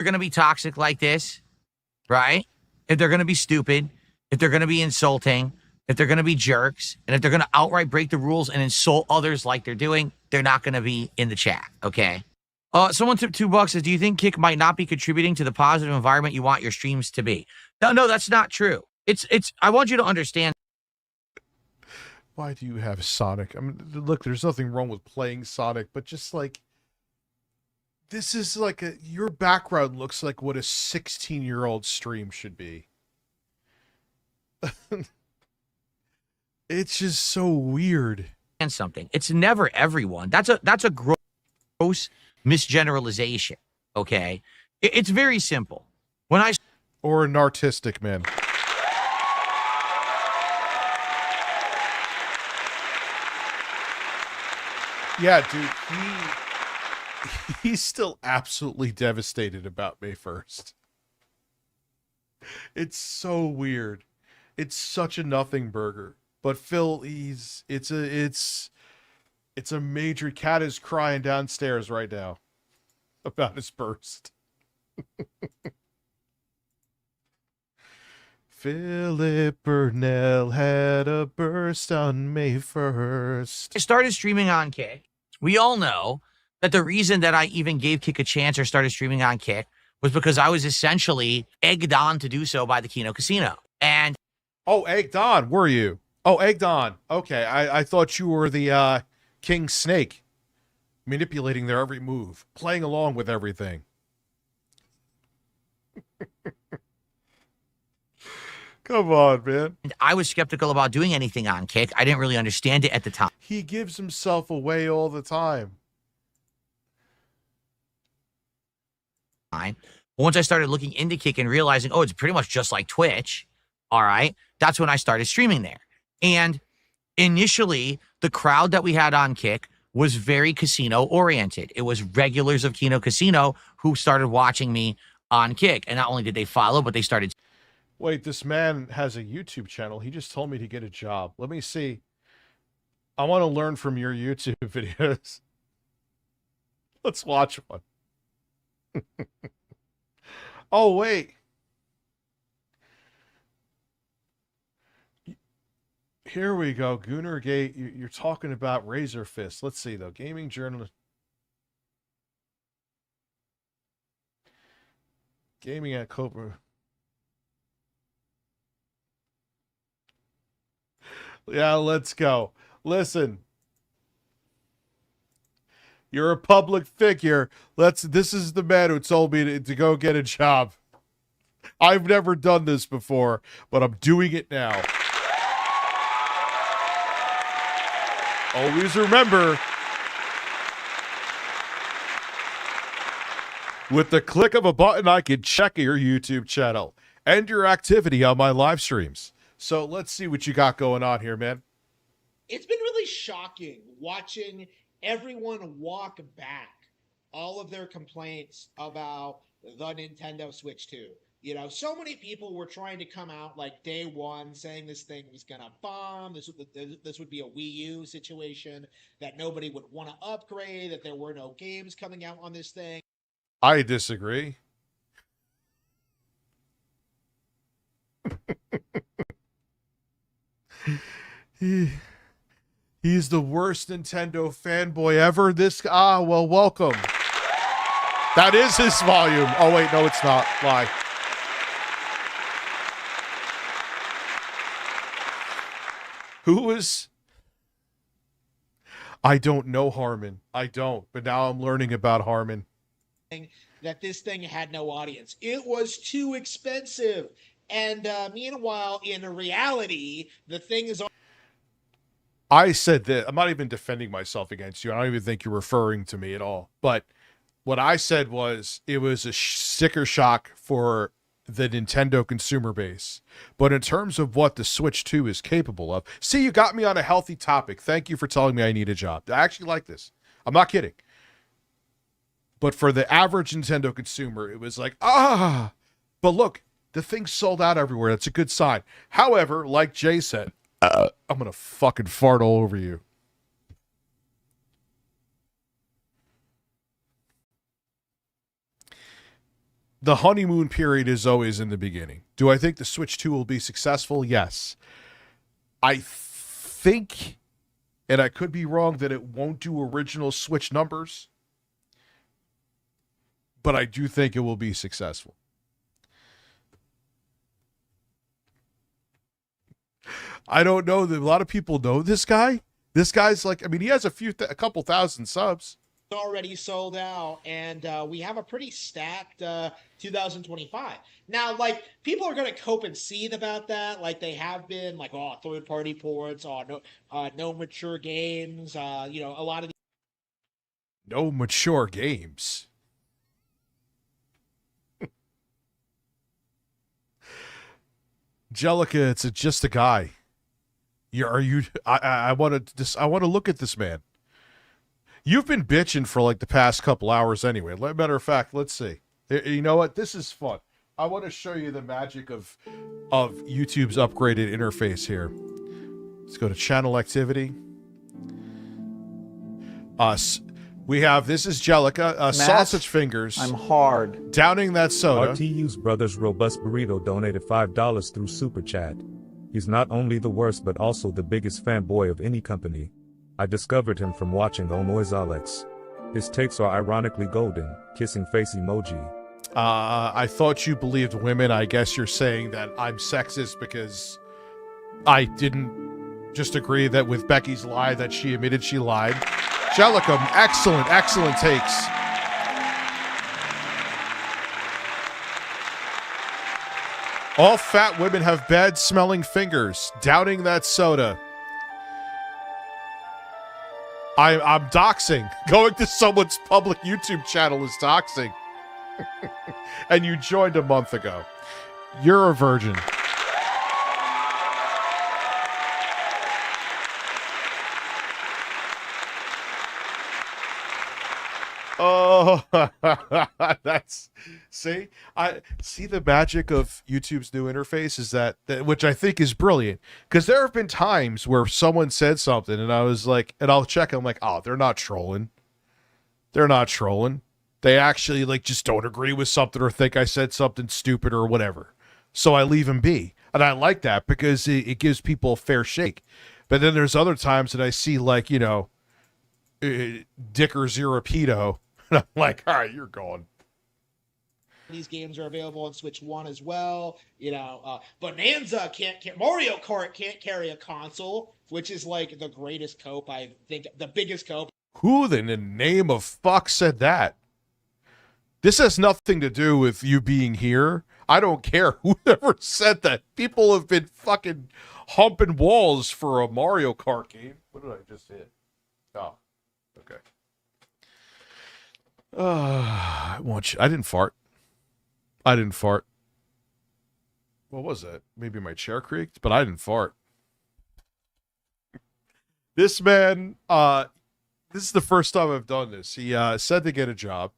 they're going to be toxic like this, right? If they're going to be stupid, if they're going to be insulting, if they're going to be jerks, and if they're going to outright break the rules and insult others like they're doing, they're not going to be in the chat, okay? Someone tipped $2 says, do you think Kick might not be contributing to the positive environment you want your streams to be? No, that's not true. I want you to understand. Why do you have Sonic? I mean, look, there's nothing wrong with playing Sonic, but just like, this is like your background looks like what a 16-year-old stream should be. It's just so weird. And something. It's never everyone. That's a gross misgeneralization. Okay, it's very simple. Or an artistic man. Yeah, dude, he's still absolutely devastated about May 1st. It's so weird. It's such a nothing burger. But Phil, it's a major cat is crying downstairs right now about his burst. Philip Burnell had a burst on May 1st. I started streaming on Kick. We all know that the reason that I even gave Kick a chance or started streaming on Kick was because I was essentially egged on to do so by the Kino Casino. And oh, egged on, were you? Oh, egged on. Okay, I thought you were the King Snake, manipulating their every move, playing along with everything. Come on, man. I was skeptical about doing anything on Kick. I didn't really understand it at the time. He gives himself away all the time. Once I started looking into Kick and realizing, oh, it's pretty much just like Twitch, all right, that's when I started streaming there. And initially, the crowd that we had on Kick was very casino-oriented. It was regulars of Kino Casino who started watching me on Kick. And not only did they follow, but they started... Wait, this man has a YouTube channel. He just told me to get a job. Let me see. I want to learn from your YouTube videos. Let's watch one. Oh, wait. Here we go. Goonergate. You're talking about Razor Fist. Let's see, though. Gaming journalist. Gaming at Cobra. Yeah, let's go. Listen. You're a public figure. This is the man who told me to go get a job. I've never done this before, but I'm doing it now. Always remember, with the click of a button, I can check your YouTube channel and your activity on my live streams. So let's see what you got going on here, man. It's been really shocking watching everyone walk back all of their complaints about the Nintendo Switch 2. You know, so many people were trying to come out like day one saying this thing was going to bomb, this would be a Wii U situation, that nobody would want to upgrade, that there were no games coming out on this thing. I disagree. He's the worst Nintendo fanboy ever. Well, welcome. That is his volume. Oh, wait, no, it's not. Lie. Who is... I don't know Harman. I don't, but now I'm learning about Harman. That this thing had no audience. It was too expensive. And meanwhile, in reality, the thing is... I said that. I'm not even defending myself against you. I don't even think you're referring to me at all. But what I said was it was a sticker shock for the Nintendo consumer base. But in terms of what the Switch 2 is capable of, see, you got me on a healthy topic. Thank you for telling me I need a job. I actually like this. I'm not kidding. But for the average Nintendo consumer, it was like, ah. But look, the thing sold out everywhere. That's a good sign. However, like Jay said, I'm going to fucking fart all over you. the honeymoon period is always in the beginning. Do I think the Switch 2 will be successful? Yes. I think, and I could be wrong, that it won't do original Switch numbers, but I do think it will be successful. I don't know that a lot of people know this guy. This guy's like, I mean, he has a couple thousand subs. Already sold out, and we have a pretty stacked 2025. Now, like, people are going to cope and seethe about that, like they have been, like, oh, third-party ports, no mature games, you know, a lot of No mature games. Jellica, it's just a guy. I want to look at this man. You've been bitching for like the past couple hours anyway. Matter of fact, let's see. You know what? This is fun. I want to show you the magic of YouTube's upgraded interface here. Let's go to channel activity. We have, this is Jellica, sausage fingers. I'm hard. Downing that soda. RTU's Brothers Robust Burrito donated $5 through Super Chat. He's not only the worst but also the biggest fanboy of any company. I discovered him from watching Oh Noise Alex. His takes are ironically golden, kissing face emoji. I thought you believed women. I guess you're saying that I'm sexist because I didn't just agree that with Becky's lie that she admitted she lied. Jellica, excellent takes. All fat women have bad smelling fingers. Downing that soda. I'm doxing. Going to someone's public YouTube channel is doxing. And you joined a month ago. You're a virgin. Oh, I see the magic of YouTube's new interface is that which I think is brilliant, because there have been times where someone said something and I was like, and I'll check, I'm like, oh, they're not trolling. They're not trolling. They actually like just don't agree with something or think I said something stupid or whatever. So I leave them be. And I like that because it gives people a fair shake. But then there's other times that I see like, you know, Dick or Zero Pedo. And I'm like, all right, you're gone. these games are available on Switch 1 as well. You know, Bonanza Mario Kart can't carry a console, which is like the greatest cope, I think, the biggest cope. Who in the name of fuck said that? This has nothing to do with you being here. I don't care whoever said that. People have been fucking humping walls for a Mario Kart game. What did I just hit? Oh, okay. I want you. I didn't fart. I didn't fart. What was that? Maybe my chair creaked, but I didn't fart. This man, this is the first time I've done this. He said to get a job.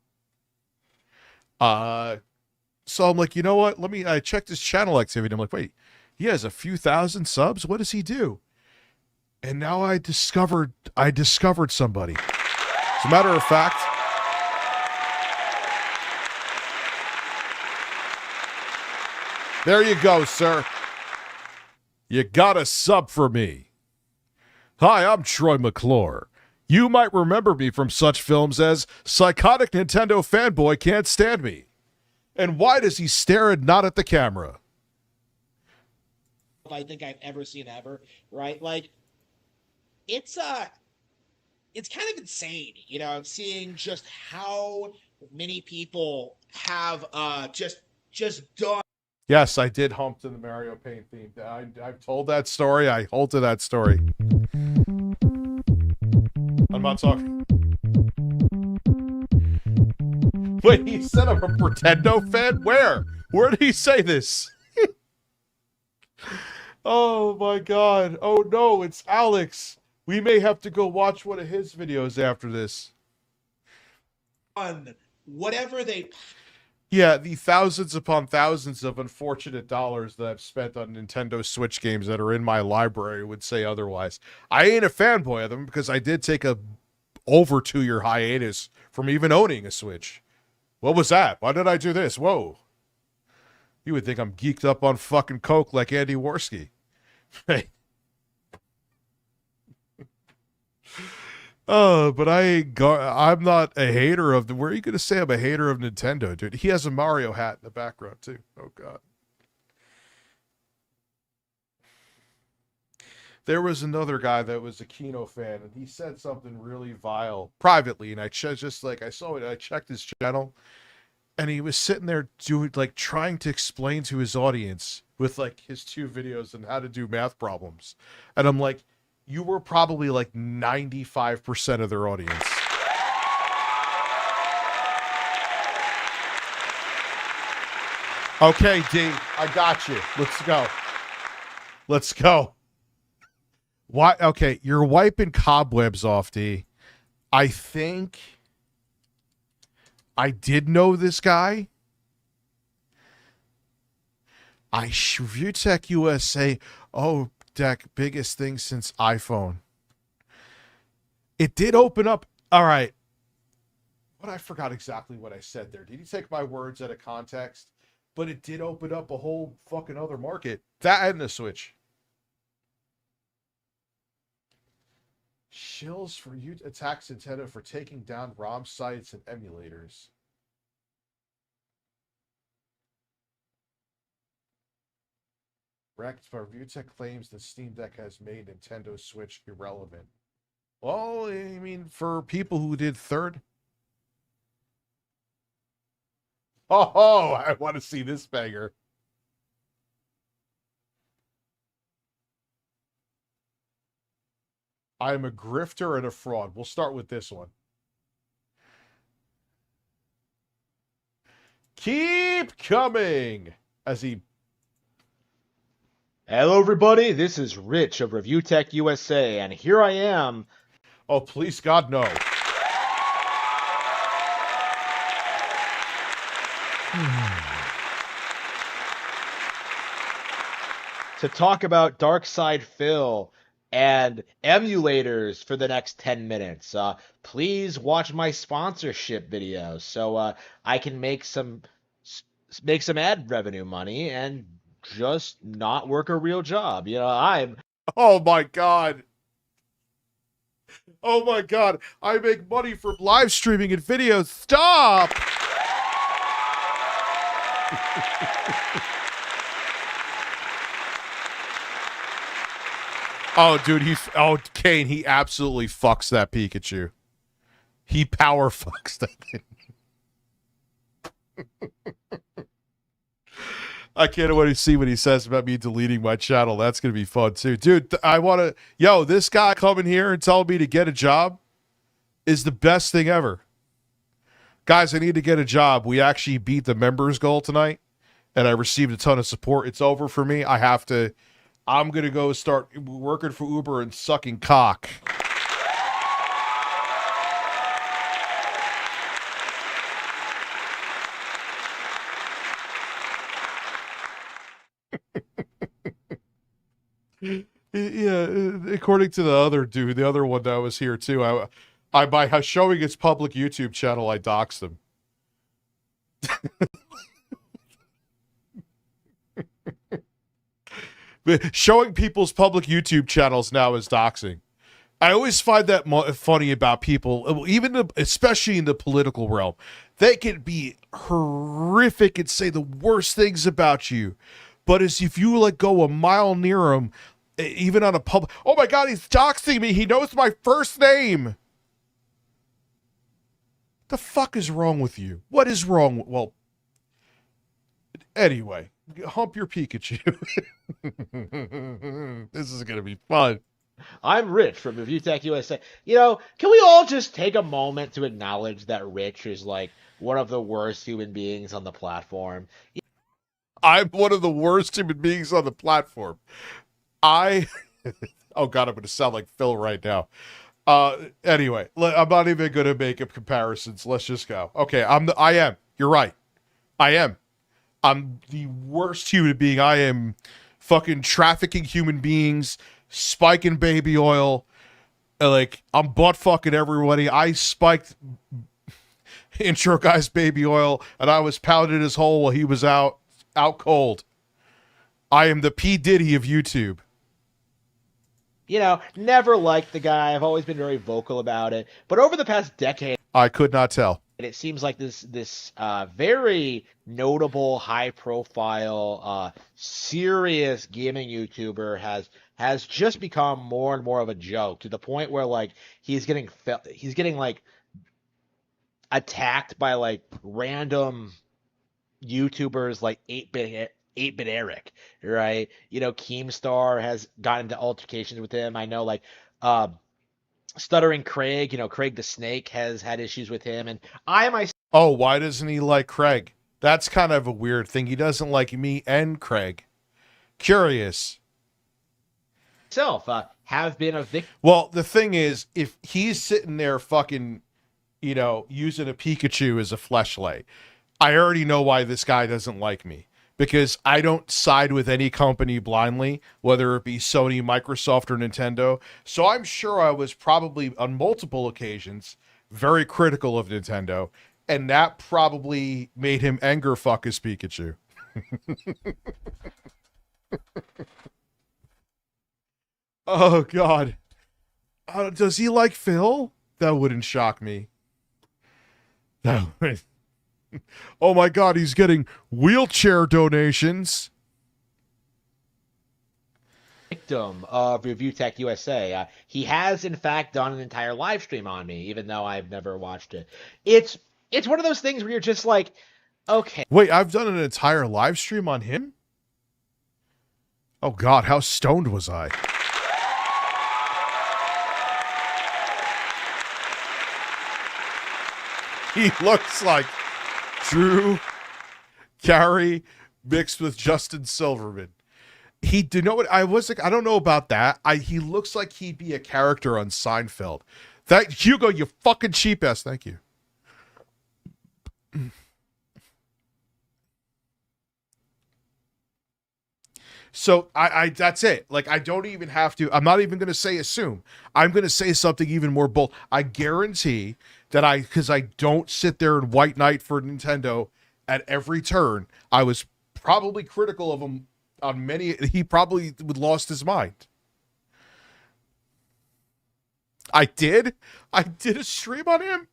So I'm like, you know what? I checked his channel activity. I'm like, wait, he has a few thousand subs. What does he do? And now I discovered somebody. As a matter of fact, there you go, sir. You got a sub for me. Hi, I'm Troy McClure. You might remember me from such films as Psychotic Nintendo Fanboy Can't Stand Me. And Why Does He Stare Not at the Camera? I think I've ever seen ever, right? Like, it's kind of insane, you know, seeing just how many people have just done. Yes, I did hump to the Mario Paint theme. I've told that story. I hold to that story. I'm not talking. Wait, he said I'm a Pretendo fan? Where? Where did he say this? Oh my god. Oh no, it's Alex. We may have to go watch one of his videos after this. On whatever they. Yeah, the thousands upon thousands of unfortunate dollars that I've spent on Nintendo Switch games that are in my library would say otherwise. I ain't a fanboy of them because I did take a over 2-year hiatus from even owning a Switch. What was that? Why did I do this? Whoa. You would think I'm geeked up on fucking coke like Andy Worski. Right. But I'm not a hater of the. Where are you going to say I'm a hater of Nintendo, dude? He has a Mario hat in the background, too. Oh, God. There was another guy that was a Kino fan, and he said something really vile privately, and I saw it, I checked his channel, and he was sitting there trying to explain to his audience with his 2 videos on how to do math problems. And I'm like, you were probably 95% of their audience. Okay, D, I got you. Let's go. Why? Okay, you're wiping cobwebs off, D. I think I did know this guy. ReviewTechUSA. Oh, Deck, biggest thing since iPhone. It did open up. All right. But I forgot exactly what I said there. Did you take my words out of context? But it did open up a whole fucking other market. That and the Switch. Shills for you attacks Nintendo for taking down ROM sites and emulators. ReviewTech claims the Steam Deck has made Nintendo Switch irrelevant. Well, I mean, for people who did third. Oh, I want to see this banger. I am a grifter and a fraud. We'll start with this one. Keep coming as he. Hello, everybody. This is Rich of ReviewTechUSA, and here I am. Oh, please, God, no. To talk about Dark Side Phil and emulators for the next 10 minutes. Please watch my sponsorship video so I can make some ad revenue money and just not work a real job. Oh my God. Oh my God. I make money from live streaming and videos. Stop. Oh, dude, Kane, he absolutely fucks that Pikachu. He power fucks that thing. I can't wait to see what he says about me deleting my channel. That's going to be fun, too. Dude, I want to... Yo, this guy coming here and telling me to get a job is the best thing ever. Guys, I need to get a job. We actually beat the members goal tonight, and I received a ton of support. It's over for me. I'm going to go start working for Uber and sucking cock. Yeah, according to the other dude, the other one that was here too, by showing his public YouTube channel, I doxed him. Showing people's public YouTube channels now is doxing. I always find that funny about people, especially in the political realm. They can be horrific and say the worst things about you, but as if you go a mile near them, even on a public, oh my God, he's doxing me. He knows my first name. The fuck is wrong with you? What is wrong? Well, anyway, hump your Pikachu. This is going to be fun. I'm Rich from ReviewTechUSA. Can we all just take a moment to acknowledge that Rich is one of the worst human beings on the platform? I'm one of the worst human beings on the platform. Oh God, I'm going to sound like Phil right now. Anyway, I'm not even going to make up comparisons. Let's just go. Okay, I am. You're right. I am. I'm the worst human being. I am fucking trafficking human beings, spiking baby oil. I'm butt fucking everybody. I spiked intro guy's baby oil, and I was pounding his hole while he was out cold. I am the P. Diddy of YouTube. You know, never liked the guy. I've always been very vocal about it. But over the past decade, I could not tell. it seems like this very notable, high-profile, serious gaming YouTuber has just become more and more of a joke, to the point where like he's getting like attacked by like random YouTubers like 8-bit Eric, right? You know, Keemstar has gotten into altercations with him. I know, like, Stuttering Craig, you know, Craig the Snake has had issues with him, and I myself. Oh, why doesn't he like Craig? That's kind of a weird thing. He doesn't like me and Craig. Curious. Have been a victim. Well, the thing is, if he's sitting there fucking, you know, using a Pikachu as a fleshlight, I already know why this guy doesn't like me. Because I don't side with any company blindly, whether it be Sony, Microsoft, or Nintendo. So I'm sure I was probably, on multiple occasions, very critical of Nintendo. And that probably made him anger fuck his Pikachu. Oh, God. Does he like Phil? That wouldn't shock me. That would... Oh my God, he's getting wheelchair donations. Victim of ReviewTechUSA. He has, in fact, done an entire live stream on me, even though I've never watched it. It's one of those things where you're just like, okay. Wait, I've done an entire live stream on him? Oh God, how stoned was I? He looks like Drew Carey mixed with Justin Silverman. He did know what I was like. I don't know about that. He looks like he'd be a character on Seinfeld. That Hugo, you fucking cheap ass. Thank you. So I that's it. Like, I don't even have to. I'm not even going to say assume. I'm going to say something even more bold. I guarantee that because I don't sit there and white knight for Nintendo at every turn. I was probably critical of him on many. He probably would lost his mind. I did a stream on him.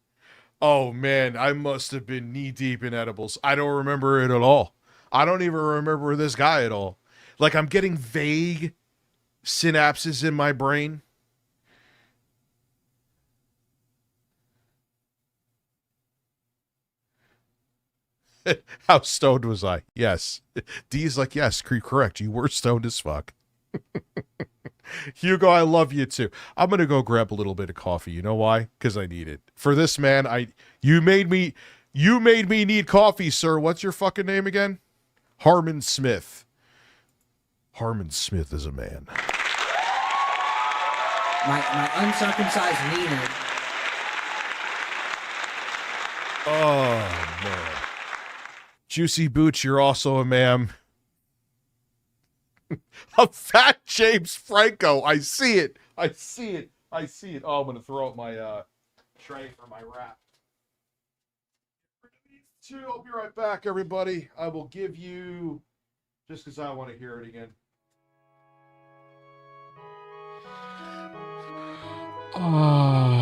Oh man, I must have been knee deep in edibles. I don't remember it at all. I don't even remember this guy at all. Like, I'm getting vague synapses in my brain. How stoned was I? Yes. D's like, yes, correct. You were stoned as fuck. Hugo, I love you too. I'm going to go grab a little bit of coffee. You know why? Because I need it. For this man, you made me need coffee, sir. What's your fucking name again? Harman Smith. Harman Smith is a man. My uncircumcised wiener. Oh, man. Juicy Boots, you're also a ma'am. A fat James Franco. I see it. Oh, I'm going to throw out my tray for my wrap. I'll be right back, everybody. I will give you, just because I want to hear it again. Oh.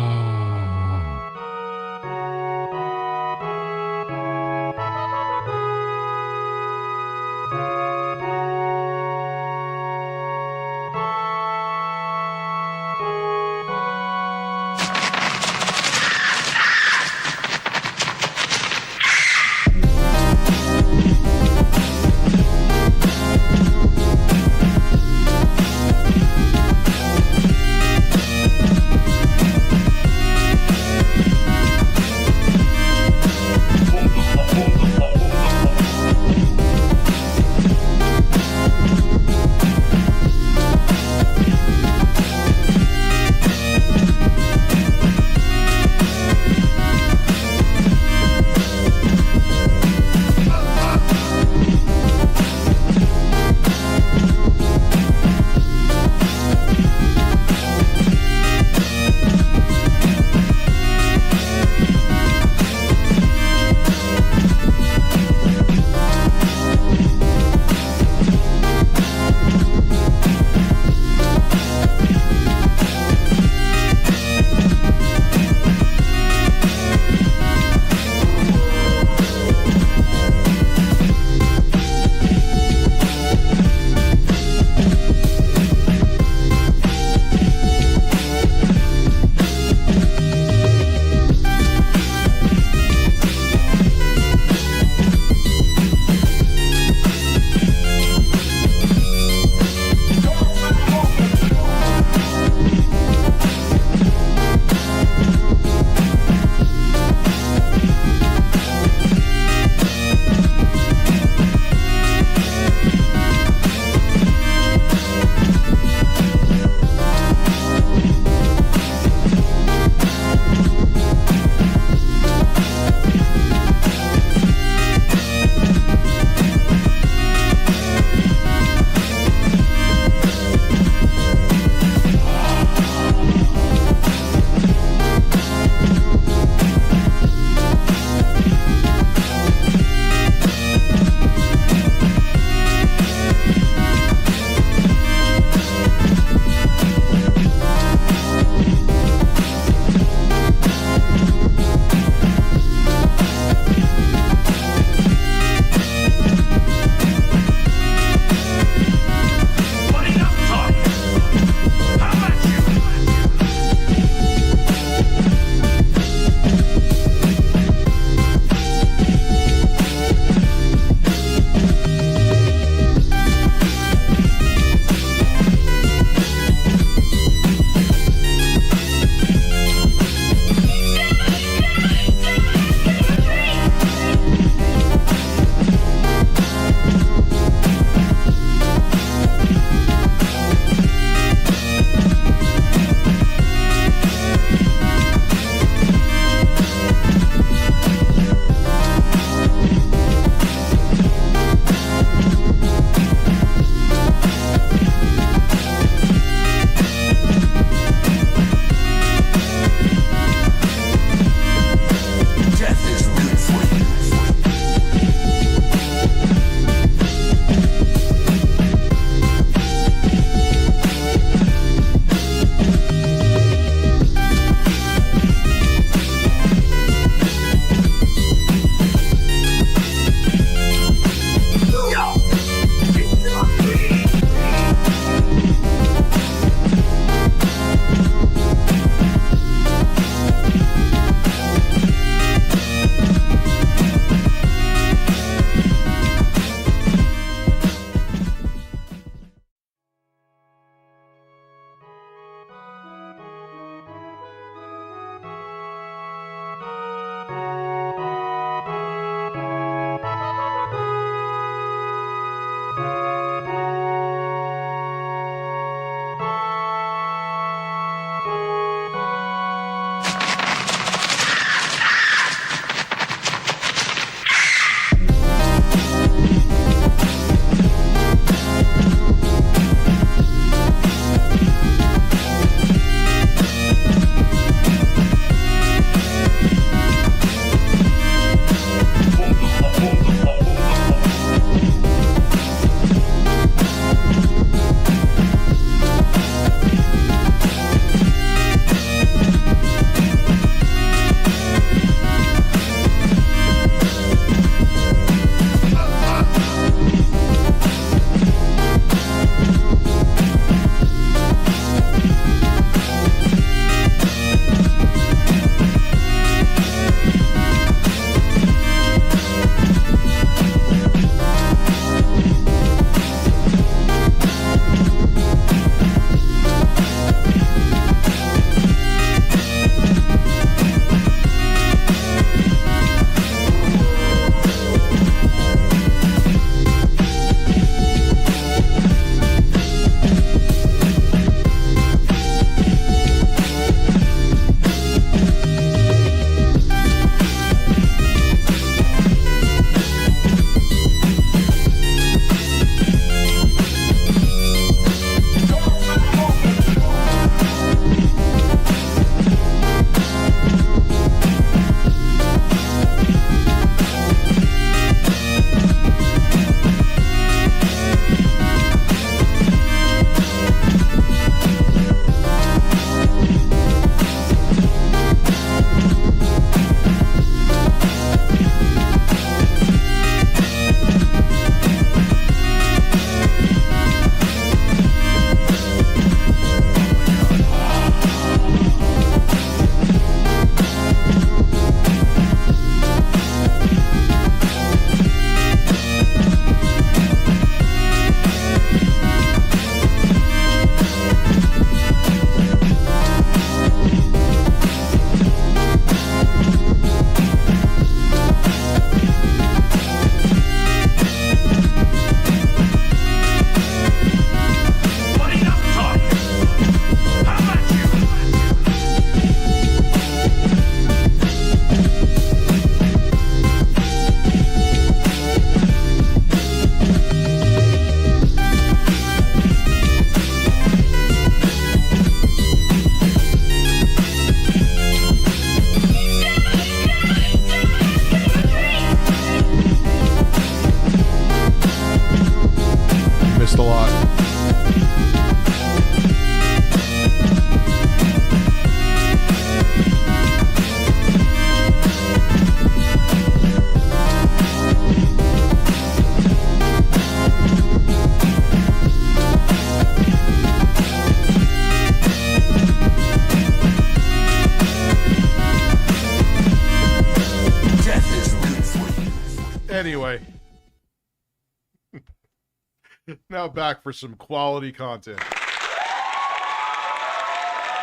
Now back for some quality content.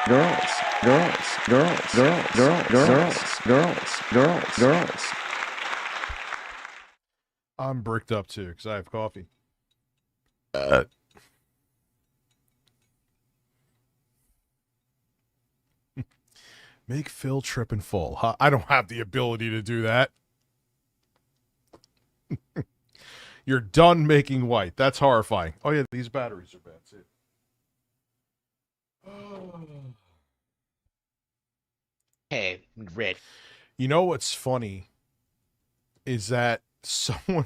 Girls, girls, girls, girls, girls, girls, girls, girls, girls. I'm bricked up too because I have coffee. Make Phil trip and fall. Huh? I don't have the ability to do that. You're done making white. That's horrifying. Oh yeah, these batteries are bad too. Hey, Rich. You know what's funny is that someone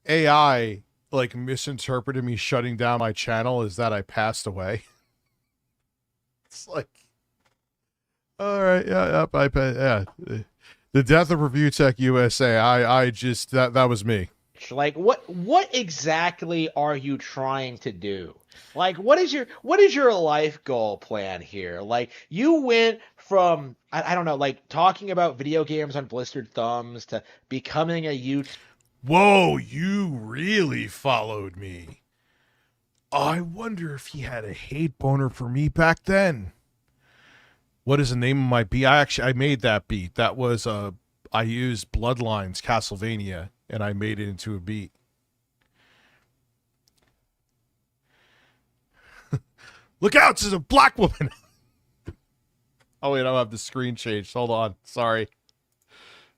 AI like misinterpreted me shutting down my channel as that I passed away. It's like, all right, yeah, yeah. The death of ReviewTechUSA. I just that was me. Like, what exactly are you trying to do? Like, what is your life goal plan here? Like, you went from I don't know, like talking about video games on Blistered Thumbs to becoming a YouTube. Whoa, you really followed me. I wonder if he had a hate boner for me back then. What is the name of my beat? I made that beat. That was I used Bloodlines Castlevania and I made it into a beat. Look out, there's a black woman. Oh wait, I don't have the screen changed. Hold on. Sorry.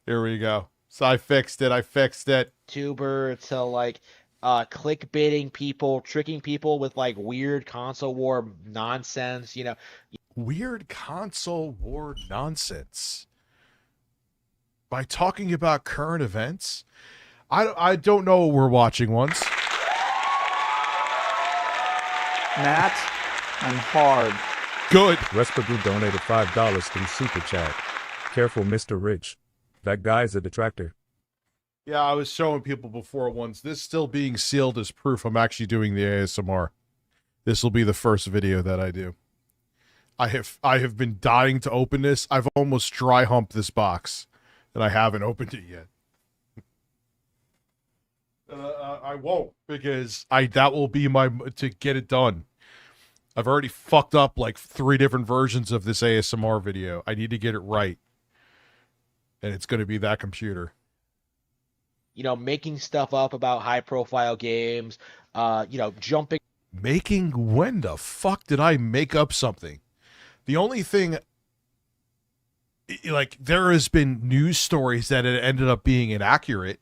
Here we go. So I fixed it. Tuber to like clickbaiting people, tricking people with like weird console war nonsense, you know. Weird console war nonsense. By talking about current events? I don't know what we're watching once. Matt, I'm hard. Good. Respagu donated $5 through Super Chat. Careful, Mr. Rich. That guy's a detractor. Yeah, I was showing people before once. This still being sealed as proof I'm actually doing the ASMR. This will be the first video that I do. I have been dying to open this. I've almost dry humped this box, and I haven't opened it yet. I won't, because that will be my to get it done. I've already fucked up like 3 different versions of this ASMR video. I need to get it right, and it's going to be that computer. You know, making stuff up about high-profile games. You know, jumping. Making when the fuck did I make up something? The only thing, like, there has been news stories that it ended up being inaccurate,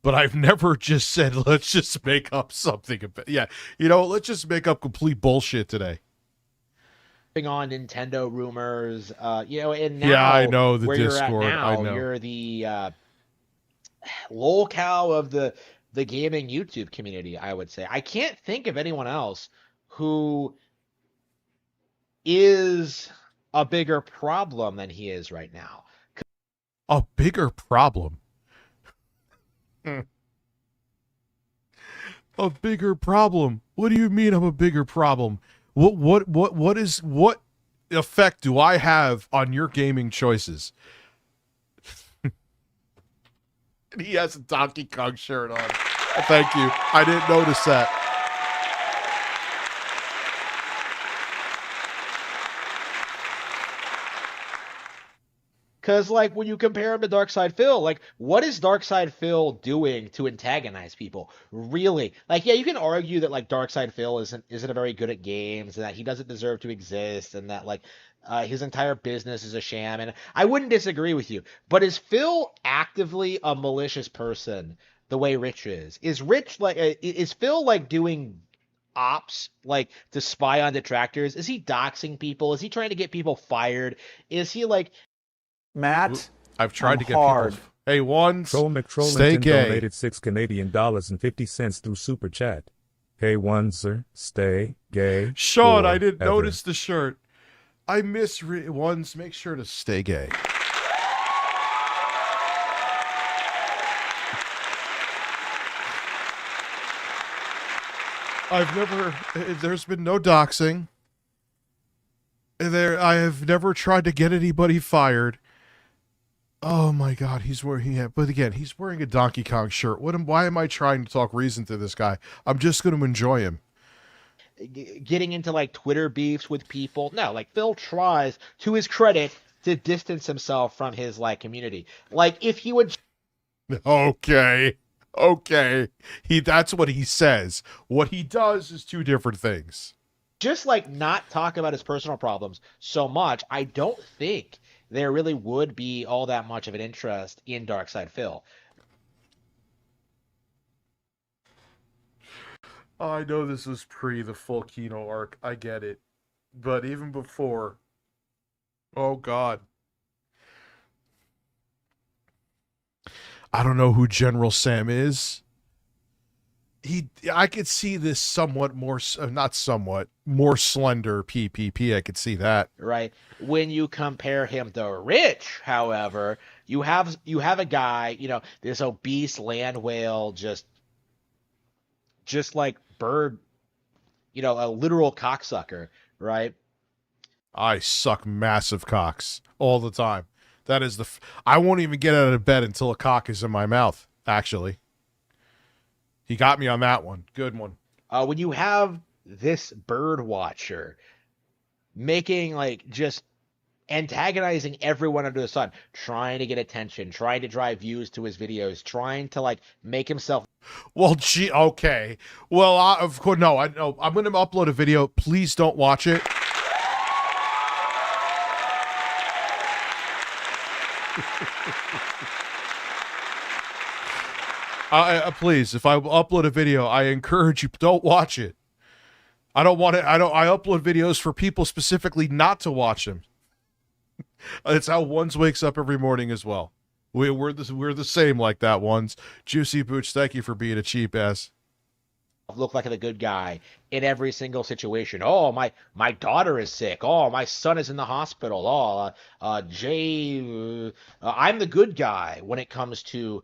but I've never just said, let's just make up something. Yeah, you know, let's just make up complete bullshit today. On Nintendo rumors, you know, and now yeah, I know the where Discord. You're at now, I know you're the lolcow of the gaming YouTube community. I would say I can't think of anyone else who is a bigger problem than he is right now. A bigger problem. A bigger problem. What do you mean I'm a bigger problem? What effect do I have on your gaming choices? He has a Donkey Kong shirt on. Thank you. I didn't notice that. Because, like, when you compare him to Darkside Phil, like, what is Darkside Phil doing to antagonize people? Really? Like, yeah, you can argue that, like, Darkside Phil isn't very good at games, and that he doesn't deserve to exist, and that, like, his entire business is a sham, and I wouldn't disagree with you. But is Phil actively a malicious person the way Rich is? Is Rich, like, is Phil, like, doing ops, like, to spy on detractors? Is he doxing people? Is he trying to get people fired? Is he, like... Matt, I've tried I'm to get hard. people. Hey, ones, Troll stay McTrollington gay. donated $6.50 through Super Chat. Hey, ones, sir, stay gay. Sean, I didn't forever. notice the shirt. I miss ones. Make sure to stay gay. There's been no doxing. I have never tried to get anybody fired. Oh my God, he's wearing but again, he's wearing a Donkey Kong shirt. Why am I trying to talk reason to this guy? I'm just going to enjoy him. Getting into like Twitter beefs with people. No, like Phil tries, to his credit, to distance himself from his like community. Like if he would Okay. Okay. That's what he says. What he does is two different things. just like not talk about his personal problems so much, I don't think there really would be all that much of an interest in Darkside Phil. I know this was pre the full Kino arc. I get it. But even before, oh God. I don't know who General Sam is. I could see this somewhat more, not somewhat, more slender PPP. I could see that. Right? When you compare him to Rich, however, you have a guy, this obese land whale, just like Bird, a literal cocksucker, right? I suck massive cocks all the time. That is I won't even get out of bed until a cock is in my mouth, actually. He got me on that one. Good one. When you have this bird watcher making like just antagonizing everyone under the sun, trying to get attention, trying to drive views to his videos, trying to like make himself. Well, gee, okay. Well, of course, no. I'm going to upload a video. Please don't watch it. Please, if I upload a video, I encourage you, don't watch it. I don't want it. I upload videos for people specifically not to watch them. It's how Ones wakes up every morning as well. We're the same like that, Ones. Juicy Booch, thank you for being a cheap ass. Look like the good guy in every single situation. Oh, my daughter is sick. Oh, my son is in the hospital. Oh, Jay, I'm the good guy when it comes to.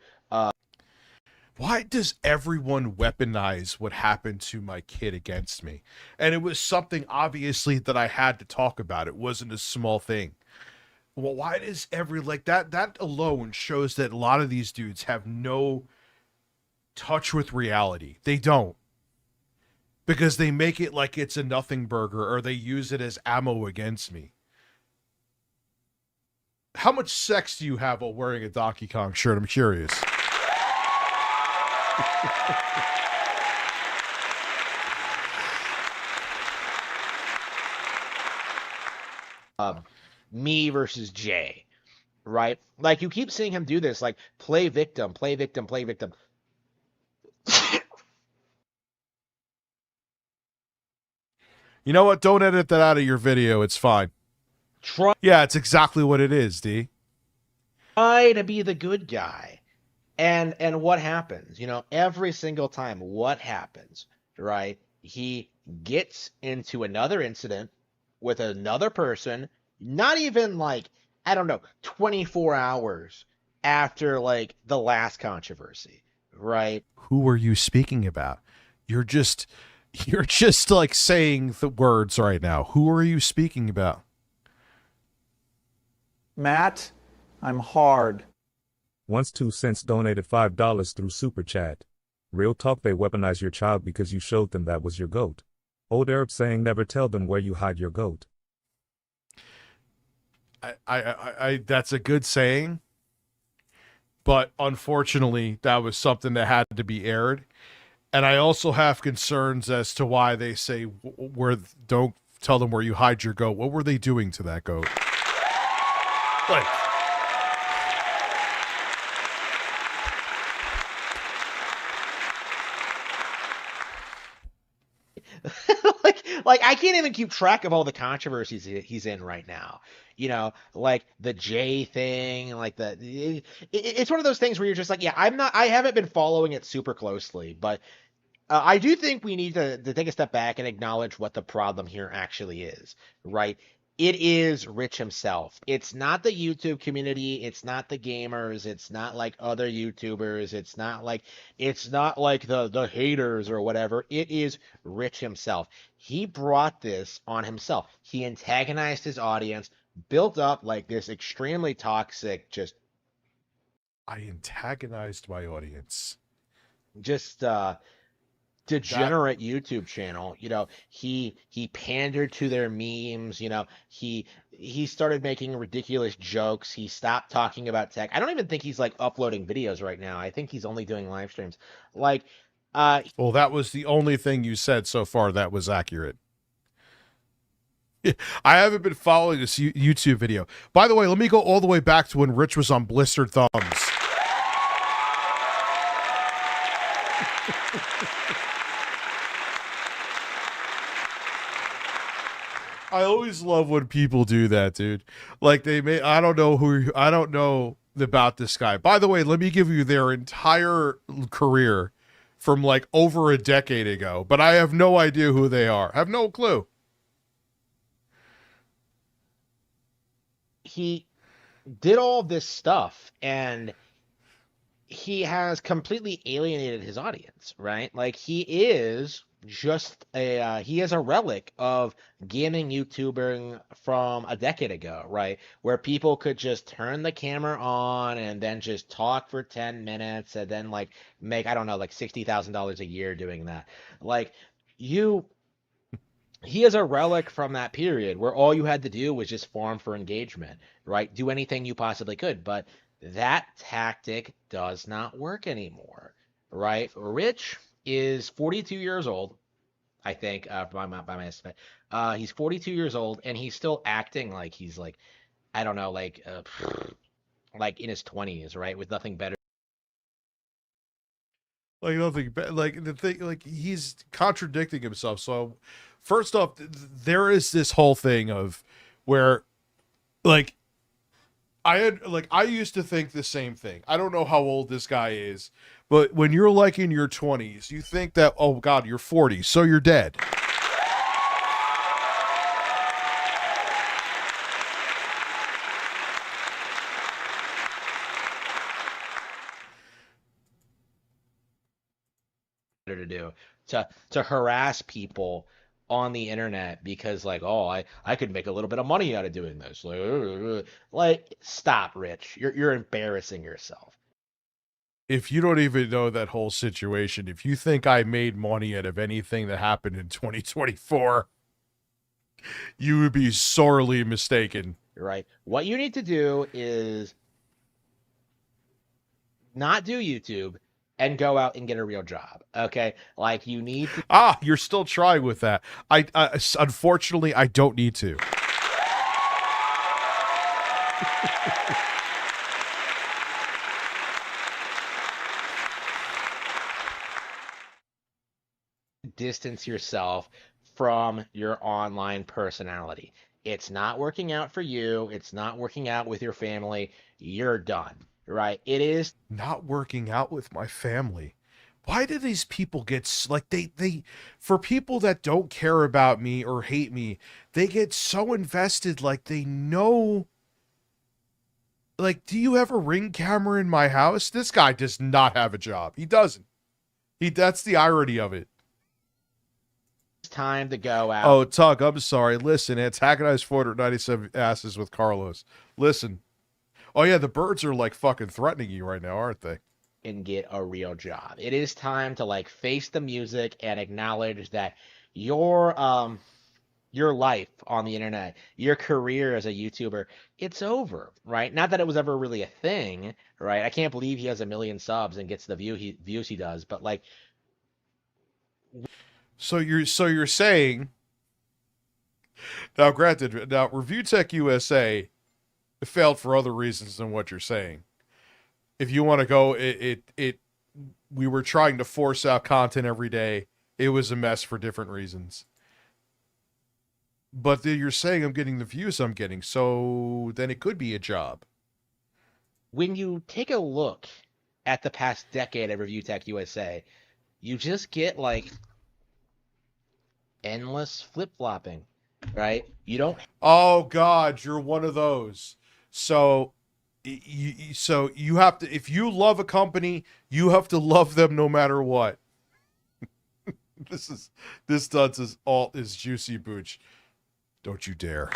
Why does everyone weaponize what happened to my kid against me? And it was something obviously that I had to talk about. It wasn't a small thing. Well, why does that alone shows that a lot of these dudes have no touch with reality. They don't. Because they make it like it's a nothing burger or they use it as ammo against me. How much sex do you have while wearing a Donkey Kong shirt? I'm curious. Me versus Jay, right? Like you keep seeing him do this, like play victim, play victim, play victim. You know what? Don't edit that out of your video. It's fine. Yeah, it's exactly what it is, D. Try to be the good guy. And what happens? Every single time, what happens, right? He gets into another incident with another person, not even like, I don't know, 24 hours after like the last controversy, right? Who are you speaking about? You're just like saying the words right now. Who are you speaking about? Matt, I'm hard. Once 2 cents donated $5 through Super Chat. Real talk, they weaponize your child because you showed them that was your goat. Old Arab saying never tell them where you hide your goat. I that's a good saying, but unfortunately that was something that had to be aired. And I also have concerns as to why they say don't tell them where you hide your goat. What were they doing to that goat? Like, like I can't even keep track of all the controversies he's in right now. Like the J thing, like it's one of those things where you're just like, yeah, I haven't been following it super closely, but I do think we need to take a step back and acknowledge what the problem here actually is, right? It is Rich himself. It's not the YouTube community. It's not the gamers. It's not like other YouTubers. It's not like the haters or whatever. It is Rich himself. He brought this on himself. He antagonized his audience, built up like this extremely toxic, just I antagonized my audience. Just degenerate YouTube channel. You know, he pandered to their memes. You know, he started making ridiculous jokes. He stopped talking about tech. I don't even think he's like uploading videos right now. I think he's only doing live streams. Like, Well, that was the only thing you said so far that was accurate. I haven't been following this YouTube video. By the way, let me go all the way back to when Rich was on Blistered Thumbs. I always love when people do that, dude. Like I don't know about this guy. By the way, let me give you their entire career from like over a decade ago, but I have no idea who they are. I have no clue. he did all this stuff and he has completely alienated his audience, right? Like he is just he is a relic of gaming YouTubing from a decade ago, right? Where people could just turn the camera on and then just talk for 10 minutes and then like make, I don't know, like $60,000 a year doing that. Like he is a relic from that period where all you had to do was just farm for engagement, right? Do anything you possibly could, but that tactic does not work anymore, right? Rich is 42 years old, I think, by my estimate. He's 42 years old, and he's still acting like he's like, I don't know, like in his 20s, right? With nothing better. Like nothing, like the thing, like he's contradicting himself. So, first off, there is this whole thing of where, like, I used to think the same thing. I don't know how old this guy is, but when you're like in your 20s, you think that, oh God, you're 40, so you're dead. To do to harass people on the internet because like, oh, I could make a little bit of money out of doing this, like stop, Rich, you're embarrassing yourself. If you don't even know that whole situation, if you think I made money out of anything that happened in 2024, you would be sorely mistaken. Right, what you need to do is not do YouTube and go out and get a real job. Okay, like you need to. You're still trying with that. I unfortunately I don't need to. Distance yourself from your online personality. It's not working out for you. It's not working out with your family. You're done. Right? It is not working out with my family. Why do these people get like they for people that don't care about me or hate me, they get so invested like they know. Like, do you have a Ring camera in my house? This guy does not have a job. He doesn't. That's the irony of it. It's time to go out. Oh, Tug, I'm sorry. Listen, antagonized 497 asses with Carlos. Listen. Oh, yeah, the birds are, like, fucking threatening you right now, aren't they? And get a real job. It is time to, like, face the music and acknowledge that your life on the internet, your career as a YouTuber, it's over, right? Not that it was ever really a thing, right? I can't believe he has 1 million subs and gets the views he does, but, like... So you're saying... Now, granted, ReviewTechUSA failed for other reasons than what you're saying. If you want to go, we were trying to force out content every day. It was a mess for different reasons. But you're saying I'm getting the views I'm getting, so then it could be a job. When you take a look at the past decade of ReviewTechUSA, you just get like endless flip-flopping, right? You don't. Oh God, you're one of those. So you have to, if you love a company, you have to love them no matter what. This dunce is all is juicy booch. Don't you dare.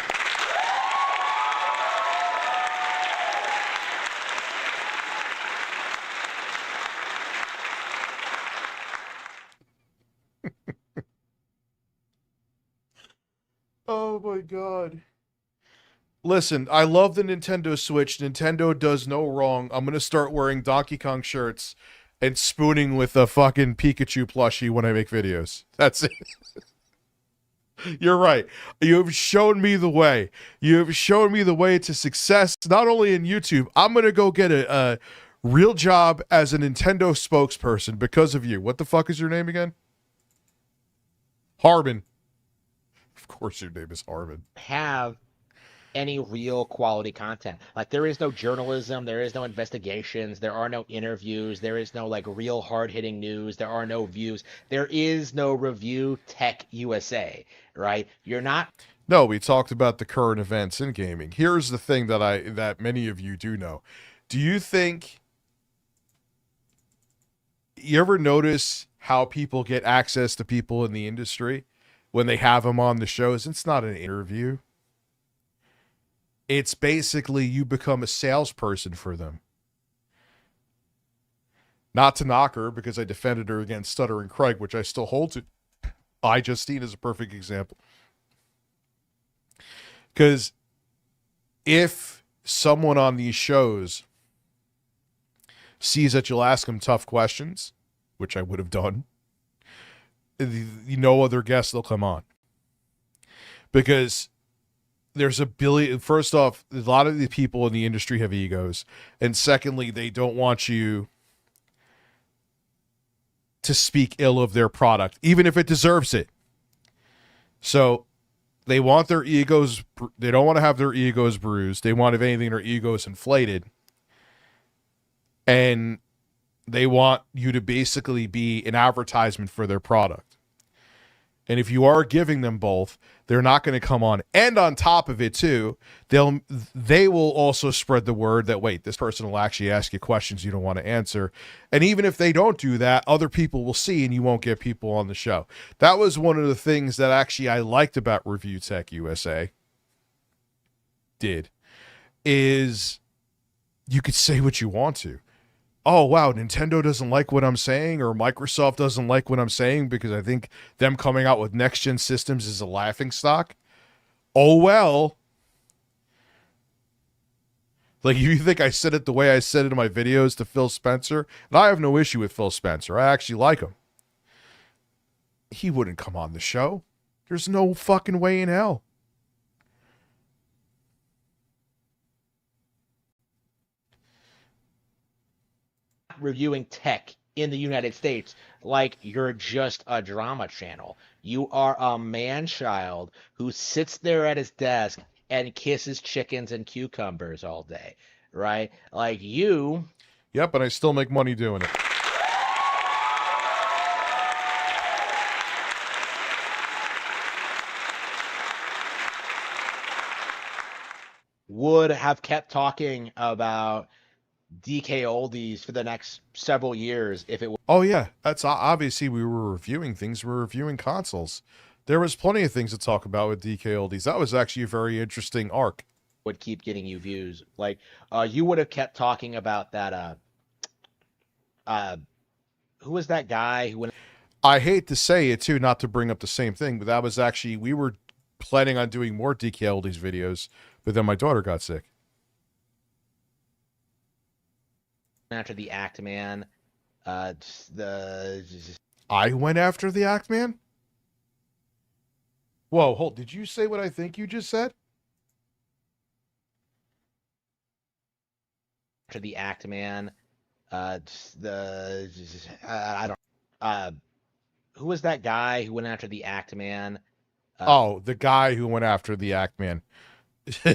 Oh my god. Listen, I love the Nintendo Switch. Nintendo does no wrong. I'm gonna start wearing Donkey Kong shirts and spooning with a fucking Pikachu plushie when I make videos. That's it. You're right. You have shown me the way. You have shown me the way to success, not only in YouTube. I'm gonna go get a real job as a Nintendo spokesperson because of you. What the fuck is your name again? Harman. Of course your name is Harman. Have any real quality content. Like, there is no journalism, there is no investigations, there are no interviews, there is no like real hard-hitting news, there are no views, there is no Review Tech USA, right? You're not. No, we talked about the current events in gaming. Here's the thing that many of you do know. Do you think you ever notice how people get access to people in the industry when they have them on the shows? It's not an interview. It's basically you become a salesperson for them. Not to knock her, because I defended her against Stuttering Craig, which I still hold to. Justine is a perfect example. Because if someone on these shows sees that you'll ask them tough questions, which I would have done, no other guests will come on. Because there's a billion. First off, a lot of the people in the industry have egos, and secondly, they don't want you to speak ill of their product, even if it deserves it. So they want their egos. They don't want to have their egos bruised. They want, if anything, their egos inflated, and they want you to basically be an advertisement for their product. And if you are giving them both, they're not going to come on. And on top of it too, they will also spread the word that, wait, this person will actually ask you questions you don't want to answer. And even if they don't do that, other people will see and you won't get people on the show. That was one of the things that actually I liked about ReviewTechUSA. Is you could say what you want to. Oh, wow, Nintendo doesn't like what I'm saying, or Microsoft doesn't like what I'm saying because I think them coming out with next-gen systems is a laughingstock. Oh, well. Like, you think I said it the way I said it in my videos to Phil Spencer? And I have no issue with Phil Spencer. I actually like him. He wouldn't come on the show. There's no fucking way in hell. Reviewing tech in the United States like you're just a drama channel. You are a man-child who sits there at his desk and kisses chickens and cucumbers all day, right? Like you. Yep, and I still make money doing it. Would have kept talking about DK oldies for the next several years if it was. Oh yeah, that's obviously we were reviewing things. We're reviewing consoles. There was plenty of things to talk about with DK oldies. That was actually a very interesting arc. Would keep getting you views. Like you would have kept talking about that. Who was that guy who went? I hate to say it too, not to bring up the same thing, but that was actually, we were planning on doing more DK oldies videos, but then my daughter got sick. After the Act Man, I went after the Act Man? Whoa, hold, did you say what I think you just said? After the Act Man, I don't. Who was that guy who went after the Act Man? The guy who went after the Act Man.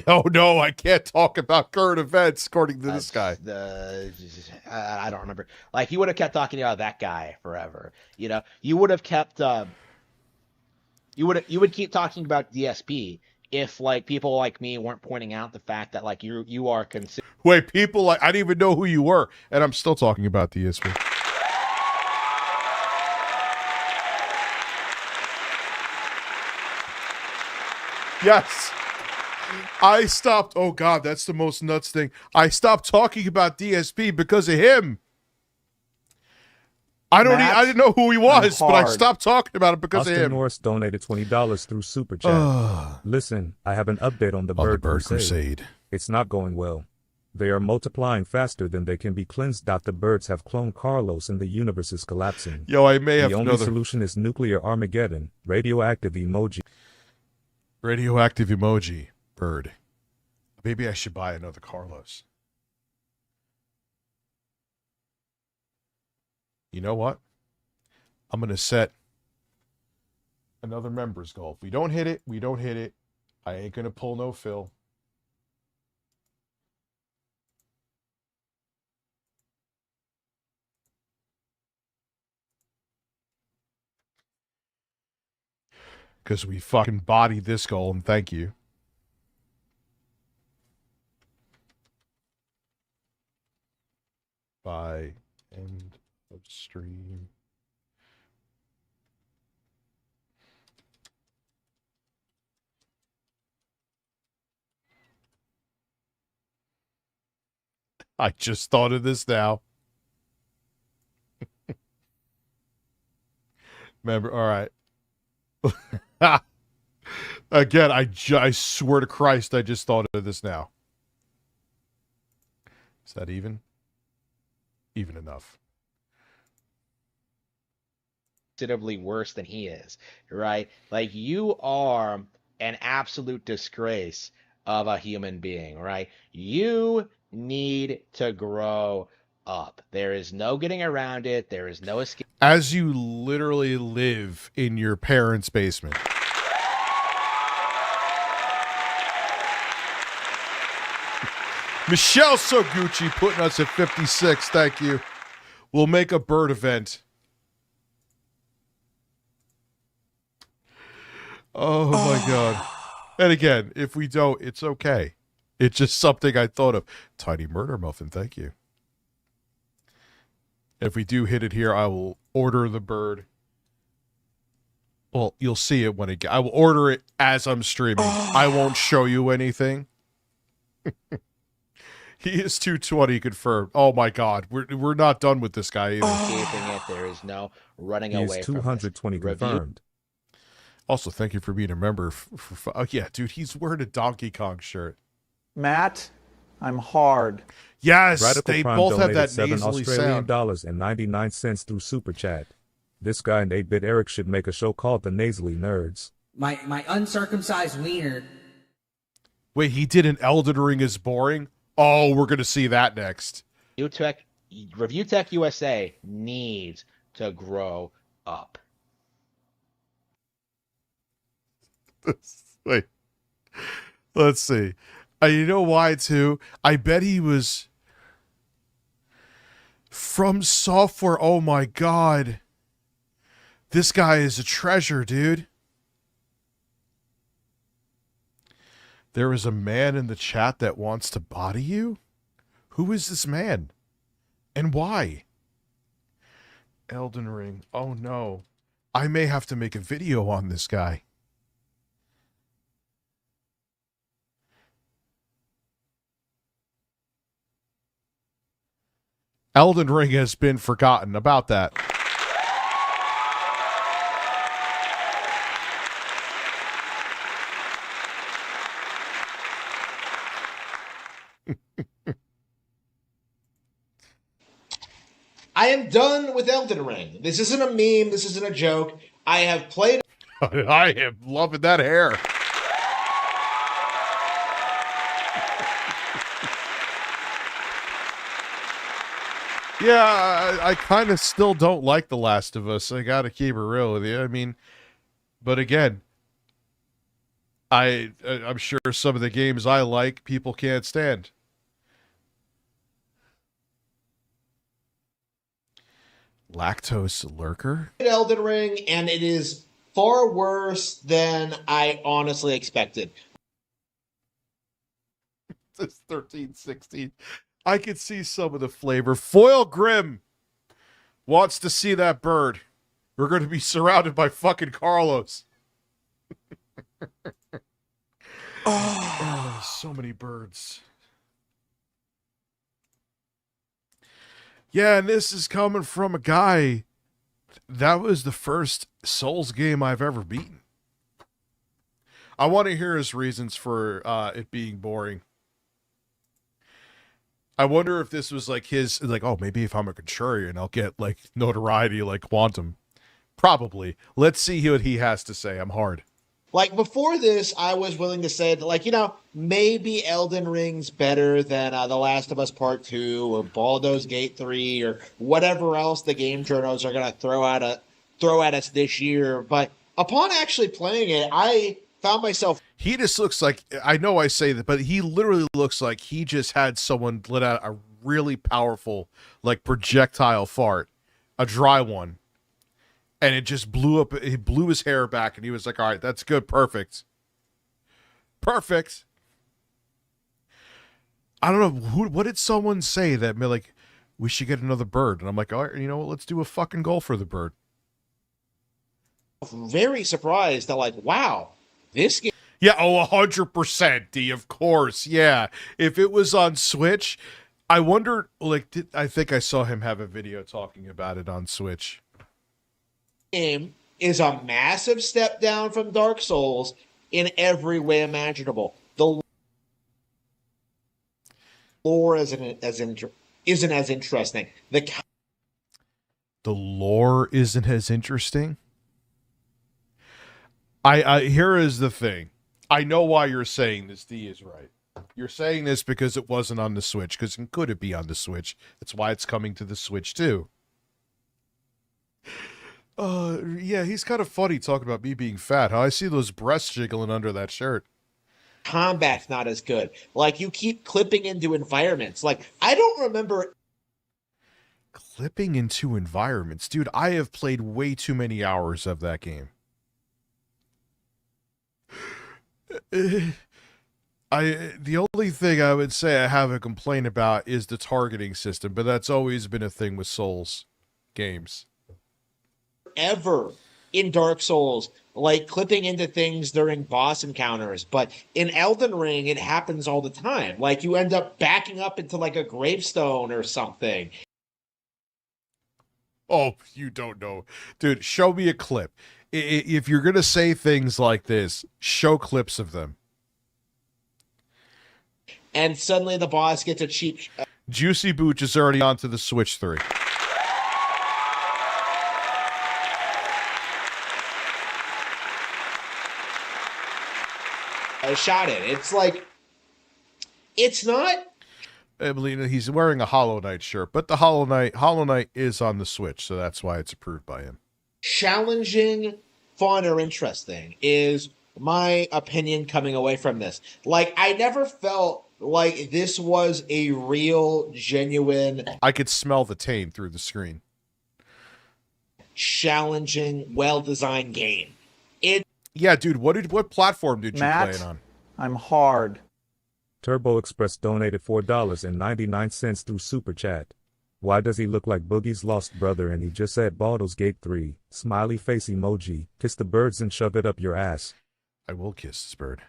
Oh no, I can't talk about current events according to this guy. I don't remember. Like, he would have kept talking about that guy forever. You know, you would have kept. You would keep talking about DSP if like people like me weren't pointing out the fact that like you are considered. Wait, people like, I didn't even know who you were, and I'm still talking about DSP. Yes. I stopped. Oh God, that's the most nuts thing. I stopped talking about DSP because of him. I Matt, didn't know who he was, but I hard. stopped talking about it because Austin of him. Norris donated $20 through Super Chat. Listen, I have an update on the Bird Crusade. It's not going well. They are multiplying faster than they can be cleansed. The birds have cloned Carlos and the universe is collapsing. Yo, I may have The only another solution is nuclear Armageddon. Radioactive emoji. radioactive emoji bird. Maybe I should buy another Carlos. You know what? I'm going to set another members goal. If we don't hit it, we don't hit it. I ain't going to pull no fill. Because we fucking bodied this goal, and thank you. By end of stream. I just thought of this now. Remember, all right. Again, I swear to Christ, I just thought of this now. Is that even? Even enough. Considerably worse than he is, right? Like, you are an absolute disgrace of a human being, right? You need to grow up. There is no getting around it. There is no escape. As you literally live in your parents' basement. Michelle Soguchi putting us at 56. Thank you. We'll make a bird event. Oh my God. And again, if we don't, it's okay. It's just something I thought of. Tiny Murder Muffin, thank you. If we do hit it here, I will order the bird. Well, you'll see it when it I will order it as I'm streaming. I won't show you anything. He is 220 confirmed. Oh my God, we're not done with this guy either. Escaping it. There is no running He away is from this. 220 confirmed. Also, thank you for being a member. Oh yeah, dude, he's wearing a Donkey Kong shirt. Matt, I'm hard. Yes, Radical they Prime both have donated that $7 nasally Australian sound. dollars and 99 cents through Super Chat. This guy and 8-Bit Eric should make a show called The Nasally Nerds. My uncircumcised wiener. Wait, he did an Elden Ring is boring? Oh, we're gonna see that next. ReviewTechUSA needs to grow up. Wait, let's see. You know why too? I bet he was from software. Oh my God, this guy is a treasure, dude. There is a man in the chat that wants to body you? Who is this man? And why? Elden Ring. Oh no. I may have to make a video on this guy. Elden Ring has been forgotten about that. I am done with Elden Ring. This isn't a meme. This isn't a joke. I have played. I am loving that hair. Yeah, I kind of still don't like The Last of Us. I gotta keep it real with you. I mean, but again, I'm sure some of the games I like, people can't stand. Lactose lurker? Elden Ring, and it is far worse than I honestly expected. It's 1316. I could see some of the flavor. Foil Grim wants to see that bird. We're going to be surrounded by fucking Carlos. Oh, so many birds. Yeah, and this is coming from a guy That was the first Souls game I've ever beaten. I want to hear his reasons for it being boring. I wonder if this was like his, like, oh, maybe if I'm a contrarian, I'll get like notoriety like Quantum. Probably. Let's see what he has to say. I'm hard. Like before this, I was willing to say that, like, maybe Elden Ring's better than The Last of Us Part 2 or Baldur's Gate 3 or whatever else the game journals are gonna throw at us this year. But upon actually playing it, I found myself. He just looks like, I know I say that, but he literally looks like he just had someone let out a really powerful, like, projectile fart, a dry one, and it just blew up. He blew his hair back, and he was like, all right, that's good, perfect. Perfect. I don't know, what did someone say that, like, we should get another bird? And I'm like, all right, you know what, let's do a fucking goal for the bird. Very surprised that, like, wow, this game. Yeah, 100%, D, of course. Yeah. If it was on Switch, I wonder, like, I think I saw him have a video talking about it on Switch. Game is a massive step down from Dark Souls in every way imaginable. The lore isn't as interesting. The lore isn't as interesting? I here is the thing. I know why you're saying this. D is right. You're saying this because it wasn't on the Switch, because it could it be on the Switch? That's why it's coming to the Switch too. Yeah, he's kind of funny talking about me being fat. How I see those breasts jiggling under that shirt. Combat's not as good. Like, you keep clipping into environments. Like, I don't remember clipping into environments. Dude, I have played way too many hours of that game. The only thing I would say I have a complaint about is the targeting system, but that's always been a thing with Souls games. ever in Dark Souls, like clipping into things during boss encounters, but in Elden Ring, it happens all the time. Like, you end up backing up into like a gravestone or something. Oh, you don't know. Dude, show me a clip. If you're going to say things like this, show clips of them. And suddenly the boss gets a cheap... Juicy Booch is already onto the Switch 3. I shot it. It's like... It's not... Emily, he's wearing a Hollow Knight shirt, but the Hollow Knight is on the Switch, so that's why it's approved by him. Challenging, fun, or interesting is my opinion coming away from this. Like, I never felt like this was a real, genuine... I could smell the tane through the screen. Challenging, well-designed game. Yeah, dude, what platform did you Matt, play it on? I'm hard. Turbo Express donated $4.99 through Super Chat. Why does he look like Boogie's lost brother and he just said Baldur's Gate 3? Smiley face emoji. Kiss the birds and shove it up your ass. I will kiss this bird.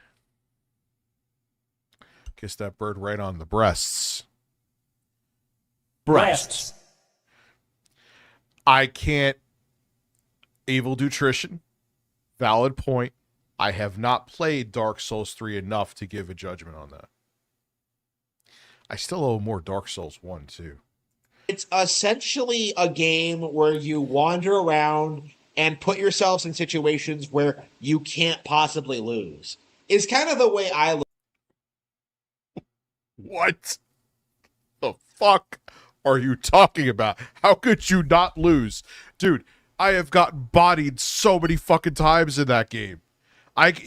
Kiss that bird right on the breasts. Breasts. I can't. Evil Nutrition. Valid point. I have not played Dark Souls 3 enough to give a judgment on that. I still owe more Dark Souls 1 too. It's essentially a game where you wander around and put yourselves in situations where you can't possibly lose. Is kind of the way I look. What the fuck are you talking about? How could you not lose? Dude, I have gotten bodied so many fucking times in that game.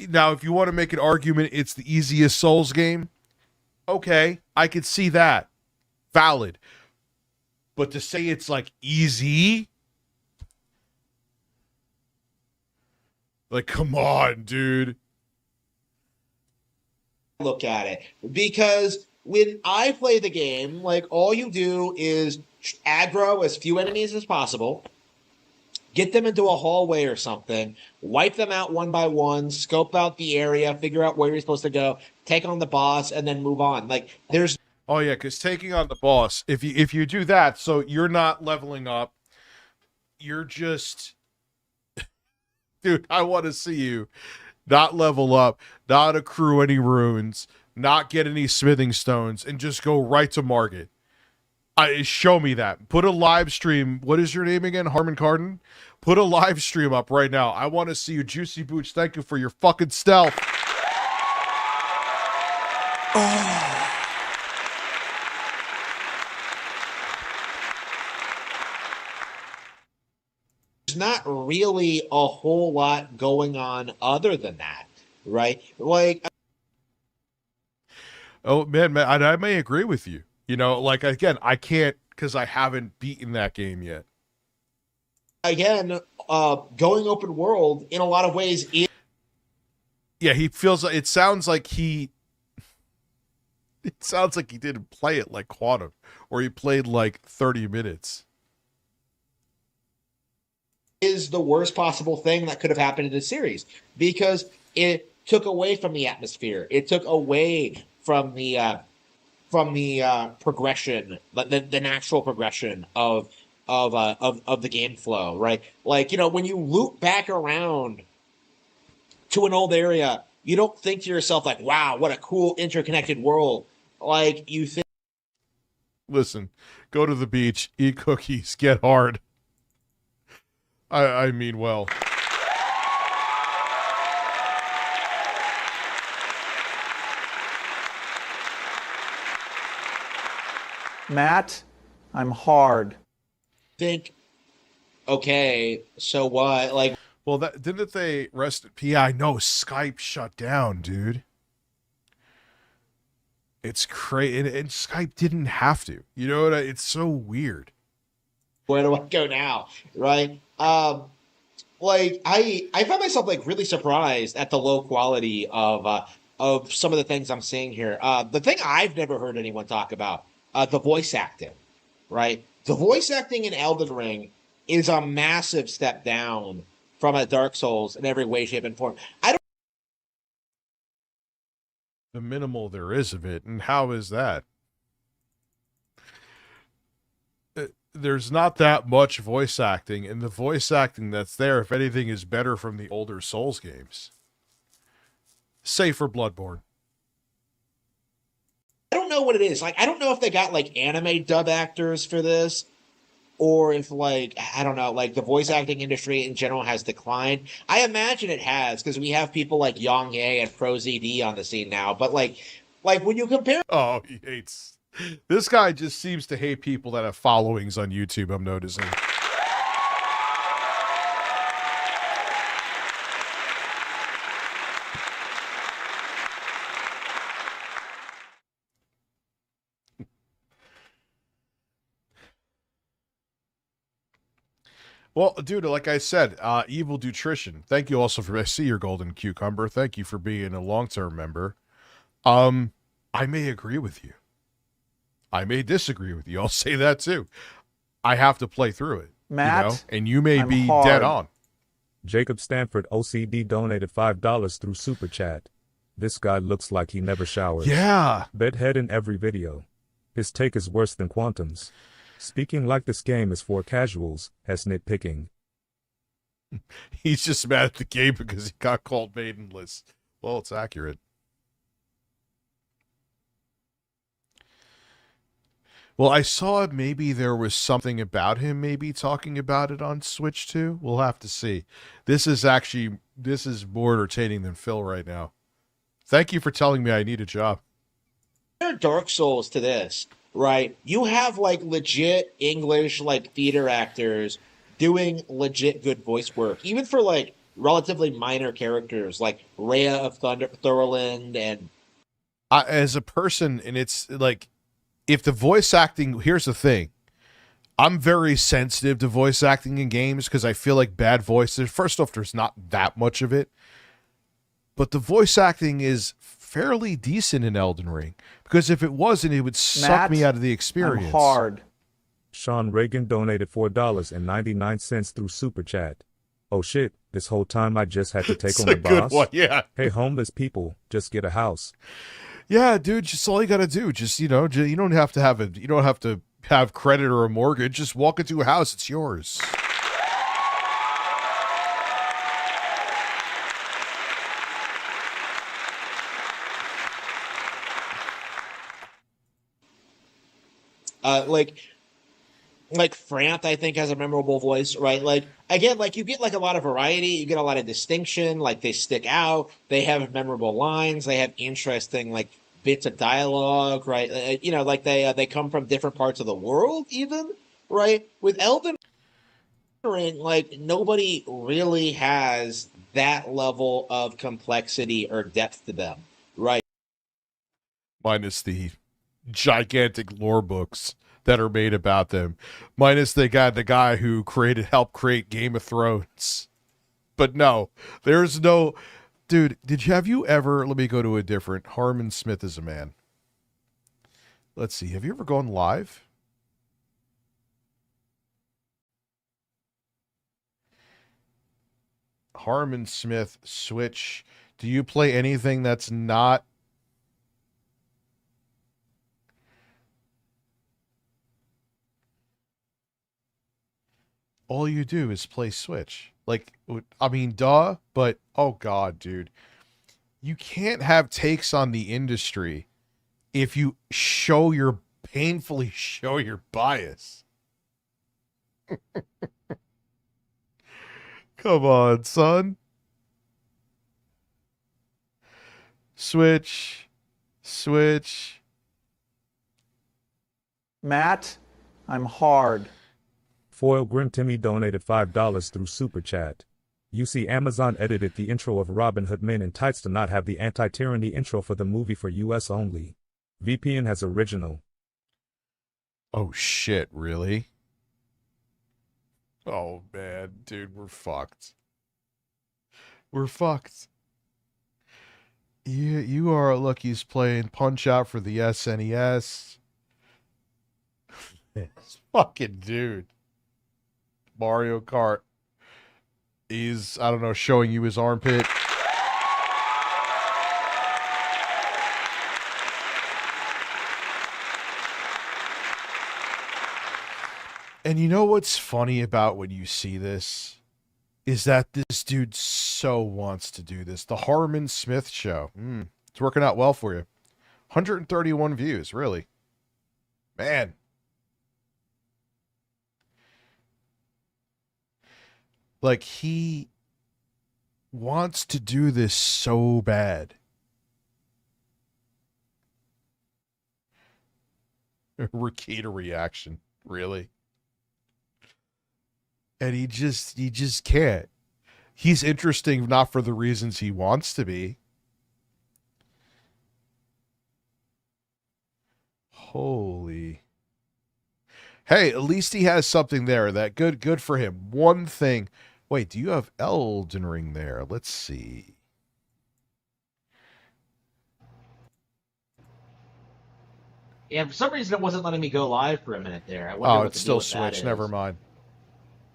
Now, if you want to make an argument it's the easiest Souls game, okay, I could see that. Valid. But to say it's like easy? Like, come on, dude. Look at it. Because when I play the game, like, all you do is aggro as few enemies as possible, get them into a hallway or something, wipe them out one by one, scope out the area, figure out where you're supposed to go, take on the boss, and then move on. Like, there's... Oh, yeah, because taking on the boss, if you do that, so you're not leveling up, you're just, dude, I want to see you not level up, not accrue any runes, not get any smithing stones, and just go right to market. Show me that. Put a live stream. What is your name again? Harman Kardon? Put a live stream up right now. I want to see you. Juicy Boots, thank you for your fucking stealth. Oh. There's not really a whole lot going on other than that, right? Like, oh, man, I may agree with you. You know, like, again, I can't because I haven't beaten that game yet. Again, going open world in a lot of ways. Yeah, he feels like it sounds like he didn't play it like Quantum, or he played like 30 minutes. Is the worst possible thing that could have happened in the series because it took away from the atmosphere. It took away from the progression, the natural progression of the game flow, right? Like, you know, when you loop back around to an old area, you don't think to yourself like, wow, what a cool interconnected world. Like, you think, listen, go to the beach, eat cookies, get hard. I mean, well. Matt, I'm hard. think, okay, so what? Like, well, that didn't they rest? Yeah, I know. Skype shut down, dude. It's crazy, and Skype didn't have to. You know what? It's so weird. where do I go now? Right? Like I found myself like really surprised at the low quality of some of the things I'm seeing here. The thing I've never heard anyone talk about, the voice acting, right? The voice acting in Elden Ring is a massive step down from a Dark Souls in every way, shape, and form. I don't. The minimal there is of it, and how is that? There's not that much voice acting, and the voice acting that's there, if anything, is better from the older Souls games. Save for Bloodborne. I don't know what it is. Like, I don't know if they got like anime dub actors for this, or if like I don't know, like the voice acting industry in general has declined. I imagine it has because we have people like Yang Ye and ProZD on the scene now. But like when you compare, oh, he hates. This guy just seems to hate people that have followings on YouTube, I'm noticing. Well, dude, like I said, Evil Nutrition, thank you also for, I see your golden cucumber. Thank you for being a long-term member. I may agree with you. I may disagree with you. I'll say that too. I have to play through it. Matt, you know? And you may I'm be hard. dead on. Jacob Stanford OCD donated $5 through Super Chat. This guy looks like he never showers. Yeah. Bedhead in every video. His take is worse than Quantum's. Speaking like this game is for casuals, has nitpicking. He's just mad at the game because he got called maidenless. Well, it's accurate. Well, I saw maybe there was something about him maybe talking about it on Switch too. We'll have to see. This is more entertaining than Phil right now. Thank you for telling me I need a job. Dark Souls to this, right? You have like legit English like theater actors doing legit good voice work, even for like relatively minor characters like Rhea of Thorland and as a person, and it's like, if the voice acting, here's the thing. I'm very sensitive to voice acting in games because I feel like bad voices, first off, there's not that much of it. But the voice acting is fairly decent in Elden Ring. Because if it wasn't, it would suck me out of the experience. I'm hard. Sean Reagan donated $4.99 through Super Chat. Oh shit, this whole time I just had to take on the boss? Good one, yeah. Hey, homeless people, just get a house. Yeah, dude, just all you gotta do. Just, you know, you don't have to have credit or a mortgage. Just walk into a house, it's yours. Like Frant, I think, has a memorable voice, right? Like again, like you get like a lot of variety, you get a lot of distinction, like they stick out, they have memorable lines, they have interesting like bits of dialogue, right? Like they come from different parts of the world, even, right? With Elden Ring, like nobody really has that level of complexity or depth to them, right? Minus the gigantic lore books that are made about them, minus the guy who helped create Game of Thrones. But no, there's no dude. Have you ever? Let me go to a different. Harman Smith is a man. Let's see. Have you ever gone live? Harman Smith Switch. Do you play anything that's not? All you do is play Switch. Like, I mean, duh, but oh God, dude. You can't have takes on the industry if you painfully show your bias. Come on, son. Switch. Matt, I'm hard. Foil Grim Timmy donated $5 through Super Chat. You see, Amazon edited the intro of Robin Hood Men in Tights to not have the anti-tyranny intro for the movie for US only. VPN has original. Oh shit, really? Oh man, dude, we're fucked. We're fucked. You are lucky he's playing Punch Out for the SNES. This fucking dude. Mario Kart. He's, I don't know, showing you his armpit. And you know what's funny about when you see this? Is that this dude so wants to do this. The Harman Smith Show. It's working out well for you. 131 views, really. Man. Like, he wants to do this so bad. Rakita reaction, really. And he just can't. He's interesting not for the reasons he wants to be. Holy. Hey, at least he has something there. That good for him. One thing. Wait, do you have Elden Ring there? Let's see. Yeah, for some reason it wasn't letting me go live for a minute there. I wonder what it's the still deal with that Switch. is. Never mind.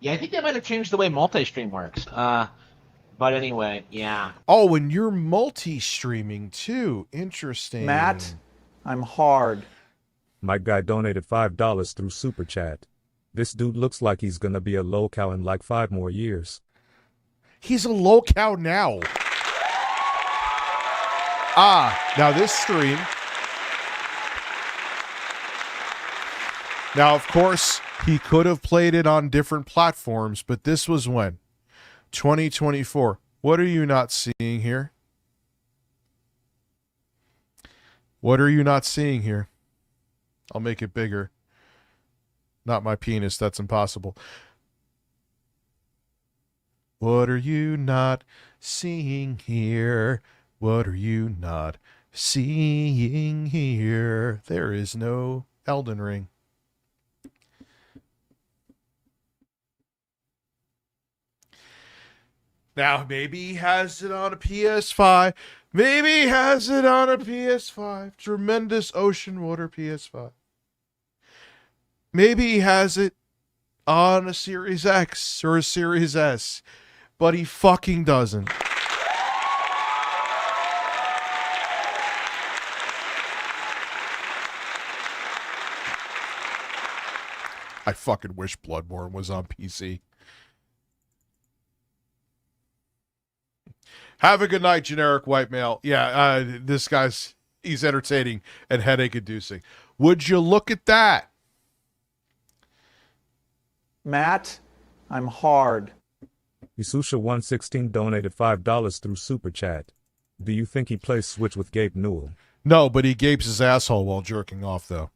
Yeah, I think they might have changed the way multi-stream works. But anyway, yeah. Oh, and you're multi-streaming too. Interesting. Matt, I'm hard. My guy donated $5 through Super Chat. This dude looks like he's gonna be a low-cow in like 5 more years. He's a low-cow now. Now this stream. Now, of course, he could have played it on different platforms, but this was when? 2024. What are you not seeing here? What are you not seeing here? I'll make it bigger. Not my penis, that's impossible. What are you not seeing here? What are you not seeing here? There is no Elden Ring. Now, maybe he has it on a PS5. Maybe he has it on a PS5. Tremendous ocean water PS5. Maybe he has it on a Series X or a Series S. But he fucking doesn't. I fucking wish Bloodborne was on PC. Have a good night, generic white male. Yeah, this guy's, he's entertaining and headache inducing. Would you look at that? Matt, I'm hard. Isusha116 donated $5 through Super Chat. Do you think he plays Switch with Gabe Newell? No, but he gapes his asshole while jerking off, though.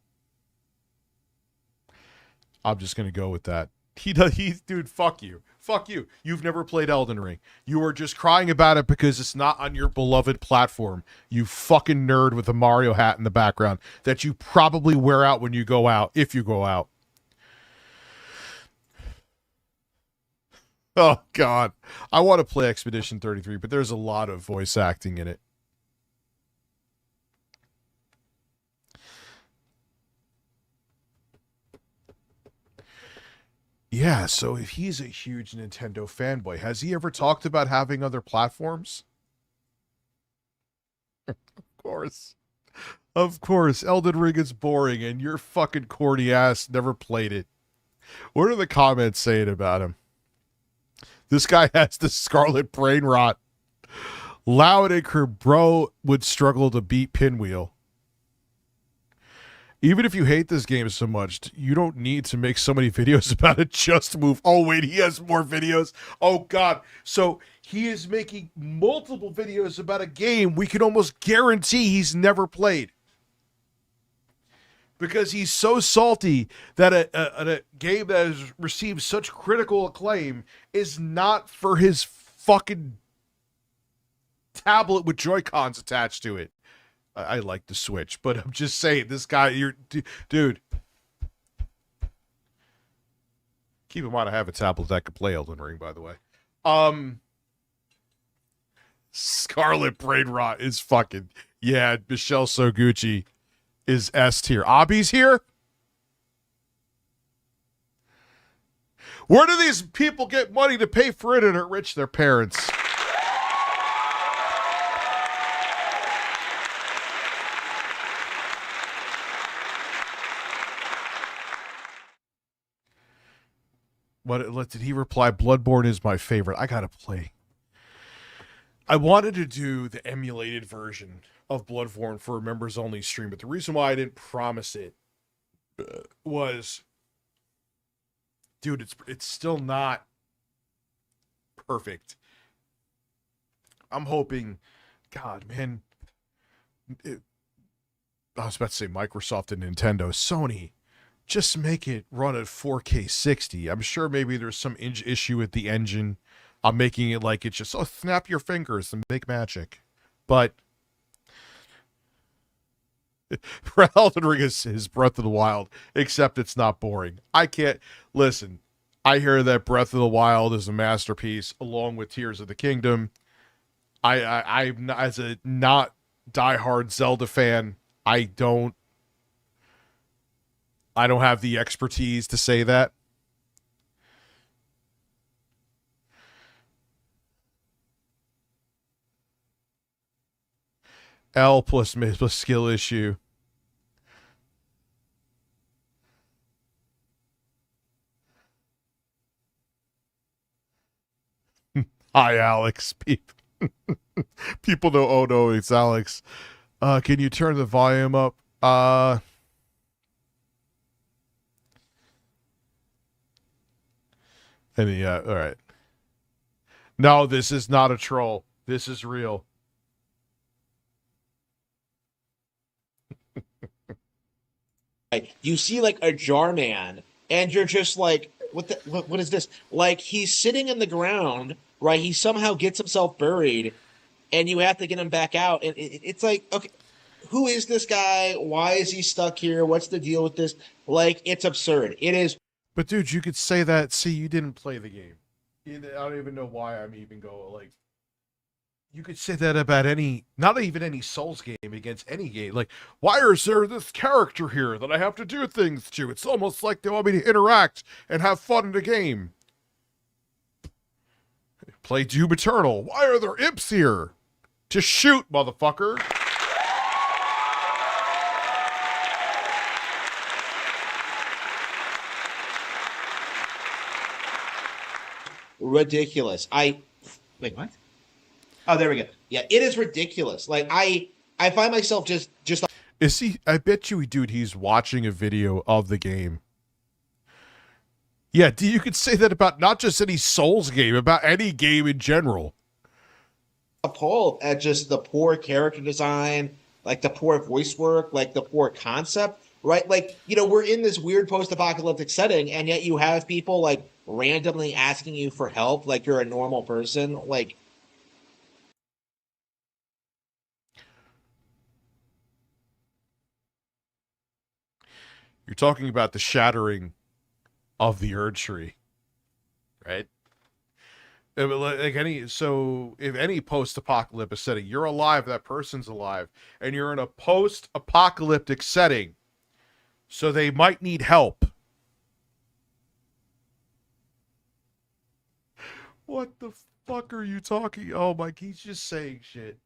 I'm just going to go with that. Dude, fuck you. Fuck you. You've never played Elden Ring. You are just crying about it because it's not on your beloved platform. You fucking nerd with a Mario hat in the background that you probably wear out when you go out, if you go out. Oh, God. I want to play Expedition 33, but there's a lot of voice acting in it. Yeah, so if he's a huge Nintendo fanboy, has he ever talked about having other platforms? Of course. Of course. Elden Ring is boring, and your fucking corny ass never played it. What are the comments saying about him? This guy has the scarlet brain rot. Loud and her bro would struggle to beat Pinwheel. Even if you hate this game so much, you don't need to make so many videos about it. Just move. Oh, wait, he has more videos. Oh, God. So he is making multiple videos about a game we can almost guarantee he's never played. Because he's so salty that a game that has received such critical acclaim is not for his fucking tablet with Joy-Cons attached to it. I like the Switch, but I'm just saying, this guy, dude. Keep in mind, I have a tablet that could play Elden Ring, by the way. Scarlet Brain Rot is fucking, yeah, Michelle Soguchi is S tier. Abby's here? Where do these people get money to pay for it and enrich their parents? What did he reply? Bloodborne is my favorite. I gotta play. I wanted to do the emulated version of Bloodborne for a members only stream, but the reason why I didn't promise it was, dude, it's still not perfect. I'm hoping, God, man, I was about to say Microsoft and Nintendo, Sony. Just make it run at 4K 60. I'm sure maybe there's some issue with the engine. I'm making it like it's just, snap your fingers and make magic. But Elden Ring is his Breath of the Wild, except it's not boring. I can't, listen, I hear that Breath of the Wild is a masterpiece along with Tears of the Kingdom. I'm as a not diehard Zelda fan, I don't have the expertise to say that. L plus skill issue. Hi, Alex. People know, oh no, it's Alex. Can you turn the volume up? And yeah, all right. No, this is not a troll. This is real. You see like a jar man, and you're just like, what is this? Like, he's sitting in the ground, right? He somehow gets himself buried, and you have to get him back out. And it's like, okay, who is this guy? Why is he stuck here? What's the deal with this? Like, it's absurd. It is. But dude, you could say that. See, you didn't play the game. I don't even know why I'm even going. Like, you could say that about any, not even any Souls game, against any game. Like, why is there this character here that I have to do things to? It's almost like they want me to interact and have fun in the game. Play Doom Eternal. Why are there imps here? To shoot, motherfucker. Ridiculous. Wait, what? Oh, there we go. Yeah, it is ridiculous. Like, I find myself just Is he? I bet you, dude, he's watching a video of the game. Yeah, you could say that about not just any Souls game, about any game in general. Appalled at just the poor character design, like the poor voice work, like the poor concept, right? Like, you know, we're in this weird post-apocalyptic setting, and yet you have people like randomly asking you for help, like you're a normal person. Like, You're talking about the shattering of the Erd Tree, right? If any post-apocalyptic setting, you're alive, that person's alive, and you're in a post-apocalyptic setting, so they might need help. What the fuck are you talking? Oh my, he's just saying shit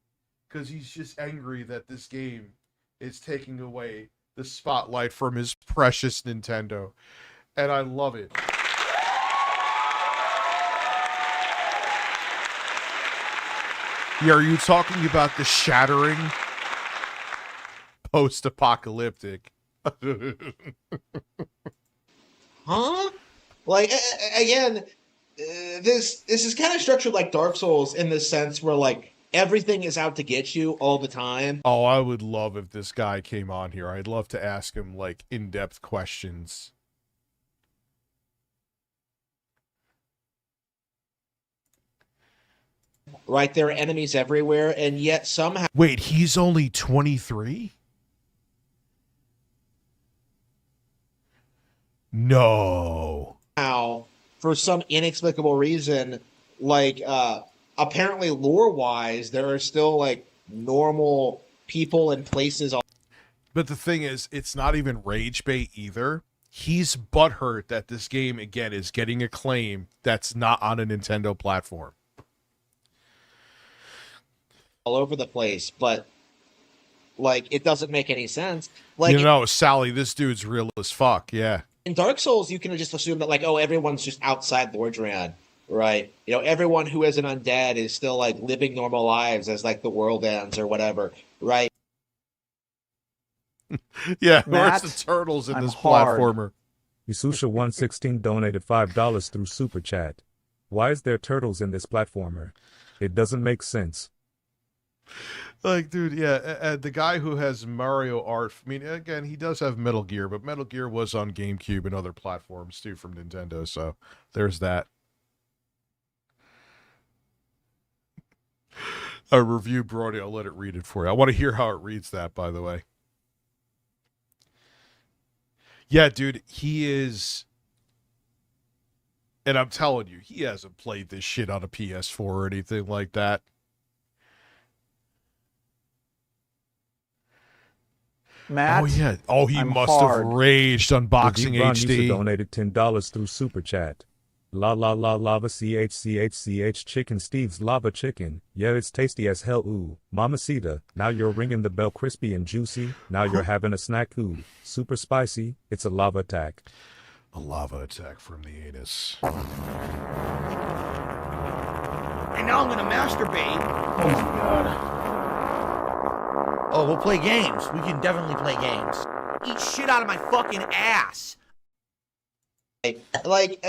because he's just angry that this game is taking away the spotlight from his precious Nintendo, and I love it. Yeah, are you talking about the shattering post-apocalyptic? huh? Like, again, this is kind of structured like Dark Souls in the sense where like everything is out to get you all the time. Oh, I would love if this guy came on here. I'd love to ask him like in-depth questions. Right, there are enemies everywhere, and yet somehow Wait, he's only 23? No. for some inexplicable reason, like apparently lore-wise, there are still like normal people and places. But the thing is, it's not even rage bait either. He's butthurt that this game, again, is getting acclaim that's not on a Nintendo platform. All over the place, but like it doesn't make any sense. Like, Sally, this dude's real as fuck. Yeah. in Dark Souls, you can just assume that like, oh, everyone's just outside Lordran, right? You know, everyone who is an undead is still like living normal lives as like the world ends or whatever, right? Yeah, Matt, where's the turtles in I'm this hard. platformer? Yususha116 donated $5 through Super Chat. Why is there turtles in this platformer? It doesn't make sense. Like, dude, yeah, the guy who has Mario Art, I mean, again, he does have Metal Gear, but Metal Gear was on GameCube and other platforms, too, from Nintendo, so there's that. A review, Brody, I'll let it read it for you. I want to hear how it reads that, by the way. Yeah, dude, he is... And I'm telling you, he hasn't played this shit on a PS4 or anything like that. Matt, Oh, yeah. Oh, he I'm must hard. have raged unboxing Ron Yusa HD. donated $10 through Super Chat. La la la lava CH chicken Steve's lava chicken. Yeah, it's tasty as hell. Ooh, Mamacita. Now you're ringing the bell, crispy and juicy. Now you're having a snack. Ooh, super spicy. It's a lava attack. A lava attack from the anus. And now I'm gonna masturbate. Oh my god. Oh, we'll play games. We can definitely play games. Eat shit out of my fucking ass. Like,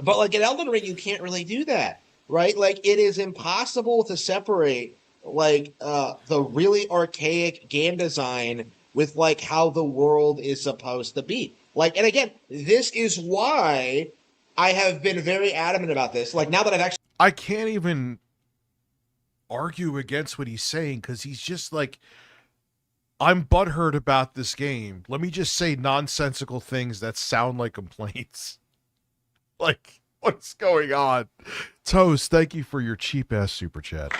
but like in Elden Ring, you can't really do that, right? Like, it is impossible to separate like the really archaic game design with like how the world is supposed to be. Like, and again, this is why I have been very adamant about this. Like, now that I've actually, I can't even argue against what he's saying because he's just like, I'm butthurt about this game. Let me just say nonsensical things that sound like complaints. Like, what's going on? Toast, thank you for your cheap-ass super chat.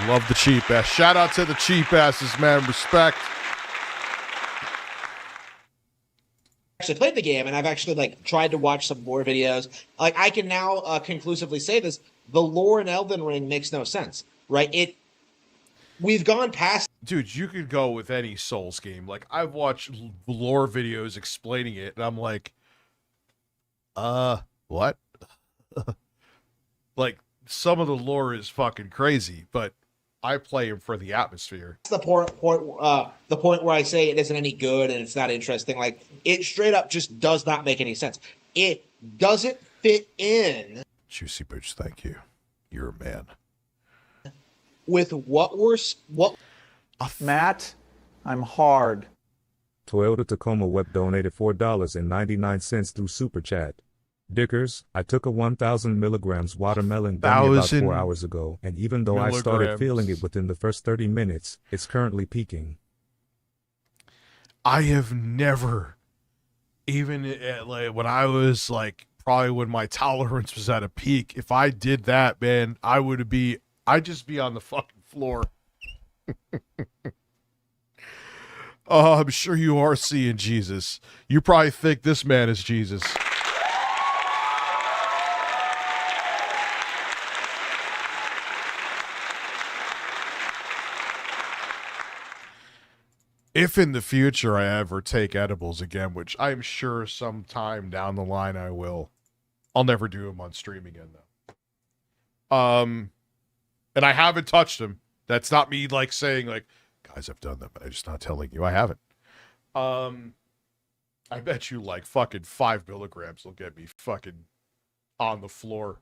Love the cheap ass. Shout out to the cheap asses, man. Respect. actually played the game and I've actually like tried to watch some more videos, like I can now conclusively say this: the lore in Elden Ring makes no sense, right? We've gone past. Dude, you could go with any Souls game. Like, I've watched lore videos explaining it, and I'm like, what? Like, some of the lore is fucking crazy, but I play him for the atmosphere. That's the point where I say it isn't any good and it's not interesting. Like, it straight up just does not make any sense. It doesn't fit in Juicy Booch, thank you. You're a man. with what Matt, I'm hard. Toyota Tacoma Web donated $4.99 through Super Chat. Dickers, I took a 1,000 milligrams watermelon gummy about 1,000 4 hours ago, and even though I started milligrams. feeling it within the first 30 minutes, it's currently peaking. I have never, even like when I was like probably when my tolerance was at a peak, if I did that, man, I'd just be on the fucking floor. Oh, I'm sure you are seeing Jesus. You probably think this man is Jesus. If in the future I ever take edibles again, which I'm sure sometime down the line I will, I'll never do them on stream again though. And I haven't touched them. That's not me like saying like, guys, I've done them, but I'm just not telling you I haven't. I bet you like fucking 5 milligrams will get me fucking on the floor.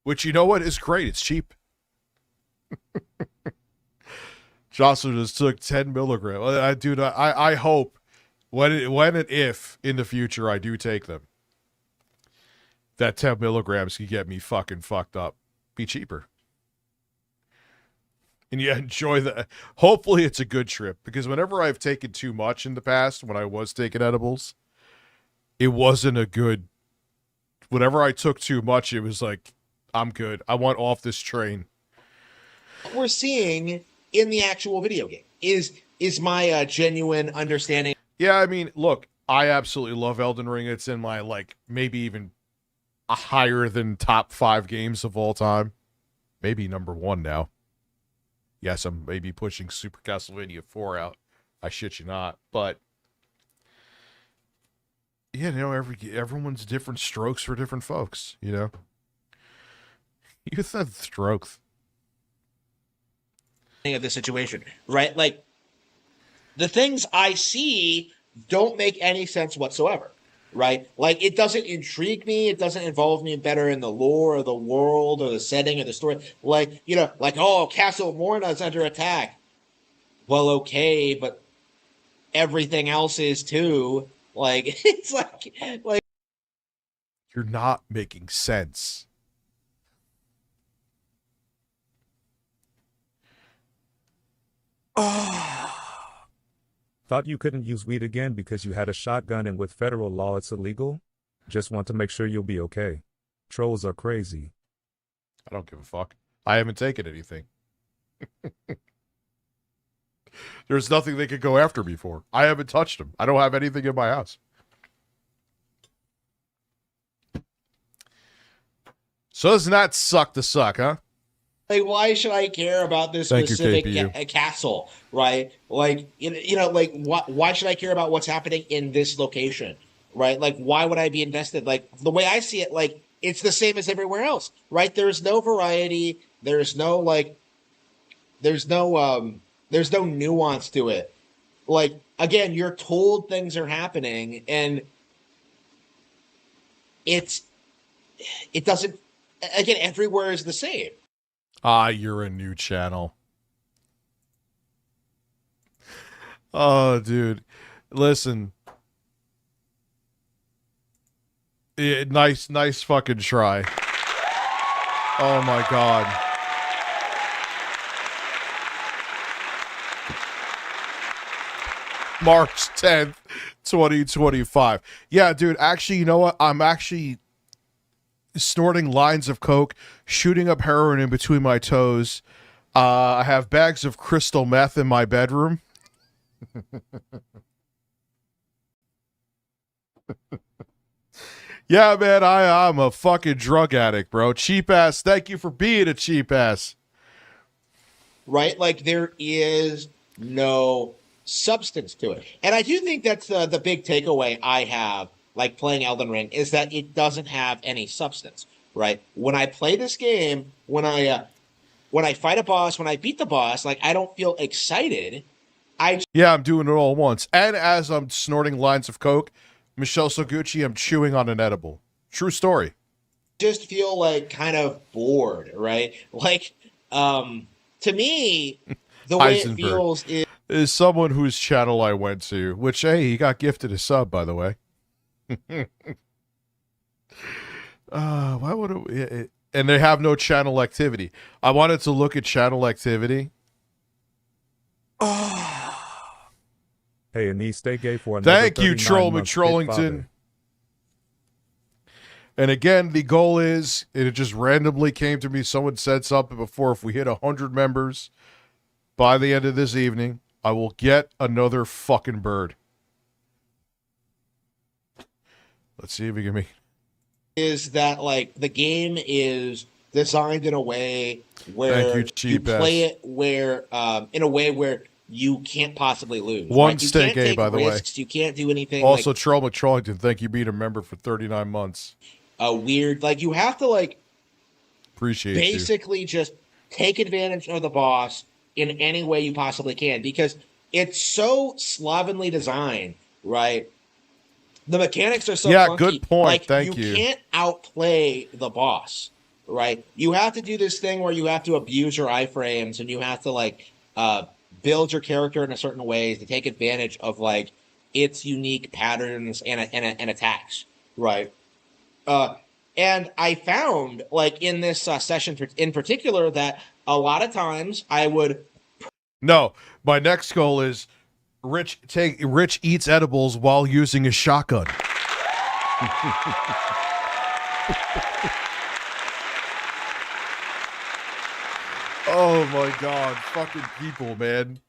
Which, you know what, is great. It's cheap. Jocelyn just took 10 milligrams. I hope when and if in the future I do take them, that 10 milligrams can get me fucking fucked up. Be cheaper. And yeah, enjoy the. Hopefully it's a good trip, because whenever I've taken too much in the past, when I was taking edibles, it wasn't a good. Whenever I took too much, it was like, I'm good. I want off this train. what we're seeing in the actual video game is my genuine understanding. Yeah, I mean, look, I absolutely love Elden Ring. It's in my like maybe even a higher than top 5 games of all time. Maybe number 1 now. Yes, I'm maybe pushing Super Castlevania 4 out. I shit you not. But yeah, you know, everyone's different strokes for different folks, you know. You said strokes. Of the situation, right? Like, the things I see don't make any sense whatsoever, right? Like, it doesn't intrigue me. It doesn't involve me better in the lore or the world or the setting or the story. Like, you know, like, oh, Castle Morna's under attack. Well, okay, but everything else is too. Like, it's like You're not making sense. Thought you couldn't use weed again because you had a shotgun and with federal law it's illegal? Just want to make sure you'll be okay. Trolls are crazy. I don't give a fuck. I haven't taken anything. There's nothing they could go after me for. I haven't touched them. I don't have anything in my house. So doesn't that suck to suck, huh? Like, why should I care about this Thank you, specific KPU. castle, right? Like, you know, like, why should I care about what's happening in this location, right? Like, why would I be invested? Like, the way I see it, like, it's the same as everywhere else, right? There's no variety. There's no, like, there's no nuance to it. Like, again, you're told things are happening, and it doesn't, again, everywhere is the same. Ah, you're a new channel. Oh, dude. Listen. Yeah, nice fucking try. Oh my god. March 10th, 2025. Yeah, dude, actually, you know what? I'm actually snorting lines of coke, shooting up heroin in between my toes. I have bags of crystal meth in my bedroom. Yeah, man, I'm a fucking drug addict, bro. Cheap ass. Thank you for being a cheap ass. Right? Like, there is no substance to it. And I do think that's the big takeaway I have, like, playing Elden Ring, is that it doesn't have any substance, right? When I play this game, when I when I fight a boss, when I beat the boss, like I don't feel excited. Yeah, I'm doing it all at once. And as I'm snorting lines of coke, Michelle Soguchi, I'm chewing on an edible. True story. Just feel like kind of bored, right? Like, to me, the way it Heisenberg feels is someone whose channel I went to, which, hey, he got gifted a sub, by the way. Why would it? And they have no channel activity. I wanted to look at channel activity. Hey, and stay gay for another Thank you, 39 Troll months, Big McTrollington. Father. And again, the goal is, it just randomly came to me. Someone said something before. If we hit 100 members by the end of this evening, I will get another fucking bird. Let's see if we can make. is that like the game is designed in a way where you play it where in a way where you can't possibly lose. One right? You stay can't gay, take by the way. risks. You can't do anything. Also, like, Troll McTrollington, thank you for being a member for 39 months. Weird. Like you have to like Appreciate basically just take advantage of the boss in any way you possibly can because it's so slovenly designed, right? The mechanics are so Yeah, good point. Like, Thank you you. can't outplay the boss, right? You have to do this thing where you have to abuse your iframes and you have to like build your character in a certain way to take advantage of like its unique patterns and attacks, right? And I found like in this session in particular that a lot of times I would. No, my next goal is Rich eats edibles while using a shotgun. Oh my god, fucking people, man.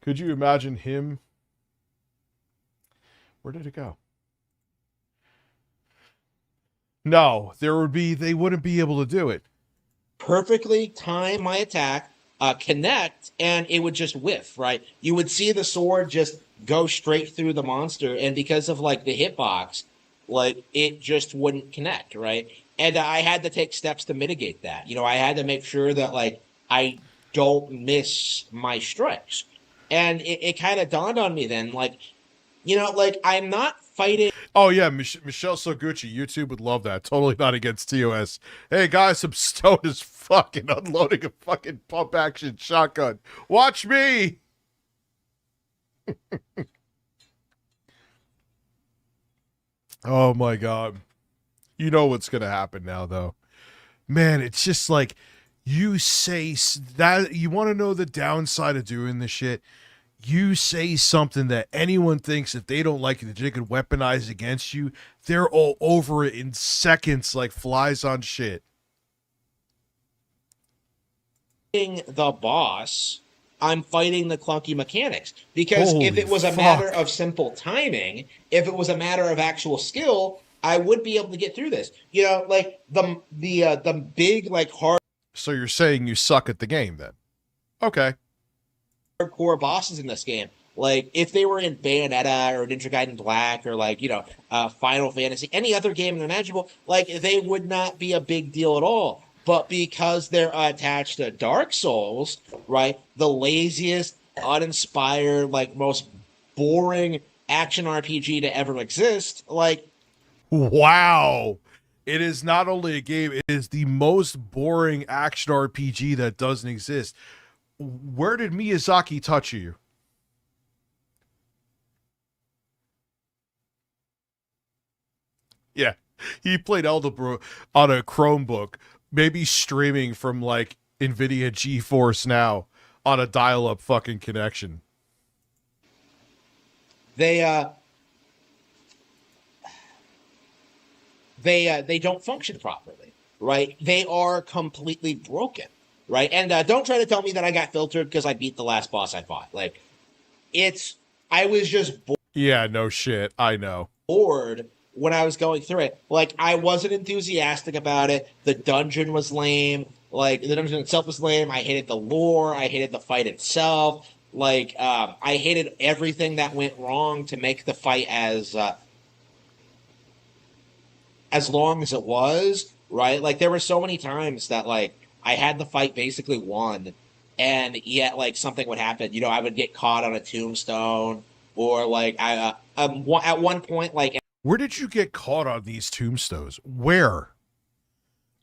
Could you imagine him? Where did it go? No, they wouldn't be able to do it. Perfectly time my attack, connect, and it would just whiff, right? You would see the sword just go straight through the monster, and because of like the hitbox, like it just wouldn't connect, right? And I had to take steps to mitigate that. You know, I had to make sure that like I don't miss my strikes. And it kind of dawned on me then, like, you know, like I'm not fighting. Oh yeah, Michelle Soguchi, YouTube would love that. Totally not against TOS. Hey guys, I'm stoned as fucking unloading a fucking pump action shotgun. Watch me. Oh my god. You know what's gonna happen now though. Man, it's just like you say that you want to know the downside of doing this shit. You say something that anyone thinks if they don't like it, that they could weaponize against you, they're all over it in seconds like flies on shit. The boss, I'm fighting the clunky mechanics. Because Holy if it was a fuck. matter of simple timing, if it was a matter of actual skill, I would be able to get through this. You know, like the big like hard. So you're saying you suck at the game then? Okay. Hardcore bosses in this game. Like if they were in Bayonetta or Ninja Gaiden Black or like, you know, Final Fantasy, any other game imaginable, like they would not be a big deal at all. But because they're attached to Dark Souls, right, the laziest, uninspired, like most boring action RPG to ever exist, like wow. It is not only a game, it is the most boring action RPG that doesn't exist. Where did Miyazaki touch you? Yeah, he played Elder on a Chromebook, maybe streaming from like NVIDIA GeForce Now on a dial-up fucking connection. They don't function properly, right? They are completely broken, right? And don't try to tell me that I got filtered because I beat the last boss I fought. Like, I was just Yeah, no shit. I know. bored when I was going through it. Like, I wasn't enthusiastic about it. The dungeon was lame. Like, the dungeon itself was lame. I hated the lore. I hated the fight itself. Like, I hated everything that went wrong to make the fight as as long as it was, right? Like there were so many times that like I had the fight basically won, and yet like something would happen. You know, I would get caught on a tombstone, or like at one point like Where did you get caught on these tombstones? Where?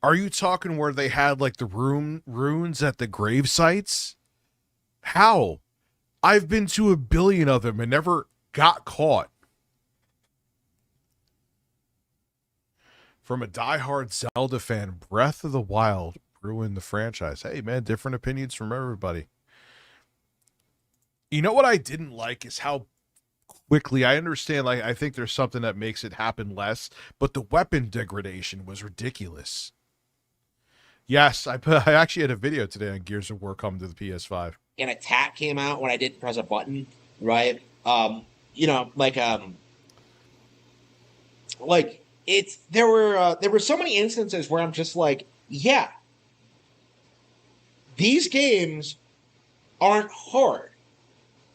Are you talking where they had like the runes at the grave sites? How? I've been to a billion of them and never got caught. From a diehard Zelda fan, Breath of the Wild ruined the franchise. Hey man, different opinions from everybody. You know what I didn't like is how quickly, I understand, like, I think there's something that makes it happen less, but the weapon degradation was ridiculous. Yes, I actually had a video today on Gears of War coming to the PS5. an attack came out when I didn't press a button, right? You know, like it's there were so many instances where I'm just like, yeah, these games aren't hard.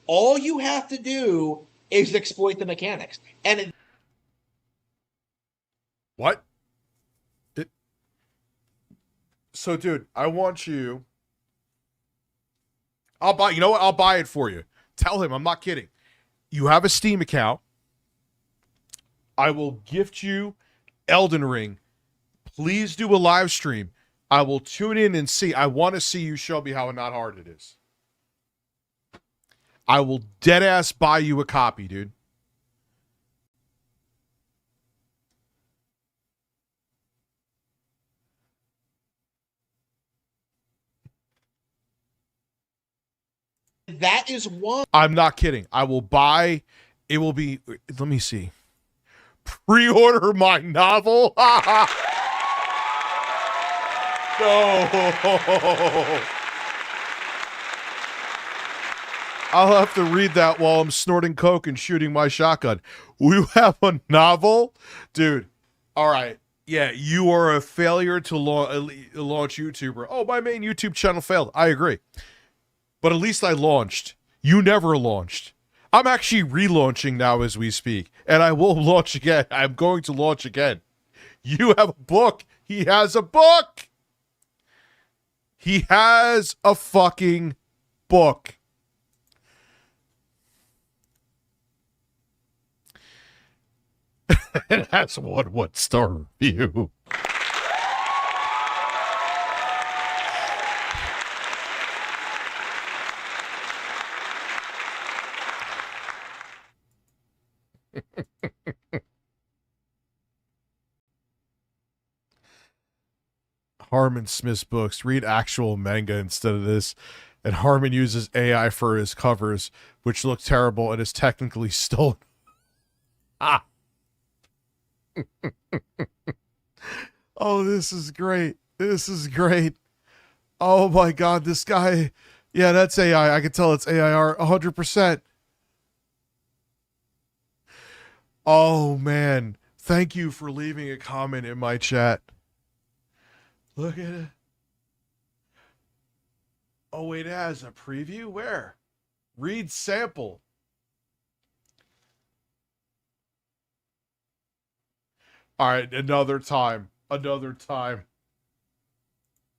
All you have to do is exploit the mechanics. And What? So, dude, I want you. You know what? I'll buy it for you. Tell him, I'm not kidding. You have a Steam account. I will gift you Elden Ring. Please do a live stream. I will tune in and see. I want to see you show me how not hard it is. I will deadass buy you a copy, dude. that is one. I'm not kidding. I will buy. It will be. Let me see. Pre-order my novel. No. I'll have to read that while I'm snorting coke and shooting my shotgun. We have a novel, dude. All right. Yeah, you are a failure to launch YouTuber. Oh, my main YouTube channel failed. I agree. But at least I launched. You never launched. I'm actually relaunching now as we speak. And I will launch again. I'm going to launch again. You have a book. He has a book. He has a fucking book. And that's one star review. Harman Smith's books. Read actual manga instead of this. And Harman uses AI for his covers, which look terrible and is technically stolen. Ah. Oh, this is great. This is great. Oh my God, this guy. Yeah, that's AI. I can tell it's AIR 100%. Oh man. Thank you for leaving a comment in my chat. Look at it. Oh, wait, it has a preview? Where? Read sample. All right, another time. Another time.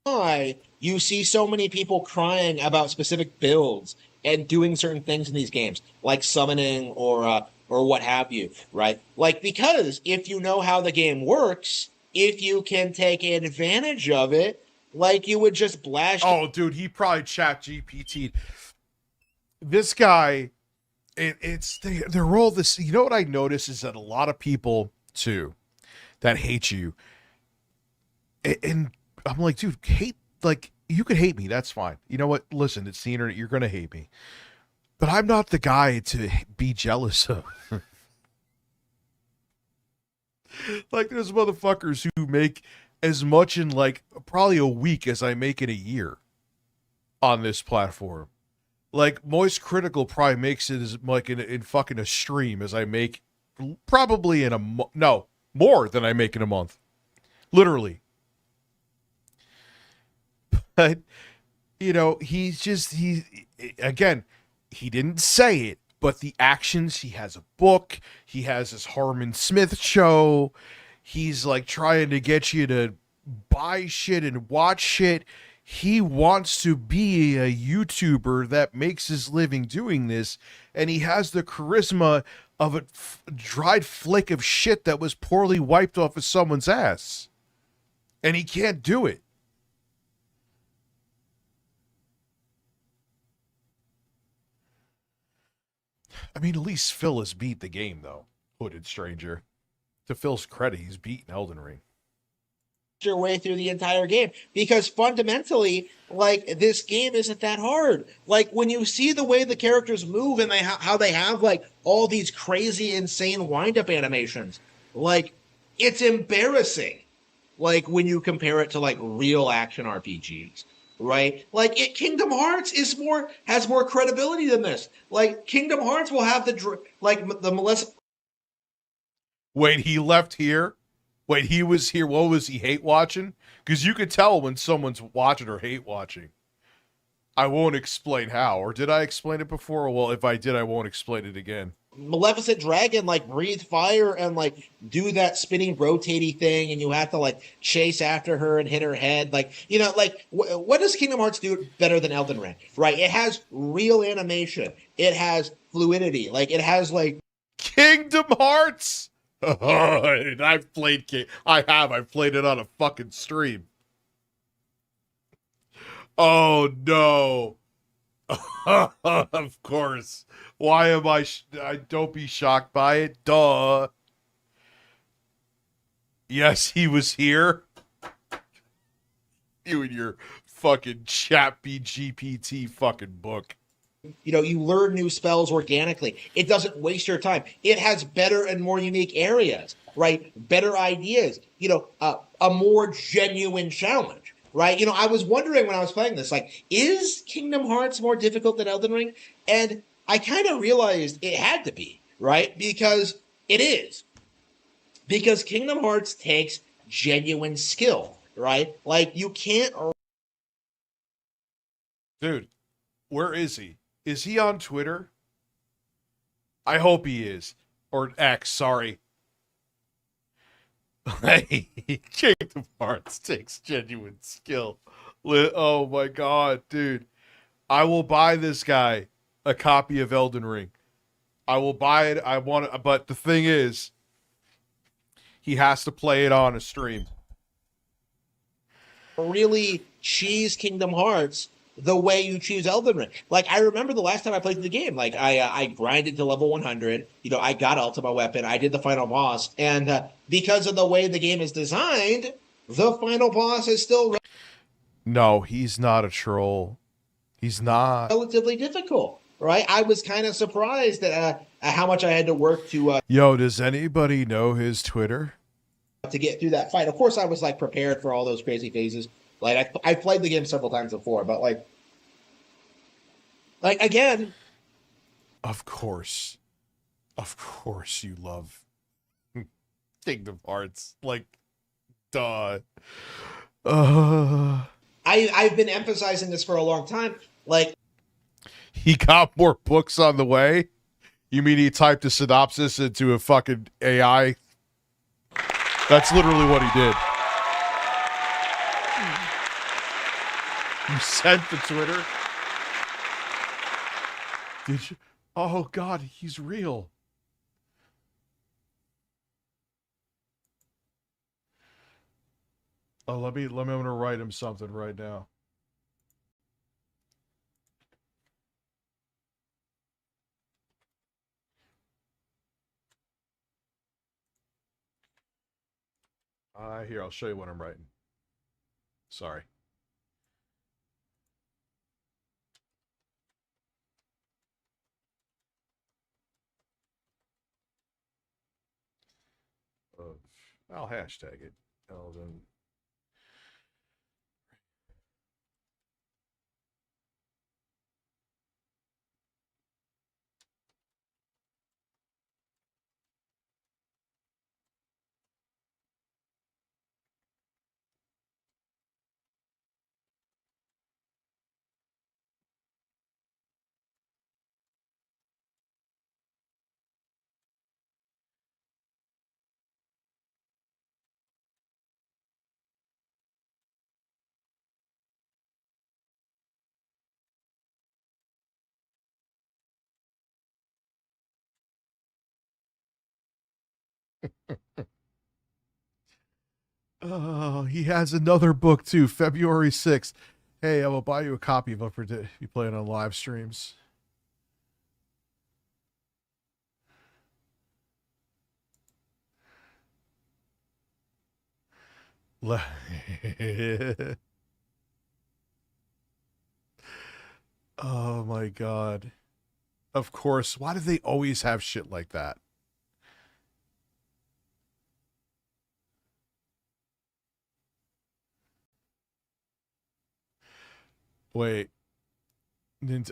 Why you see so many people crying about specific builds and doing certain things in these games, like summoning or what have you, right? Like, because if you know how the game works, if you can take advantage of it, like you would just blast. Oh, dude, he probably chat GPT'd. This guy, they're all this. You know what I notice is that a lot of people too that hate you, and I'm like, dude, hate, like, you could hate me, that's fine. You know what? Listen, it's the internet. You're gonna hate me, but I'm not the guy to be jealous of. Like, there's motherfuckers who make as much in like probably a week as I make in a year on this platform. Like, Moist Critical probably makes it as like in fucking a stream as I make probably in a no, more than I make in a month. Literally. But you know, he again, he didn't say it, but the actions, he has a book, he has his Harman Smith show, He's like trying to get you to buy shit and watch shit. He wants to be a YouTuber that makes his living doing this, and he has the charisma of a dried flake of shit that was poorly wiped off of someone's ass. And he can't do it. I mean, at least Phil has beat the game, though. Hooded Stranger. To Phil's credit, he's beaten Elden Ring. Your way through the entire game, because fundamentally, like, this game isn't that hard. Like, when you see the way the characters move and how they have like all these crazy insane wind-up animations, like, it's embarrassing, like, when you compare it to like real action RPGs, right? Like, Kingdom Hearts has more credibility than this. Like, Kingdom Hearts will have the Melissa. Wait, he left here? Wait, he was here. What was he hate watching? Because you could tell when someone's watching or hate watching. I won't explain how. Or did I explain it before? Well, if I did, I won't explain it again. Maleficent Dragon like breathe fire and like do that spinning rotating thing, and you have to like chase after her and hit her head. Like, you know, like what does Kingdom Hearts do better than Elden Ring? Right? It has real animation. It has fluidity. Like, it has like Kingdom Hearts. I've played I've played it on a fucking stream. Oh no. Of course. Why am I don't be shocked by it. Duh. Yes, he was here. You and your fucking ChatGPT fucking book. you know, you learn new spells organically. It doesn't waste your time. It has better and more unique areas, right? Better ideas, you know, a more genuine challenge, right? You know, I was wondering when I was playing this, like, is Kingdom Hearts more difficult than Elden Ring? And I kind of realized it had to be, right? Because it is. Because Kingdom Hearts takes genuine skill, right? Like, you can't. Dude, where is he? Is he on Twitter? I hope he is. Or X, sorry. Hey, Kingdom Hearts takes genuine skill. Oh my god, dude. I will buy this guy a copy of Elden Ring. I will buy it. I want it, but the thing is, he has to play it on a stream. Really cheese Kingdom Hearts the way you choose Elden Ring. Like, I remember the last time I played the game, like, I grinded to level 100. You know, I got Ultima Weapon. I did the final boss. And because of the way the game is designed, the final boss is still No, he's not a troll. He's not. relatively difficult, right? I was kind of surprised at how much I had to work Yo, does anybody know his Twitter? to get through that fight. Of course, I was like prepared for all those crazy phases. Like, I played the game several times before, but like again, Of course you love Kingdom Hearts. Like, duh. I've been emphasizing this for a long time. Like, He got more books on the way? You mean he typed a synopsis into a fucking AI? That's literally what he did. You sent the Twitter? Did you? Oh god, he's real. Oh, I'm gonna write him something right now. Here, I'll show you what I'm writing. Sorry. I'll hashtag it. Elden Oh, he has another book too, February 6th. Hey, I will buy you a copy of it if you play it on live streams. Oh my God. Of course. Why do they always have shit like that? Wait.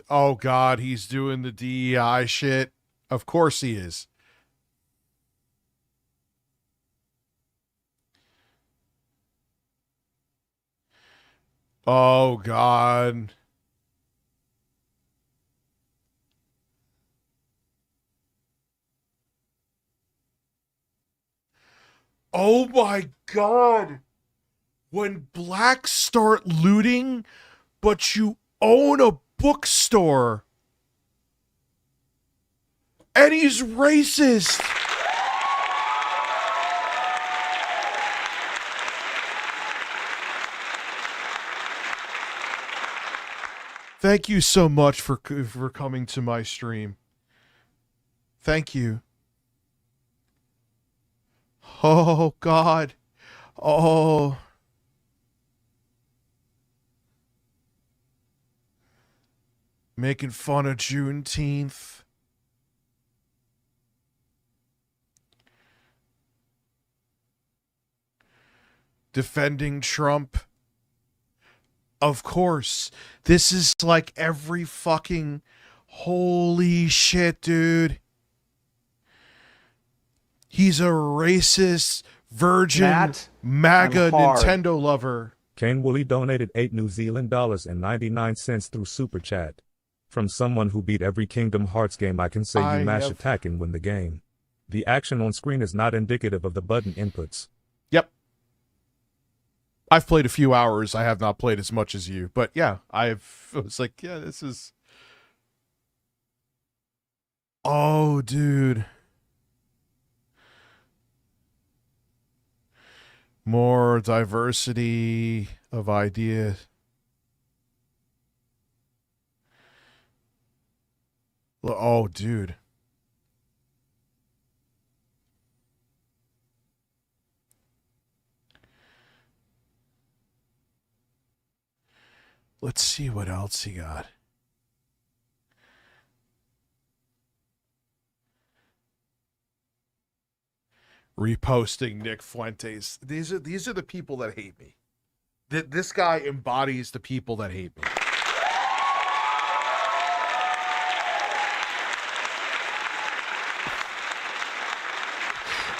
Oh God, he's doing the DEI shit. Of course he is. Oh God. Oh my God. When blacks start looting, but you own a bookstore. And he's racist. Thank you so much for coming to my stream. Thank you. Oh, God. Oh. Making fun of Juneteenth. Defending Trump. Of course. This is like every fucking... Holy shit, dude. He's a racist, virgin, Matt, MAGA I'm hard. Nintendo lover. Kane Woolley donated 8 New Zealand dollars and 99 cents through Super Chat. From someone who beat every Kingdom Hearts game, I can say you mash attack and win the game. The action on screen is not indicative of the button inputs. Yep. I've played a few hours. I have not played as much as you. But yeah, I was like, yeah, this is... Oh, dude. More diversity of ideas. Oh, dude. Let's see what else he got. Reposting Nick Fuentes. These are the people that hate me. This guy embodies the people that hate me.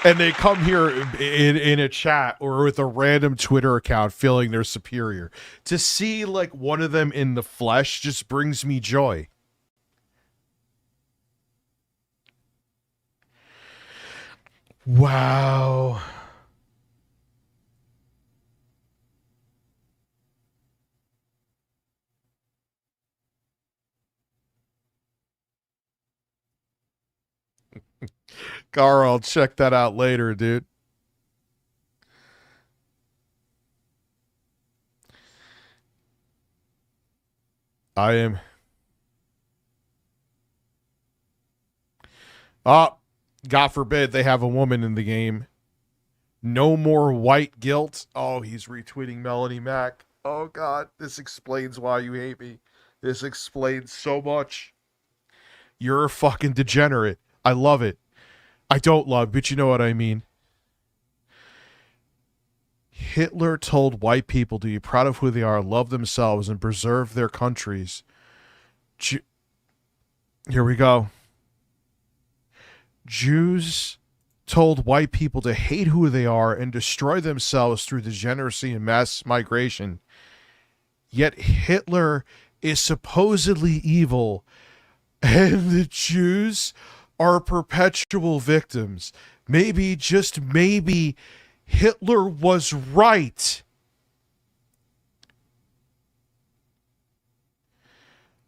And they come here in a chat or with a random Twitter account feeling they're superior. To see like one of them in the flesh just brings me joy. Wow. Carl, I'll check that out later, dude. I am. Oh, God forbid they have a woman in the game. No more white guilt. Oh, he's retweeting Melanie Mack. Oh, God. This explains why you hate me. This explains so much. You're a fucking degenerate. I love it. I don't love, but you know what I mean. Hitler told white people to be proud of who they are, love themselves, and preserve their countries. Here we go. Jews told white people to hate who they are and destroy themselves through degeneracy and mass migration. Yet Hitler is supposedly evil, and the Jews are perpetual victims. Maybe, just maybe, Hitler was right.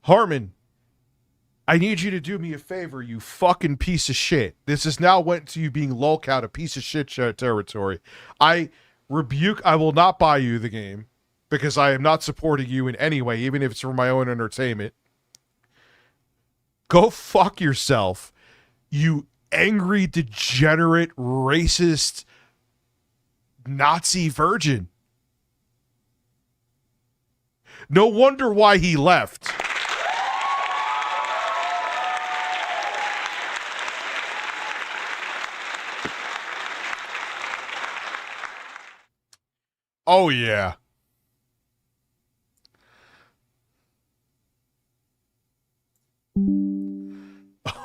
Harman, I need you to do me a favor, you fucking piece of shit. This has now went to you being lolcout a piece of shit territory. I will not buy you the game because I am not supporting you in any way, even if it's for my own entertainment. Go fuck yourself, you angry, degenerate, racist, Nazi virgin. No wonder why he left. Oh, yeah.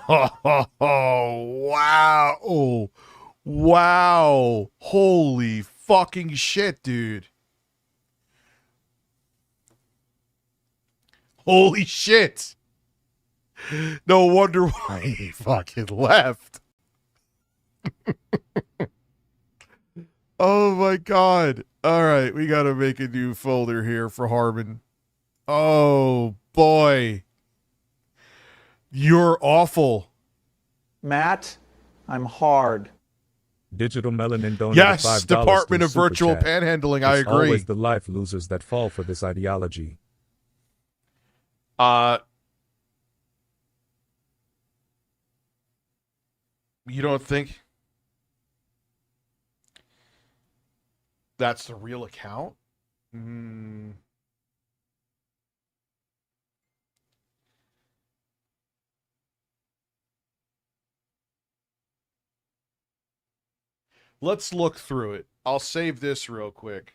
Oh, wow. Oh, wow. Holy fucking shit, dude. Holy shit. No wonder why he fucking left. Oh my god. All right, we got to make a new folder here for Harman. Oh boy. You're awful. Matt, I'm hard. Digital Melanin donated Yes, $5 Department through of Virtual Super Chat. Panhandling, I It's agree. always the life losers that fall for this ideology. You don't think that's the real account? Let's look through it. I'll save this real quick.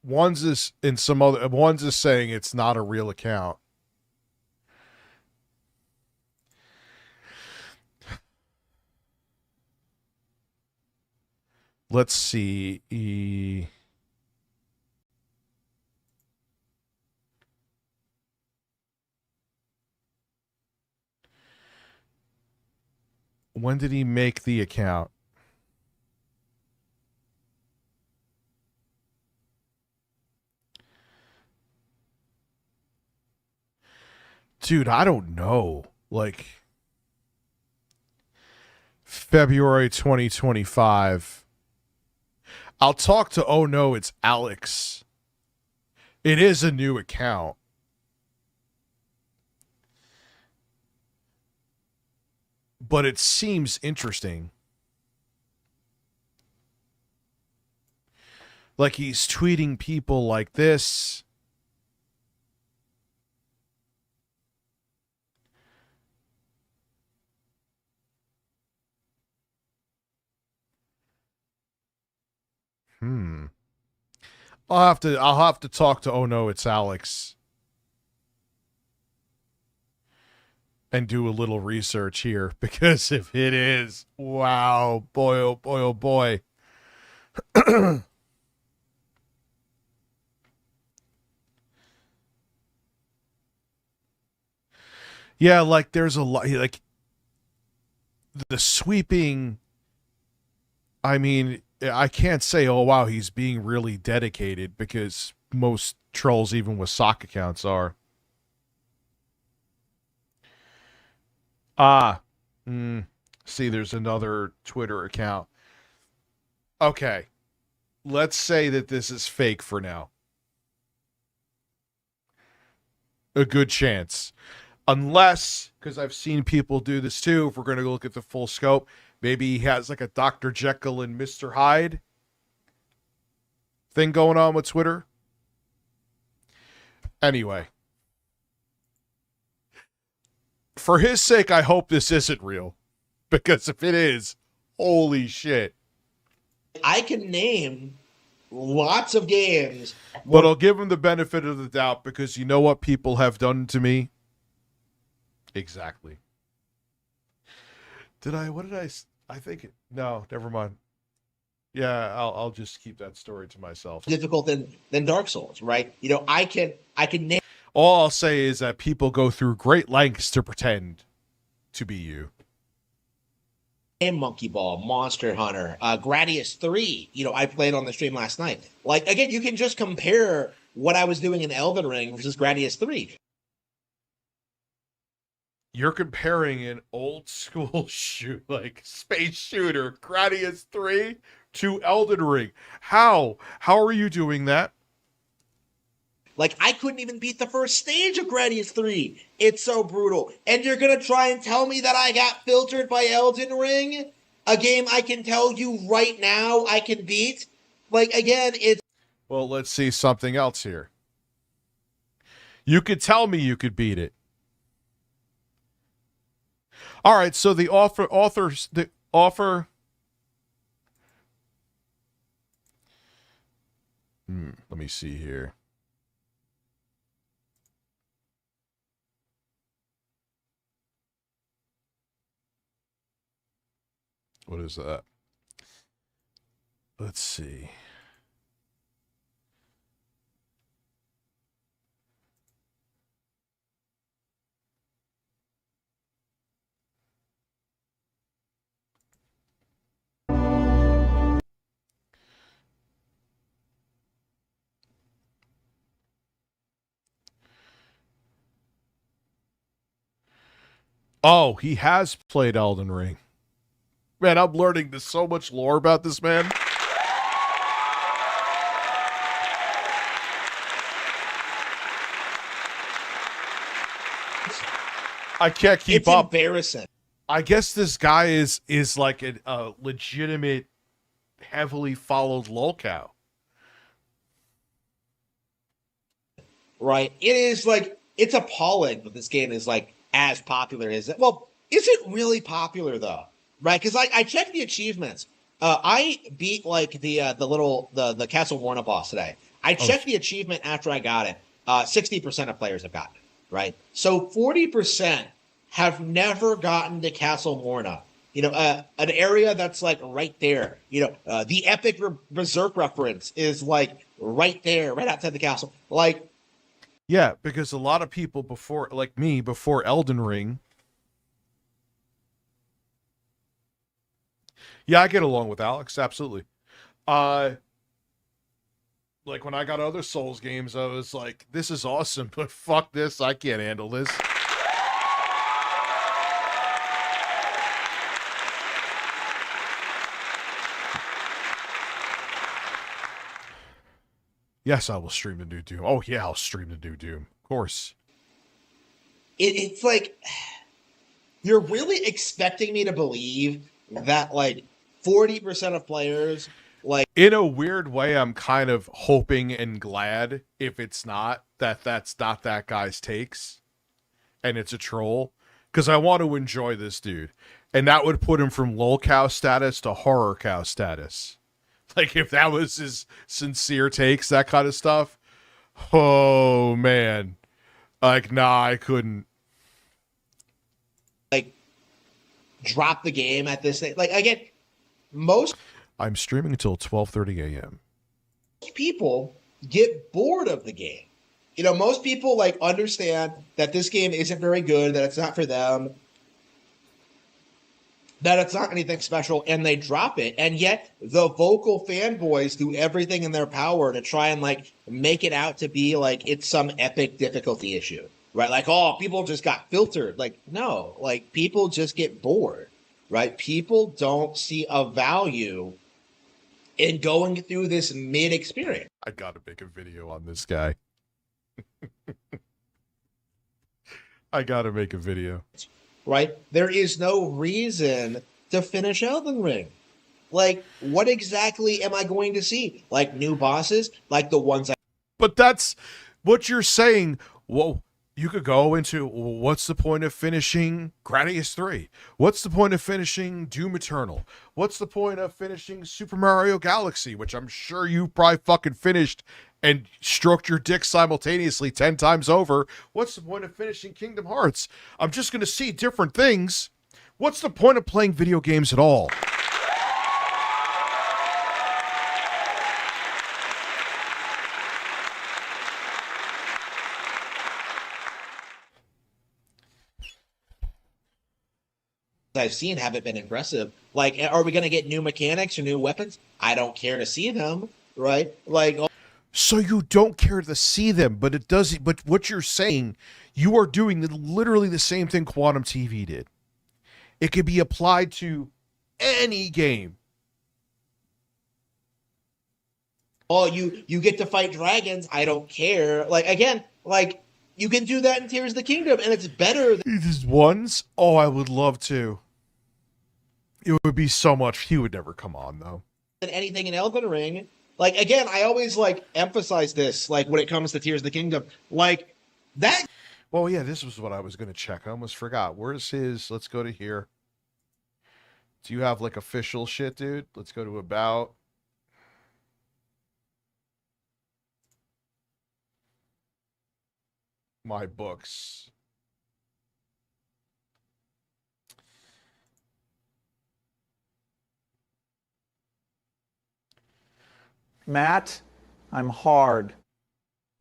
One's is in some other one's is saying it's not a real account. Let's see. When did he make the account? Dude, I don't know. Like February 2025. I'll talk to Oh No, it's Alex. It is a new account. But it seems interesting. Like he's tweeting people like this. I'll have to talk to Oh No, it's Alex. And do a little research here, because if it is, wow, boy, oh boy, oh boy. Yeah, like there's a lot, like the sweeping. I mean, I can't say, oh wow, he's being really dedicated, because most trolls, even with sock accounts, are. See, there's another Twitter account. Okay. Let's say that this is fake for now. A good chance. Unless, because I've seen people do this too, if we're going to look at the full scope, maybe he has like a Dr. Jekyll and Mr. Hyde thing going on with Twitter. Anyway. For his sake, I hope this isn't real. Because if it is, holy shit. I can name lots of games. But I'll give him the benefit of the doubt, because you know what people have done to me? Exactly. I think, no, never mind. Yeah, I'll just keep that story to myself. Difficult than Dark Souls, right? You know, I can name. All I'll say is that people go through great lengths to pretend to be you. and Monkey Ball, Monster Hunter, Gradius 3, I played on the stream last night. Like, again, you can just compare what I was doing in Elden Ring versus Gradius 3. You're comparing an old school like space shooter, Gradius 3, to Elden Ring. How? How are you doing that? Like, I couldn't even beat the first stage of Gradius 3. It's so brutal. And you're going to try and tell me that I got filtered by Elden Ring? A game I can tell you right now I can beat? Like, again, it's... Well, let's see something else here. You could tell me you could beat it. All right, so the offer... let me see here. What is that? Let's see. Oh, he has played Elden Ring. Man, I'm learning so much lore about this man. I can't keep up. It's embarrassing. I guess this guy is like a legitimate, heavily followed lolcow. Right? It is like, it's appalling that this game is like as popular as it. Well, is it really popular though? Right? Because I checked the achievements. I beat like the Castle Warna boss today. I checked the achievement after I got it. 60% of players have gotten it. Right? So 40% have never gotten to Castle Warna. An area that's like right there. The epic Berserk reference is like right there, right outside the castle. Like, yeah, because a lot of people before, like me, before Elden Ring. Yeah, I get along with Alex, absolutely. Like when I got other Souls games, I was like, this is awesome, but fuck this, I can't handle this. Yes, I will stream the new Doom. Oh yeah, I'll stream the new Doom. Of course. it's like, you're really expecting me to believe that like 40% of players, like, in a weird way, I'm kind of hoping and glad if it's not that's not that guy's takes and it's a troll, because I want to enjoy this dude, and that would put him from lol cow status to horror cow status. Like if that was his sincere takes, that kind of stuff. Oh man, like nah, I couldn't. like drop the game at this thing. Like, again, most I'm streaming until 12:30 a.m. people get bored of the game. Most people like understand that this game isn't very good, that it's not for them, that it's not anything special, and they drop it. And yet the vocal fanboys do everything in their power to try and like make it out to be like it's some epic difficulty issue, right? Like, oh, people just got filtered. Like, no, like people just get bored, right? People don't see a value in going through this mid experience. I gotta make a video on this guy. I gotta make a video. Right? There is no reason to finish Elden Ring. Like, what exactly am I going to see? Like new bosses? Like the ones But that's what you're saying. Well, you could go into, what's the point of finishing Gradius 3? What's the point of finishing Doom Eternal? What's the point of finishing Super Mario Galaxy, which I'm sure you probably fucking finished and stroked your dick simultaneously 10 times over? What's the point of finishing Kingdom Hearts? I'm just going to see different things. What's the point of playing video games at all? I've seen haven't been impressive. Like, are we going to get new mechanics or new weapons? I don't care to see them, right? Like, So you don't care to see them, but it does. But what you're saying, you are doing literally the same thing Quantum TV did. It could be applied to any game. oh, you get to fight dragons. I don't care. Like, again, like, you can do that in Tears of the Kingdom, and it's better than These ones, oh, I would love to. It would be so much. He would never come on though. anything in Elden Ring. Like, again, I always like emphasize this, like when it comes to Tears of the Kingdom, like that. Well, yeah, this was what I was going to check. I almost forgot. Where's his? Let's go to here. Do you have like official shit, dude? Let's go to about. My books. Matt, I'm hard.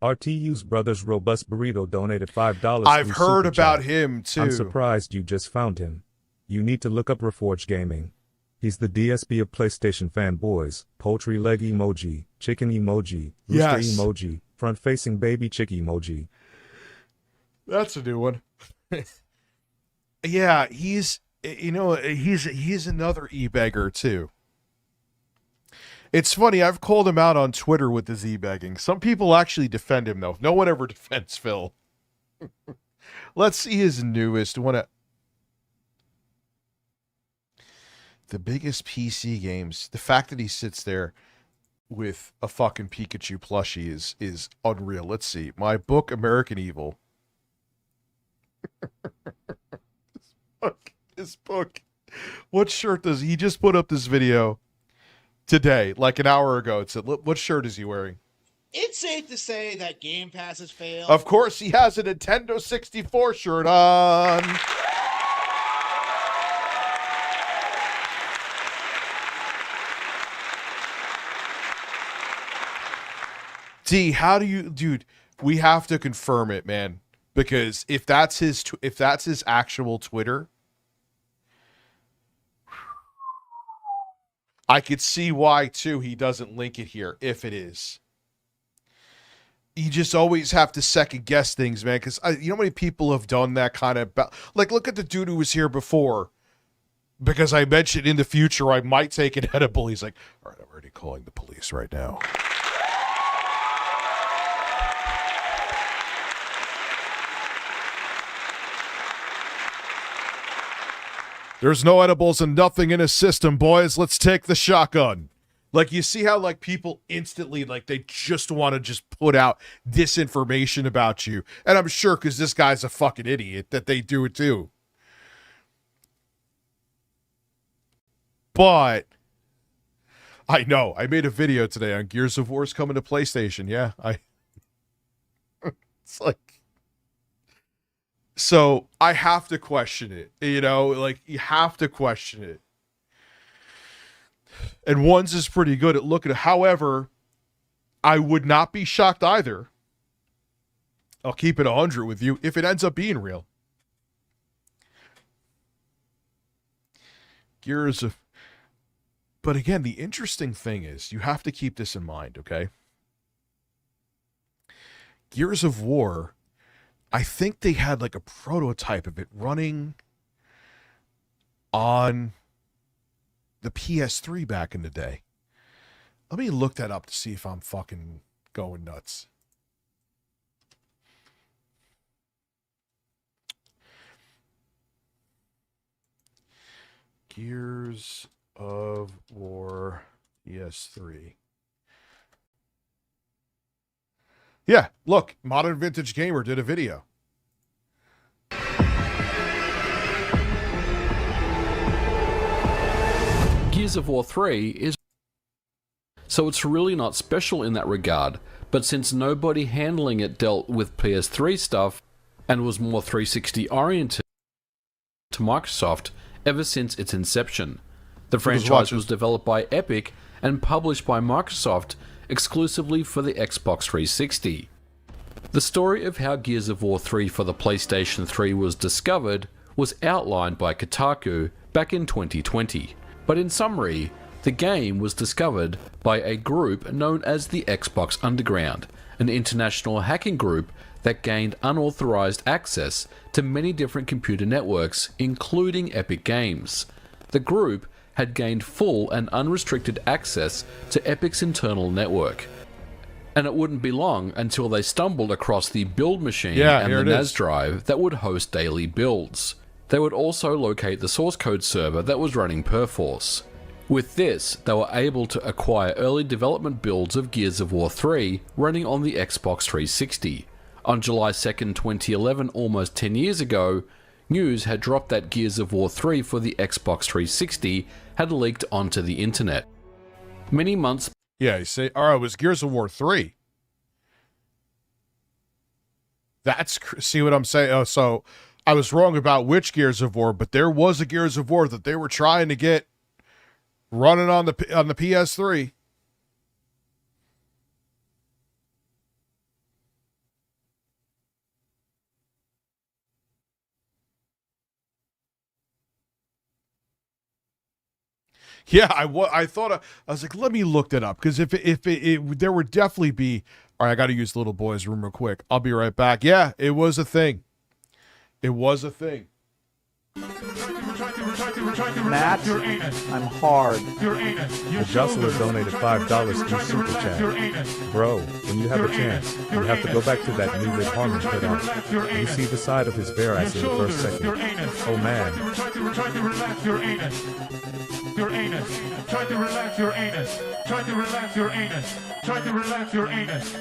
RTU's Brothers Robust Burrito donated $5. I've through heard Super about Chat. him too. I'm surprised you just found him. You need to look up Reforged Gaming. He's the DSP of PlayStation fanboys. Poultry leg emoji, chicken emoji, rooster Yes. emoji, front-facing baby chick emoji. That's a new one. Yeah, he's another e-beggar too. It's funny, I've called him out on Twitter with his e-begging. Some people actually defend him though. No one ever defends Phil. Let's see his newest one. The biggest PC games. The fact that he sits there with a fucking Pikachu plushie is unreal. Let's see. My book, American Evil. This book. What shirt does he just put up this video today, like an hour ago? It said, what shirt is he wearing? It's safe to say that Game Pass has failed. Of course, he has a Nintendo 64 shirt on. D, how do you, dude? We have to confirm it, man, because if that's his actual Twitter, I could see why too he doesn't link it here if it is. You just always have to second guess things, man, because you know how many people have done that kind of like look at the dude who was here before. Because I mentioned in the future I might take an edible. He's like, all right, I'm already calling the police right now. There's no edibles and nothing in his system, boys. Let's take the shotgun. Like, you see how, like, people instantly, like, they just want to just put out disinformation about you. And I'm sure because this guy's a fucking idiot that they do it too. But I know. I made a video today on Gears of War's coming to PlayStation. Yeah, it's like... So I have to question it, you know, like you have to question it. And Ones is pretty good at looking at. However, I would not be shocked either. I'll keep it 100 with you if it ends up being real. Gears of, but again, the interesting thing is you have to keep this in mind, okay? Gears of War, I think they had like a prototype of it running on the PS3 back in the day. Let me look that up to see if I'm fucking going nuts. Gears of War PS3. Yeah, look, Modern Vintage Gamer did a video. Gears of War 3 is... So it's really not special in that regard, but since nobody handling it dealt with PS3 stuff and was more 360 oriented to Microsoft ever since its inception. The franchise was developed by Epic and published by Microsoft exclusively for the Xbox 360. The story of how Gears of War 3 for the PlayStation 3 was discovered was outlined by Kotaku back in 2020. But in summary, the game was discovered by a group known as the Xbox Underground, an international hacking group that gained unauthorized access to many different computer networks, including Epic Games. The group had gained full and unrestricted access to Epic's internal network. And it wouldn't be long until they stumbled across the build machine and the NAS drive that would host daily builds. They would also locate the source code server that was running Perforce. With this, they were able to acquire early development builds of Gears of War 3 running on the Xbox 360. On July 2nd, 2011, almost 10 years ago, news had dropped that Gears of War 3 for the Xbox 360 had leaked onto the internet. Many months... Yeah, you say, all right, it was Gears of War 3. See what I'm saying? Oh, so I was wrong about which Gears of War, but there was a Gears of War that they were trying to get running on the PS3. Yeah, I thought I was like, let me look that up, because if there would definitely be. All right, I got to use the little boy's room real quick. I'll be right back. Yeah, it was a thing. It was a thing. Matt, I'm hard. The Jostler donated $5 through Super Chat. Bro, when you have a chance, you have to go back to that new vid Harman put out. You see the side of his bare ass in the first second. Oh man. Your anus. Try to relax your anus. Try to relax your anus. Try to relax your anus.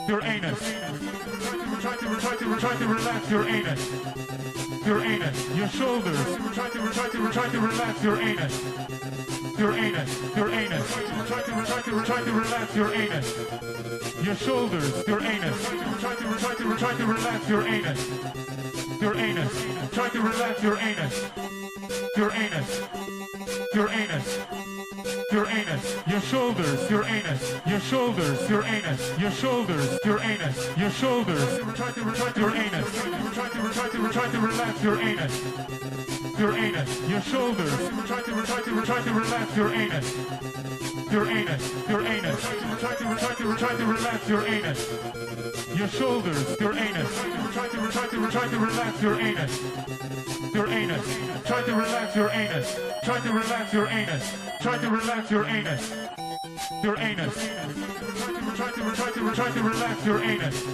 Your anus. Try to relax your anus. Your anus. Your shoulders. Try to relax your anus. Your anus. Your anus. Try to relax your anus. Your shoulders. Your anus. Try to relax your anus. Your anus. Try to relax your anus. Your anus. Your anus, your anus, your shoulders, your anus, your shoulders, your anus, your shoulders, your anus, your shoulders. Try to your anus. Try to relax your anus. Your anus, your shoulders. Try to relax your anus. Your anus, your anus. Try to relax your anus. Your shoulders, your anus. Try to relax your anus. Your anus. Try to relax your anus. Try to relax your anus. Try to relax your anus. Your anus. Try to relax your anus.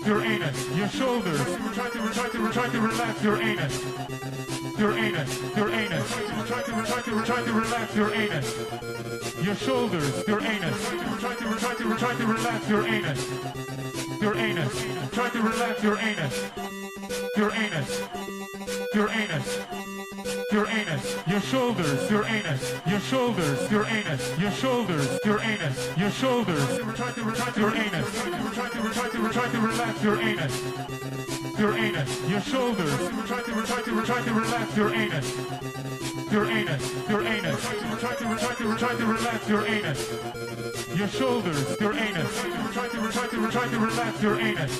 Your anus. Your shoulders. Try to relax your anus. Your anus. Your anus. Try to relax your anus. Your shoulders. Your anus. Try to relax your anus. Your anus. Try to relax your anus. Your anus. Your anus. Your anus, your shoulders, your anus, your shoulders, your anus, your shoulders, your anus, your shoulders. Try to relax your anus. Try to relax your anus. Your anus, your shoulders. Try to relax your anus. Your anus, your anus. Try to relax your anus. Your shoulders, your anus. Try to relax your anus.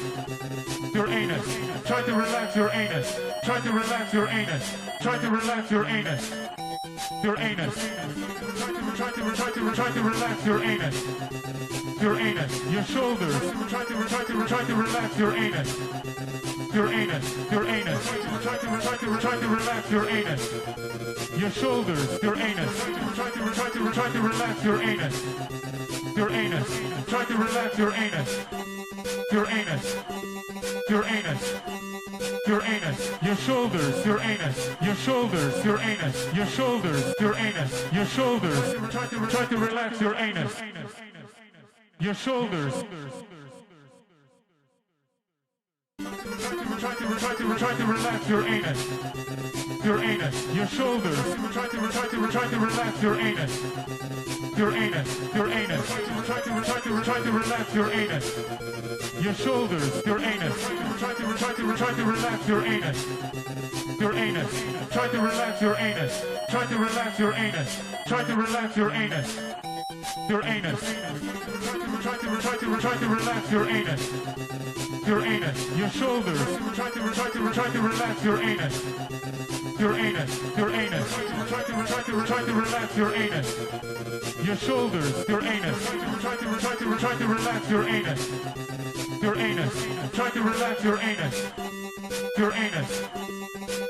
Your anus. Try to relax your anus. Try to relax your anus. Try to relax your anus. Your anus. Try to relax your anus. Your anus. Your shoulders. Try to relax your anus. Your anus. Your anus. Try to relax your anus. Your shoulders. Your anus. Try to relax your anus. Your anus. Try to relax your anus. Your anus. Your anus. Your anus, your shoulders, your anus, your shoulders, your anus, your shoulders, your anus, your shoulders. Try to relax your anus. Your shoulders. Try to relax your anus. Your anus, your shoulders. Try to relax your anus. Your anus, your anus. Try to relax your anus. Your shoulders, your anus. Try to relax your anus. Your anus. Try to relax your anus. Try to relax your anus. Try to relax your anus. Your anus. Try to relax your anus. your anus, your shoulders. Try to relax your anus. Your anus, your anus. Try to relax your anus. Your shoulders, your anus. Try to relax your anus. Your anus. Try to relax your anus. Your anus.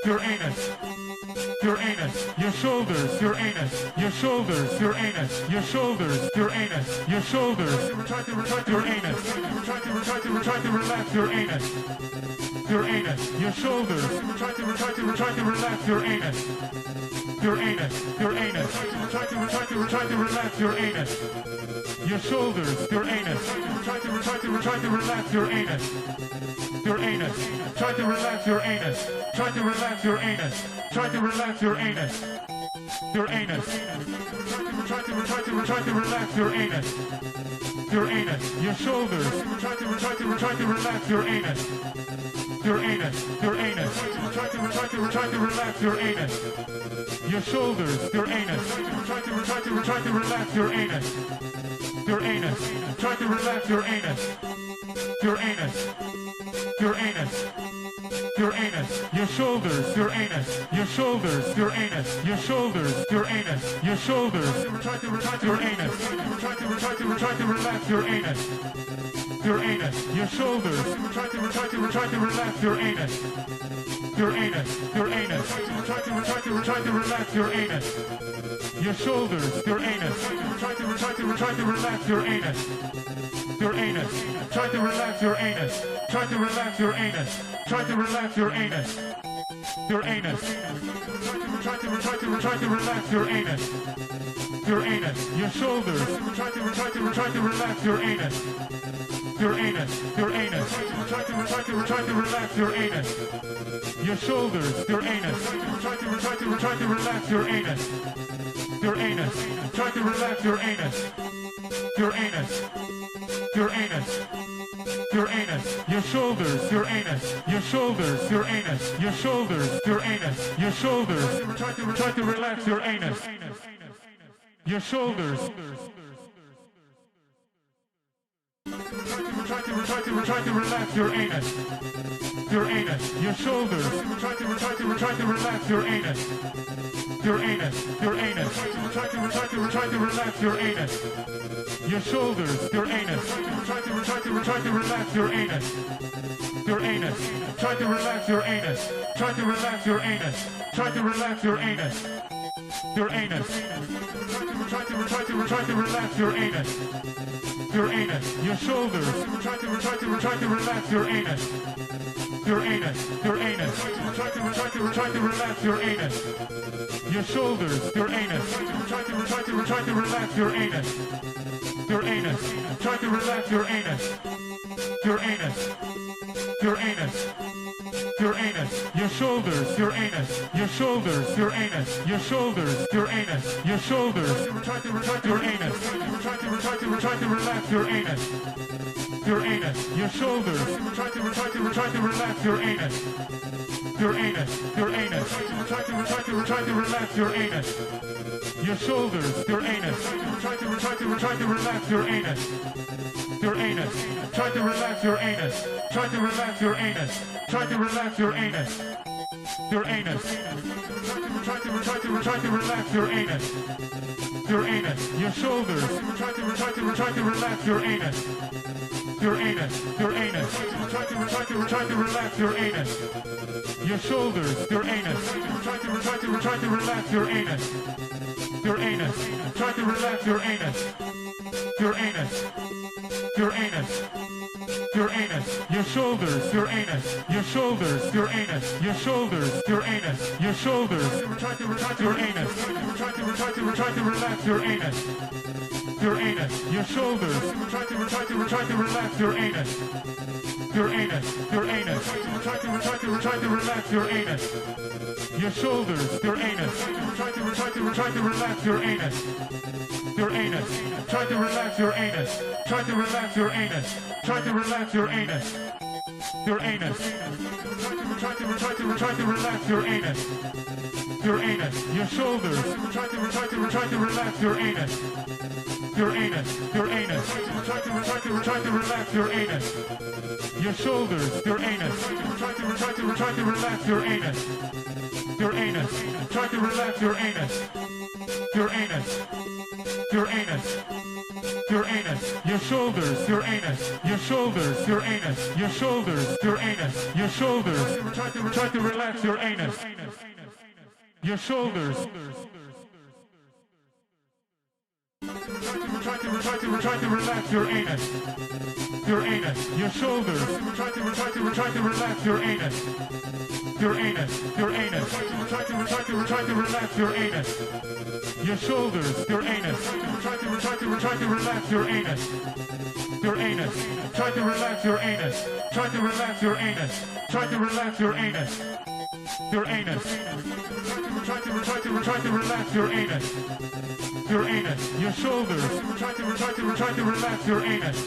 Your anus. Your anus, your shoulders, your anus, your shoulders, your anus, your shoulders, your anus, your shoulders. Try to relax your anus. Try to relax your anus. Your anus, your shoulders. Try to relax your anus. Your anus, your anus. Try to relax your anus. Your shoulders, your anus. Try to relax your anus. Your anus. Try to relax your anus. Try to relax your anus. Try to relax your anus. Your anus. Try to relax your anus. Your anus. Your shoulders. Try to relax your anus. Your anus. Your anus. Try to relax your anus. Your shoulders. Your anus. Try to relax your anus. Your anus. Try to relax your anus. Your anus. Your anus. Your anus, your shoulders, your anus, your shoulders, your anus, your shoulders, your anus, your shoulders. Try to relax your anus. Try to relax your anus. Your anus, your shoulders. Try to relax your anus. Your anus, your anus. Try to relax your anus. Your shoulders, your anus. Try to relax your anus. Your anus. Try to relax your anus. Try to relax your anus. Try to relax your anus. Your anus. Try to relax your anus. Your anus. Your shoulders. Try to relax your anus. Your anus. Your anus. Try to relax your anus. Your shoulders. Your anus. Try to relax your anus. Your anus. Try to relax your anus. Your anus. Your anus. Your anus, your shoulders, your anus, your shoulders, your anus, your shoulders, your anus, your shoulders. Try to relax your anus. Your shoulders. Try to relax your anus. Your anus, your shoulders. Try to relax your anus. Your anus, your anus. Try to relax your anus. Your shoulders, your anus. Try to relax your anus. Your anus. Try to relax your anus. Try to relax your anus. Try to relax your anus. Your anus. Try to relax your anus. Your anus. Your shoulders. Try to relax your anus. Your anus. Your anus. Try to relax your anus. Your shoulders. Your anus. Try to relax your anus. Your anus. Try to relax your anus. Your anus. Your anus. Your anus. Your shoulders. Your anus. Your shoulders. Your anus. Your shoulders. Your anus. Your shoulders. Try to relax your anus. Try to relax your anus. Your anus. Your shoulders. Try to relax your anus. Your anus. Your anus. Try to relax your anus. Your shoulders. Your anus. Try to relax your anus. Your anus. Try to relax your anus. Try to relax your anus. Try to relax your anus. Your anus. Try to relax your anus. Your anus. Your shoulders. Try to relax your anus. Your anus. Your anus. Try to relax your anus. Your shoulders. Your anus. Try to relax your anus. Your anus. Try to relax your anus. Your anus. Your anus. Your anus. Your shoulders. Your anus. Your shoulders. Your anus. Your shoulders. Your anus. Your shoulders. Try to relax your anus. Try to relax your anus. Your anus. Your shoulders. Try to relax your anus. Your anus. Your anus. Try to relax your anus. Your shoulders. Your anus. Try to relax your anus. Your anus. Try to relax your anus. Try to relax your anus. Try to relax your anus. Your anus. Try to relax your anus. Your anus. Your shoulders. Try to relax your anus. your anus, your anus. Try to relax your anus. Your shoulders, your anus. Try to relax your anus. Your anus. Try to relax your anus. Your anus. Your anus. Your anus. Your shoulders, your anus. Your shoulders, your anus. Your shoulders, your anus. Your shoulders. Try to relax your anus. Your shoulders. Try to relax your anus. Your anus. Your shoulders. Try to relax your anus. Your anus. Your anus. Try to relax your anus. Your shoulders. Your anus. Try to relax your anus. Your anus. Try to relax your anus. Try to relax your anus. Try to relax your anus. Your anus. Try to relax your anus. Your anus. Your shoulders. Try to relax your anus.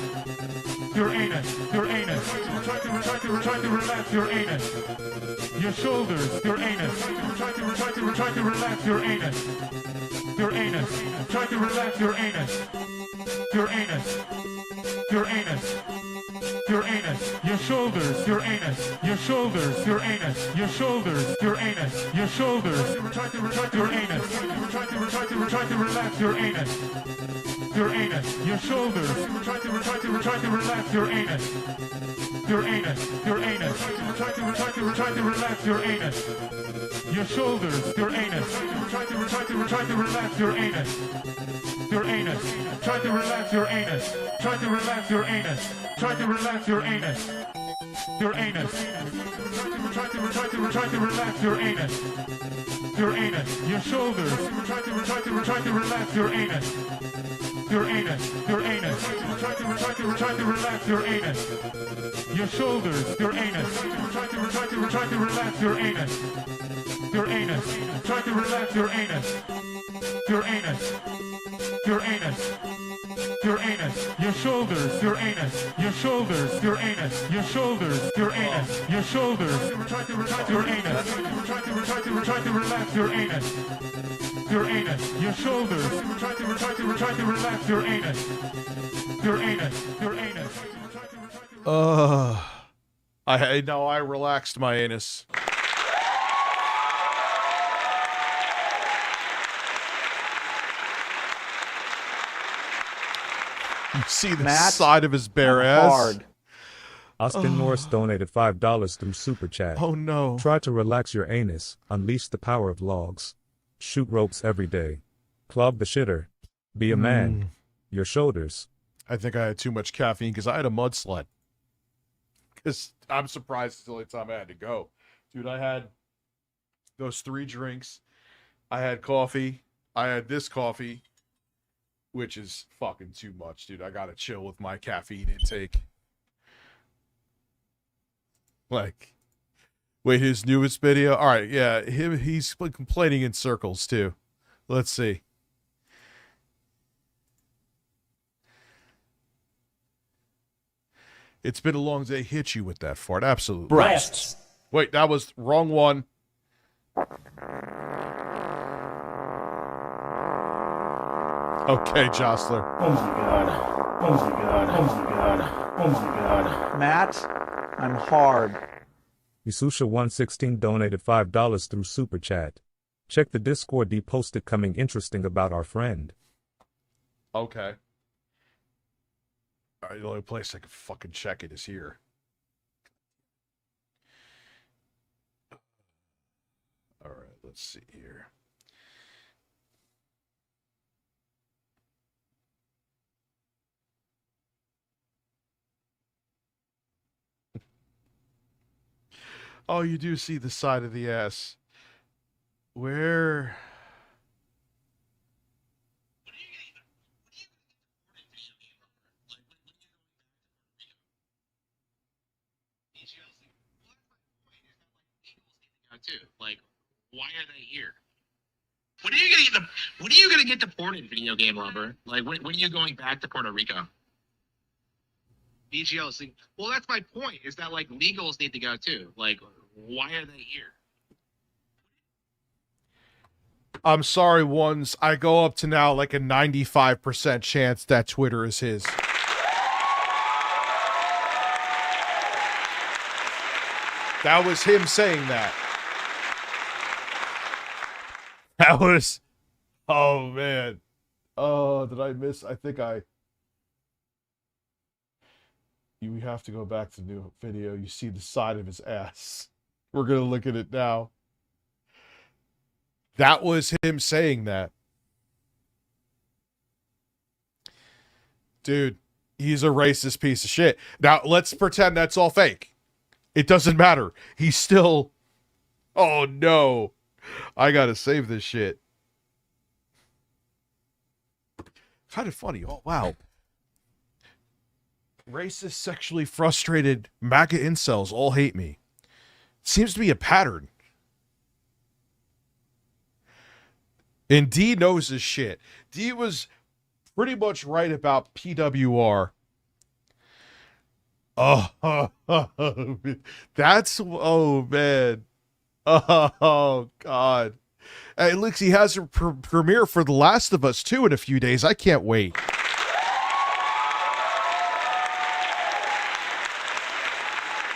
Your anus. Your anus. Try to relax your anus. Your shoulders. Your anus. Try to relax your anus. Your anus. Try to relax your anus. Your anus. Your anus. Your anus. Your shoulders. Your anus. Your shoulders. Your anus. Your shoulders. Your anus. Your shoulders. Try to your anus. Try to relax your anus. Your anus. Your shoulders. Try to relax your anus. Your anus. Your anus. Try to relax your anus. Your shoulders. Your anus. Try to relax your anus. Your anus. Try to relax your anus. Try to relax your anus. Try to relax your anus. Your anus. Try to relax your anus. Your anus. Your shoulders. Try to relax your anus. Your anus. Your anus. Try to relax your anus. Your shoulders. Your anus. Try to relax your anus. Your anus. Try to relax your anus. Your anus. Your anus. Your anus. Your shoulders. Your anus. Your shoulders. Your anus. Your shoulders. Your anus. Your shoulders. Try to relax your anus. Try to relax your anus. Your anus. Your shoulders. Try to relax your anus. Your anus. Your anus. I know I relaxed my anus. You see the Matt, side of his bare I'm ass. hard. Austin Norris donated $5 through Super Chat. Oh no. Try to relax your anus. Unleash the power of logs. Shoot ropes every day. Clog the shitter. Be a man. Your shoulders. I think I had too much caffeine because I had a mudslide. Because I'm surprised it's the only time I had to go. Dude, I had those 3 drinks. I had coffee. I had this coffee, which is fucking too much, dude. I gotta chill with my caffeine intake. Like, wait, his newest video? All right, yeah, he's complaining in circles, too. Let's see. It's been a long day. Hit you with that fart. Absolutely. Breasts. Wait, that was wrong one. Okay, Jostler. Oh my god. Oh my god. Oh my god. Oh my god. Matt, I'm hard. Isusha116 donated $5 through Super Chat. Check the Discord. D posted coming interesting about our friend. Okay. All right, the only place I can fucking check it is here. All right, let's see here. Oh, you do see the side of the ass. Where? Too. Like, why are they here? When are you gonna get deported, video game lover? Like, when are you going back to Puerto Rico? BGLC. Well, that's my point. Is that like legals need to go too? Like, why are they here? I'm sorry, ones. I go up to now like a 95% chance that Twitter is his. That was him saying that. That was... Oh, man. Oh, did I miss? I think I... You have to go back to the new video. You see the side of his ass. We're going to look at it now. That was him saying that. Dude, he's a racist piece of shit. Now, let's pretend that's all fake. It doesn't matter. He's still... Oh, no. I got to save this shit. Kind of funny. Oh, wow. Racist, sexually frustrated MAGA incels all hate me. Seems to be a pattern. And D knows his shit. D was pretty much right about PWR. Oh, that's... Oh, man. Oh, God. Hey, looks, he has a premiere for The Last of Us 2 in a few days. I can't wait.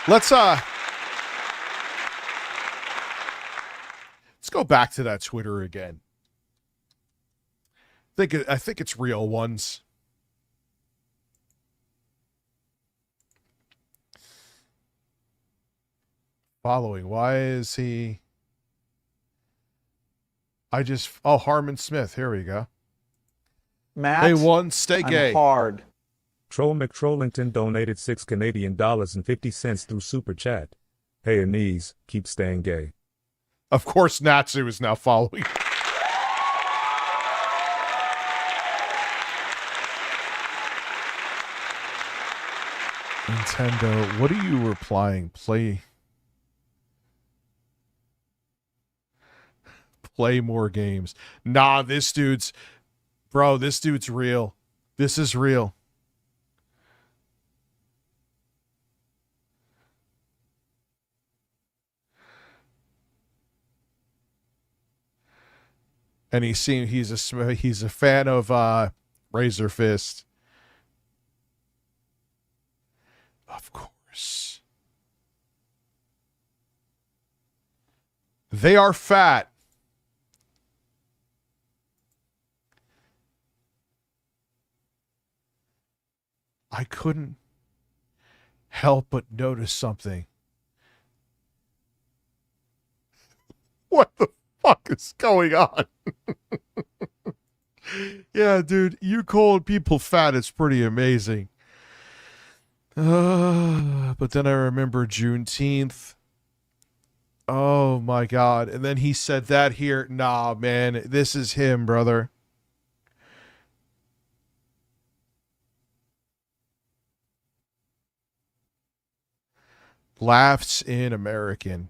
Let's go back to that Twitter again. I think it's real ones. Following. Why is he... Oh, Harman Smith. Here we go. Matt, hey, one, stay gay. I'm hard. Troll McTrollington donated $6.50 through Super Chat. Hey, Anise, keep staying gay. Of course, Natsu is now following. Nintendo, what are you replying? Play more games. Nah, this dude's... Bro, this dude's real. This is real. And he's a fan of Razor Fist. Of course. They are fat. I couldn't help but notice something. What the fuck is going on? Yeah, dude, you calling people fat is pretty amazing. But then I remember Juneteenth. Oh my God. And then he said that here. Nah, man, this is him, brother. Laughs in American.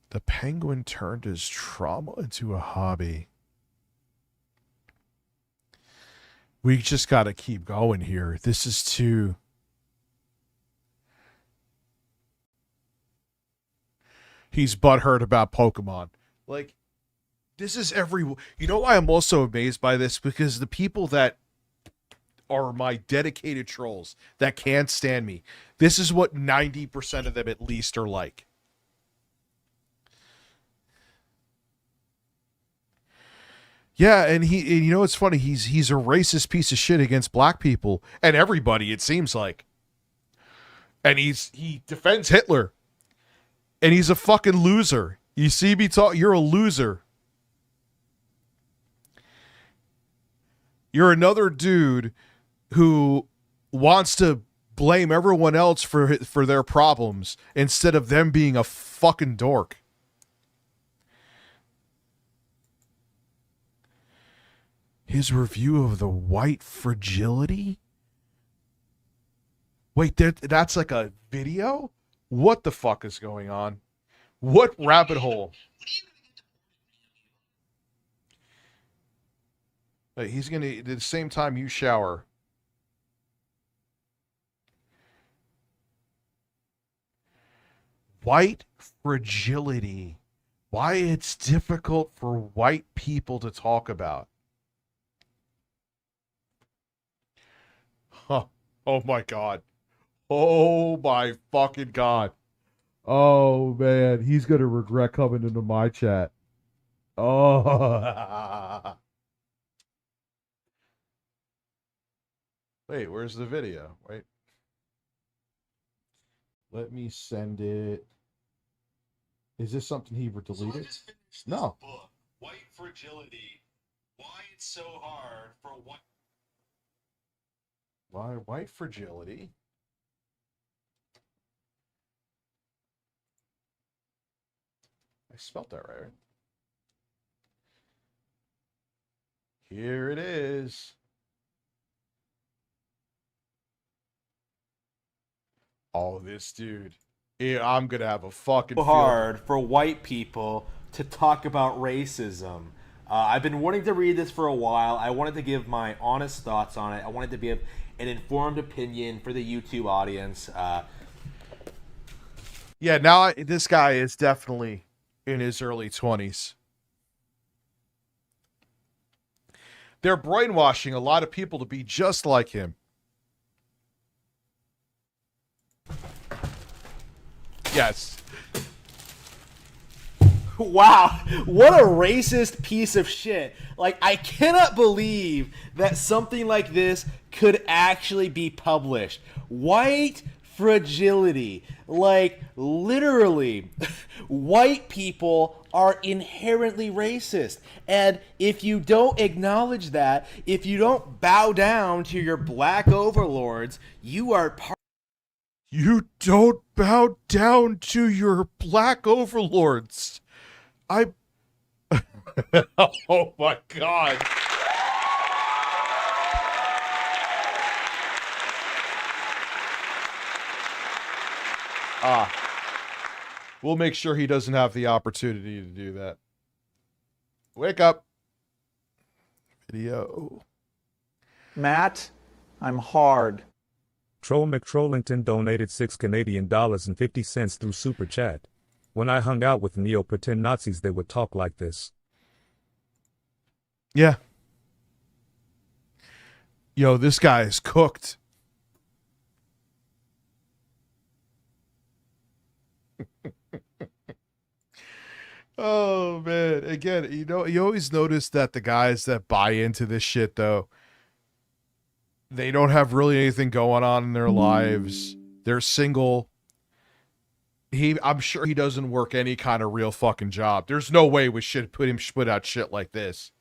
The Penguin turned his trauma into a hobby. We just got to keep going here. This is too... He's butthurt about Pokemon. Like, this is every... You know why I'm also amazed by this? Because the people that are my dedicated trolls that can't stand me, this is what 90% of them at least are like. Yeah, and you know what's funny? He's a racist piece of shit against black people and everybody, it seems like. And he defends Hitler. And he's a fucking loser. You see me talk? You're a loser. You're another dude who wants to blame everyone else for their problems instead of them being a fucking dork. His review of the white fragility? Wait, that's like a video? What the fuck is going on? What rabbit hole? Wait, he's gonna, at the same time you shower. White fragility. Why it's difficult for white people to talk about. Huh. Oh my God. Oh my fucking God. Oh man, he's gonna regret coming into my chat. Oh. Wait, where's the video? Wait. Let me send it. Is this something he deleted? No. Book, White Fragility. Why it's so hard for white. Why white fragility? I spelled that right. Here it is. Oh, this dude. Yeah, I'm gonna have a fucking hard for white people to talk about racism. I've been wanting to read this for a while. I wanted to give my honest thoughts on it. I wanted to give an informed opinion for the YouTube audience. Yeah, now this guy is definitely in his early 20s. They're brainwashing a lot of people to be just like him. Yes. Wow, what a racist piece of shit. Like, I cannot believe that something like this could actually be published. White fragility. Like, literally, white people are inherently racist. And if you don't acknowledge that, if you don't bow down to your black overlords, you are part. You don't bow down to your black overlords. Oh my God. We'll make sure he doesn't have the opportunity to do that. Wake up. Video. Matt, I'm hard. Troll McTrollington donated $6 through Super Chat. When I hung out with neo-pretend Nazis, they would talk like this. Yeah. Yo, this guy is cooked. Oh, man. Again, you know, you always notice that the guys that buy into this shit, though, they don't have really anything going on in their lives. They're single. I'm sure he doesn't work any kind of real fucking job. There's no way we should put out shit like this.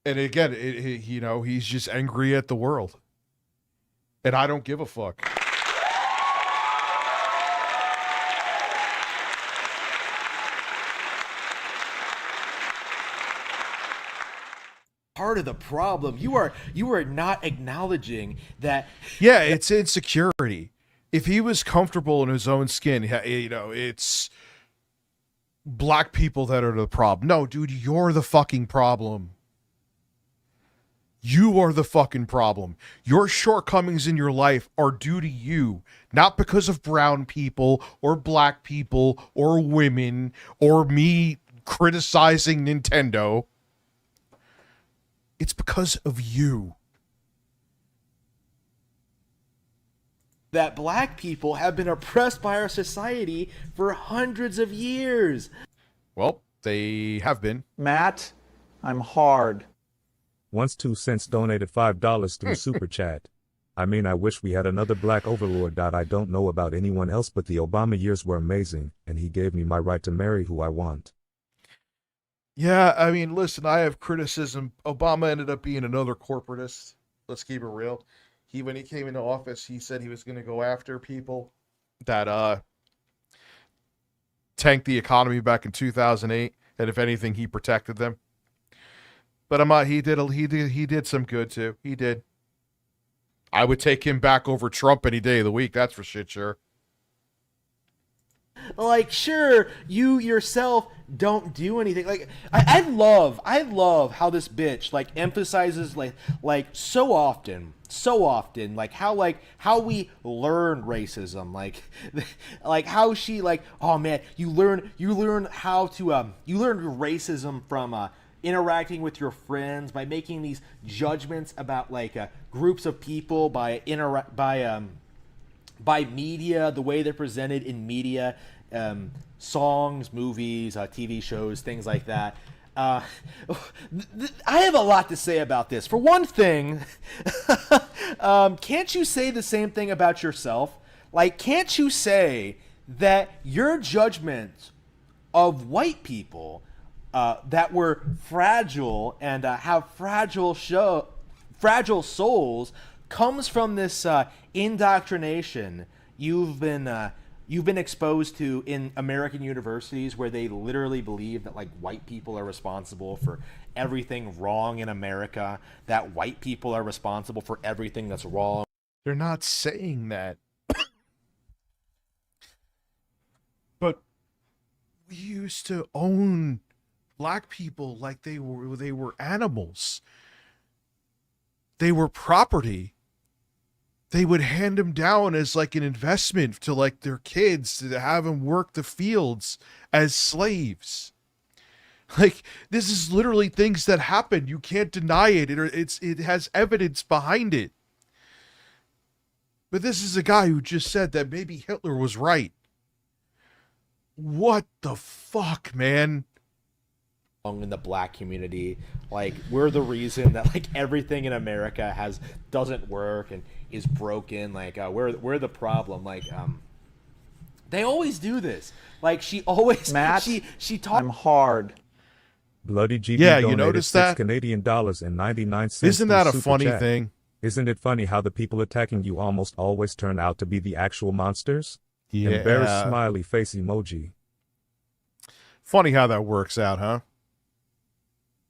And again, you know, he's just angry at the world. And I don't give a fuck. Part of the problem. You are not acknowledging that. Yeah, it's insecurity. If he was comfortable in his own skin, you know, it's black people that are the problem. No, dude, you're the fucking problem. You are the fucking problem. Your shortcomings in your life are due to you, not because of brown people or black people or women or me criticizing Nintendo. It's because of you. That black people have been oppressed by our society for hundreds of years. Well, they have been. Matt, I'm hard. Once 2 cents donated $5 through Super Chat. I mean, I wish we had another black overlord. I don't know about anyone else, but the Obama years were amazing, and he gave me my right to marry who I want. Yeah, I mean, listen, I have criticism. Obama ended up being another corporatist. Let's keep it real. When he came into office, he said he was going to go after people that tanked the economy back in 2008, and if anything, he protected them. But he did some good too. He did. I would take him back over Trump any day of the week. That's for shit sure. Like, sure, you yourself don't do anything. Like, I love how this bitch like emphasizes like so often so often, like how we learn racism, like how she like, oh man, you learn how to you learn racism from interacting with your friends by making these judgments about like groups of people by media, the way they're presented in media, songs, movies, TV shows, things like that. I have a lot to say about this. For one thing, can't you say the same thing about yourself? Like, can't you say that your judgment of white people that were fragile and have fragile souls comes from this indoctrination you've been exposed to in American universities, where they literally believe that like white people are responsible for everything wrong in America, that white people are responsible for everything that's wrong. They're not saying that. But we used to own black people like they were animals. They were property. They would hand them down as like an investment to like their kids, to have them work the fields as slaves. Like, this is literally things that happen. You can't deny it. It has evidence behind it. But this is a guy who just said that maybe Hitler was right. What the fuck, man? In the black community, like, we're the reason that like everything in America doesn't work and is broken. Like, we're the problem. Like, they always do this. Like, she always she talks. I'm hard. Bloody GB Yeah, you donated noticed $6 that? Canadian and 99 cents. Isn't that a through Super funny Chat. thing? Isn't it funny how the people attacking you almost always turn out to be the actual monsters? Yeah. Embarrassed smiley face emoji. Funny how that works out, huh?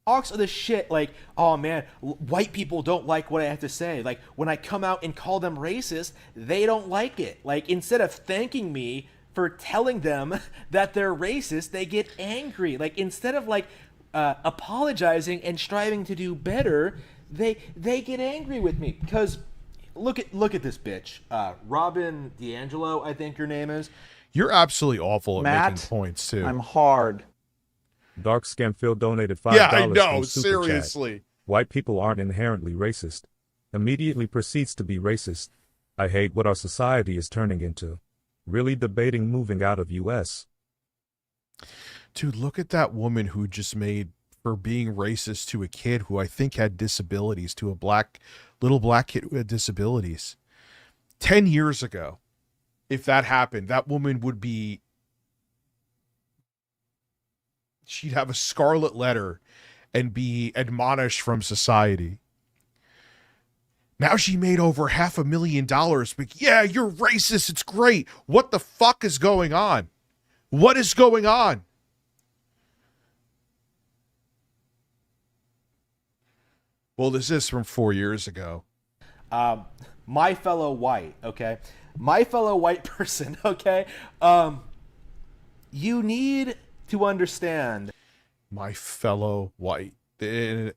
Talks of the shit like, oh man, white people don't like what I have to say. Like, when I come out and call them racist, they don't like it. Like, instead of thanking me for telling them that they're racist, they get angry. Like, instead of like apologizing and striving to do better, they get angry with me. Because look at this bitch, Robin DeAngelo, I think your name is. You're absolutely awful at Matt, making points too. I'm hard. Dark Skin Phil donated $5. Yeah, I know, through Super seriously. Chat. White people aren't inherently racist. Immediately proceeds to be racist. I hate what our society is turning into. Really debating moving out of US. Dude, look at that woman who just made for being racist to a kid who I think had disabilities, to a little black kid who had disabilities. 10 years ago, if that happened, that woman would be, she'd have a scarlet letter and be admonished from society. Now she made over $500,000, but yeah, you're racist. It's great. What the fuck is going on? What is going on? Well, this is from 4 years ago. My fellow white, okay? My fellow white person, okay? You need to understand. My fellow white. And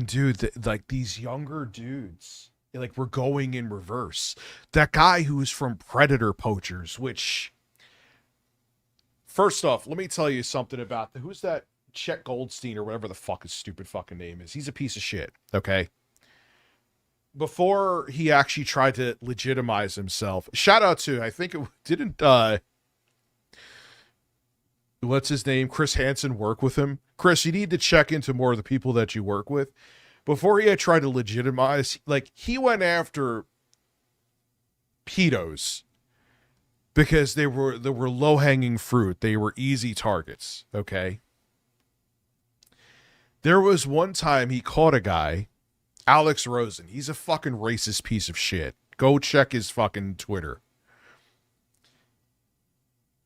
dude, like these younger dudes, like we're going in reverse. That guy who is from Predator Poachers, which, first off, let me tell you something about who's that Chet Goldstein or whatever the fuck his stupid fucking name is. He's a piece of shit, okay? Before he actually tried to legitimize himself, shout out to, I think it didn't, what's his name? Chris Hansen work with him. Chris, you need to check into more of the people that you work with. Before he had tried to legitimize, like, he went after pedos because they were low-hanging fruit. They were easy targets, okay? There was one time he caught a guy, Alex Rosen. He's a fucking racist piece of shit. Go check his fucking Twitter.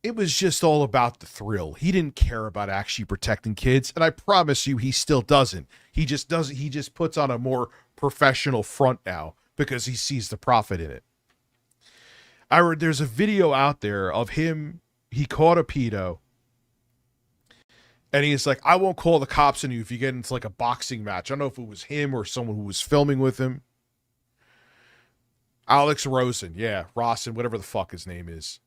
It was just all about the thrill. He didn't care about actually protecting kids, and I promise you he still doesn't. He just puts on a more professional front now because he sees the profit in it. There's a video out there of him, he caught a pedo, And he's like, I won't call the cops on you if you get into like a boxing match. I don't know if it was him or someone who was filming with him. Alex Rosen. Yeah, Rosen, whatever the fuck his name is.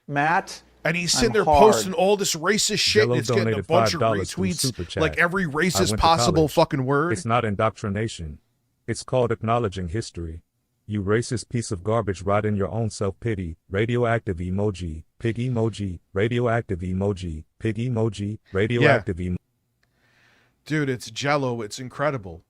Matt. And he's sitting I'm there hard. posting all this racist shit, Jello and it's getting a donated bunch of $5 through retweets, Super Chat. like every I racist went to possible college. fucking word. It's not indoctrination. It's called acknowledging history. You racist piece of garbage, rot in your own self-pity. Radioactive emoji, pig emoji, radioactive emoji, pig emoji, radioactive emoji. Dude, it's Jello. It's incredible.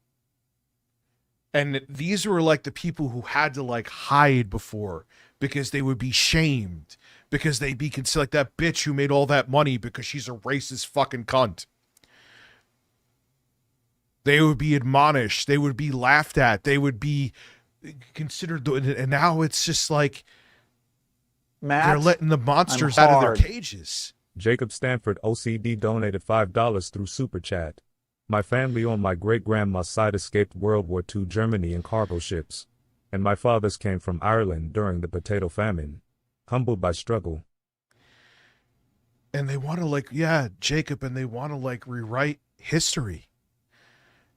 And these were like the people who had to like hide before because they would be shamed, because they'd be considered like that bitch who made all that money because she's a racist fucking cunt. They would be admonished. They would be laughed at. They would be considered. And now it's just like Matt, they're letting the monsters out of their cages. Jacob Stanford OCD donated $5 through Super Chat. My family on my great-grandma's side escaped World War II Germany in cargo ships, and my fathers came from Ireland during the potato famine. Humbled by struggle. And they want to like, yeah, Jacob, and they want to like rewrite history.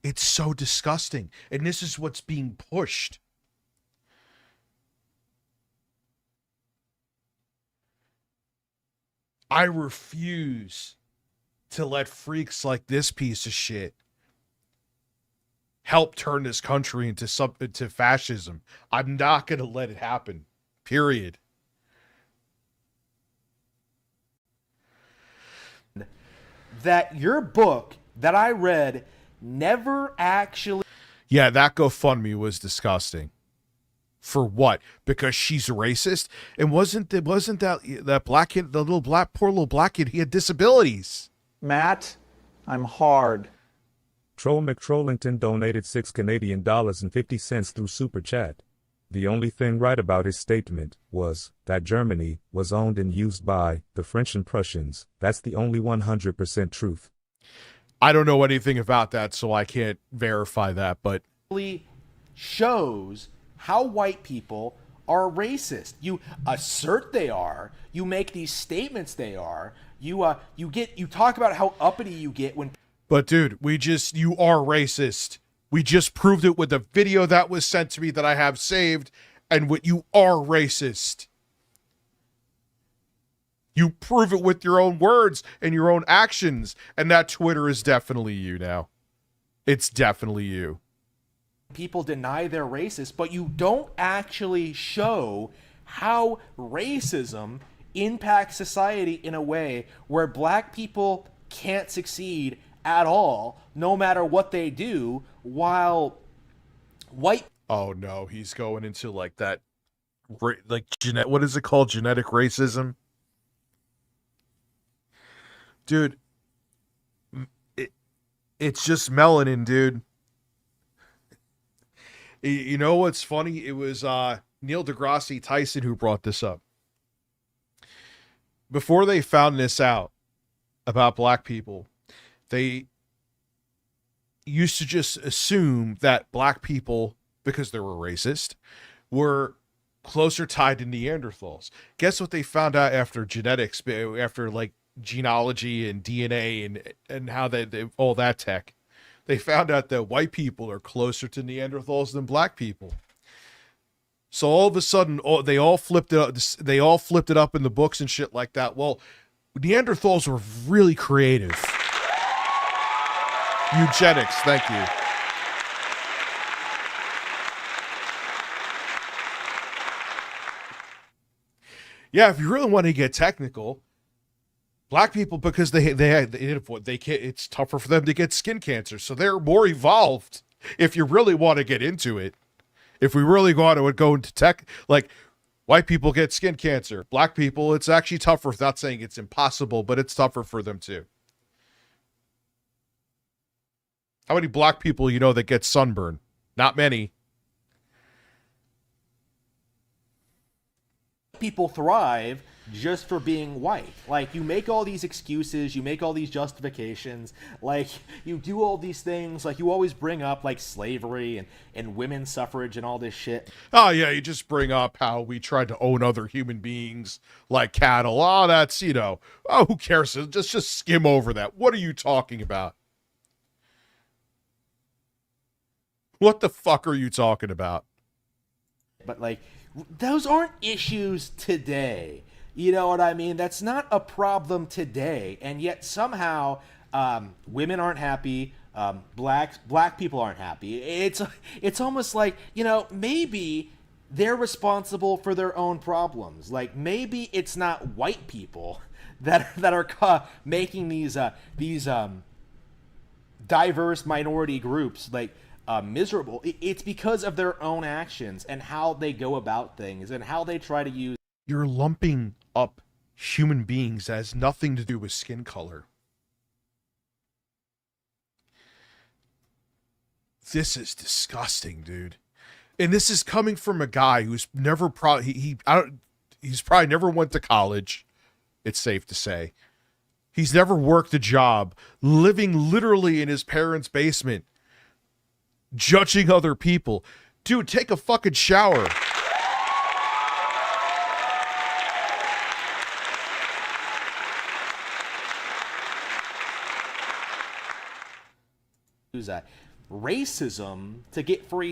It's so disgusting. And this is what's being pushed. I refuse to let freaks like this piece of shit help turn this country into fascism. I'm not going to let it happen. Period. That your book that I read never actually... Yeah, that GoFundMe was disgusting. For what? Because she's racist? And wasn't that black kid, the poor little black kid, he had disabilities. Matt, I'm hard. Troll McTrollington donated $6.50 through Super Chat. The only thing right about his statement was that Germany was owned and used by the French and Prussians. That's the only 100% truth. I don't know anything about that, so I can't verify that, but... shows how white people are racist. You assert they are. You make these statements they are. You talk about how uppity you get when... But dude, you are racist. We just proved it with the video that was sent to me that I have saved, and what you are racist. You prove it with your own words and your own actions, and that Twitter is definitely you now. It's definitely you. People deny they're racist, but you don't actually show how racism impacts society in a way where black people can't succeed at all, no matter what they do, while white... Oh no, he's going into like that, like, what is it called? Genetic racism? Dude, it's just melanin, dude. You know what's funny? It was Neil deGrasse Tyson who brought this up. Before they found this out about black people, they used to just assume that black people, because they were racist, were closer tied to Neanderthals. Guess what they found out after genetics, after like genealogy and DNA and how they all that tech? They found out that white people are closer to Neanderthals than black people. So all of a sudden, they all flipped it up. They all flipped it up in the books and shit like that. Well, Neanderthals were really creative. Eugenics, thank you. Yeah, if you really want to get technical, black people, because it's tougher for them to get skin cancer, so they're more evolved. If you really want to get into it, if we really want to go into tech, like white people get skin cancer, black people, it's actually tougher. Not saying it's impossible, but it's tougher for them too. How many black people you know that get sunburn? Not many. People thrive just for being white. Like, you make all these excuses, you make all these justifications, like, you do all these things, like, you always bring up, like, slavery and women's suffrage and all this shit. Oh, yeah, you just bring up how we tried to own other human beings like cattle. Oh, that's, oh, who cares? Just skim over that. What are you talking about? What the fuck are you talking about? But, like, those aren't issues today. You know what I mean? That's not a problem today. And yet somehow women aren't happy. Black people aren't happy. It's almost like, maybe they're responsible for their own problems. Like, maybe it's not white people that are making these diverse minority groups like miserable. It's because of their own actions and how they go about things and how they try to use. You're lumping up human beings that has nothing to do with skin color. This is disgusting, dude. And this is coming from a guy who's never he's probably never went to college. It's safe to say. He's never worked a job, living literally in his parents' basement, judging other people. Dude, take a fucking shower. Racism to get free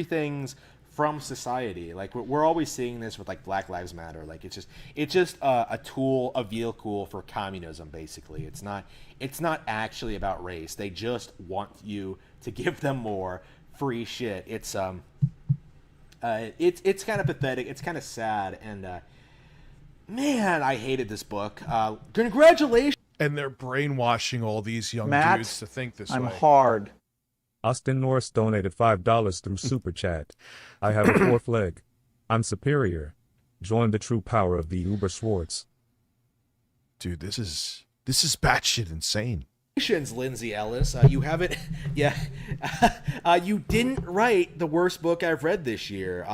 things from society. Like, we're always seeing this with like Black Lives Matter. Like, it's just a tool, a vehicle for communism. Basically, it's not actually about race. They just want you to give them more free shit. It's kind of pathetic. It's kind of sad. And man, I hated this book. Congratulations. And they're brainwashing all these young Matt, dudes to think this I'm way. hard. Austin Norris donated $5 through Super Chat. I have a fourth leg. I'm superior. Join the true power of the Uber Schwartz. Dude, this is batshit insane. Lindsay Ellis. You haven't, yeah. You didn't write the worst book I've read this year.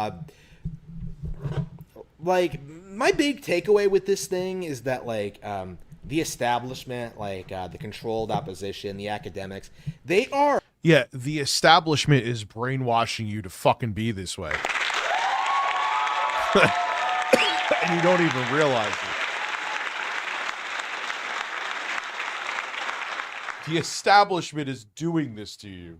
Like, my big takeaway with this thing is that, like, the establishment, like the controlled opposition, the academics, they are. Yeah, the establishment is brainwashing you to fucking be this way. And you don't even realize it. The establishment is doing this to you.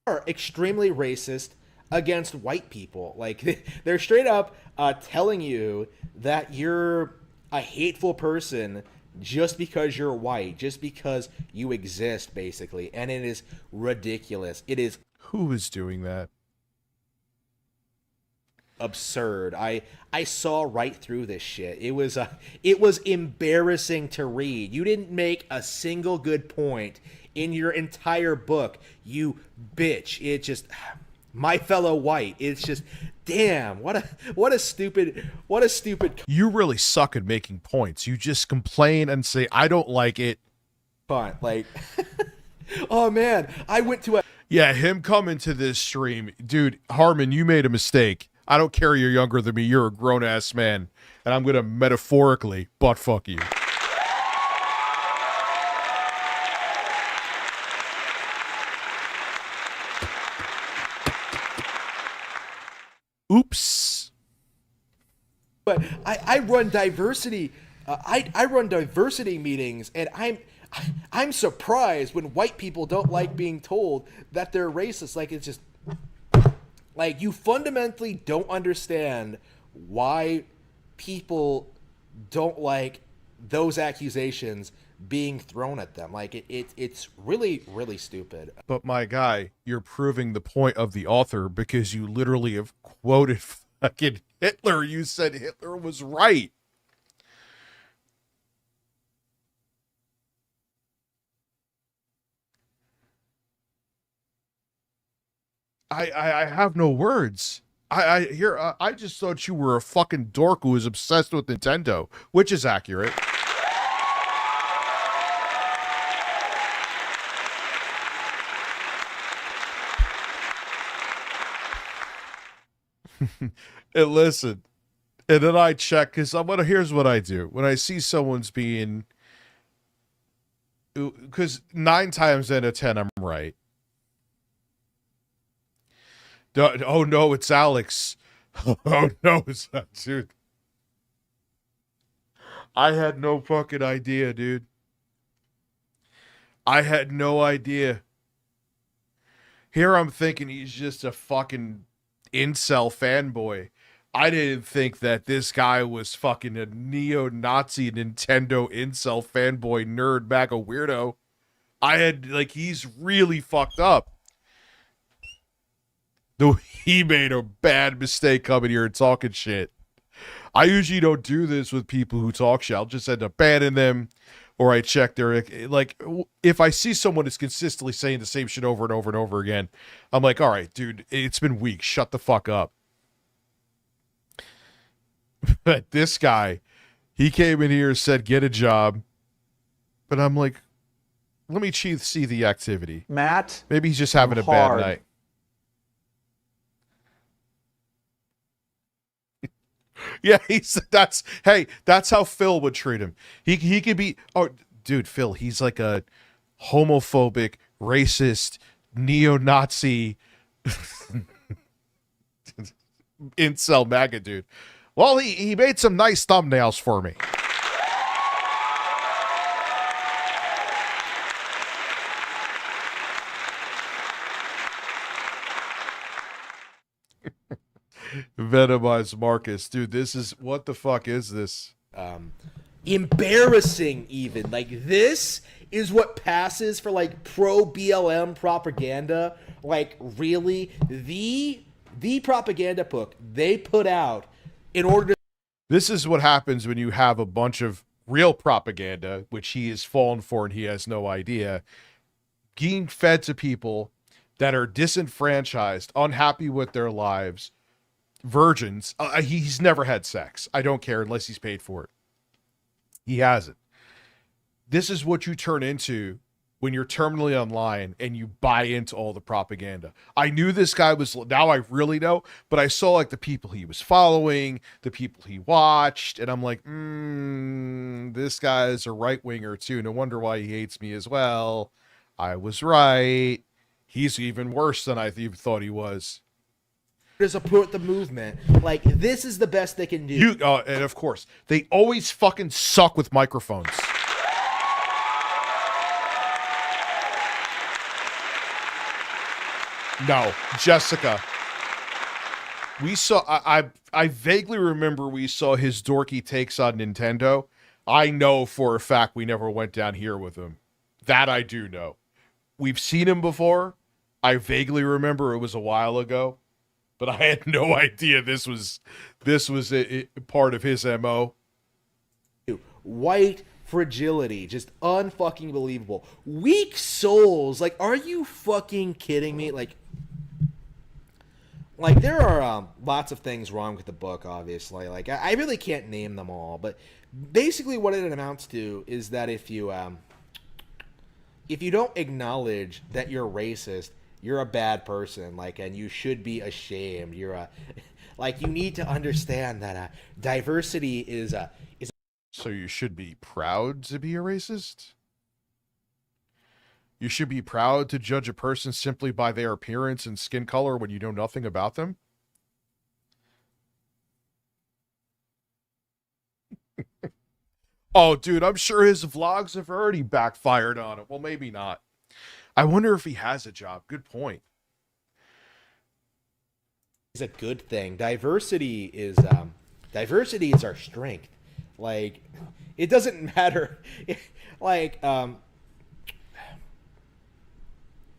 Are extremely racist against white people. Like, they're straight up telling you that you're a hateful person just because you're white, just because you exist, basically. And it is ridiculous. It is. Who is doing that? Absurd. I saw right through this shit. It was embarrassing to read. You didn't make a single good point in your entire book, you bitch. It just, my fellow white. It's just, damn, what a stupid. You really suck at making points. You just complain and say, I don't like it. Fun, like, oh man, I went to a. Yeah, him coming to this stream, dude. Harman, you made a mistake. I don't care you're younger than me. You're a grown-ass man. And I'm going to metaphorically butt-fuck you. Oops. But I run diversity. I run diversity meetings, and I'm surprised when white people don't like being told that they're racist. Like, it's just. Like, you fundamentally don't understand why people don't like those accusations being thrown at them. Like, it's really, really stupid. But my guy, you're proving the point of the author because you literally have quoted fucking Hitler. You said Hitler was right. I have no words. I just thought you were a fucking dork who was obsessed with Nintendo, which is accurate. And listen, and then I check because here's what I do when I see someone's being, because 9 times out of 10 I'm right. Oh no, it's Alex. Oh no, it's not, dude. I had no fucking idea, dude. I had no idea. Here I'm thinking he's just a fucking incel fanboy. I didn't think that this guy was fucking a neo-Nazi Nintendo incel fanboy nerd bag of weirdo. He's really fucked up. He made a bad mistake coming here and talking shit. I usually don't do this with people who talk shit. I'll just end up banning them, or I check their, like, if I see someone that's consistently saying the same shit over and over and over again, I'm like, all right, dude, it's been weeks. Shut the fuck up. But this guy, he came in here and said, get a job. But I'm like, let me see the activity. Matt, maybe he's just having a bad night. Yeah, that's how Phil would treat him. He could be, oh dude, Phil, he's like a homophobic, racist, neo-Nazi incel MAGA dude. Well, he made some nice thumbnails for me. Venomized Marcus, dude, this is, what the fuck is this? Embarrassing, even. Like, this is what passes for, like, pro-BLM propaganda. Like, really? The propaganda book they put out in order to... This is what happens when you have a bunch of real propaganda, which he has fallen for and he has no idea, being fed to people that are disenfranchised, unhappy with their lives, virgins. He's never had sex. I don't care unless he's paid for it. He hasn't. This is what you turn into when you're terminally online and you buy into all the propaganda. I knew this guy was, now I really know, but I saw like the people he was following, the people he watched, and I'm like, this guy is a right-winger too. No wonder why he hates me as well. I was right. He's even worse than I thought he was. To support the movement. Like, this is the best they can do. And of course, they always fucking suck with microphones. No, Jessica. We saw, I vaguely remember we saw his dorky takes on Nintendo. I know for a fact we never went down here with him. That I do know. We've seen him before. I vaguely remember it was a while ago. But I had no idea this was a part of his MO. White fragility, just unfucking believable. Weak souls, like, are you fucking kidding me? Like there are lots of things wrong with the book, obviously. Like, I really can't name them all, but basically what it amounts to is that if you don't acknowledge that you're racist, you're a bad person, like, and you should be ashamed. You're like, you need to understand that diversity is. So you should be proud to be a racist? You should be proud to judge a person simply by their appearance and skin color when you know nothing about them? Oh, dude, I'm sure his vlogs have already backfired on him. Well, maybe not. I wonder if he has a job. Good point. It's a good thing. Diversity is our strength. Like, it doesn't matter. Like,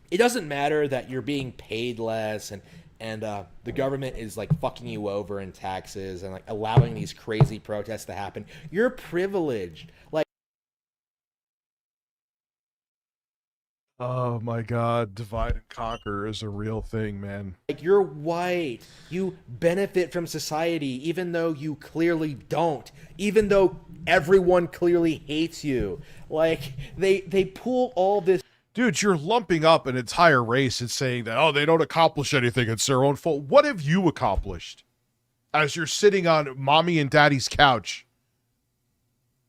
it doesn't matter that you're being paid less and the government is like fucking you over in taxes and like allowing these crazy protests to happen. You're privileged. Like, oh my God, divide and conquer is a real thing, man. like, you're white. You benefit from society even though you clearly don't. Even though everyone clearly hates you. Like, they pull all this. Dude, you're lumping up an entire race and saying that, oh, they don't accomplish anything. It's their own fault. What have you accomplished? as you're sitting on mommy and daddy's couch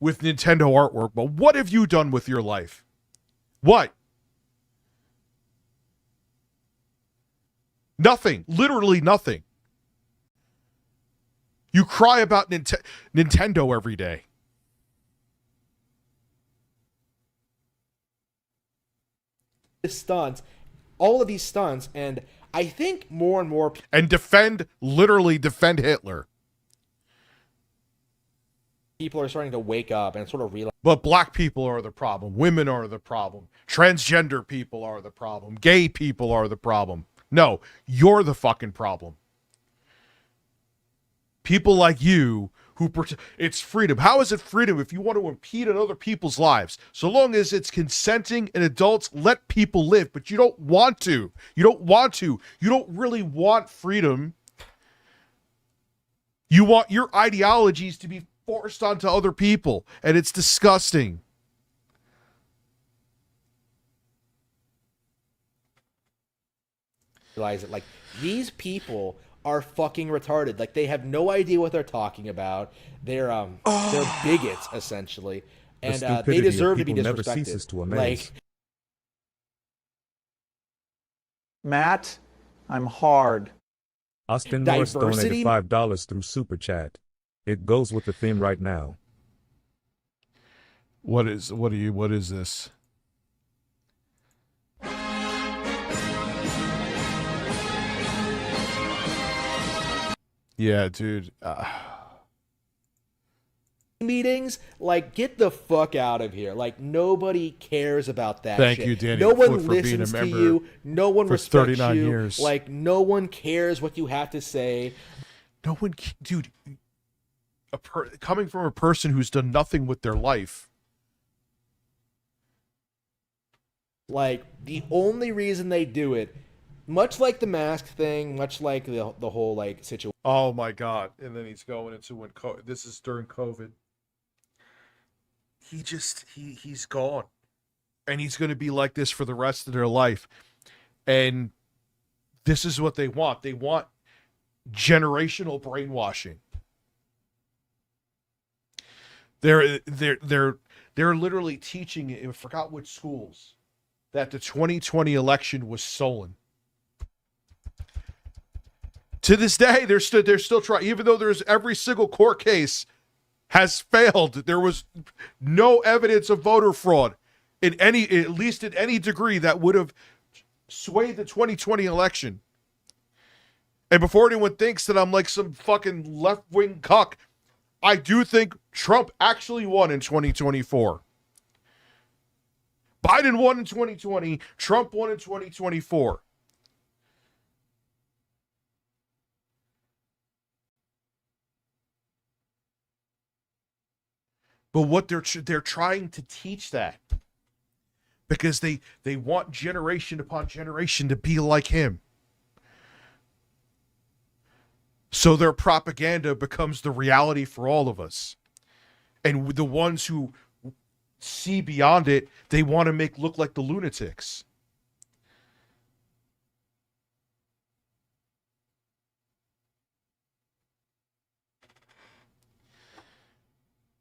with Nintendo artwork. But what have you done with your life? What? Nothing. Literally nothing. You cry about Nintendo every day. Stunts, all of these stunts, and I think more and more and literally defend Hitler. People are starting to wake up and sort of realize. But black people are the problem. Women are the problem. Transgender people are the problem. Gay people are the problem. No, you're the fucking problem. People like you it's freedom. How is it freedom if you want to impede on other people's lives? So long as it's consenting and adults, let people live. But you don't want to. You don't want to. You don't really want freedom. You want your ideologies to be forced onto other people, and it's disgusting. Realize it, like, these people are fucking retarded. Like, they have no idea what they're talking about. They're bigots, essentially, and they deserve to be disrespected. Never ceases to amaze. Like, Matt, I'm hard. Austin Morris donated $5 through Super Chat. It goes with the theme right now. What is this? Yeah, dude. Meetings, like, get the fuck out of here. Like, nobody cares about that Thank shit. you, Danny. No one for being a listens to member you. No one for respects 39 you. years. Like, no one cares what you have to say. No one, dude. Coming from a person who's done nothing with their life. Like, the only reason they do it, much like the mask thing, much like the whole, like, situation. Oh my God! And then he's going into when this is during COVID. He's gone, and he's going to be like this for the rest of their life. And this is what they want. They want generational brainwashing. They're literally teaching, I forgot which schools, that the 2020 election was stolen. To this day, they're still trying, even though there's every single court case has failed. There was no evidence of voter fraud at least in any degree that would have swayed the 2020 election. And before anyone thinks that I'm like some fucking left-wing cuck, I do think Trump actually won in 2024. Biden won in 2020. Trump won in 2024. But what they're trying to teach that, because they want generation upon generation to be like him. So their propaganda becomes the reality for all of us. And the ones who see beyond it, they want to look like the lunatics.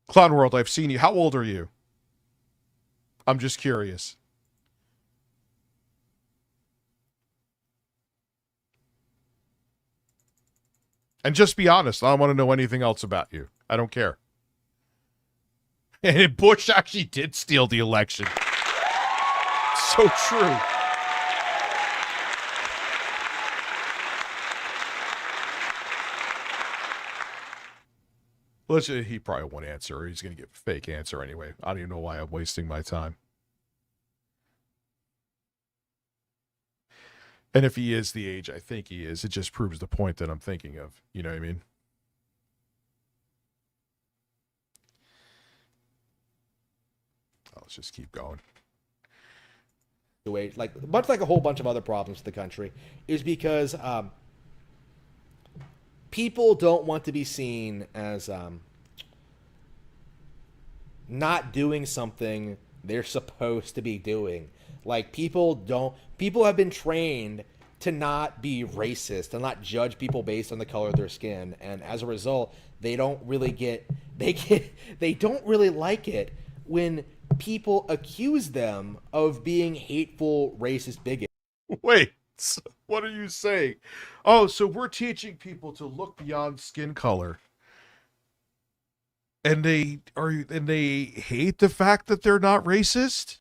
Clown World, I've seen you. How old are you? I'm just curious. And just be honest. I don't want to know anything else about you. I don't care. And Bush actually did steal the election. So true. He probably won't answer. He's going to give a fake answer anyway. I don't even know why I'm wasting my time. And if he is the age I think he is, it just proves the point that I'm thinking of. You know what I mean? Let's just keep going. Like, much like a whole bunch of other problems in the country, is because people don't want to be seen as not doing something they're supposed to be doing. Like, people have been trained to not be racist, to not judge people based on the color of their skin, and as a result, they don't really like it when people accuse them of being hateful, racist bigots. Wait, what are you saying? Oh, so we're teaching people to look beyond skin color. And they hate the fact that they're not racist?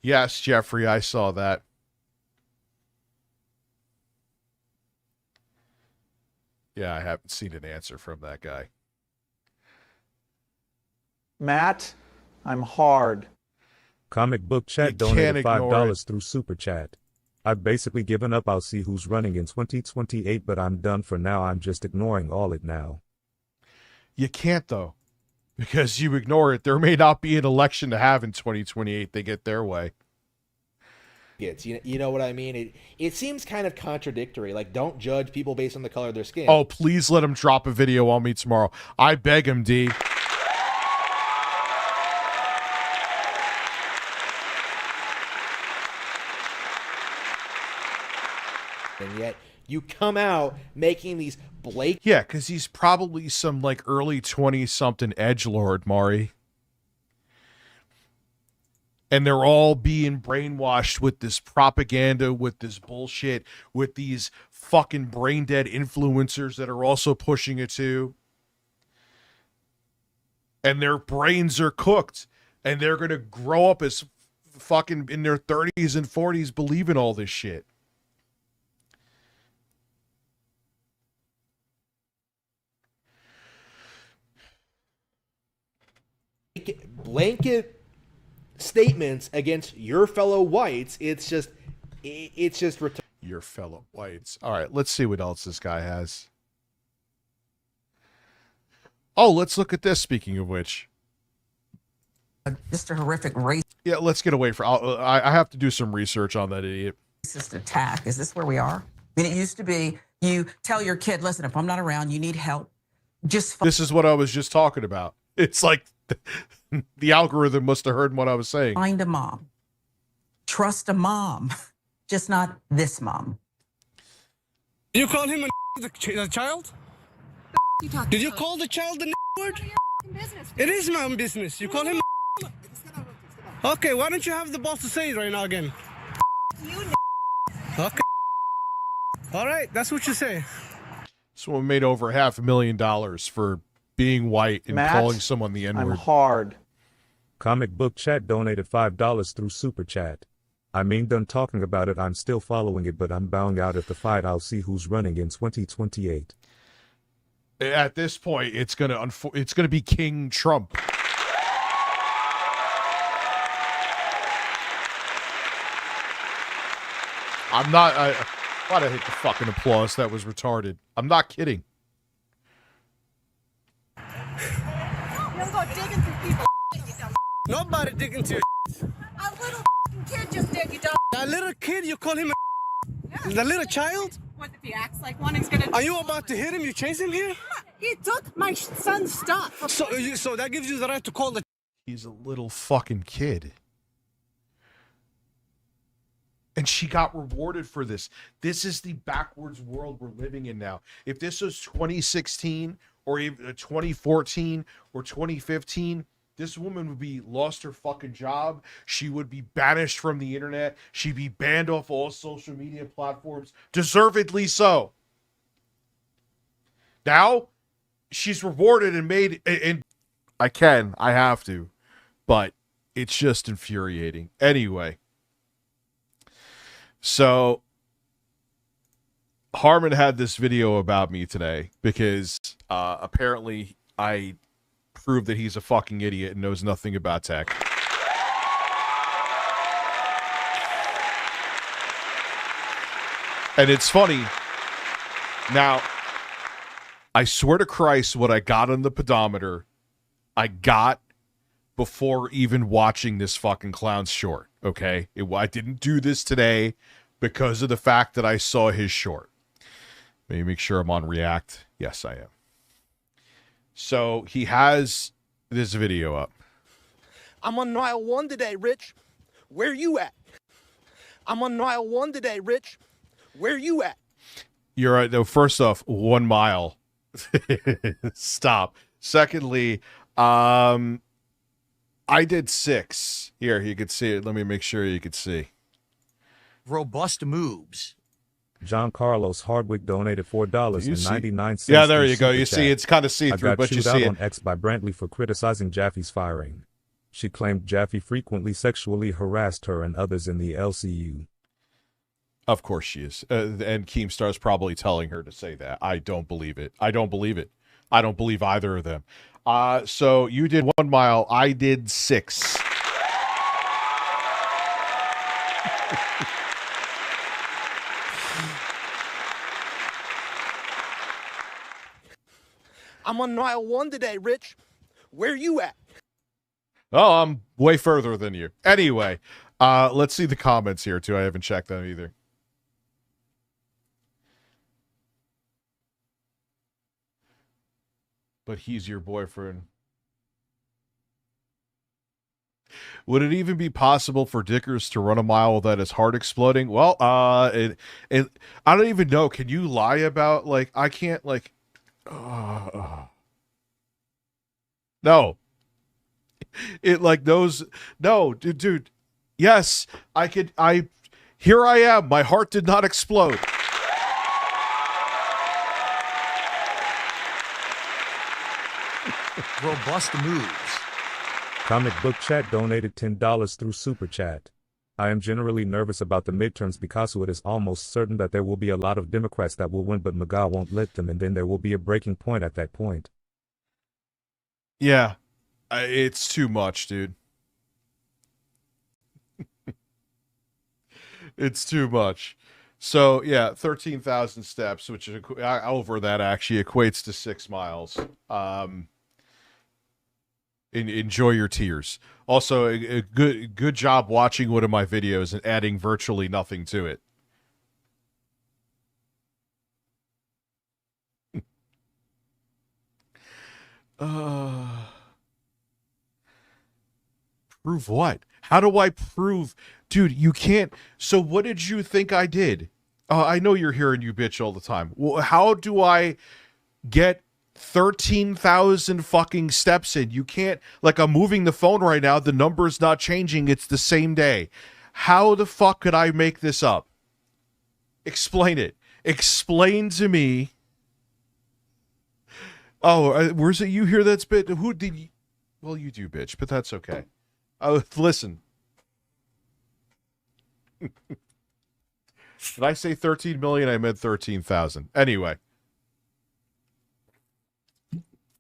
Yes, Jeffrey, I saw that. Yeah, I haven't seen an answer from that guy. Matt, I'm hard. Comic Book Chat donated $5 through Super Chat. I've basically given up. I'll see who's running in 2028, but I'm done for now. I'm just ignoring all it now. You can't, though. Because you ignore it, there may not be an election to have in 2028. They get their way. You know what I mean? It seems kind of contradictory. Like, don't judge people based on the color of their skin. Oh, please let him drop a video on me tomorrow. I beg him, D. And yet you come out making these blatant... Yeah, because he's probably some, like, early 20-something edgelord, Maury. And they're all being brainwashed with this propaganda, with this bullshit, with these fucking brain-dead influencers that are also pushing it too. And their brains are cooked. And they're going to grow up as fucking in their 30s and 40s believing all this shit. Blanket statements against your fellow whites. It's just your fellow whites. All right, let's see what else this guy has. Oh, let's look at this. Speaking of which, just a horrific racist. Yeah, let's get away from. I have to do some research on that idiot. Attack. Is this where we are? I mean, it used to be you tell your kid, listen, if I'm not around, you need help. This is what I was just talking about. It's like the algorithm must have heard what I was saying. Find a mom. Trust a mom. Just not this mom. You call him a child? Did you call the child the word? It is my own business. You call him Okay, why don't you have the boss to say it right now again? Okay. All right, that's what you say. Someone made over $500,000 for being white and Matt, calling someone the N-word. I'm hard. Comic Book Chat donated $5 through Super Chat. I mean, done talking about it. I'm still following it, but I'm bowing out at the fight. I'll see who's running in 2028. At this point, it's gonna be King Trump. I'm not. Why'd I hit the fucking applause? That was retarded. I'm not kidding. Nobody digging to your A little kid just did, you dumb. That little kid, you call him a The little child? What if he acts like one? He's gonna. Are you about to hit him? You chase him here? He took my son's stuff. So that gives you the right to call the. He's a little fucking kid. And she got rewarded for this. This is the backwards world we're living in now. If this was 2016 or even 2014 or 2015, this woman would be lost her fucking job. She would be banished from the internet. She'd be banned off all social media platforms. Deservedly so. Now, she's rewarded and made... And I have to. But it's just infuriating. Anyway. So, Harman had this video about me today because apparently I proved that he's a fucking idiot and knows nothing about tech. And it's funny. Now, I swear to Christ, what I got on the pedometer, I got before even watching this fucking clown's short, okay? I didn't do this today because of the fact that I saw his short. Let me make sure I'm on React. Yes, I am. So he has this video up. I'm on mile 1 today, Rich. Where you at? I'm on mile 1 today, Rich. Where you at? You're right. No, first off, 1 mile. Stop. Secondly, I did 6. Here, you could see it. Let me make sure you could see. Robust moves. John Carlos Hardwick donated $4.99. Yeah, there you go. Super You chat. see, it's kind of I see-through, got but you chewed see out on it. X by Brantley for criticizing Jaffe's firing. She claimed Jaffe frequently sexually harassed her and others in the LCU. Of course she is. And Keemstar's probably telling her to say that. I don't believe it. I don't believe it. I don't believe either of them. So you did 1 mile. I did 6. I'm on mile 1 today, Rich. Where you at? Oh, I'm way further than you. Anyway, let's see the comments here, too. I haven't checked them either. But he's your boyfriend. Would it even be possible for Dickers to run a mile without his heart exploding? Well, I don't even know. Can you lie about, like, I can't, like, no. It, like, those, no, dude. Yes, here I am. My heart did not explode. Robust moves. Comic Book Chat donated $10 through Super Chat. I am generally nervous about the midterms because it is almost certain that there will be a lot of Democrats that will win, but MAGA won't let them, and then there will be a breaking point at that point. Yeah, it's too much, dude. It's too much. So, yeah, 13,000 steps, which is over that actually equates to 6 miles. Enjoy your tears. Also, a good job watching one of my videos and adding virtually nothing to it. Prove what? How do I prove? Dude, you can't. So what did you think I did? I know you're hearing you bitch all the time. Well, how do I get 13,000 fucking steps in? You can't, like, I'm moving the phone right now. The number's not changing. It's the same day. How the fuck could I make this up? Explain it. Explain to me. Oh, where's it? You hear that bit? Who did you? Well, you do, bitch, but that's okay. Listen. Did I say 13 million? I meant 13,000. Anyway.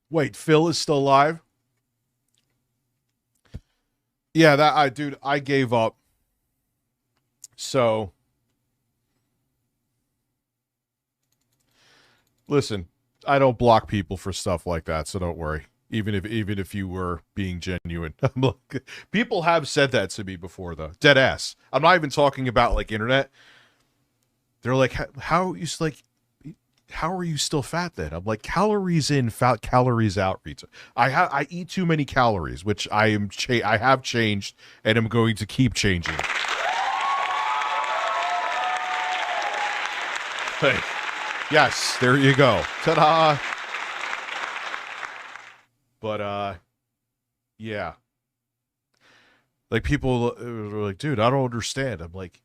Wait, Phil is still alive? Yeah, dude, I gave up. So, listen, I don't block people for stuff like that, so don't worry. Even if you were being genuine. People have said that to me before, though. Dead ass. I'm not even talking about, like, internet. They're like, how are you still fat then? I'm like, calories in, fat, calories out. I eat too many calories, which I have changed and I'm going to keep changing. Hey, yes, there you go. Ta-da! But, yeah. Like, people are like, dude, I don't understand. I'm like,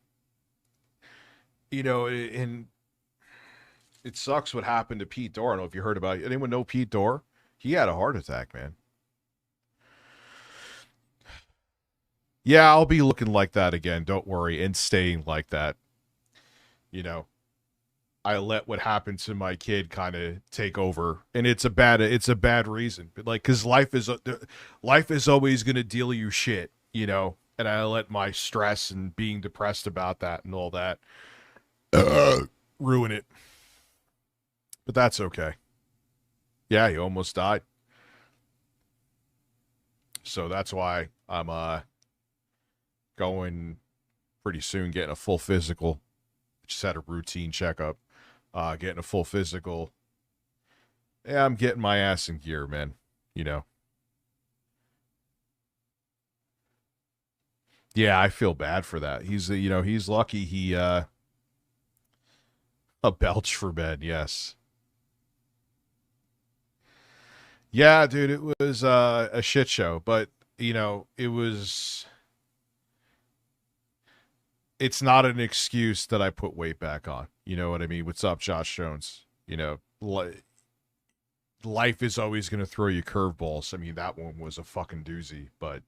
you know, and it sucks what happened to Pete Dorr. I don't know if you heard about it. Anyone know Pete Dorr? He had a heart attack, man. Yeah, I'll be looking like that again. Don't worry. And staying like that. You know, I let what happened to my kid kind of take over, and it's a bad reason. But, like, because life is always going to deal you shit, you know. And I let my stress and being depressed about that and all that ruin it. But that's okay. Yeah, he almost died. So that's why I'm going pretty soon, getting a full physical. Just had a routine checkup. Getting a full physical. Yeah, I'm getting my ass in gear, man. You know. Yeah, I feel bad for that. He's lucky he a belch for bed, yes. Yeah, dude, it was a shit show, but it's not an excuse that I put weight back on. You know what I mean? What's up, Josh Jones? Life is always going to throw you curveballs. I mean, that one was a fucking doozy, but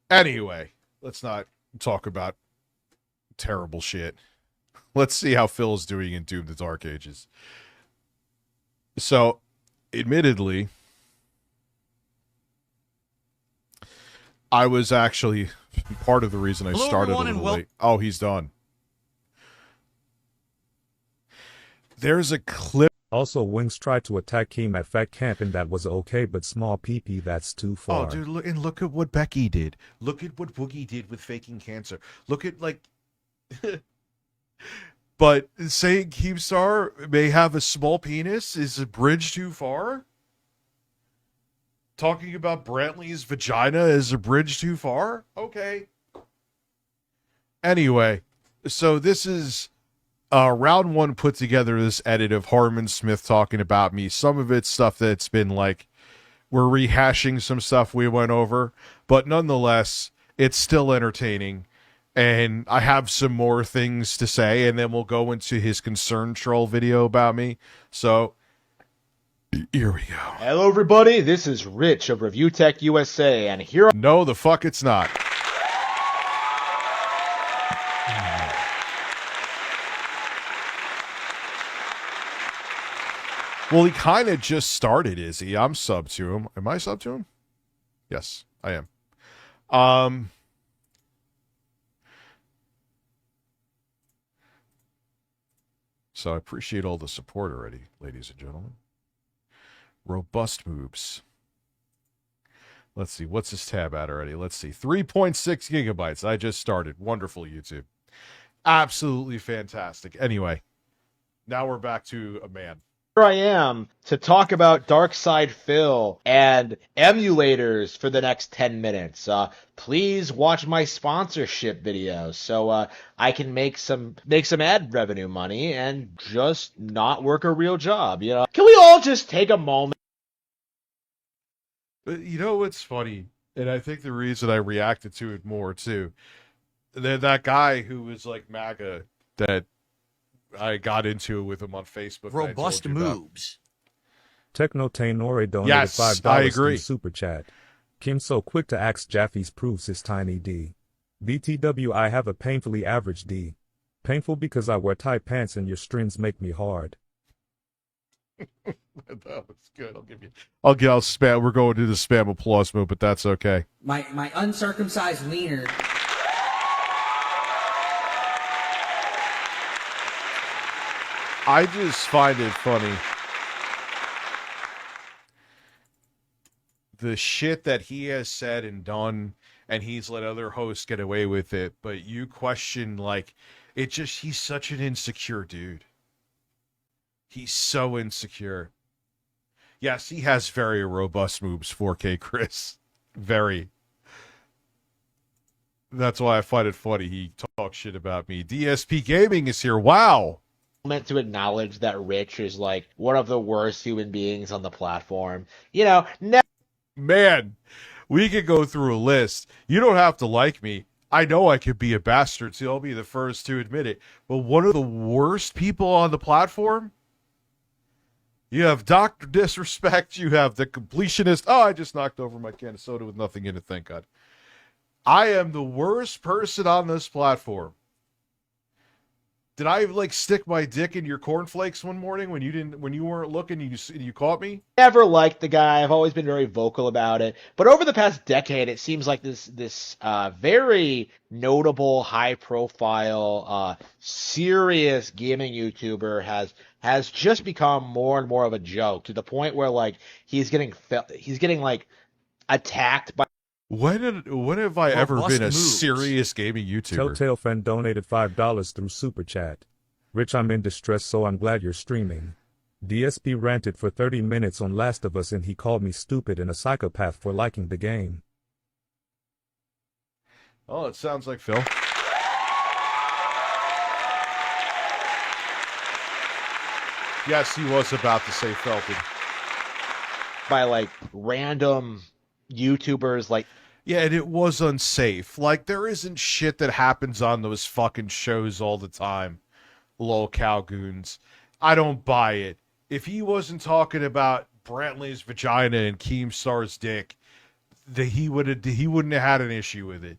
anyway, let's not talk about terrible shit. Let's see how Phil's doing in Doom the Dark Ages. So, admittedly, I was actually part of the reason I started a little late. Oh, he's done. There's a clip. Also, Wings tried to attack him at Fat Camp, and that was okay, but small PP, that's too far. Oh, dude, look at what Becky did. Look at what Boogie did with faking cancer. Look at, like... But saying Keemstar may have a small penis is a bridge too far? Talking about Brantley's vagina is a bridge too far? Okay. Anyway, so this is... round one put together this edit of Harman Smith talking about me. Some of it's stuff that's been like, we're rehashing some stuff we went over, but nonetheless, it's still entertaining. And I have some more things to say, and then we'll go into his concern troll video about me. So, here we go. Hello, everybody. This is Rich of ReviewTechUSA, and here... No, the fuck it's not. Well, he kind of just started, is he? I'm sub to him. Am I sub to him? Yes, I am. So I appreciate all the support already, ladies and gentlemen. Robust moves. Let's see. What's this tab at already? Let's see. 3.6 gigabytes. I just started. Wonderful, YouTube. Absolutely fantastic. Anyway, now we're back to a man. Here I am to talk about Darkside Phil and emulators for the next 10 minutes. Please watch my sponsorship videos so I can make some ad revenue money and just not work a real job. You know, can we all just take a moment? You know what's funny, and I think the reason I reacted to it more too, that guy who was like MAGA that I got into it with him on Facebook. Robust moves. Techno Tainore donated Yes, $5 I agree. through Super Chat. Kim so quick to ask Jaffe's proves his tiny D. BTW, I have a painfully average D. Painful because I wear tight pants and your strings make me hard. That was good. I'll spam. We're going to the spam applause move, but that's okay. My uncircumcised wiener. I just find it funny. The shit that he has said and done, and he's let other hosts get away with it, but you question, like, he's such an insecure dude. He's so insecure. Yes, he has very robust moves, 4K Chris. Very. That's why I find it funny he talks shit about me. DSP Gaming is here. Wow. Meant to acknowledge that Rich is like one of the worst human beings on the platform. You know, man, we could go through a list. You don't have to like me. I know I could be a bastard, so I'll be the first to admit it. But one of the worst people on the platform, you have Dr. Disrespect, you have the completionist. Oh, I just knocked over my can of soda with nothing in it, thank God. I am the worst person on this platform. Did I like stick my dick in your cornflakes one morning when you weren't looking and you caught me? Never liked the guy. I've always been very vocal about it. But over the past decade, it seems like this very notable, high profile, serious gaming YouTuber has just become more and more of a joke to the point where like he's getting like attacked by. When have I ever been a serious gaming YouTuber? Telltale Fan donated $5 through Super Chat. Rich, I'm in distress, so I'm glad you're streaming. DSP ranted for 30 minutes on Last of Us and he called me stupid and a psychopath for liking the game. Oh, it sounds like Phil. Yes, he was about to say Felton. By like random YouTubers like Yeah, and it was unsafe. Like, there isn't shit that happens on those fucking shows all the time. Lol Calgoons. I don't buy it. If he wasn't talking about Brantley's vagina and Keemstar's dick, he wouldn't have had an issue with it.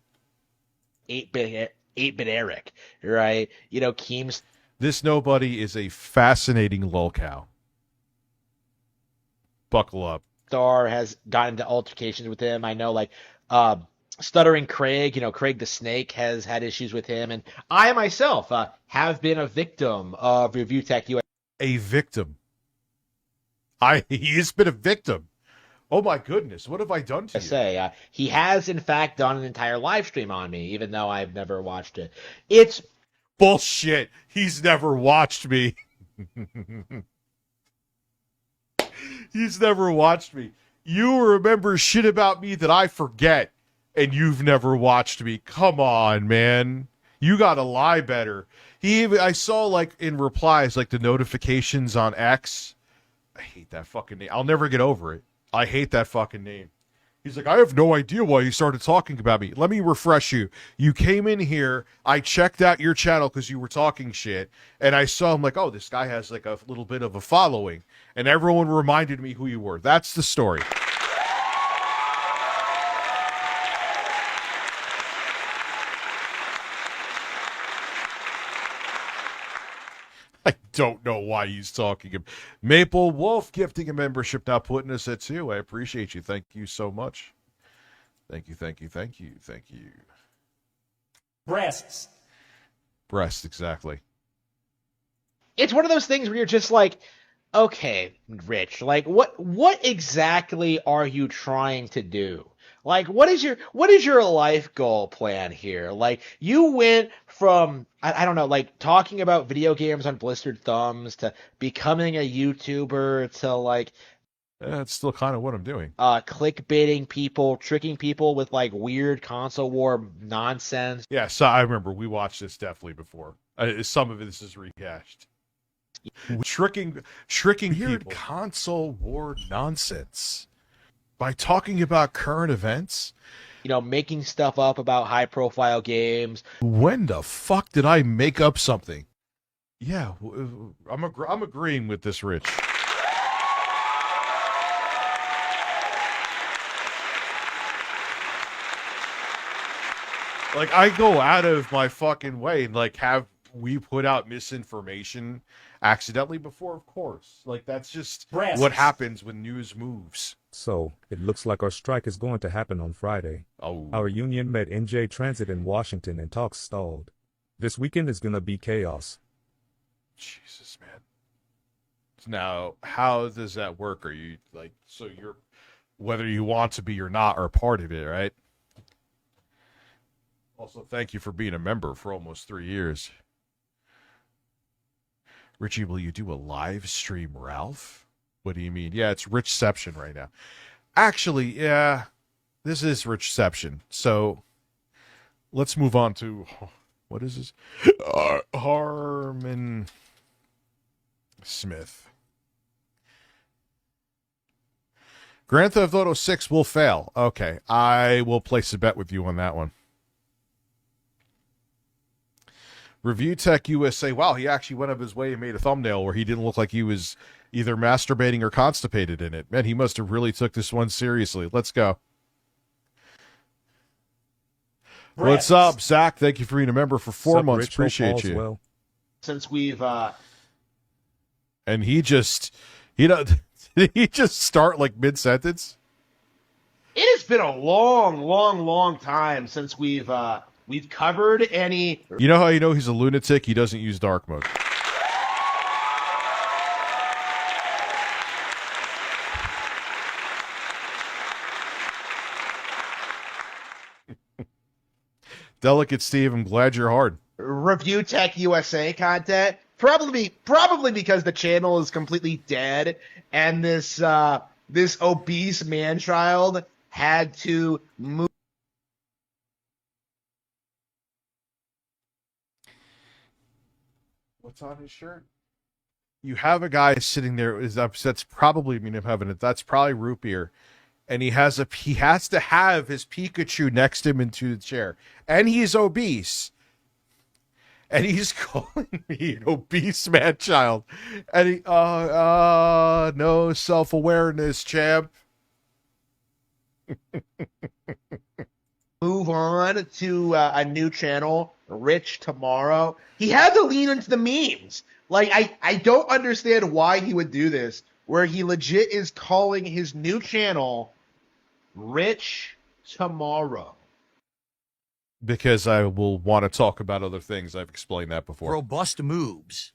8-bit Eric, right? You know, Keems. This nobody is a fascinating lolcow. Buckle up. Star has gotten into altercations with him. I know, like, Stuttering Craig, you know, Craig the Snake has had issues with him. And I myself have been a victim of ReviewTechUSA. A victim? He has been a victim. Oh my goodness, what have I done to you? He has, in fact, done an entire live stream on me, even though I've never watched it. It's bullshit. He's never watched me. He's never watched me. You remember shit about me that I forget, and you've never watched me. Come on, man. You gotta lie better. I saw, like, in replies, like, the notifications on X. I hate that fucking name. I'll never get over it. I hate that fucking name. He's like, I have no idea why you started talking about me. Let me refresh you. You came in here, I checked out your channel because you were talking shit, and I saw him like, oh, this guy has like a little bit of a following. And everyone reminded me who you were. That's the story. I don't know why he's talking. Maple Wolf gifting a membership, now putting us at 2. I appreciate you. Thank you so much. Thank you, thank you, thank you, thank you. Breasts. Breast, exactly. It's one of those things where you're just like, okay, Rich, like what exactly are you trying to do? Like, what is your life goal plan here? Like, you went from, I don't know, like, talking about video games on Blistered Thumbs to becoming a YouTuber to, like... That's still kind of what I'm doing. Clickbaiting people, tricking people with, like, weird console war nonsense. Yeah, so I remember we watched this definitely before. Some of this is rehashed. Tricking weird people. Console war nonsense. By talking about current events? You know, making stuff up about high-profile games. When the fuck did I make up something? Yeah, I'm agreeing with this, Rich. Like, I go out of my fucking way and, like, have we put out misinformation accidentally before? Of course. Like, that's just what happens when news moves. So, it looks like our strike is going to happen on Friday. Oh. Our union met NJ Transit in Washington and talks stalled. This weekend is going to be chaos. Jesus, man. Now, how does that work? Are you, like, so you're, whether you want to be or not, are part of it, right? Also, thank you for being a member for almost 3 years. Richie, will you do a live stream, Ralph? What do you mean? Yeah, it's Richception right now. Actually, yeah, this is Richception. So let's move on to, what is this? Harman Smith. Grand Theft Auto 6 will fail. Okay, I will place a bet with you on that one. ReviewTechUSA. Wow, he actually went up his way and made a thumbnail where he didn't look like he was either masturbating or constipated in it. Man, he must have really took this one seriously. Let's go. Breasts. What's up, Zach? Thank you for being a member for 4 months. Rich? Appreciate you. Well. Since we've and he just did he just start like mid-sentence? It has been a long time since we've covered any. You know how you know he's a lunatic? He doesn't use dark mode. Delicate Steve, I'm glad you're hard. ReviewTechUSA content probably because the channel is completely dead, and this obese man-child had to move. What's on his shirt? You have a guy sitting there. That's probably mean of heaven. That's probably root beer, and he has to have his Pikachu next to him into the chair, and he's obese, and he's calling me an obese man child, and he no self-awareness, champ. Move on to a new channel, Rich Tomorrow. He had to lean into the memes. Like, I don't understand why he would do this, where he legit is calling his new channel Rich Tomorrow. Because I will want to talk about other things. I've explained that before. Robust moves.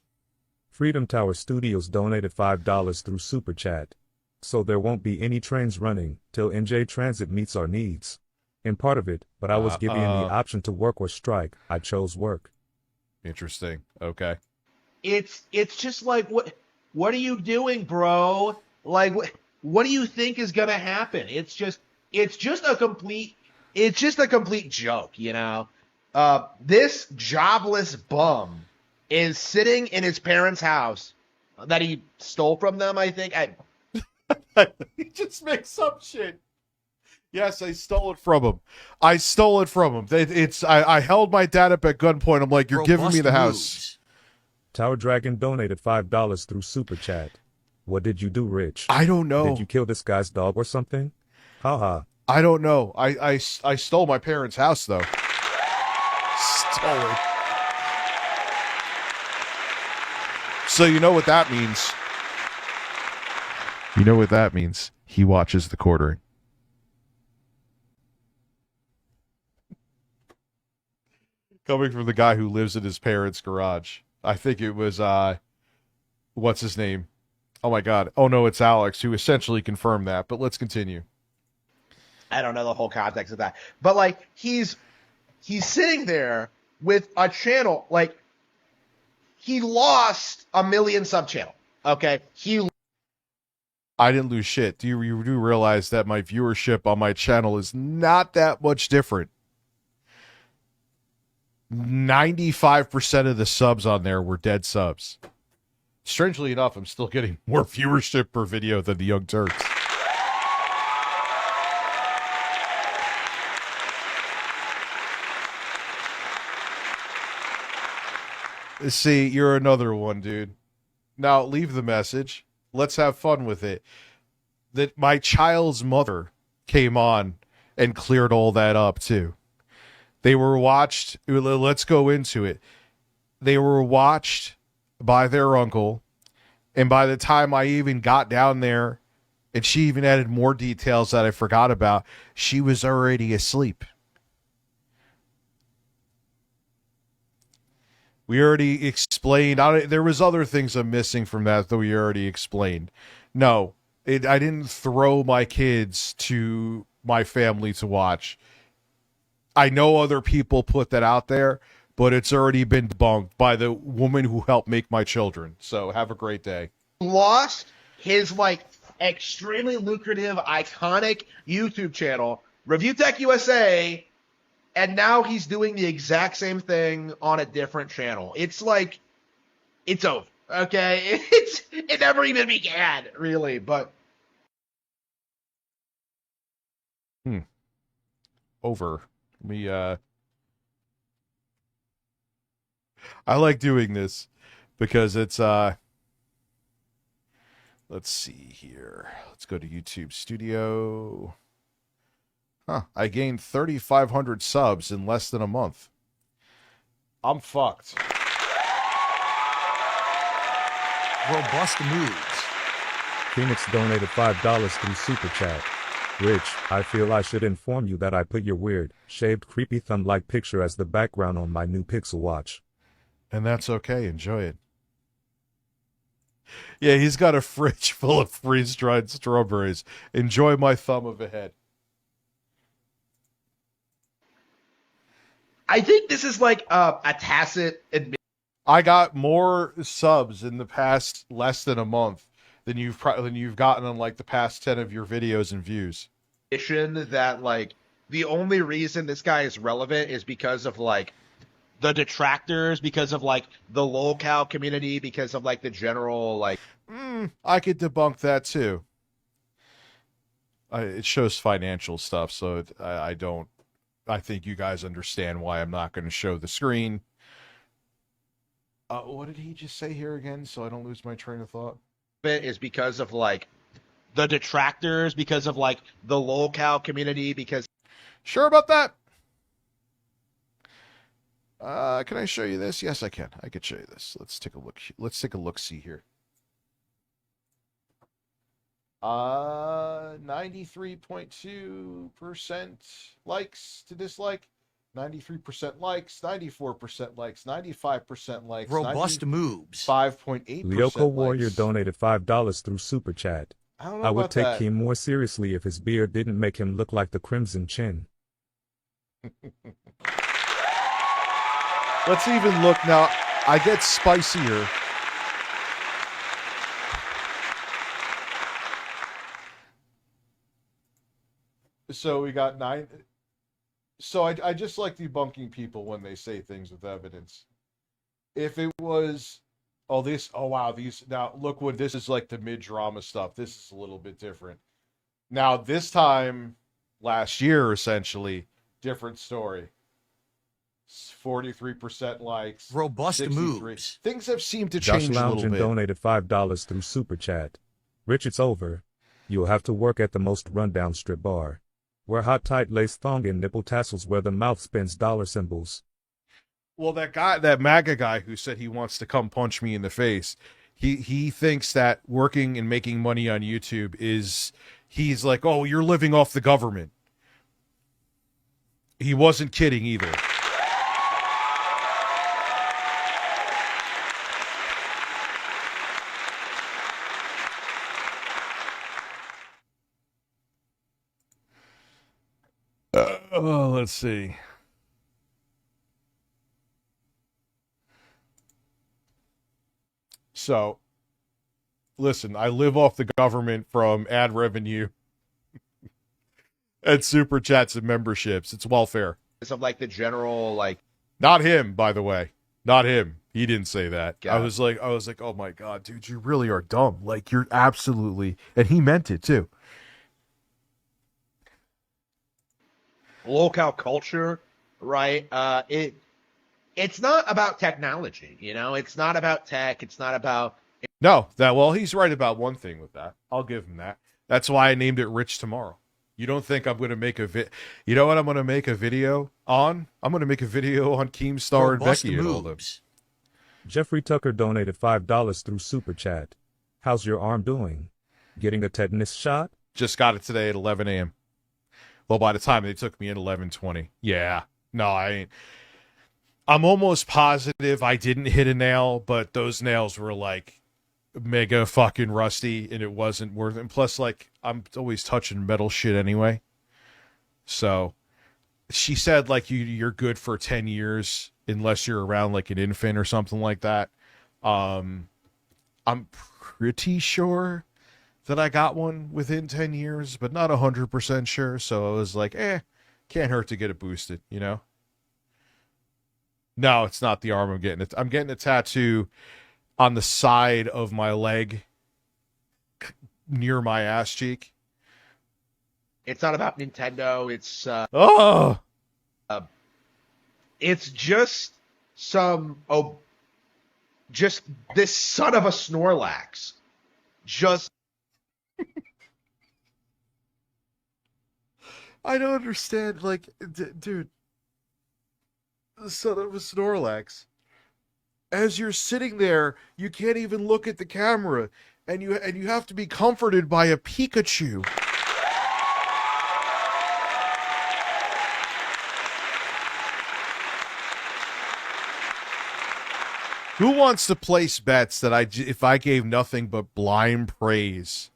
Freedom Tower Studios donated $5 through Super Chat. So there won't be any trains running till NJ Transit meets our needs. In part of it, but I was given the option to work or strike. I chose work. Interesting. Okay. It's just like, what are you doing, bro? Like, what do you think is gonna happen? It's just a complete joke, you know. This jobless bum is sitting in his parents' house that he stole from them, I think. He just makes up shit. Yes, I stole it from him. I held my dad up at gunpoint. I'm like, you're giving me the house. Tower Dragon donated $5 through Super Chat. What did you do, Rich? I don't know. Did you kill this guy's dog or something? Haha. I don't know. I stole my parents' house, though. Stole it. So you know what that means. You know what that means. He watches the quartering. Coming from the guy who lives in his parents' garage. I think it was, what's his name? Oh my God. Oh no, it's Alex who essentially confirmed that, but let's continue. I don't know the whole context of that. But like, he's sitting there with a channel, like, he lost 1 million sub channel. Okay? I didn't lose shit. You do realize that my viewership on my channel is not that much different. 95% of the subs on there were dead subs. Strangely enough, I'm still getting more viewership per video than the Young Turks. See, you're another one, dude. Now, leave the message. Let's have fun with it. That my child's mother came on and cleared all that up, too. They were watched. Let's go into it. They were watched by their uncle. And by the time I even got down there, and she even added more details that I forgot about, she was already asleep. We already explained. There was other things I'm missing from that we already explained. No, I didn't throw my kids to my family to watch. I know other people put that out there, but it's already been debunked by the woman who helped make my children. So have a great day. Lost his, like, extremely lucrative, iconic YouTube channel, ReviewTechUSA, and now he's doing the exact same thing on a different channel. It's like, it's over. Okay? It never even began, really, but... Over. I like doing this because it's let's see here. Let's go to YouTube Studio. I gained 3,500 subs in less than a month. I'm fucked. Robust moves. Phoenix donated $5 through Super Chat. Rich, I feel I should inform you that I put your weird, shaved, creepy thumb-like picture as the background on my new Pixel watch. And that's okay. Enjoy it. Yeah, he's got a fridge full of freeze-dried strawberries. Enjoy my thumb of a head. I think this is like a tacit admission. I got more subs in the past less than a month than you've gotten on like the past 10 of your videos and views. That like the only reason this guy is relevant is because of like the detractors, because of like the locale community, because of like the general like. I could debunk that too. It shows financial stuff, so I don't. I think you guys understand why I'm not going to show the screen. What did he just say here again, so I don't lose my train of thought? It is because of like the detractors, because of like the locale community, because. Sure about that? Can I show you this? Yes, I can. I could show you this. Let's take a look. Let's take a look-see here. 93.2% likes to dislike, 93% likes, 94% likes, 95% likes, robust moves, 5.8%. Lyoko Warrior donated $5 through Super Chat. I don't know I would about take that. him more seriously if his beard didn't make him look like the Crimson Chin. Let's even look now. I get spicier. So we got 9. So I just like debunking people when they say things with evidence. If it was, oh wow, these, now look what this is, like the mid-drama stuff. This is a little bit different. Now this time, last year essentially, different story. 43% likes. Robust 63. moves. Things have seemed to Josh change a little Loungin bit. donated $5 through Super Chat. Rich, it's over. You'll have to work at the most rundown strip bar. Wear hot tight lace thong and nipple tassels where the mouth spins dollar symbols. Well, that MAGA guy who said he wants to come punch me in the face, he thinks that working and making money on YouTube he's like, oh, you're living off the government. He wasn't kidding either. Let's see. So, listen, I live off the government from ad revenue and super chats and memberships. It's welfare. Of like the general like. Not him, by the way. Not him. He didn't say that. God. I was like, oh my God, dude, you really are dumb. Like, you're absolutely, and he meant it too. Locale culture, right? It's not about technology, you know. It's not about tech. It's not about. No, well, he's right about one thing with that. I'll give him that. That's why I named it Rich Tomorrow. You don't think I'm going to make You know what I'm going to make a video on? I'm going to make a video on Keemstar and Becky and all them. Jeffrey Tucker donated $5 through Super Chat. How's your arm doing? Getting a tetanus shot? Just got it today at 11 a.m. Well, by the time they took me at 11:20. Yeah. No, I ain't. I'm almost positive I didn't hit a nail, but those nails were like mega fucking rusty and it wasn't worth it. And plus, like, I'm always touching metal shit anyway. So she said, like, you're good for 10 years unless you're around like an infant or something like that. I'm pretty sure that I got one within 10 years, but not 100% sure. So I was like, can't hurt to get it boosted, you know? No, it's not the arm I'm getting. I'm getting a tattoo on the side of my leg near my ass cheek. It's not about Nintendo. It's it's just just this son of a Snorlax. Just I don't understand, like, dude, the son of a Snorlax. As you're sitting there, you can't even look at the camera, and you have to be comforted by a Pikachu. Who wants to place bets that if I gave nothing but blind praise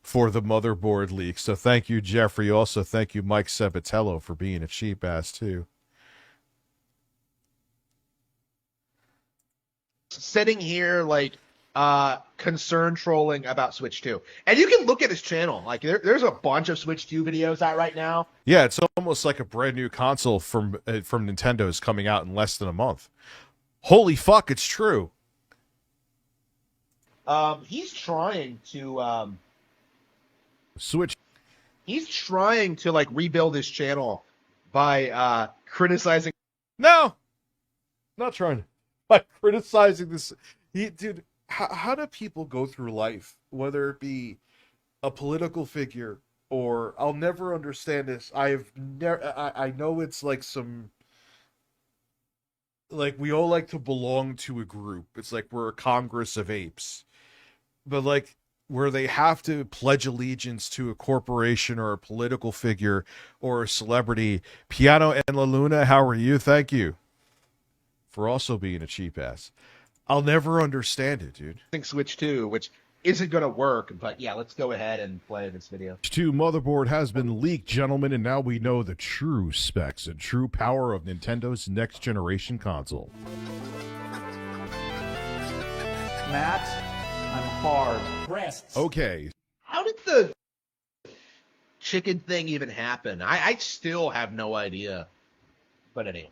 for the motherboard leak? So thank you, Jeffrey. Also, thank you, Mike Sabatello, for being a cheap ass too. sitting here like concern trolling about Switch 2. And you can look at his channel. Like there's a bunch of Switch 2 videos out right now. Yeah, it's almost like a brand new console from Nintendo's coming out in less than a month. Holy fuck, it's true. He's trying to Switch. He's trying to like rebuild his channel by criticizing. No, not trying. By criticizing this, dude. How do people go through life, whether it be a political figure or I'll never understand this. I know it's like some, like we all like to belong to a group. It's like we're a Congress of apes, but like where they have to pledge allegiance to a corporation or a political figure or a celebrity. Piano and La Luna, how are you? Thank you for also being a cheap ass. I'll never understand it, dude. I think Switch 2, which isn't going to work, but yeah, let's go ahead and play this video. Switch 2 motherboard has been leaked, gentlemen, and now we know the true specs and true power of Nintendo's next generation console. Matt, I'm hard. Breasts. Okay. How did the chicken thing even happen? I still have no idea. But anyway.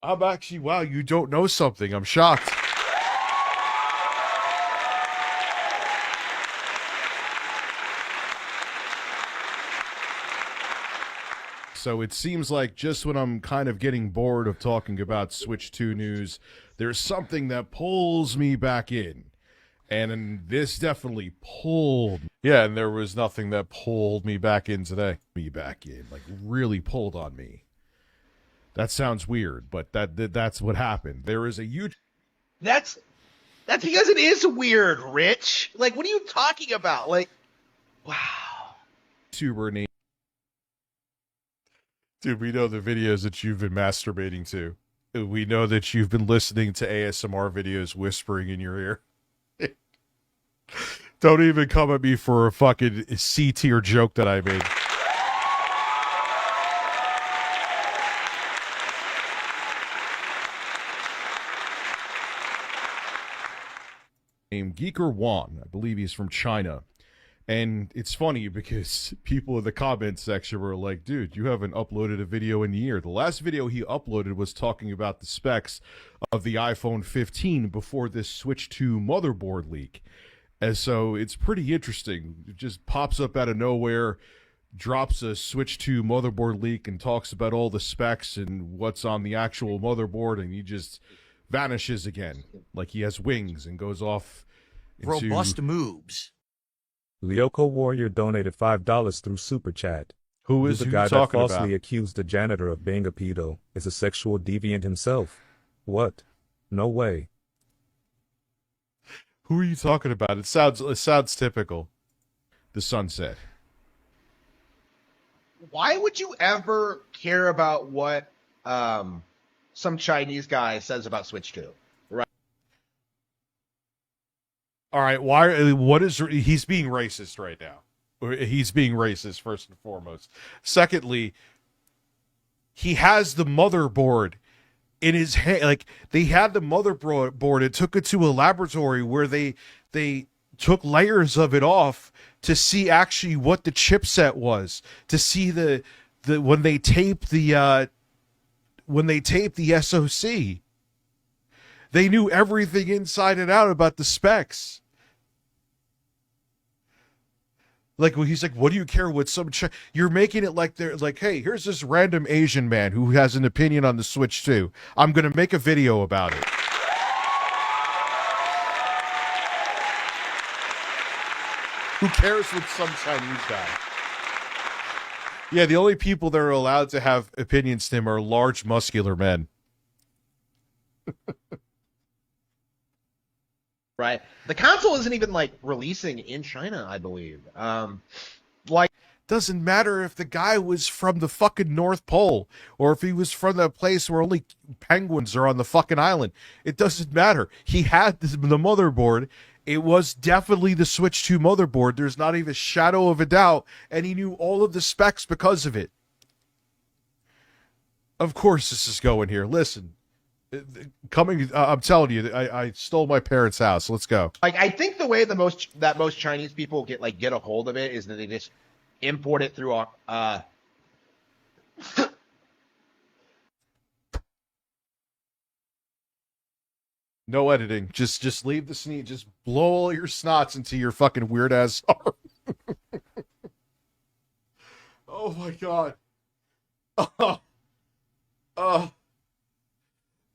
I'm actually, wow, you don't know something. I'm shocked. So it seems like just when I'm kind of getting bored of talking about Switch 2 news, there's something that pulls me back in. And this definitely pulled. Yeah, and there was nothing that pulled me back in today. Like really pulled on me. That sounds weird, but that's what happened. There is a huge. That's because it is weird, Rich. Like, what are you talking about? Like, wow. YouTuber name. Dude, we know the videos that you've been masturbating to. We know that you've been listening to ASMR videos whispering in your ear. Don't even come at me for a fucking C-tier joke that I made. Named Geeker Wan. I believe he's from China. And it's funny because people in the comment section were like, dude, you haven't uploaded a video in a year. The last video he uploaded was talking about the specs of the iPhone 15 before this Switch 2 motherboard leak. And so it's pretty interesting. It just pops up out of nowhere, drops a Switch 2 motherboard leak and talks about all the specs and what's on the actual motherboard, and he just vanishes again. Like he has wings and goes off into... Robust moves. Lyoko Warrior donated $5 through Super Chat. Who is the who guy that talking falsely about? accused the janitor of being a pedo is a sexual deviant himself? What? No way. Who are you talking about? It sounds typical. The Sunset. Why would you ever care about what some Chinese guy says about Switch 2? Right. All right, what is he's being racist right now? He's being racist first and foremost. Secondly, he has the motherboard in his hand. Like they had the motherboard and took it to a laboratory where they took layers of it off to see actually what the chipset was, to see the when they taped the SoC. They knew everything inside and out about the specs. Like, well, he's like, what do you care what some... You're making it like they're like, hey, here's this random Asian man who has an opinion on the Switch 2. I'm going to make a video about it. Who cares what some Chinese guy? Yeah, the only people that are allowed to have opinions to him are large, muscular men. Right. The console isn't even like releasing in China, I believe. Like, doesn't matter if the guy was from the fucking North Pole or if he was from the place where only penguins are on the fucking island. It doesn't matter. He had the motherboard. It was definitely the Switch 2 motherboard. There's not even a shadow of a doubt, and he knew all of the specs because of it. Of course this is going here. Listen, I'm telling you, I stole my parents' house. Let's go. Like, I think the way most Chinese people get a hold of it is that they just import it through No editing. Just leave the sneeze. Just blow all your snots into your fucking weird ass arm. Oh my god.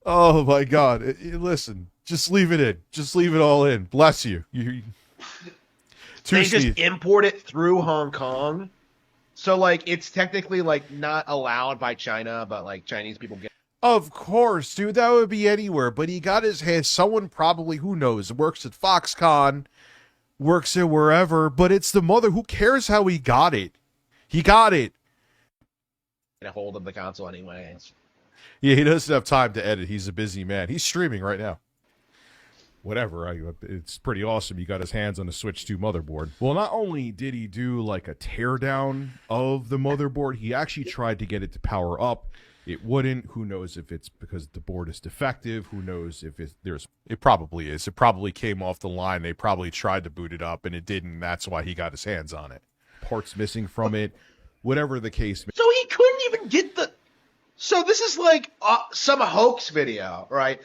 Oh my god. Listen, just leave it in. Just leave it all in. Bless you. They just import it through Hong Kong. So like it's technically like not allowed by China, but like Chinese people get. Of course, dude, that would be anywhere. But he got his hands. Someone probably, who knows, works at Foxconn, works at wherever. But it's the mother. Who cares how he got it? He got it. Get a hold of the console anyway. Yeah, he doesn't have time to edit. He's a busy man. He's streaming right now. Whatever. It's pretty awesome. He got his hands on the Switch 2 motherboard. Well, not only did he do like a teardown of the motherboard, he actually tried to get it to power up. It wouldn't. Who knows if it's because the board is defective? Who knows if it probably is. It probably came off the line. They probably tried to boot it up and it didn't. That's why he got his hands on it. Parts missing from it. Whatever the case. So he couldn't even get the. So this is like some hoax video, right?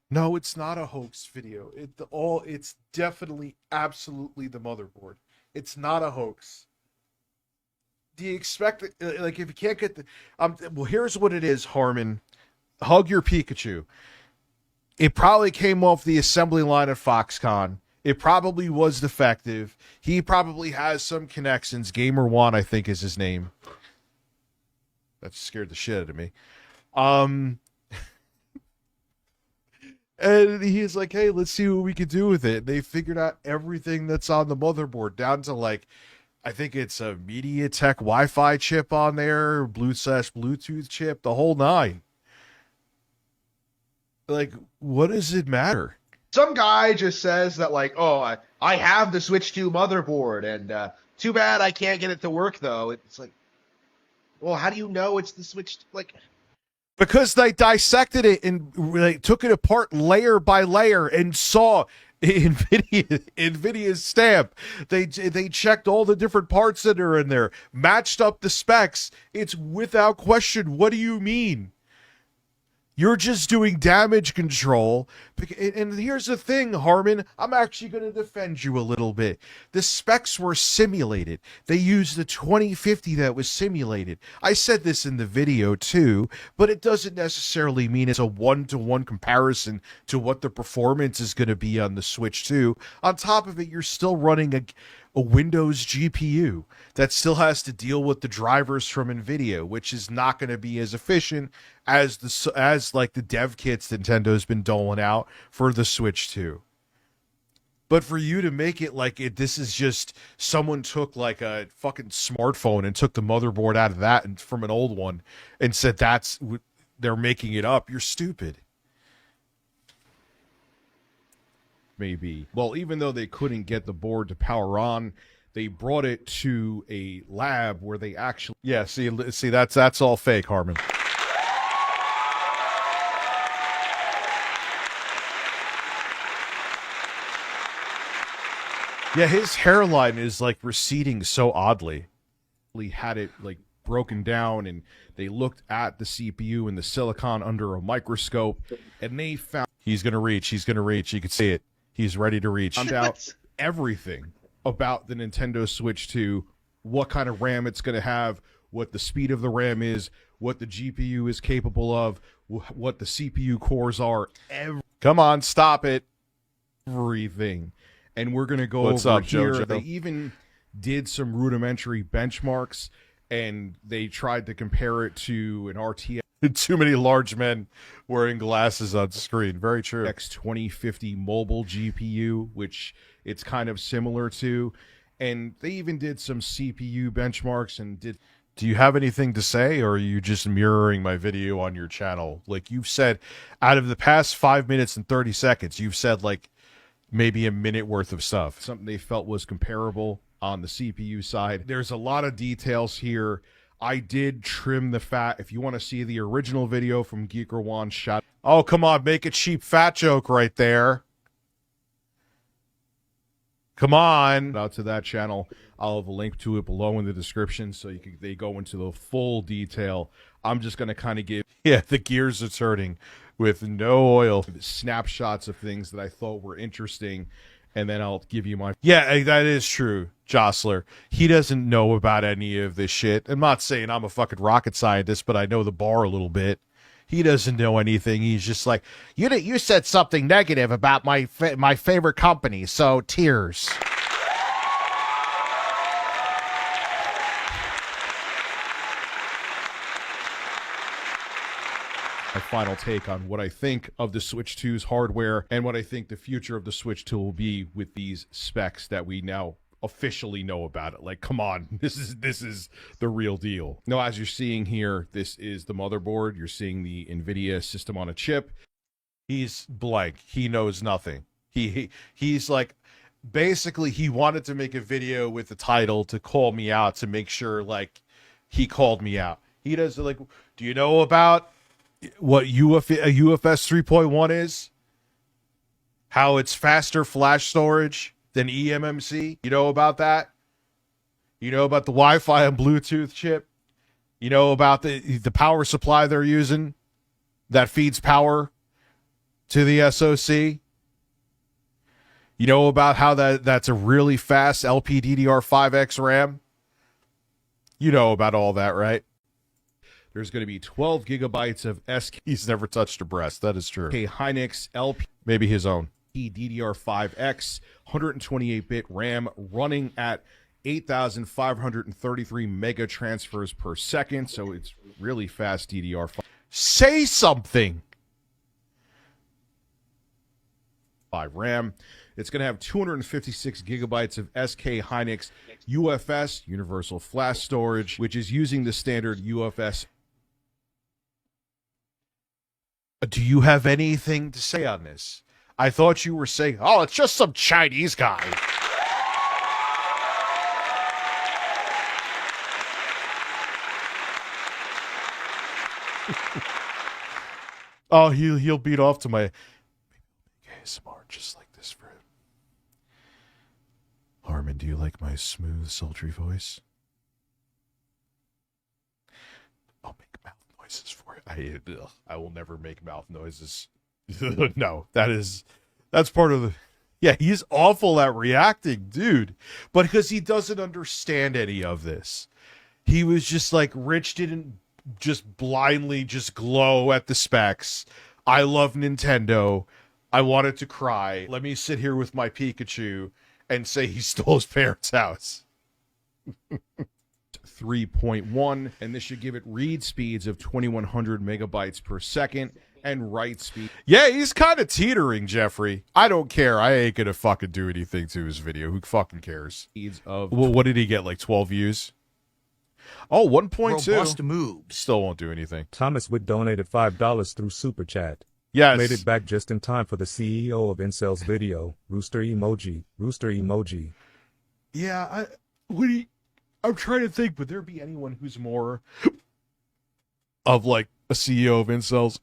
No, it's not a hoax video. It's definitely, absolutely the motherboard. It's not a hoax. Do you expect like if you can't get the well, here's what it is, Harman. Hug your Pikachu. It probably came off the assembly line at Foxconn. It probably was defective. He probably has some connections. Gamer1, I think, is his name. That scared the shit out of me. And he's like, hey, let's see what we can do with it. They figured out everything that's on the motherboard, down to like, I think it's a MediaTek Wi-Fi chip on there, Bluetooth chip, the whole nine. Like, what does it matter? Some guy just says that like, oh, I have the Switch 2 motherboard, and too bad I can't get it to work though. It's like, well, how do you know it's the Switch? Like, because they dissected it and they took it apart layer by layer and saw NVIDIA's stamp. They checked all the different parts that are in there, matched up the specs. It's without question. What do you mean? You're just doing damage control. And here's the thing, Harman. I'm actually going to defend you a little bit. The specs were simulated. They used the 2050 that was simulated. I said this in the video too, but it doesn't necessarily mean it's a one-to-one comparison to what the performance is going to be on the Switch 2. On top of it, you're still running a Windows GPU that still has to deal with the drivers from NVIDIA, which is not going to be as efficient as like the dev kits Nintendo's been doling out for the Switch 2. But for you to make it like this is just someone took like a fucking smartphone and took the motherboard out of that and from an old one and said they're making it up, you're stupid. Maybe. Well, even though they couldn't get the board to power on, they brought it to a lab where they actually... Yeah, see that's all fake, Harman. Yeah, his hairline is like receding so oddly. He had it like broken down and they looked at the CPU and the silicon under a microscope and they found... He's going to reach. You can see it. He's ready to reach. Found out everything about the Nintendo Switch 2, what kind of RAM it's going to have, what the speed of the RAM is, what the GPU is capable of, what the CPU cores are. Come on, stop it. Everything. And we're going to go over here. Jojo? They even did some rudimentary benchmarks, and they tried to compare it to an RTX. Too many large men wearing glasses on screen. Very true. X2050 mobile GPU, which it's kind of similar to. And they even did some CPU benchmarks and did... Do you have anything to say, or are you just mirroring my video on your channel? Like you've said, out of the past 5 minutes and 30 seconds, you've said like maybe a minute worth of stuff. Something they felt was comparable on the CPU side. There's a lot of details here. I did trim the fat. If you want to see the original video from Geeker One shot. Oh, come on, make a cheap fat joke right there. Come on. Out to that channel. I'll have a link to it below in the description so they go into the full detail. I'm just going to kind of give, the gears are turning with no oil. Snapshots of things that I thought were interesting. And then I'll give you my... Yeah, that is true, Jostler. He doesn't know about any of this shit. I'm not saying I'm a fucking rocket scientist, but I know the bar a little bit. He doesn't know anything. He's just like, you said something negative about my favorite company, so tears. My final take on what I think of the Switch 2's hardware and what I think the future of the Switch 2 will be with these specs that we now officially know about it. Like, come on, this is the real deal. Now, as you're seeing here, this is the motherboard. You're seeing the NVIDIA system on a chip. He's blank. He knows nothing. He's like, basically, he wanted to make a video with the title to call me out, to make sure, like, he called me out. He does, like, do you know about what UFS 3.1 is? How it's faster flash storage than eMMC? You know about that? You know about the Wi-Fi and Bluetooth chip? You know about the power supply they're using that feeds power to the SoC? You know about how that's a really fast LPDDR5X RAM? You know about all that, right? There's going to be 12 gigabytes of SK. He's never touched a breast. That is true. Okay, Hynix LP, maybe his own. DDR5X, 128-bit RAM, running at 8,533 mega transfers per second. So it's really fast DDR5. Say something. 5 RAM. It's going to have 256 gigabytes of SK Hynix UFS, Universal Flash Storage, which is using the standard UFS. Do you have anything to say on this? I thought you were saying, oh, it's just some Chinese guy. Oh, he'll beat off to my ASMR just like this for him. Harman, do you like my smooth, sultry voice? I'll make mouth noises for you. I will never make mouth noises. No, that's part of the... Yeah, he's awful at reacting, dude. But because he doesn't understand any of this. He was just like, Rich didn't just blindly just glow at the specs. I love Nintendo. I wanted to cry. Let me sit here with my Pikachu and say he stole his parents' house. 3.1, and this should give it read speeds of 2,100 megabytes per second and write speed. Yeah, he's kind of teetering, Jeffrey. I don't care. I ain't gonna fucking do anything to his video. Who fucking cares? Well, what did he get, like 12 views? Oh, 1.2. Robust moves. Still won't do anything. Thomas Wood donated $5 through Super Chat. Yes. Made it back just in time for the CEO of Incel's video. Rooster emoji. Rooster emoji. Yeah, I'm trying to think, would there be anyone who's more of like a CEO of Incel's?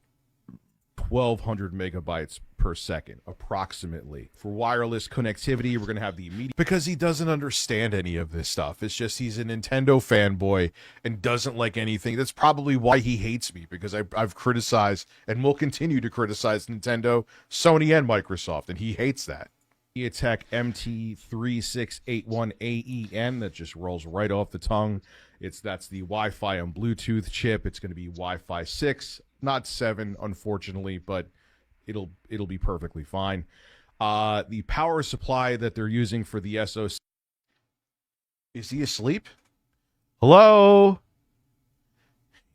1,200 megabytes per second, approximately. For wireless connectivity, we're going to have the immediate... Because he doesn't understand any of this stuff. It's just he's a Nintendo fanboy and doesn't like anything. That's probably why he hates me, because I've criticized and will continue to criticize Nintendo, Sony, and Microsoft, and he hates that. MediaTek MT3681AEN, that just rolls right off the tongue. That's the Wi-Fi and Bluetooth chip. It's going to be Wi-Fi 6, not 7, unfortunately, but it'll be perfectly fine. The power supply that they're using for the SoC. Is he asleep? Hello?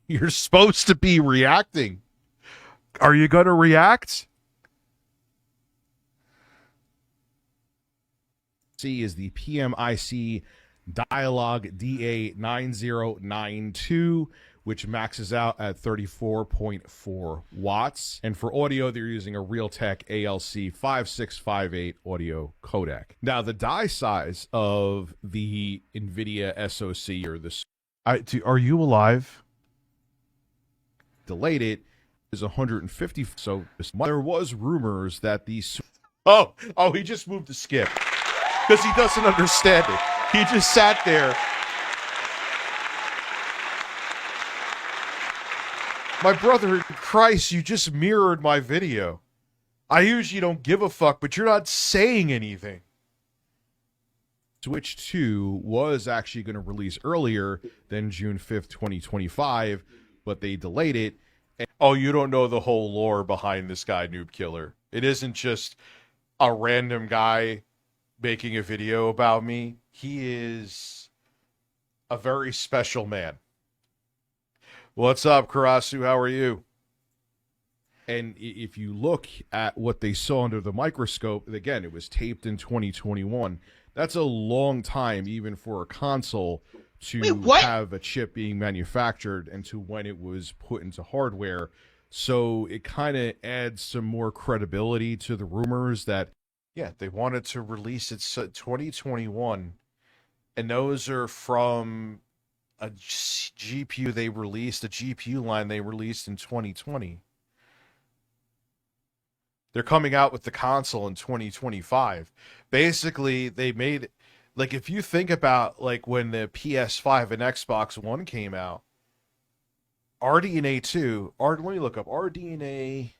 You're supposed to be reacting. Are you going to react? C is the PMIC Dialog DA9092, which maxes out at 34.4 watts. And for audio, they're using a Realtek ALC 5658 audio codec. Now, the die size of the NVIDIA SoC, or the Are you alive? Delayed it is 150. So there was rumors that these. Oh, he just moved to skip because he doesn't understand it. He just sat there. My brother in Christ, you just mirrored my video. I usually don't give a fuck, but you're not saying anything. Switch 2 was actually going to release earlier than June 5th, 2025, but they delayed it. And, oh, you don't know the whole lore behind this guy, Noob Killer. It isn't just a random guy making a video about me. He is a very special man. What's up, Karasu? How are you? And if you look at what they saw under the microscope, again, it was taped in 2021. That's a long time, even for a console, to have a chip being manufactured and to when it was put into hardware. So it kind of adds some more credibility to the rumors that, yeah, they wanted to release it 2021. And those are from a GPU they released, a GPU line they released in 2020. They're coming out with the console in 2025. Basically, they made, like, if you think about, like, when the PS5 and Xbox One came out, RDNA 2, let me look up, RDNA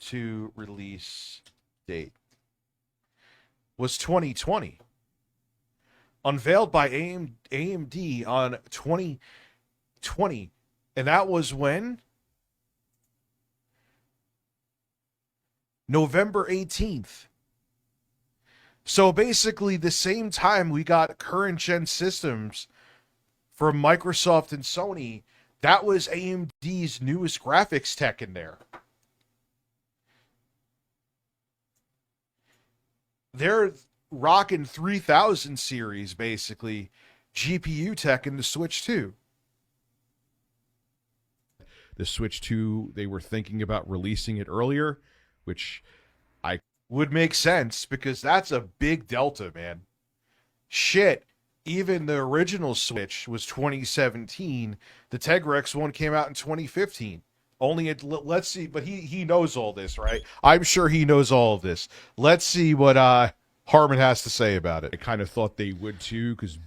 2 release date was 2020. Unveiled by AMD on 2020. And that was when? November 18th. So basically the same time we got current gen systems from Microsoft and Sony, that was AMD's newest graphics tech in there. They're rocking 3000 series, basically, GPU tech in the Switch 2. The Switch 2, they were thinking about releasing it earlier, which I would make sense because that's a big delta, man. Shit, even the original Switch was 2017. The Tegra X1 came out in 2015. Let's see, but he knows all this, right? I'm sure he knows all of this. Let's see what Harman has to say about it. I kind of thought they would too, because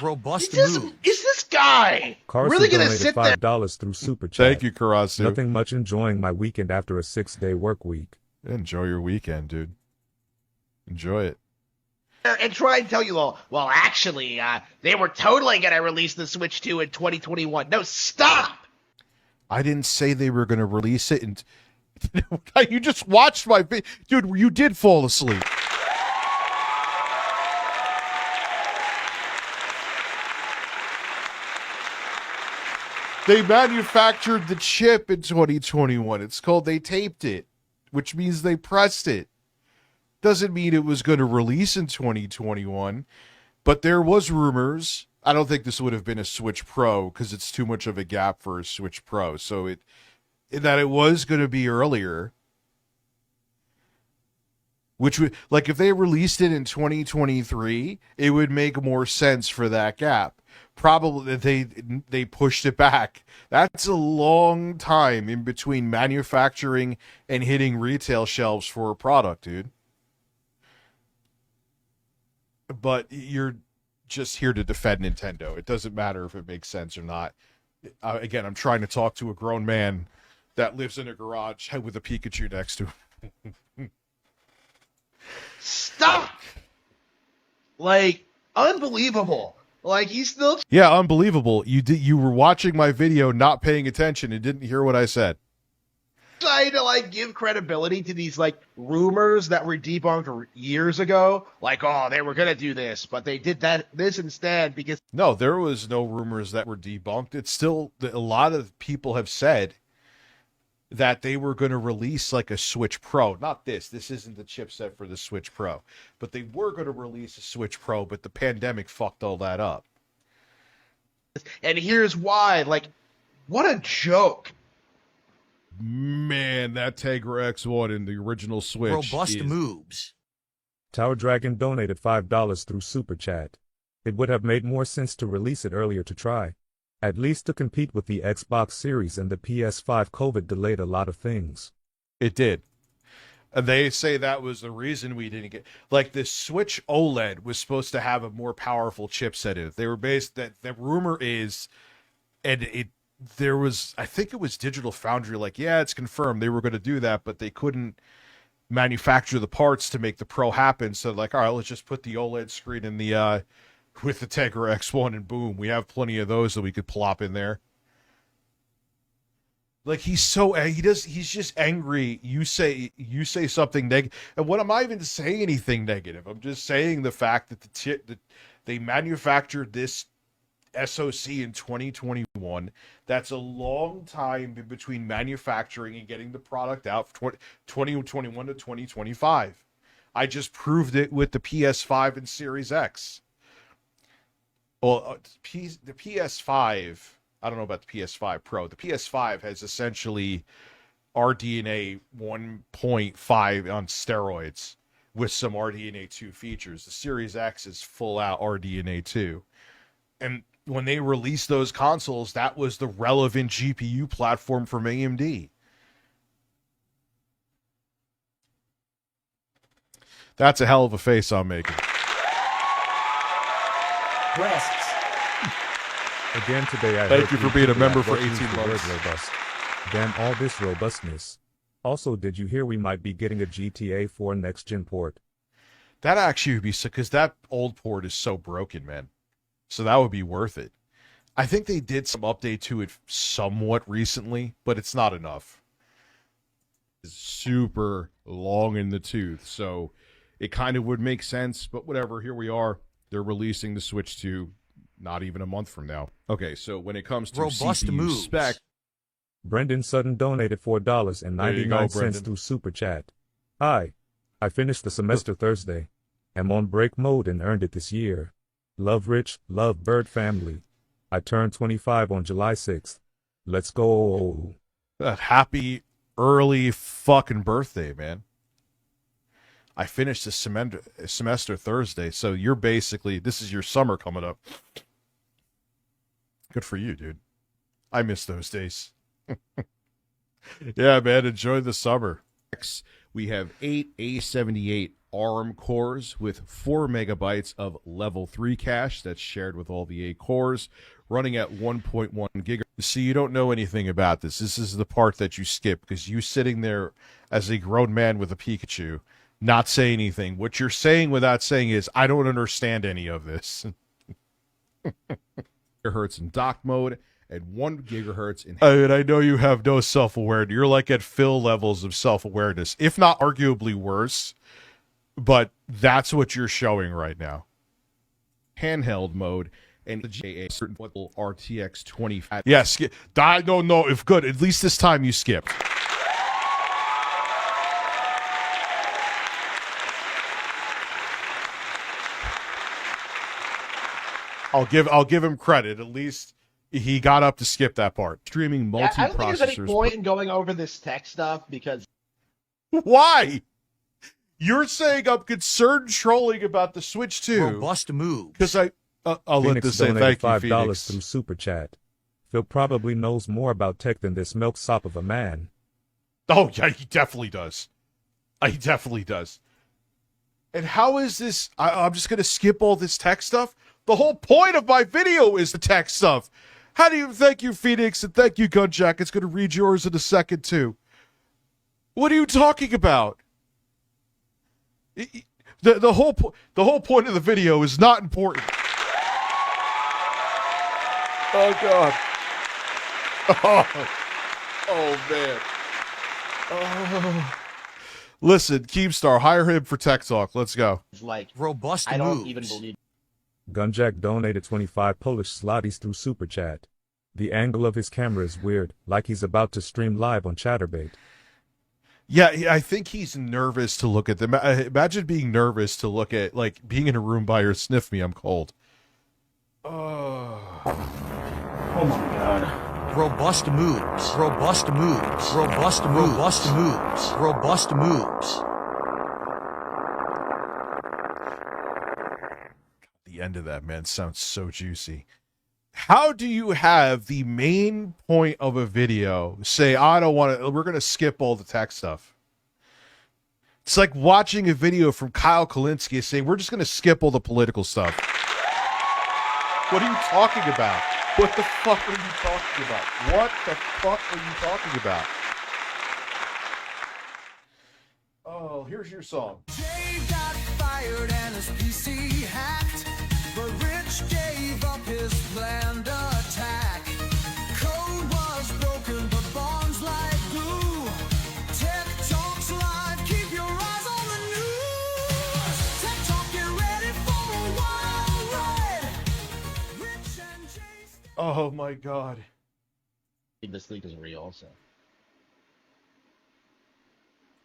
robust move. Is this guy Carson really going to donated sit there? $5 through Super Chat. Thank you, Karasu. Nothing much, enjoying my weekend after a 6-day work week. Enjoy your weekend, dude. Enjoy it. And try and tell you all, well, actually, they were totally going to release the Switch 2 in 2021. No, stop! I didn't say they were going to release it. And you just watched my video. Dude, you did fall asleep. They manufactured the chip in 2021. It's called they taped it, which means they pressed it. Doesn't mean it was going to release in 2021, but there was rumors. I don't think this would have been a Switch Pro because it's too much of a gap for a Switch Pro. So it was going to be earlier, which would, like, if they released it in 2023, it would make more sense for that gap. Probably they pushed it back. That's a long time in between manufacturing and hitting retail shelves for a product, dude. But you're just here to defend Nintendo. It doesn't matter if it makes sense or not. Again, I'm trying to talk to a grown man that lives in a garage with a Pikachu next to him. Stop! Like, unbelievable. Like, he's still... Yeah, unbelievable. You were watching my video, not paying attention, and didn't hear what I said. Trying to, like, give credibility to these, like, rumors that were debunked years ago. Like, oh, they were going to do this, but they did this instead because... No, there was no rumors that were debunked. It's still... A lot of people have said that they were going to release, like, a Switch Pro. Not this. This isn't the chipset for the Switch Pro. But they were going to release a Switch Pro, but the pandemic fucked all that up. And here's why. Like, what a joke. Man, that Tegra X1 in the original Switch robust moves. Tower Dragon donated $5 through Super Chat. It would have made more sense to release it earlier to try, at least to compete with the Xbox Series and the PS5. COVID delayed a lot of things. It did. And they say that was the reason we didn't get, like, the Switch OLED was supposed to have a more powerful chipset in it. They were based, that the rumor is, and there was, I think it was Digital Foundry, like, yeah, it's confirmed they were going to do that, but they couldn't manufacture the parts to make the Pro happen. So, like, all right, let's just put the OLED screen in the, with the Tegra X1, and boom, we have plenty of those that we could plop in there. Like, he's just angry. You say something negative, and what am I even saying anything negative? I'm just saying the fact that that they manufactured this SoC in 2021. That's a long time between manufacturing and getting the product out, 2021 to 2025. I just proved it with the PS5 and Series X. Well, the PS5, I don't know about the PS5 Pro. The PS5 has essentially RDNA 1.5 on steroids with some RDNA 2 features. The Series X is full out RDNA 2. And when they released those consoles, that was the relevant GPU platform from AMD. That's a hell of a face I'm making. Breasts. Again today, I thank heard you for being a member for what 18 used the word months. robust. Damn all this robustness. Also, did you hear we might be getting a GTA 4 next-gen port? That actually would be sick, because that old port is so broken, man. So that would be worth it. I think they did some update to it somewhat recently, but it's not enough. It's super long in the tooth, so it kind of would make sense, but whatever, here we are. They're releasing the Switch 2 not even a month from now. Okay, so when it comes to robust CPU moves. spec, Brendan Sutton donated $4.99 Brendan. through Super Chat. Hi. I finished the semester Thursday. Am on break mode and earned it this year. Love Rich, love Bird family. I turned 25 on July 6th. Let's go. happy early fucking birthday, man. I finished the semester Thursday, so you're basically, this is your summer coming up. Good for you, dude. I miss those days. Yeah, man, enjoy the summer. We have 8 A78 ARM cores with 4 megabytes of level 3 cache that's shared with all the 8 cores, running at 1.1 gigahertz. See, you don't know anything about this. This is the part that you skip, because you sitting there as a grown man with a Pikachu, not say anything. What you're saying without saying is, I don't understand any of this. Gigahertz in dock mode and 1 gigahertz in... And I know you have no self-awareness. You're like at Phil levels of self-awareness, if not arguably worse, but that's what you're showing right now. Handheld mode and a certain level RTX 25. Yes, I don't know if good. At least this time you skipped. I'll give him credit. At least he got up to skip that part. Streaming multiprocessors. I don't think there's any point in going over this tech stuff, because... Why? You're saying I'm concerned trolling about the Switch 2. Robust move. Because I'll let this say thank you, $5 Phoenix. through Super Chat. Phil probably knows more about tech than this milksop of a man. Oh, yeah, he definitely does. He definitely does. And how is this? I'm just going to skip all this tech stuff? The whole point of my video is the tech stuff. How do you... Thank you, Phoenix, and thank you, Gunjack. It's going to read yours in a second, too. What are you talking about? The whole point of the video is not important. Oh, God. Oh man. Oh. Listen, Keemstar, hire him for Tech Talk. Let's go. Like, robust I don't moves. even believe... Gunjack donated 25 Polish zlotys through Super Chat. The angle of his camera is weird, like he's about to stream live on Chatterbait. Yeah, I think he's nervous to look at them. Imagine being nervous to look at, like, being in a room by your sniff me, I'm cold. Oh my God. Robust moves. Robust moves. Robust moves. Robust moves. Robust moves. The end into that, man. It sounds so juicy. How do you have the main point of a video say, I don't want to, we're going to skip all the tech stuff? It's like watching a video from Kyle Kalinske saying, we're just going to skip all the political stuff. What are you talking about? What the fuck are you talking about? What the fuck are you talking about? Oh, here's your song. Jay got fired and his PC hacked, but Rich gave up his planned attack. Code was broken, but bonds like glue. Tech Talks Live, keep your eyes on the news. Tech Talk, get ready for a wild ride. Rich and Jay. Oh my god. This leak is real also.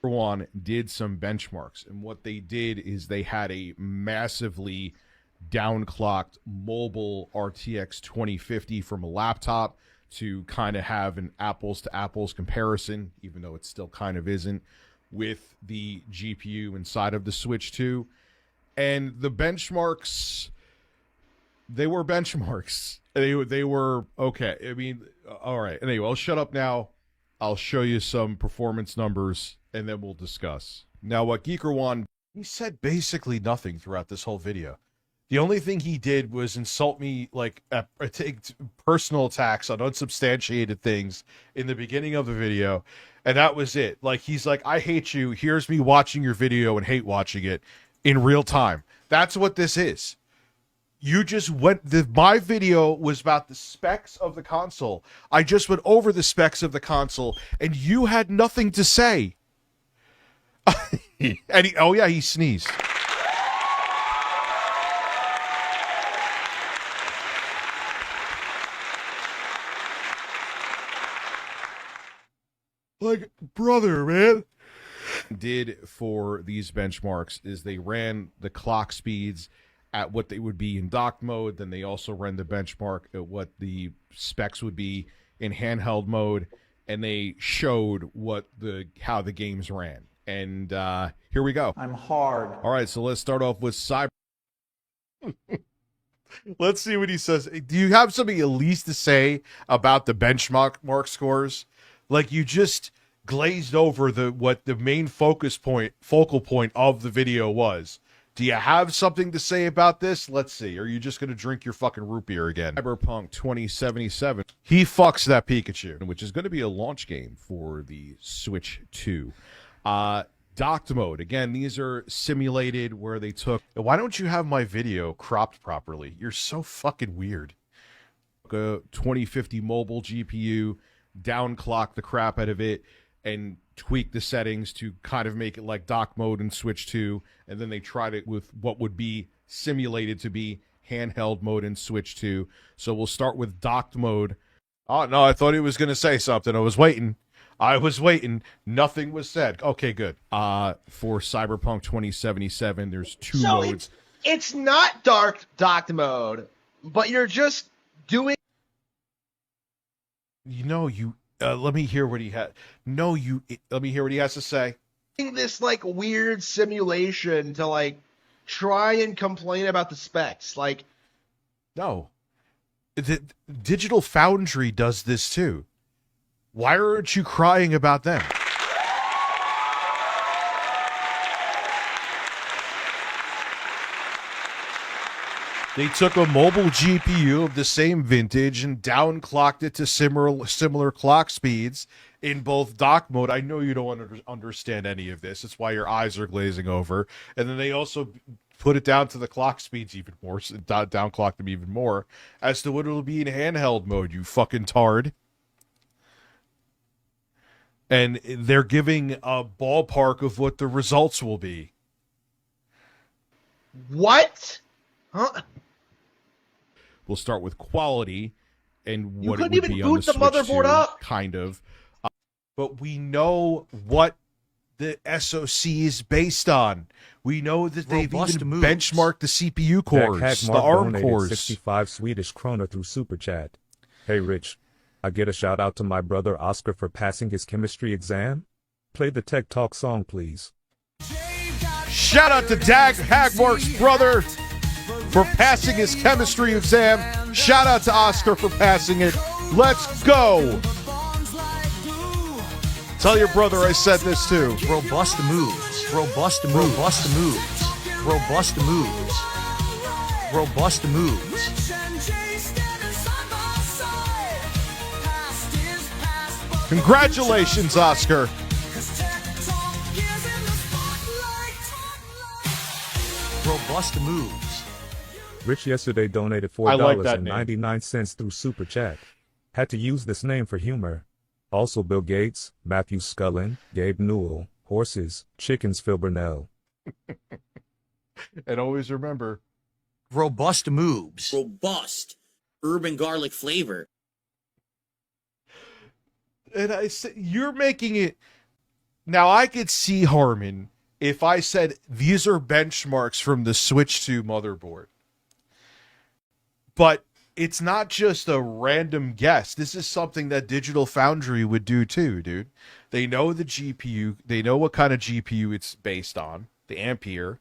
One did some benchmarks, and what they did is they had a massively downclocked mobile RTX 2050 from a laptop to kind of have an apples to apples comparison, even though it still kind of isn't, with the GPU inside of the Switch 2. And the benchmarks, they were benchmarks. They were okay. I mean, all right. Anyway, I'll shut up now. I'll show you some performance numbers, and then we'll discuss. Now, what Geeker1, he said basically nothing throughout this whole video. The only thing he did was insult me, like, take personal attacks on unsubstantiated things in the beginning of the video, and that was it. Like, he's like, I hate you. Here's me watching your video and hate watching it in real time. That's what this is. You just went, my video was about the specs of the console. I just went over the specs of the console, and you had nothing to say. And oh yeah, he sneezed. Like, brother, man. Did for these benchmarks is they ran the clock speeds at what they would be in dock mode. Then they also ran the benchmark at what the specs would be in handheld mode, and they showed how the games ran. And here we go. I'm hard. All right, so let's start off with Cyber. Let's see what he says. Do you have something at least to say about the benchmark scores? Like, you just glazed over what the main focal point of the video was. Do you have something to say about this? Let's see. Or are you just going to drink your fucking root beer again? Cyberpunk 2077. He fucks that Pikachu, which is going to be a launch game for the Switch 2. Docked mode. Again, these are simulated where they took... Why don't you have my video cropped properly? You're so fucking weird. A 2050 mobile GPU, downclock the crap out of it, and tweak the settings to kind of make it like dock mode in Switch 2, and then they tried it with what would be simulated to be handheld mode in Switch 2. So we'll start with docked mode. Oh, no, I thought he was going to say something. I was waiting. Nothing was said. Okay, good. For Cyberpunk 2077, there's two modes. It's not docked mode, but you're just doing... let me hear what he had. Let me hear what he has to say. This like weird simulation to like try and complain about the specs. Like, no, the Digital Foundry does this too. Why aren't you crying about them? They took a mobile GPU of the same vintage and downclocked it to similar clock speeds in both dock mode. I know you don't understand any of this. It's why your eyes are glazing over. And then they also put it down to the clock speeds even more, so downclocked them even more, as to what it'll be in handheld mode, you fucking tard. And they're giving a ballpark of what the results will be. What? Huh? We'll start with quality and what you couldn't it would even be boot on the the Switch motherboard 2, up. Kind of. But we know what the SoC is based on. We know that they've even benchmarked the CPU cores, the ARM cores. 65 Swedish krona through Super Chat. Hey, Rich. I get a shout out to my brother Oscar for passing his chemistry exam. Play the Tech Talk song, please. Shout out to Hagmark's brother. for passing his chemistry exam. Shout out to Oscar for passing it. Let's go. Tell your brother I said this too. Robust moves. Robust moves. Robust moves. Robust moves. Robust moves. Congratulations, Oscar. Robust moves. Rich yesterday donated I like that $4.99 through Super Chat. Had to use this name for humor. Also Bill Gates, Matthew Scullin, Gabe Newell, horses, chickens, Phil Burnell. And always remember, robust moves. Robust. Urban garlic flavor. And I said, you're making it. Now, I could see Harman if I said these are benchmarks from the Switch 2 motherboard. But it's not just a random guess. This is something that Digital Foundry would do too, dude. They know the GPU. They know what kind of GPU it's based on. The Ampere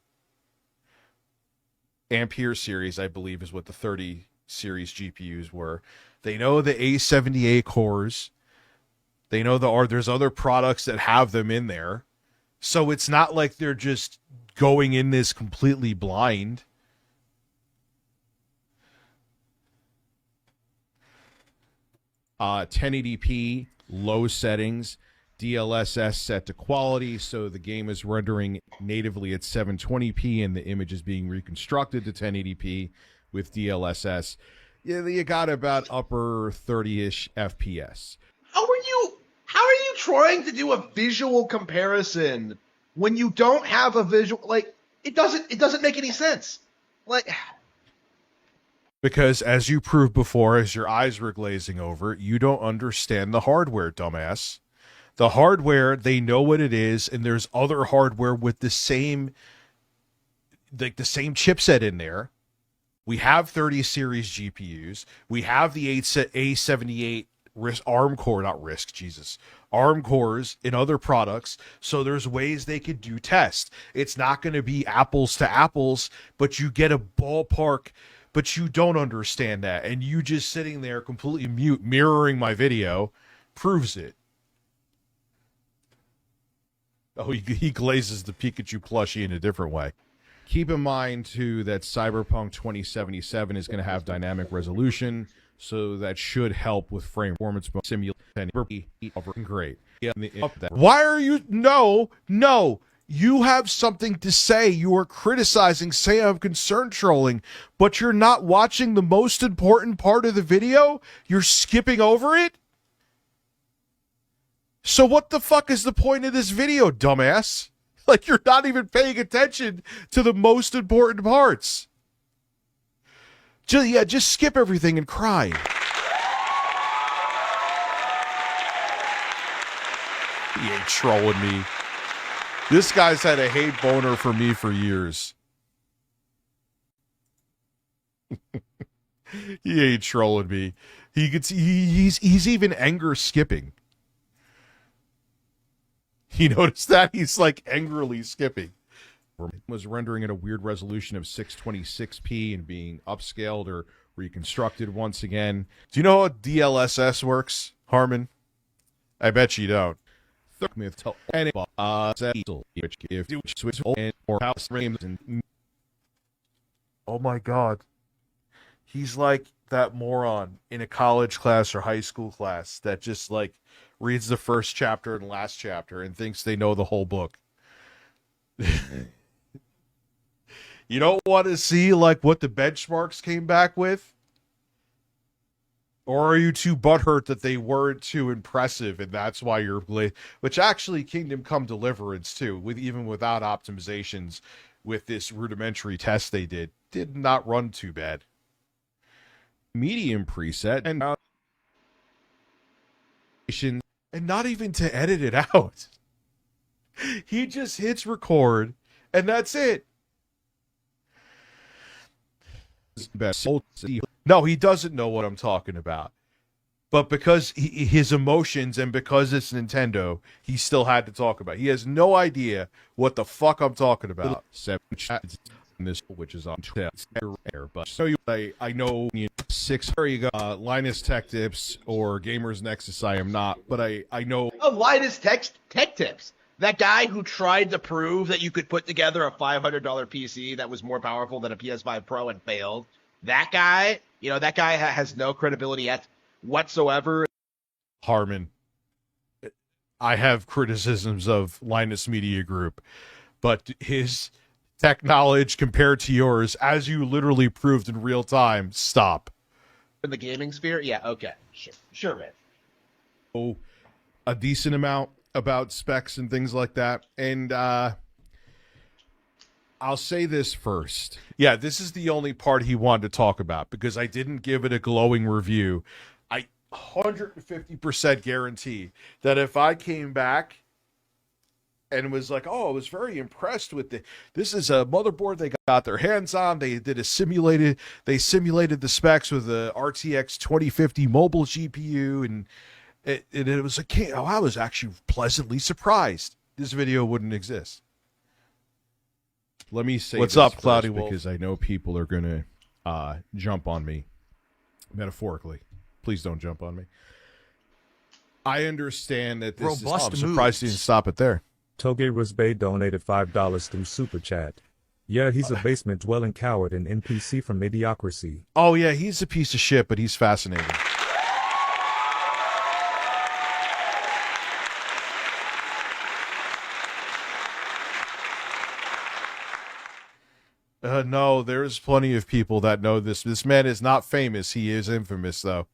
series, I believe, is what the 30 series GPUs were. They know the A78 cores. They know there's other products that have them in there. So it's not like they're just going in this completely blind. Uh, 1080p, low settings, DLSS set to quality, so the game is rendering natively at 720p and the image is being reconstructed to 1080p with DLSS. Yeah, you got about upper 30-ish FPS. How are you trying to do a visual comparison when you don't have a visual? Like, it doesn't make any sense. Like, because as you proved before, as your eyes were glazing over, you don't understand the hardware, dumbass. The hardware, they know what it is, and there's other hardware with the same chipset in there. We have 30 series GPUs. We have the A78 ARM core, not RISC, Jesus. ARM cores in other products, so there's ways they could do tests. It's not going to be apples to apples, but you get a ballpark, but you don't understand that, and you just sitting there completely mute, mirroring my video, proves it. Oh, he glazes the Pikachu plushie in a different way. Keep in mind, too, that Cyberpunk 2077 is going to have dynamic resolution, so that should help with frame performance simulation. Great. Why are you... No. You have something to say. You are criticizing, say I'm concerned trolling, but you're not watching the most important part of the video? You're skipping over it? So what the fuck is the point of this video, dumbass? Like, you're not even paying attention to the most important parts. Just skip everything and cry. He ain't trolling me. This guy's had a hate boner for me for years. He ain't trolling me. He's even anger skipping. You notice that? He's like angrily skipping. Was rendering at a weird resolution of 626p and being upscaled or reconstructed once again. Do you know how DLSS works, Harman? I bet you don't. Oh my God. He's like that moron in a college class or high school class that just like reads the first chapter and last chapter and thinks they know the whole book. You don't want to see like what the benchmarks came back with? Or are you too butthurt that they weren't too impressive and that's why you're which actually Kingdom Come Deliverance too, with even without optimizations with this rudimentary test they did not run too bad. Medium preset and not even to edit it out. He just hits record and that's it. No, he doesn't know what I'm talking about. But because his emotions and because it's Nintendo, he still had to talk about it. He has no idea what the fuck I'm talking about. this, which is on air, but so I know six. There you go, Linus Tech Tips or Gamers Nexus. I am not, but I know. Oh, Linus Tech Tips. That guy who tried to prove that you could put together a $500 PC that was more powerful than a PS5 Pro and failed. That guy, that guy has no credibility yet whatsoever. Harman. I have criticisms of Linus Media Group, but his tech knowledge compared to yours, as you literally proved in real time, stop. In the gaming sphere? Yeah, okay. Sure, man. Oh, a decent amount about specs and things like that. And I'll say this first. Yeah, this is the only part he wanted to talk about because I didn't give it a glowing review. I 150% guarantee that if I came back and was like, oh, I was very impressed with this is a motherboard they got their hands on. They simulated the specs with the RTX 2050 mobile GPU, and it was like, oh, I was actually pleasantly surprised. This video wouldn't exist. Let me say What's this up, first, Cloudy Wolf? because I know people are going to jump on me, metaphorically. Please don't jump on me. I understand that this Robust is... I'm surprised he didn't stop it there. Toge Rusbay donated $5 through Super Chat. Yeah, he's a basement-dwelling coward and NPC from Idiocracy. Oh, yeah, he's a piece of shit, but he's fascinating. No, there's plenty of people that know this. This man is not famous. He is infamous, though.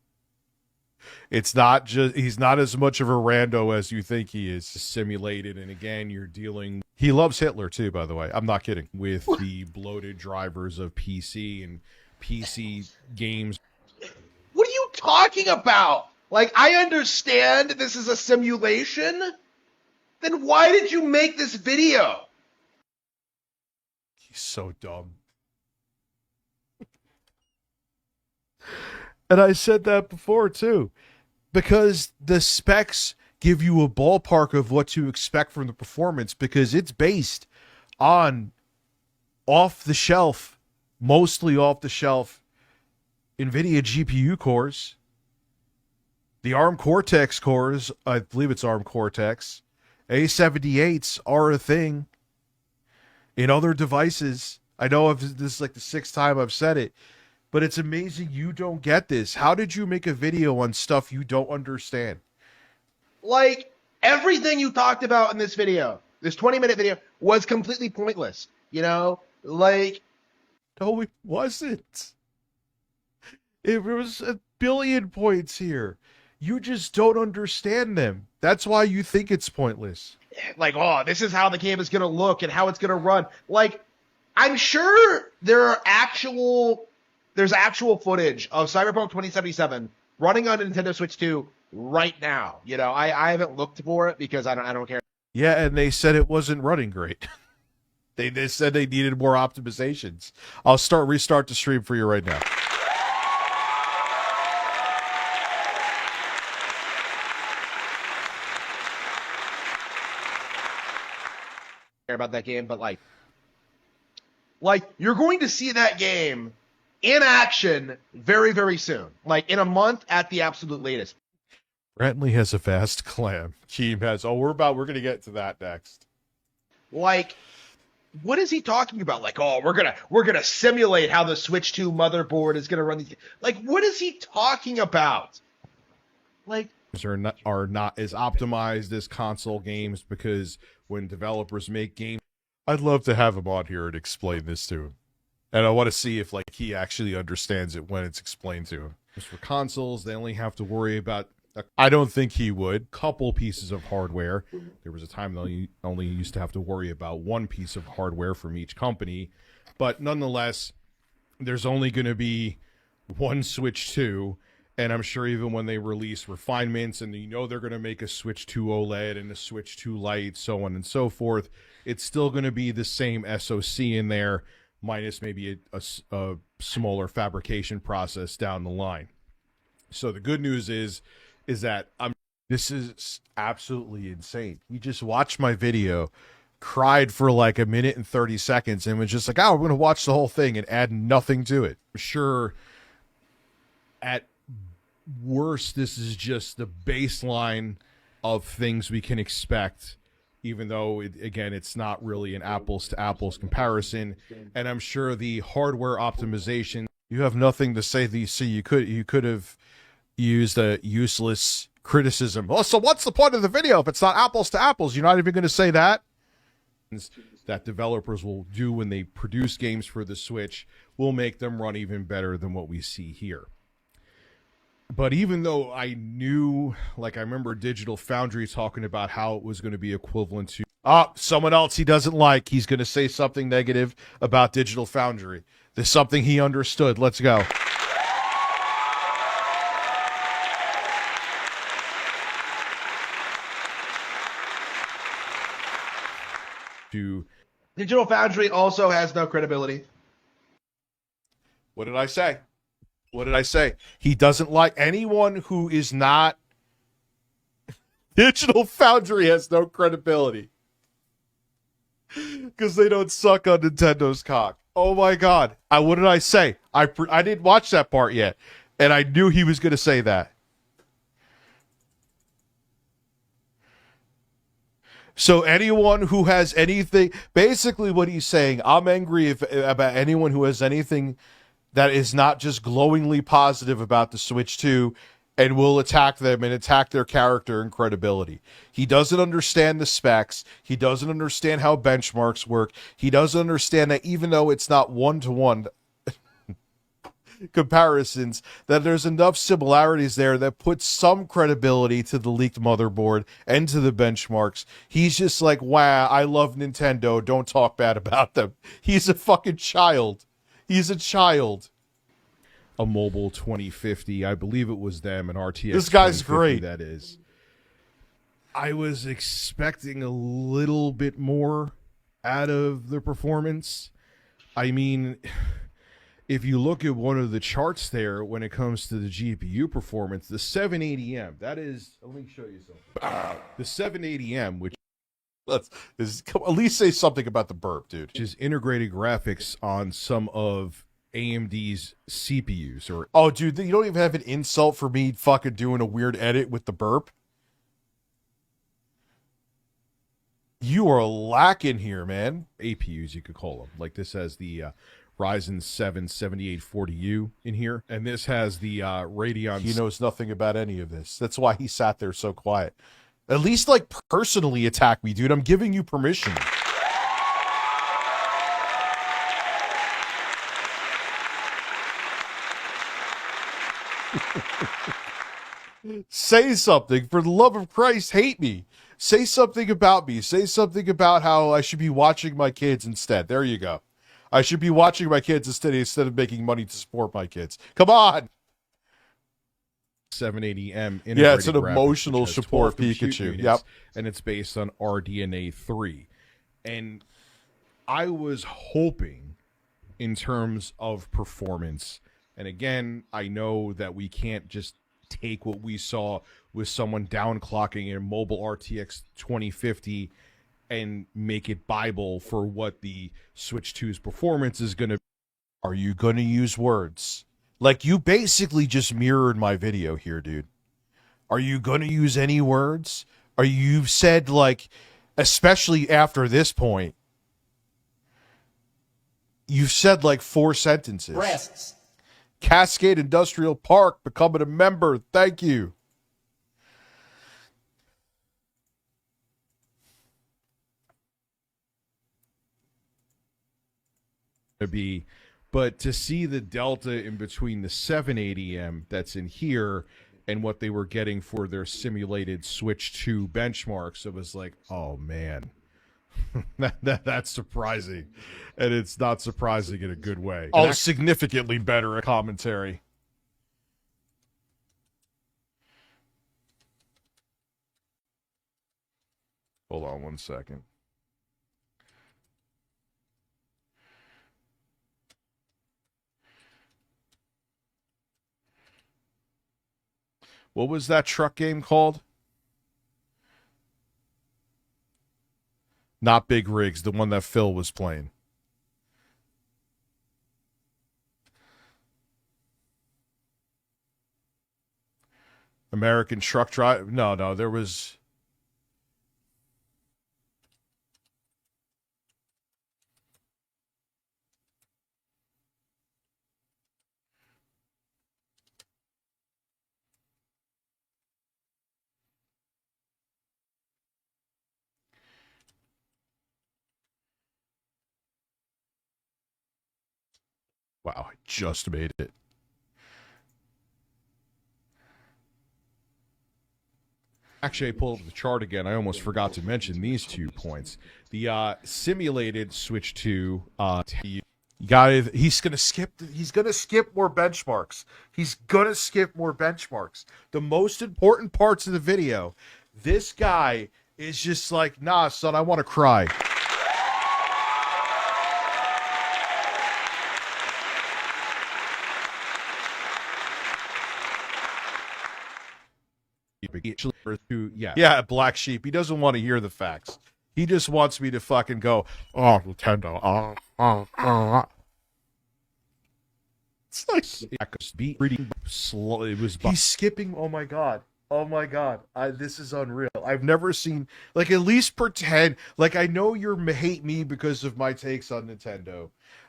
It's not just, he's not as much of a rando as you think he is. Simulated, and again, you're dealing... He loves Hitler, too, by the way. I'm not kidding. With the bloated drivers of PC and PC games. What are you talking about? Like, I understand this is a simulation. Then why did you make this video? He's so dumb. And I said that before, too. Because the specs give you a ballpark of what to expect from the performance, because it's based on off-the-shelf, mostly off-the-shelf NVIDIA GPU cores. The ARM Cortex cores, I believe it's ARM Cortex. A78s are a thing. In other devices, I know this is like the 6th time I've said it, but it's amazing you don't get this. How did you make a video on stuff you don't understand? Like, everything you talked about in this video, this 20-minute video, was completely pointless. Like... No, it wasn't. It was a billion points here. You just don't understand them. That's why you think it's pointless. Like, oh, this is how the game is going to look and how it's going to run. Like, I'm sure there's actual footage of Cyberpunk 2077 running on Nintendo Switch 2 right now. I haven't looked for it because I don't care. Yeah, and they said it wasn't running great. They said they needed more optimizations. I'll restart the stream for you right now. About that game, but like you're going to see that game in action very, very soon, like in a month at the absolute latest. Brantley has a vast clam. Keem has. Oh, we're going to get to that next. Like, what is he talking about? Like, oh, we're gonna simulate how the Switch 2 motherboard is gonna run. Like, what is he talking about? Like, are not as optimized as console games, because when developers make games, I'd love to have him on here and explain this to him. And I want to see if he actually understands it when it's explained to him. Just for consoles, they only have to worry about, I don't think he would, couple pieces of hardware. There was a time they only used to have to worry about one piece of hardware from each company. But nonetheless, there's only going to be one Switch 2. And I'm sure even when they release refinements and they're going to make a Switch 2 OLED and a Switch 2 Lite, so on and so forth, it's still going to be the same SoC in there, minus maybe a smaller fabrication process down the line. So the good news is that this is absolutely insane. You just watch my video cried for like a minute and 30 seconds and was just like, oh, we're going to watch the whole thing and add nothing to it. Sure, at worst, this is just the baseline of things we can expect, even though, it's not really an apples-to-apples comparison. And I'm sure the hardware optimization, you have nothing to say. You could have used a useless criticism. Oh, so what's the point of the video if it's not apples to apples? You're not even going to say that? That developers will do when they produce games for the Switch will make them run even better than what we see here. But even though I knew, like, I remember Digital Foundry talking about how it was going to be equivalent to someone else he doesn't like. He's going to say something negative about Digital Foundry. There's something he understood. Let's go. Digital Foundry also has no credibility. What did I say? What did I say? He doesn't like anyone who is not. Digital Foundry has no credibility because they don't suck on Nintendo's cock. Oh my God! What did I say? I didn't watch that part yet, and I knew he was going to say that. So anyone who has anything, basically what he's saying, I'm angry about anyone who has anything that is not just glowingly positive about the Switch 2 and will attack them and attack their character and credibility. He doesn't understand the specs. He doesn't understand how benchmarks work. He doesn't understand that even though it's not one-to-one comparisons, that there's enough similarities there that puts some credibility to the leaked motherboard and to the benchmarks. He's just like, wow, I love Nintendo. Don't talk bad about them. He's a fucking child. He's a child. A mobile 2050, I believe it was them, an RTX. This guy's great. That is. I was expecting a little bit more out of the performance. I mean, if you look at one of the charts there when it comes to the GPU performance, the 780M, that is, let me show you something. The 780M, which at least say something about the burp, dude. Which is integrated graphics on some of AMD's CPUs. Oh, dude, you don't even have an insult for me fucking doing a weird edit with the burp? You are lacking here, man. APUs, you could call them. Like this has the Ryzen 7 7840U in here, and this has the Radeon. He knows nothing about any of this. That's why he sat there so quiet. At least, like, personally attack me, dude. I'm giving you permission. Say something. For the love of Christ, hate me. Say something about me. Say something about how I should be watching my kids instead. There you go. I should be watching my kids instead of making money to support my kids. Come on. 780M. Yeah, it's an emotional support Pikachu. Yep. And it's based on RDNA 3. And I was hoping in terms of performance, and again, I know that we can't just take what we saw with someone downclocking a mobile RTX 2050 and make it Bible for what the Switch 2's performance is going to be. Are you going to use words? Like, you basically just mirrored my video here, dude. Are you going to use any words? You've said, like, especially after this point, you've said, like, 4 sentences. Breasts. Cascade Industrial Park, becoming a member. Thank you. But to see the delta in between the 780M that's in here and what they were getting for their simulated Switch 2 benchmarks, it was like, oh man, that's surprising. And it's not surprising in a good way. Oh, significantly better commentary. Hold on one second. What was that truck game called? Not Big Rigs, the one that Phil was playing. American Truck Drive. No, there was. Wow, I just made it. Actually, I pulled up the chart again. I almost forgot to mention these 2 points. The simulated Switch 2. He's gonna skip more benchmarks. He's gonna skip more benchmarks. The most important parts of the video. This guy is just like, nah, son, I want to cry. Yeah, Black Sheep. He doesn't want to hear the facts. He just wants me to fucking go, oh, Nintendo. It's like reading slow. It was. He's skipping. Oh my god. This is unreal. I've never seen, like, at least pretend. Like, I know you hate me because of my takes on Nintendo.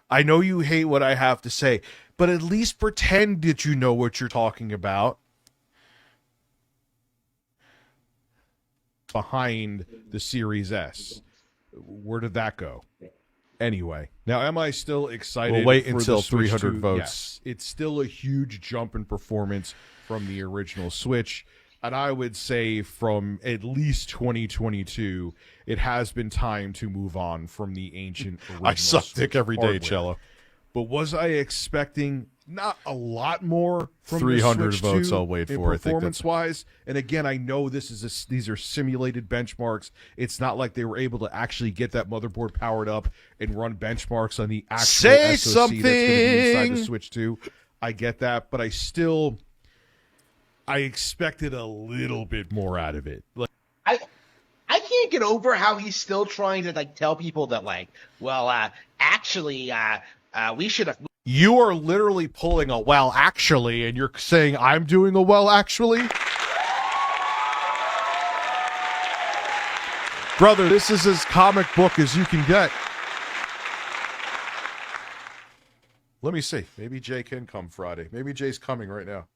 I know you hate what I have to say, but at least pretend that you know what you're talking about. Behind the Series S. Where did that go? Anyway, now am I still excited? We'll wait until 300 votes. Yes. It's still a huge jump in performance from the original Switch. And I would say from at least 2022, it has been time to move on from the ancient original I suck Switch dick every hardware. Day, Cello. But was I expecting not a lot more from 300 the Switch votes? 2 I'll wait for performance-wise. And again, I know these are simulated benchmarks. It's not like they were able to actually get that motherboard powered up and run benchmarks on the actual SoC that's going to be inside the Switch 2. I get that, but I expected a little bit more out of it. Like, I can't get over how he's still trying to tell people that actually we should have. You are literally pulling a well actually, and you're saying I'm doing a well actually? Brother, this is as comic book as you can get. Let me see. Maybe Jay can come Friday. Maybe Jay's coming right now.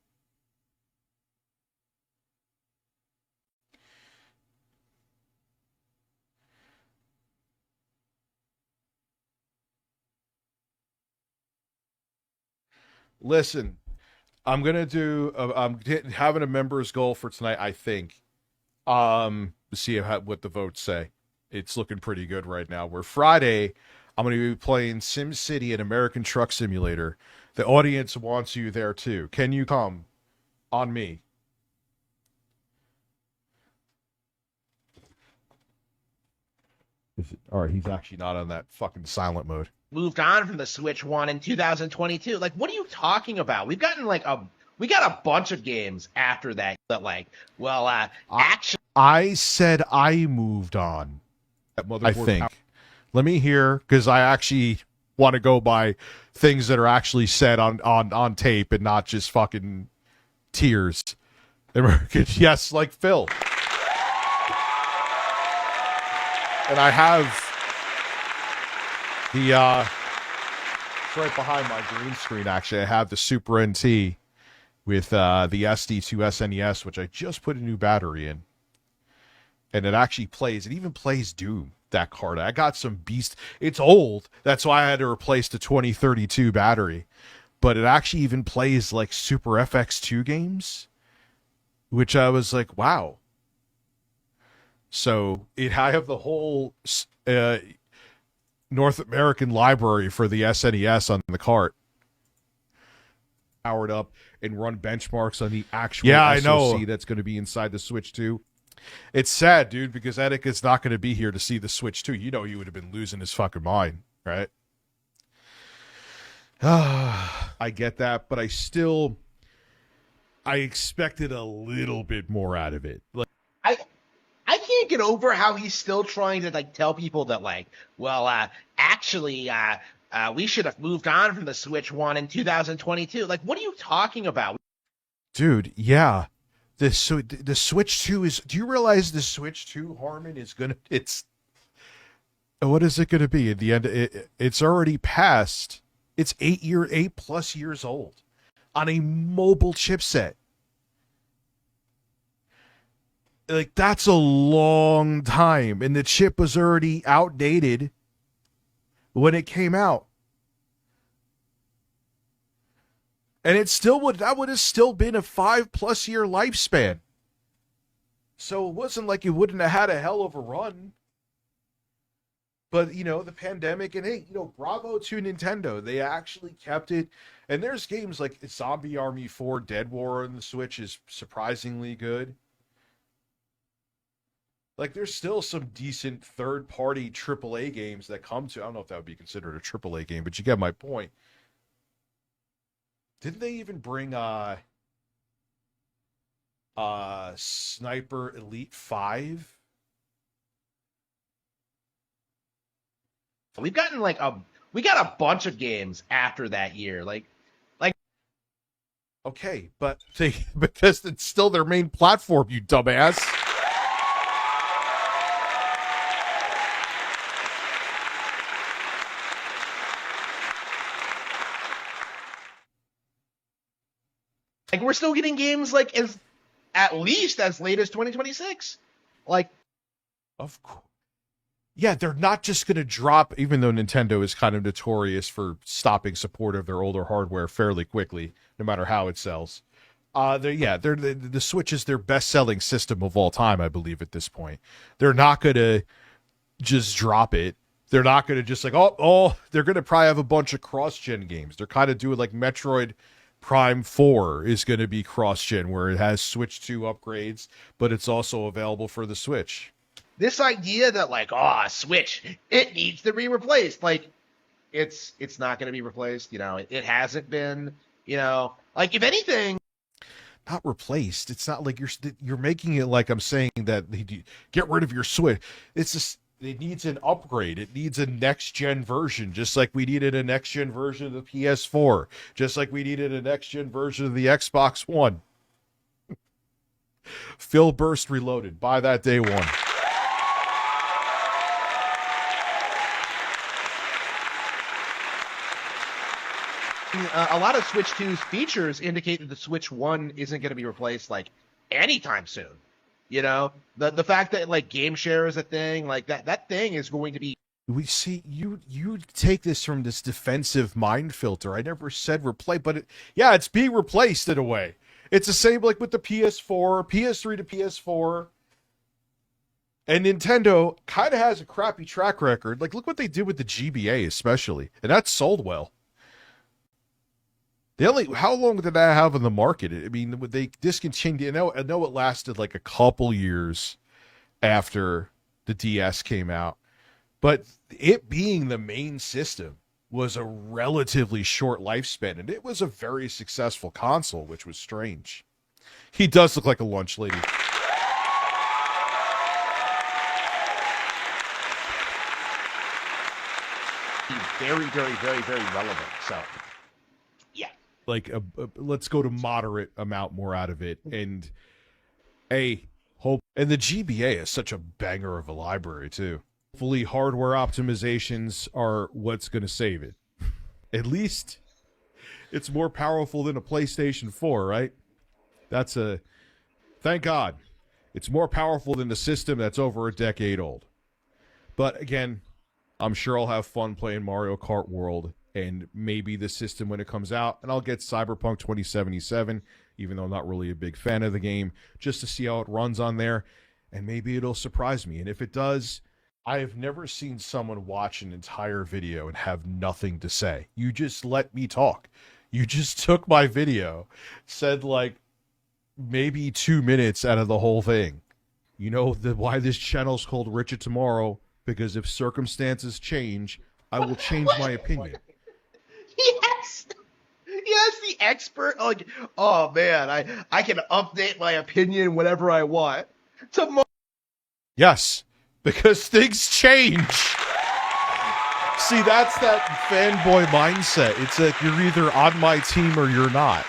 Listen, I'm gonna do. I'm having a members goal for tonight. I think, to see what the votes say. It's looking pretty good right now. Where Friday, I'm gonna be playing Sim City and American Truck Simulator. The audience wants you there too. Can you come? On me. All right, he's actually not on that fucking silent mode. Moved on from the Switch 1 in 2022. Like, what are you talking about? We've gotten we got a bunch of games after that actually. I said I moved on. I think. Let me hear, because I actually want to go by things that are actually said on tape and not just fucking tears. Yes, like Phil. And I have it's right behind my green screen, actually. I have the Super NT with the SD2 SNES, which I just put a new battery in. And it actually plays. It even plays Doom, that card. I got some beast. It's old. That's why I had to replace the 2032 battery. But it actually even plays like Super FX2 games, which I was like, wow. So I have the whole North American library for the SNES on the cart, powered up and run benchmarks on the actual SoC that's going to be inside the Switch 2. It's sad, dude, because Etiquette's not going to be here to see the Switch 2. You know he would have been losing his fucking mind, right? I get that, but I expected a little bit more out of it. Like, I can't get get over how he's still trying to like tell people that like, well, actually, we should have moved on from the Switch 1 in 2022. Like, what are you talking about? Dude, yeah. The Switch 2 is... Do you realize the Switch 2, Harman, is going to... It's... What is it going to be? At the end, it's already past... It's 8+ years old on a mobile chipset. Like, that's a long time. And the chip was already outdated when it came out. And that would have still been a 5+ year lifespan. So it wasn't like you wouldn't have had a hell of a run. But, you know, the pandemic, and hey, you know, bravo to Nintendo. They actually kept it. And there's games like Zombie Army 4 Dead War on the Switch is surprisingly good. Like, there's still some decent third-party AAA games that come to... I don't know if that would be considered a AAA game, but you get my point. Didn't they even bring Sniper Elite 5? We've gotten we got a bunch of games after that year. Like okay, but because it's still their main platform, you dumbass. Like, we're still getting games like at least as late as 2026. Like, of course. Yeah, they're not just going to drop, even though Nintendo is kind of notorious for stopping support of their older hardware fairly quickly, no matter how it sells. The Switch is their best-selling system of all time, I believe, at this point. They're not going to just drop it. They're not going to just like, they're going to probably have a bunch of cross-gen games. They're kind of doing like Metroid Prime 4 is going to be cross-gen, where it has Switch 2 upgrades, but it's also available for the Switch. This idea that like, Switch, it needs to be replaced. Like, it's not going to be replaced. You know, it hasn't been. You know, like, if anything, not replaced. It's not like you're making it like I'm saying that get rid of your Switch. It's just it needs an upgrade. It needs a next gen version, just like we needed a next gen version of the PS4, just like we needed a next gen version of the Xbox One. Phil Burst Reloaded. Buy that day one. A lot of Switch 2's features indicate that the Switch 1 isn't going to be replaced like anytime soon. You know, the fact that like game share is a thing, like that thing is going to be. We see you take this from this defensive mind filter. I never said replace, but it's being replaced in a way. It's the same like with the PS4, PS3 to PS4. And Nintendo kind of has a crappy track record. Like, look what they did with the GBA, especially. And that sold well. How long did that have in the market? I mean, they discontinued. I know it lasted like a couple years after the DS came out, but it being the main system was a relatively short lifespan, and it was a very successful console, which was strange. He does look like a lunch lady. Very, very, very, very relevant. So. Like, let's go to moderate amount more out of it. And the GBA is such a banger of a library, too. Hopefully, hardware optimizations are what's going to save it. At least it's more powerful than a PlayStation 4, right? Thank God. It's more powerful than the system that's over a decade old. But again, I'm sure I'll have fun playing Mario Kart World and maybe the system when it comes out, and I'll get Cyberpunk 2077, even though I'm not really a big fan of the game, just to see how it runs on there, and maybe it'll surprise me. And if it does, I have never seen someone watch an entire video and have nothing to say. You just let me talk. You just took my video, said like maybe 2 minutes out of the whole thing. You know why this channel's called Richard Tomorrow? Because if circumstances change, I will change my opinion. Yes, the expert. Like, oh man, I can update my opinion whenever I want. Tomorrow. Yes, because things change. See, that's that fanboy mindset. It's like you're either on my team or you're not.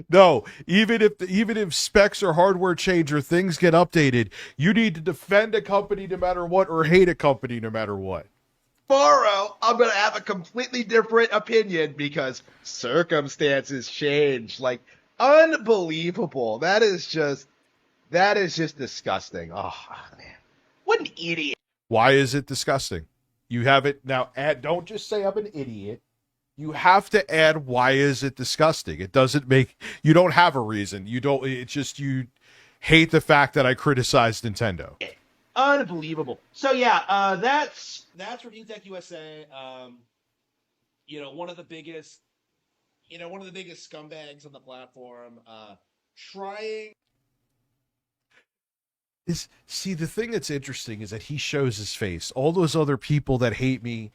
No, even if specs or hardware change or things get updated, you need to defend a company no matter what or hate a company no matter what. Tomorrow, I'm going to have a completely different opinion because circumstances change. Like, unbelievable. That is just disgusting. Oh, man. What an idiot. Why is it disgusting? You have it now. Don't just say I'm an idiot. You have to add why is it disgusting. It doesn't make, you don't have a reason. You don't, it's just you hate the fact that I criticized Nintendo. Unbelievable. So yeah, that's ReviewTechUSA. One of the biggest scumbags on the platform. Trying. See, the thing that's interesting is that he shows his face. All those other people that hate me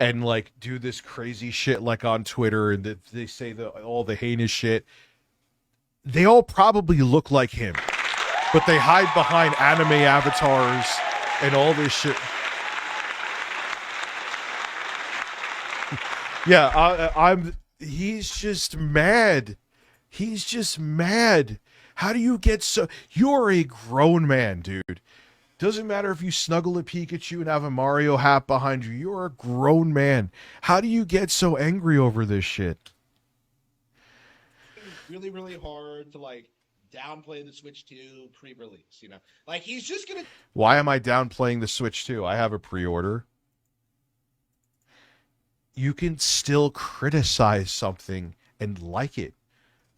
and like do this crazy shit like on Twitter and that they say all the heinous shit, they all probably look like him, but they hide behind anime avatars and all this shit. Yeah, he's just mad. He's just mad. How do you get so, you're a grown man, dude. Doesn't matter if you snuggle a Pikachu and have a Mario hat behind you. You're a grown man. How do you get so angry over this shit? Really, really hard to like downplay the Switch 2 pre-release. Like he's just gonna. Why am I downplaying the Switch 2? I have a pre-order. You can still criticize something and like it.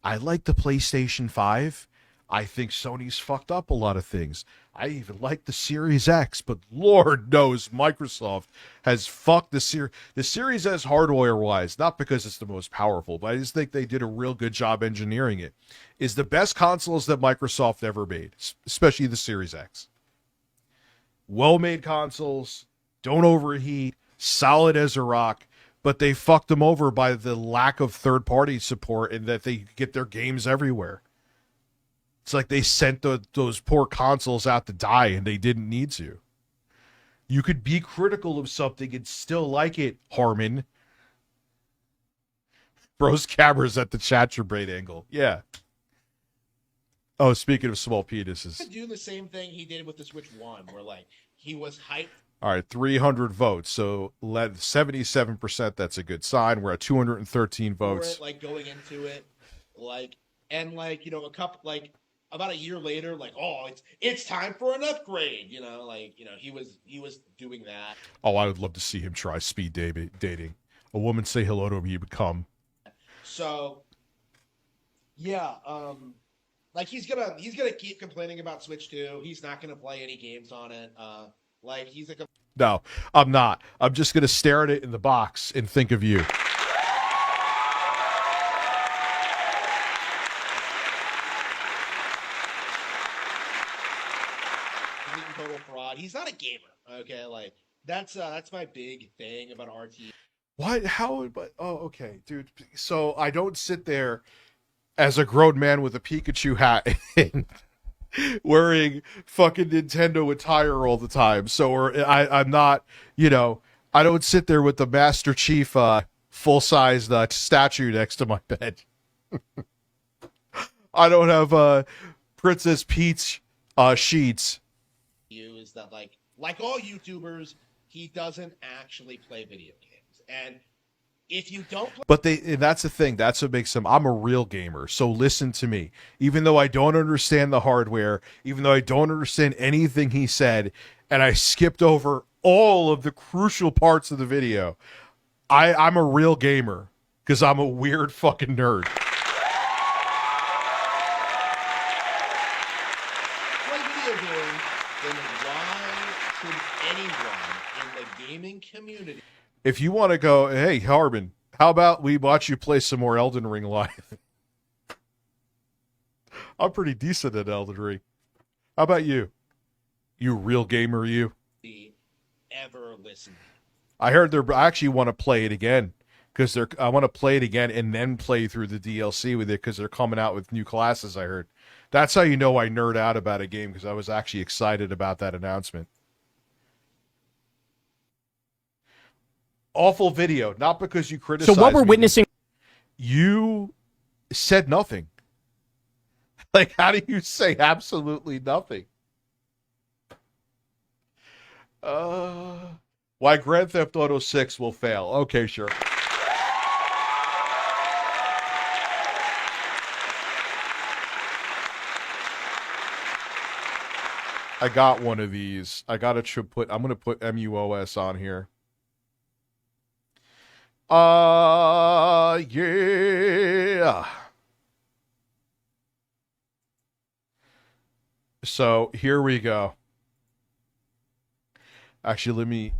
I like the PlayStation 5. I think Sony's fucked up a lot of things. I even like the Series X, but Lord knows Microsoft has fucked the Series S hardware-wise, not because it's the most powerful, but I just think they did a real good job engineering it. Is the best consoles that Microsoft ever made, especially the Series X. Well-made consoles, don't overheat, solid as a rock, but they fucked them over by the lack of third-party support and that they get their games everywhere. It's like they sent those poor consoles out to die and they didn't need to. You could be critical of something and still like it, Harman. Bro's camera's at the chat-your-brain angle. Yeah. Oh, speaking of small penises. Do the same thing he did with the Switch 1, where like he was hyped. All right, 300 votes. So 77%, that's a good sign. We're at 213 votes. For it, like going into it, a couple, about a year later, it's time for an upgrade. He was doing that. Oh, I would love to see him try speed dating. A woman say hello to him, he would come. So, yeah, he's gonna keep complaining about Switch 2. He's not gonna play any games on it. He's like a. No, I'm not. I'm just gonna stare at it in the box and think of you. Total fraud. He's not a gamer. Okay, that's my big thing about RT. What? How? But oh, okay, dude. So I don't sit there as a grown man with a Pikachu hat and wearing fucking Nintendo attire all the time. So I'm not, I don't sit there with the Master Chief full-sized statue next to my bed. I don't have Princess Peach sheets. Is that like all YouTubers, he doesn't actually play video games, and if you don't play. But that's the thing. That's what makes him. I'm a real gamer. So listen to me. Even though I don't understand the hardware, even though I don't understand anything he said, and I skipped over all of the crucial parts of the video, I'm a real gamer because I'm a weird fucking nerd. Community. If you want to go, hey, Harman, how about we watch you play some more Elden Ring live? I'm pretty decent at Elden Ring. How about you? You real gamer, you? Ever listen? I heard I actually want to play it again because I want to play it again and then play through the DLC with it because they're coming out with new classes. I heard. That's how you know I nerd out about a game, because I was actually excited about that announcement. Awful video, not because you criticized. So what we're me. witnessing, You said nothing. Like, how do you say absolutely nothing? Why Grand Theft Auto 6 will fail. Okay, sure. I got one of these. I got to I'm going to put MUOS on here. Yeah. So here we go. Actually, let me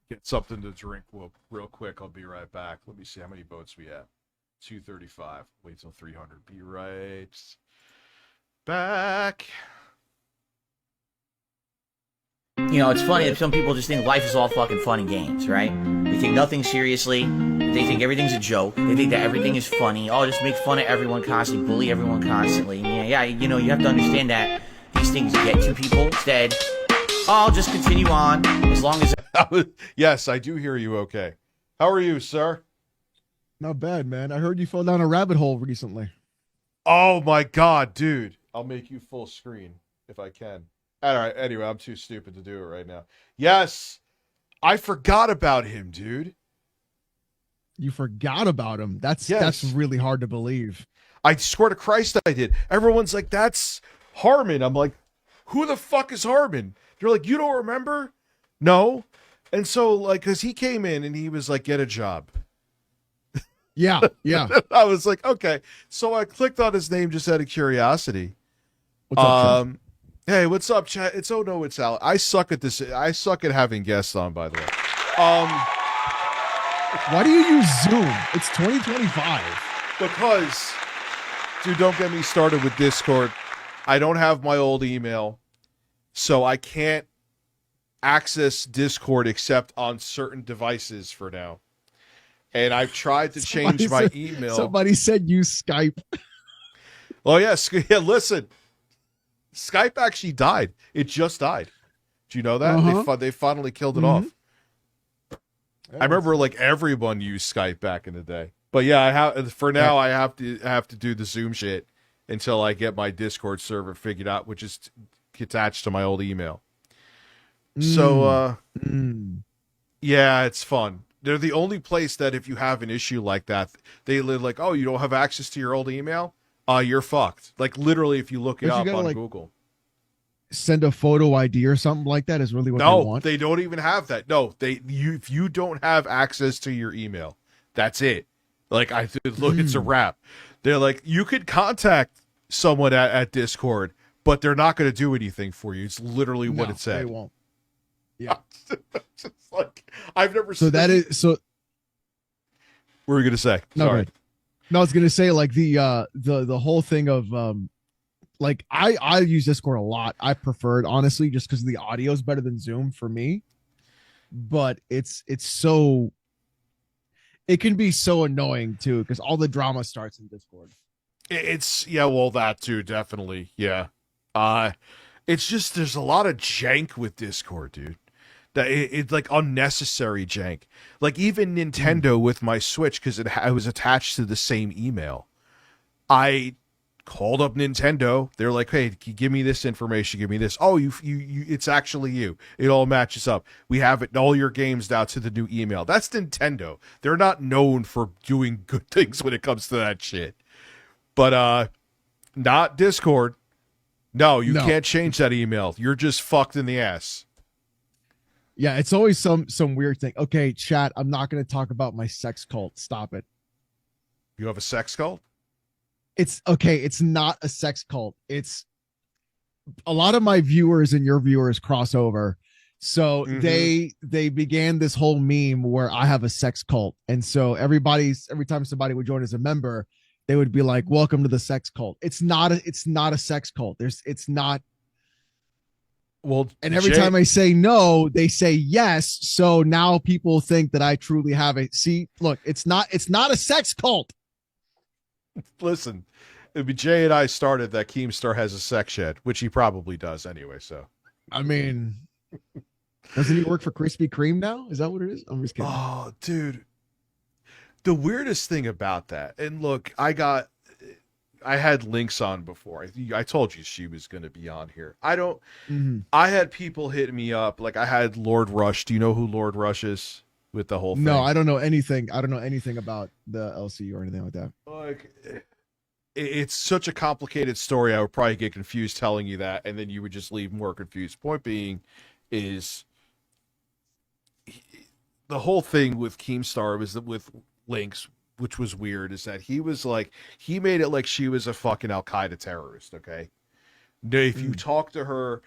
get something to drink real quick. I'll be right back. Let me see how many votes we have. 235. Wait till 300. Be right back. You know, it's funny that some people just think life is all fucking fun and games, right? They take nothing seriously. They think everything's a joke. They think that everything is funny. Oh, just make fun of everyone constantly, bully everyone constantly. Yeah, you know, you have to understand that these things get to people. Instead, I'll just continue on as long as... Yes, I do hear you okay. How are you, sir? Not bad, man. I heard you fell down a rabbit hole recently. Oh, my God, dude. I'll make you full screen if I can. All right, anyway, I'm too stupid to do it right now. Yes, I forgot about him, dude. You forgot about him? That's really hard to believe. I swear to Christ I did. Everyone's like, that's Harman. I'm like, who the fuck is Harman? They're like, you don't remember? No. And so, like, because he came in and he was like, get a job. Yeah, yeah. I was like, okay. So I clicked on his name just out of curiosity. What's up, Chad? Hey, what's up, chat? It's it's Al. I suck at this. I suck at having guests on, by the way. Why do you use Zoom? It's 2025. Because, dude, don't get me started with Discord. I don't have my old email, so I can't access Discord except on certain devices for now. And I've tried to change my email. Somebody said use Skype. Oh, yes. Yeah, listen. Skype actually died. It just died. Do you know that? Uh-huh. They finally killed it off. I remember like everyone used Skype back in the day. But yeah, I have to do the Zoom shit until I get my Discord server figured out, which is attached to my old email. So yeah, it's fun. They're the only place that if you have an issue like that, they like, oh, you don't have access to your old email? You're fucked. Like literally, if you look it up on Google, send a photo ID or something like that is really what they want. No, they don't even have that. No, if you don't have access to your email, that's it. Like look, it's a wrap. They're like, you could contact someone at Discord, but they're not going to do anything for you. It's literally what it said. They won't. Yeah. It's like I've never. So that is so. What were you going to say? No, Sorry. right. No, I was gonna say like the whole thing of like I use Discord a lot. I prefer it honestly just because the audio is better than Zoom for me. But it can be so annoying too because all the drama starts in Discord. Well, that too, definitely. Yeah. It's just there's a lot of jank with Discord, dude. That it's like unnecessary jank. Like even Nintendo with my Switch, because I was attached to the same email. I called up Nintendo. They're like, "Hey, give me this information. Give me this." Oh, you it's actually you. It all matches up. We have it all your games now to the new email. That's Nintendo. They're not known for doing good things when it comes to that shit. But not Discord. No, you can't change that email. You're just fucked in the ass. Yeah, it's always some weird thing. Okay, chat, I'm not going to talk about my sex cult. Stop it. You have a sex cult? It's okay. It's not a sex cult. It's a lot of my viewers and your viewers cross over. So they began this whole meme where I have a sex cult. And so every time somebody would join as a member, they would be like, welcome to the sex cult. It's not a sex cult. It's not. Well, and every time I say no, they say yes. So now people think that I truly have a see. Look, it's not a sex cult. Listen, it'd be Jay and I started that Keemstar has a sex shed, which he probably does anyway. So, I mean, doesn't he work for Krispy Kreme now? Is that what it is? I'm just kidding. Oh, dude, the weirdest thing about that, and look, I had Links on before. I told you she was going to be on here. I had people hitting me up. Like I had Lord Rush. Do you know who Lord Rush is with the whole thing? No, I don't know anything. I don't know anything about the LC or anything like that. Like, it's such a complicated story. I would probably get confused telling you that, and then you would just leave more confused. Point being is the whole thing with Keemstar was that with Links, which was weird, is that he made it like she was a fucking Al-Qaeda terrorist, okay? Now, if you talk to her,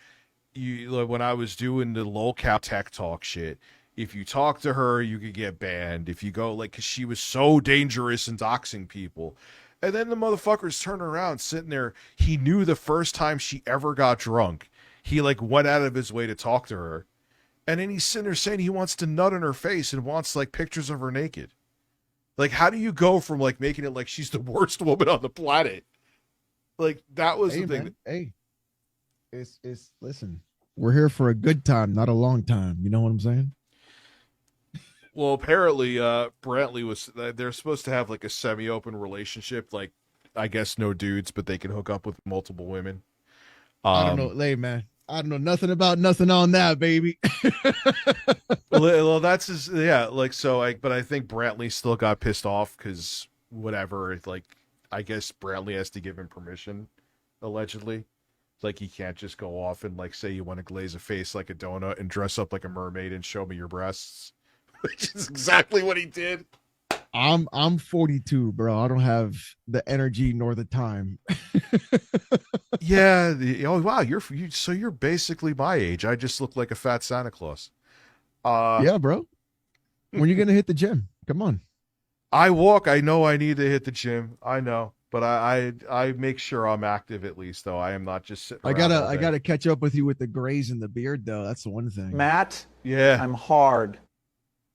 like when I was doing the lolcow tech talk shit, if you talk to her, you could get banned. If you go, like, because she was so dangerous and doxing people. And then the motherfuckers turn around, sitting there. He knew the first time she ever got drunk, he, like, went out of his way to talk to her. And then he's sitting there saying he wants to nut in her face and wants, like, pictures of her naked. Like, how do you go from, like, making it like she's the worst woman on the planet? Like, that was the thing. Man, hey, it's listen, we're here for a good time, not a long time. You know what I'm saying? Well, apparently, Brantley they're supposed to have like a semi-open relationship. Like, I guess no dudes, but they can hook up with multiple women. I don't know. Hey, man, I don't know nothing about nothing on that, baby. Well, that's his, yeah. Like, so but I think Brantley still got pissed off because whatever, like, I guess Brantley has to give him permission, allegedly. Like, he can't just go off and, like, say you want to glaze a face like a donut and dress up like a mermaid and show me your breasts. Which is exactly what he did. I'm 42, bro. I don't have the energy nor the time. Yeah. Oh wow, so you're basically my age. I just look like a fat Santa Claus. Yeah, bro. When you gonna hit the gym? Come on. I walk. I know I need to hit the gym. I know, but I make sure I'm active at least. Though I am not just sitting. I gotta catch up with you with the grays and the beard, though. That's the one thing. Matt, yeah, I'm hard.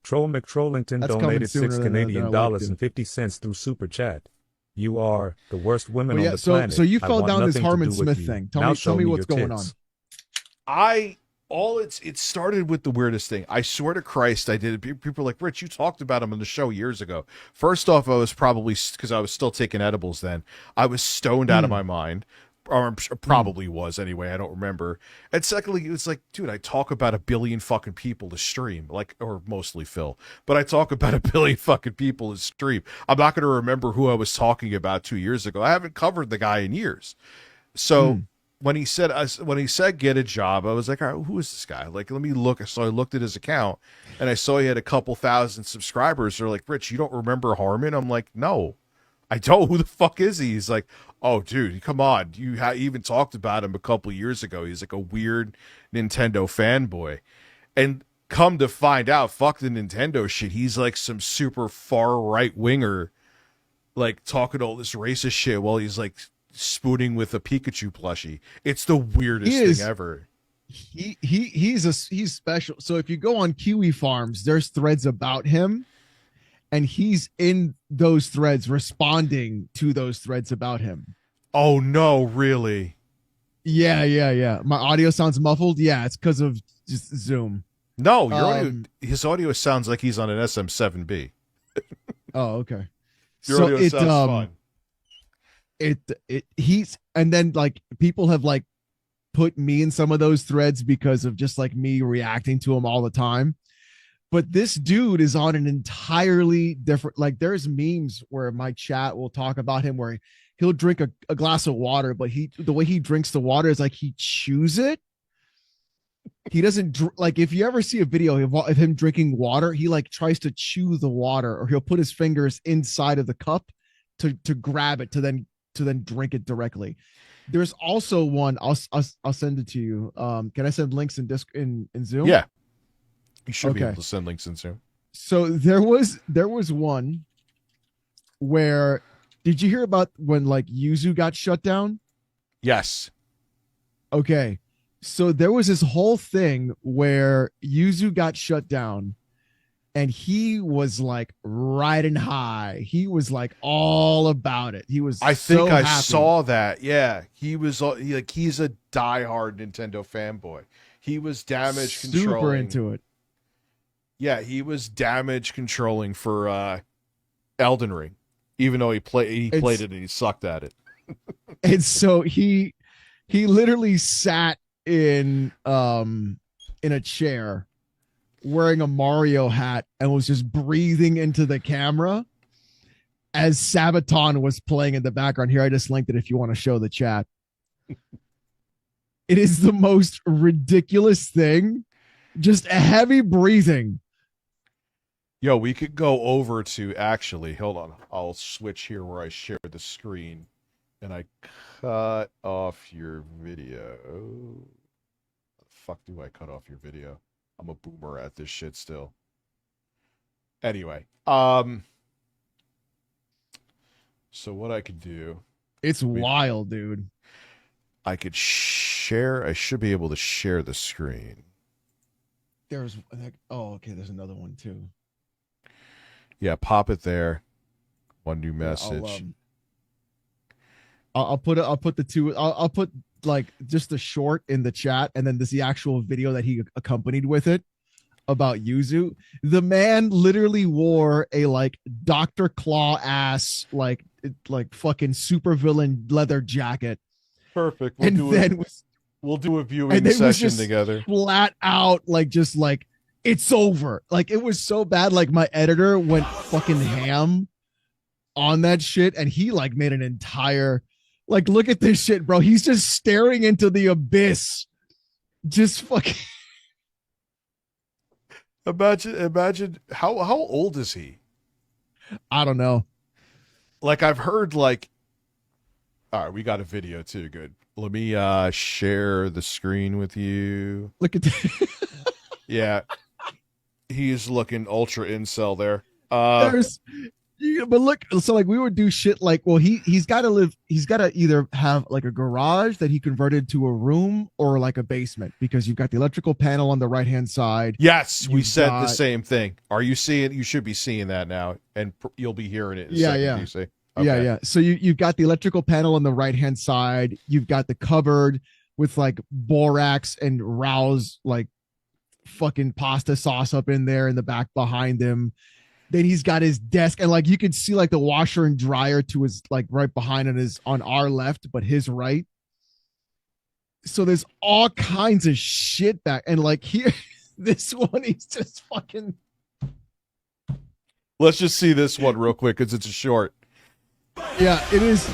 Troll McTrollington That's donated coming $6 sooner than I Canadian like dollars to. and 50 cents through Super Chat. You are the worst women Well, on yeah, the planet. so you I fell want down this nothing to Harman do with Smith you. thing. Now Tell me show what's your going tits. on. It started with the weirdest thing. I swear to Christ, I did it. People are like, Rich, you talked about him on the show years ago. First off, I was probably, because I was still taking edibles then, I was stoned out of my mind. Or probably was anyway. I don't remember. And secondly, it was like, dude, I talk about a billion fucking people to stream, like, or mostly Phil, but I talk about a billion fucking people to stream. I'm not going to remember who I was talking about 2 years ago. I haven't covered the guy in years. So when he said get a job, I was like, all right, who is this guy? Like, let me look. So I looked at his account and I saw he had a couple thousand subscribers. They're like, Rich, you don't remember Harman? I'm like, no, I don't. Who the fuck is he? He's like, oh, dude, come on. You even talked about him a couple years ago. He's like a weird Nintendo fanboy. And come to find out, fuck the Nintendo shit. He's like some super far right winger, like talking all this racist shit while he's like spooning with a Pikachu plushie. It's the weirdest thing ever. He's special. So if you go on Kiwi Farms, there's threads about him. And he's in those threads responding to those threads about him. Oh, no, really? Yeah. My audio sounds muffled. Yeah, it's because of just Zoom. No, his audio sounds like he's on an SM7B. Oh, okay. Your audio sounds fine. He's, and then like people have like put me in some of those threads because of just like me reacting to him all the time. But this dude is on an entirely different, like there's memes where my chat will talk about him where he'll drink a glass of water, but the way he drinks the water is like he chews it. He doesn't like, if you ever see a video of him drinking water, he like tries to chew the water, or he'll put his fingers inside of the cup to grab it to then drink it directly. There's also one, I'll send it to you. Can I send links in Zoom? Yeah. You should be able to send links in Zoom. So there was one where, did you hear about when like Yuzu got shut down? Yes. Okay. So there was this whole thing where Yuzu got shut down, and he was like riding high. He was like all about it. He was. I think so I happy. saw that. Yeah, he's a diehard Nintendo fanboy. He was damage controlling. Super into it. Yeah, he was damage controlling for Elden Ring, even though he played it and he sucked at it. And so he literally sat in a chair wearing a Mario hat and was just breathing into the camera as Sabaton was playing in the background. Here, I just linked it if you want to show the chat. It is the most ridiculous thing. Just a heavy breathing. Yo, we could go over to hold on. I'll switch here where I share the screen and I cut off your video. How the fuck do I cut off your video? I'm a boomer at this shit still. Anyway, so what I could do. It's wild, dude. I could share. I should be able to share the screen. There's okay. There's another one too. Yeah, pop it there. One new message. I'll put the two. I'll put like just the short in the chat, and then the actual video that he accompanied with it about Yuzu. The man literally wore a like Dr. Claw ass like fucking supervillain leather jacket. Perfect. We'll do a viewing session together. Flat out, just like it's over. Like it was so bad. Like my editor went fucking ham on that shit, and he like made an entire look at this shit, bro. He's just staring into the abyss. Just fucking. Imagine how old is he? I don't know. Like I've heard all right, we got a video too. Good. Let me share the screen with you. Look at that. Yeah. He's looking ultra incel there. But look, so we would do shit he's got to either have like a garage that he converted to a room or like a basement, because you've got the electrical panel on the right hand side. Yes, we said the same thing. Are you seeing? You should be seeing that now, and you'll be hearing it. In a second, you see? Okay. Yeah. So you've got the electrical panel on the right hand side. You've got the cupboard with like borax and Rao's like fucking pasta sauce up in there in the back behind him. Then he's got his desk, and you can see the washer and dryer to his right behind on our left, but his right. So there's all kinds of shit back, and here, this one, he's just fucking. Let's just see this one real quick because it's a short. Yeah, it is.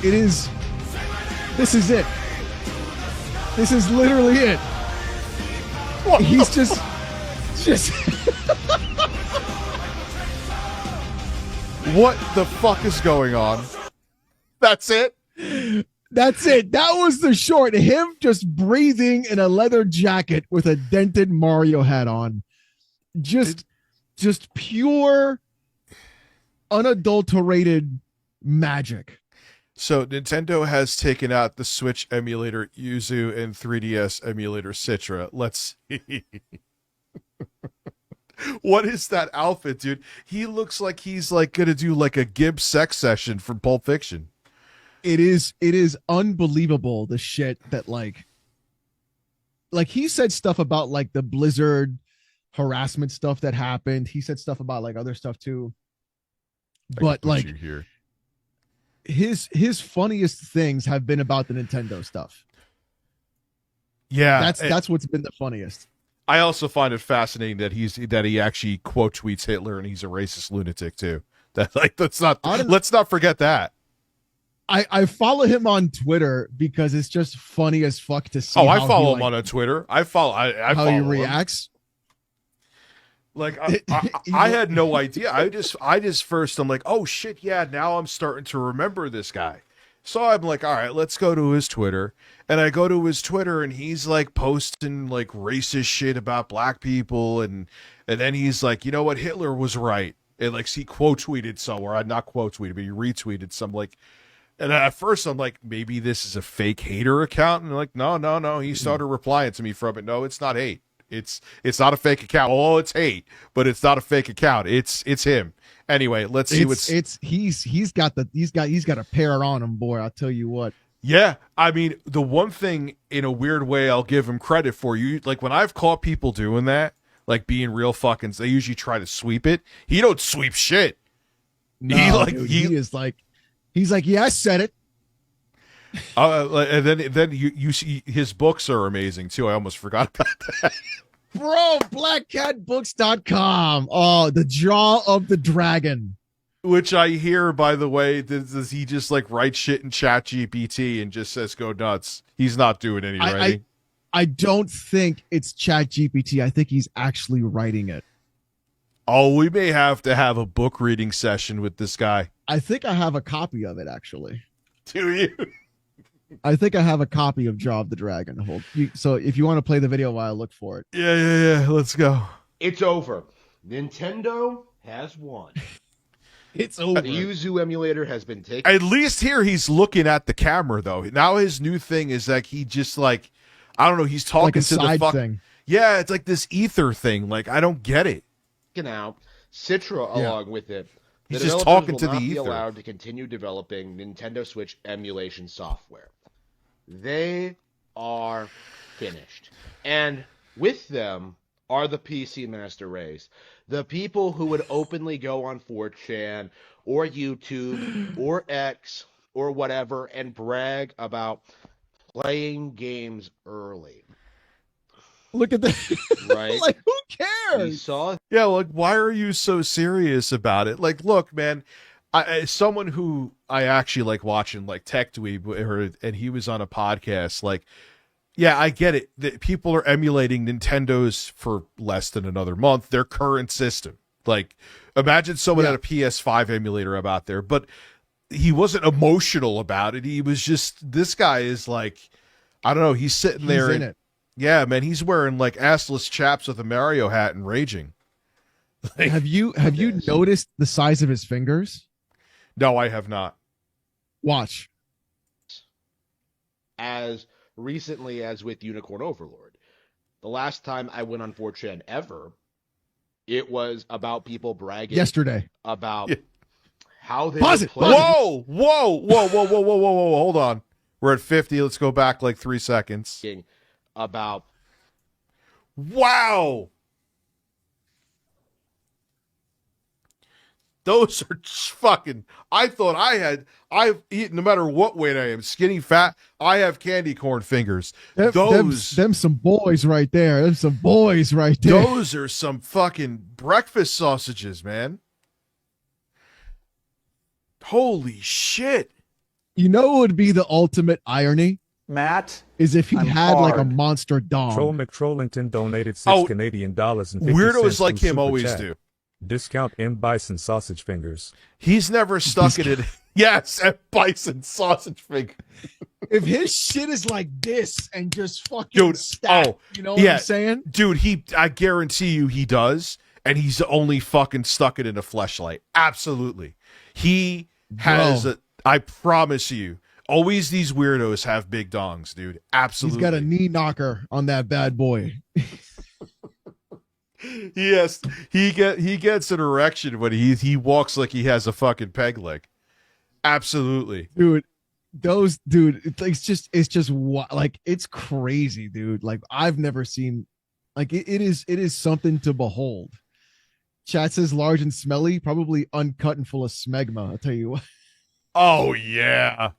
This is it. This is literally it. What? He's just. What the fuck is going on? That's it? That's it. That was the short. Him just breathing in a leather jacket with a dented Mario hat on. Just pure, unadulterated magic. So Nintendo has taken out the Switch emulator Yuzu and 3DS emulator Citra. Let's see. What is that outfit, dude? He looks like he's gonna do a Gibbs sex session from Pulp Fiction. It is unbelievable, the shit that he said stuff about the Blizzard harassment stuff that happened. He said stuff about other stuff too. But his funniest things have been about the Nintendo stuff. Yeah, that's what's been the funniest. I also find it fascinating that he actually quote tweets Hitler and he's a racist lunatic too. That let's not forget that. I follow him on Twitter because it's just funny as fuck to see. I follow him on Twitter. I follow how he reacts. I had no idea. I just first I'm like, oh shit, yeah, now I'm starting to remember this guy. So I'm like, all right, let's go to his Twitter. And I go to his Twitter and he's posting racist shit about black people. And then he's like, you know what? Hitler was right. And he quote tweeted somewhere. Not quote tweeted, but he retweeted some And at first I'm like, maybe this is a fake hater account. And they're like, no. He started replying to me from it. No, it's not hate. It's not a fake account. Oh, it's hate, but it's not a fake account. It's him. Anyway, let's see he's got a pair on him, boy. I'll tell you what. Yeah, I mean, the one thing in a weird way I'll give him credit for, you like when I've caught people doing that, like being real fucking, they usually try to sweep it. He don't sweep shit. No, he's like, yeah, I said it. And then you see his books are amazing too. I almost forgot about that. Bro, blackcatbooks.com. Oh, the Jaw of the Dragon. Which I hear, by the way, does he just like write shit in Chat GPT and just says go nuts? He's not doing any writing. I don't think it's Chat GPT. I think he's actually writing it. Oh, we may have to have a book reading session with this guy. I think I have a copy of it, actually. Do you? I think I have a copy of Jaw of the Dragon. So if you want to play the video while I look for it. Yeah. Let's go. It's over. Nintendo has won. It's over. The Yuzu emulator has been taken. At least here he's looking at the camera, though. Now his new thing is like he just like, I don't know, he's talking like a to side the fuck. thing. Yeah, it's like this ether thing. Like, I don't get it. Out Citra along with it. The He's just developers talking will to not the be ether. allowed to continue developing Nintendo Switch emulation software. They are finished. And with them are the PC master race. The people who would openly go on 4chan or YouTube or X or whatever and brag about playing games early. Look at that. Right? Like, who cares? We saw. Yeah, like, why are you so serious about it? Like, look, man, as someone who I actually like watching, like Tech Dweeb, and he was on a podcast, like, yeah, I get it. That people are emulating Nintendo's for less than another month, their current system. Like, imagine someone had a PS5 emulator out there, but he wasn't emotional about it. He was just, this guy is like, I don't know, he's sitting there in it. Yeah, man, he's wearing like assless chaps with a Mario hat and raging. Like, have you noticed the size of his fingers? No, I have not. Watch. As recently as with Unicorn Overlord. The last time I went on 4chan ever, it was about people bragging yesterday about how they Pause it. Whoa, hold on. We're at 50. Let's go back like 3 seconds. About wow. Those are fucking, I've eaten, no matter what weight I am, skinny, fat, I have candy corn fingers. Them some boys right there. Them some boys right there. Those are some fucking breakfast sausages, man. Holy shit. You know what would be the ultimate irony? Matt, is if he I'm had like a hard. monster dong. Troll McTrollington donated $6 Canadian dollars and 50 weirdos cents like through him Super always Chat. do. Discount M Bison sausage fingers. He's never stuck it. Yes, at Bison sausage finger. If his shit is like this and just fucking stacked, you know what I'm saying? Dude, I guarantee you he does, and he's only fucking stuck it in a fleshlight. Absolutely. He has I promise you. Always these weirdos have big dongs, dude. Absolutely. He's got a knee knocker on that bad boy. Yes, he gets an erection when he walks like he has a fucking peg leg. Absolutely, dude. It's just like it's crazy, dude. Like I've never seen, like it is something to behold. Chat says large and smelly, probably uncut and full of smegma. I'll tell you what. Oh yeah.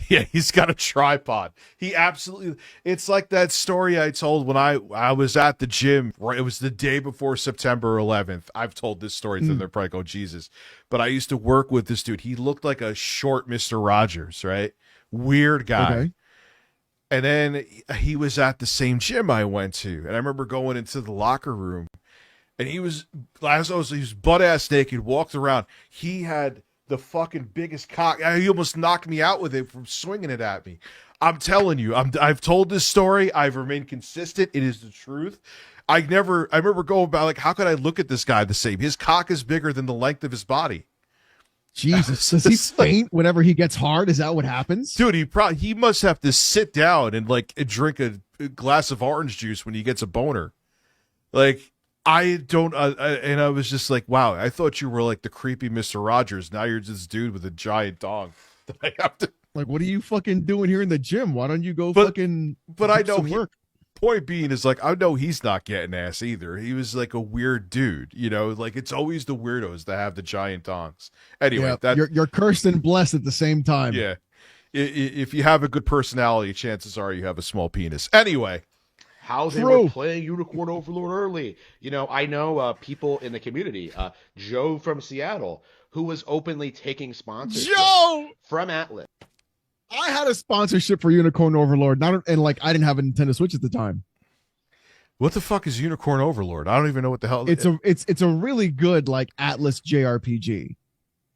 Yeah, he's got a tripod. He absolutely, it's like that story I told when I was at the gym, right? It was the day before September 11th. I've told this story to them. They're probably going, Jesus. But I used to work with this dude. He looked like a short Mr. Rogers, right? Weird guy. Okay. And then he was at the same gym I went to. And I remember going into the locker room and he was butt ass naked, walked around. He had the fucking biggest cock. He almost knocked me out with it from swinging it at me. I'm telling you, I've told this story. I've remained consistent. It is the truth. I remember going about like, how could I look at this guy the same? His cock is bigger than the length of his body. Jesus, does he faint whenever he gets hard? Is that what happens? Dude, he must have to sit down and like drink a glass of orange juice when he gets a boner. Like, I don't, and I was just like, wow, I thought you were like the creepy Mr. Rogers. Now you're just this dude with a giant dong that I have to. Like, what are you fucking doing here in the gym? Why don't you go fucking? But I know some work. Point being is like, I know he's not getting ass either. He was like a weird dude, you know. Like, it's always the weirdos that have the giant dongs. Anyway, Yeah, you're cursed and blessed at the same time. Yeah. If you have a good personality, chances are you have a small penis. Anyway. How they were playing Unicorn Overlord early. You know, I know people in the community, Joe from Seattle, who was openly taking sponsorship from Atlas. I had a sponsorship for Unicorn Overlord, I didn't have a Nintendo Switch at the time. What the fuck is Unicorn Overlord? I don't even know what the hell it's a really good like Atlas JRPG.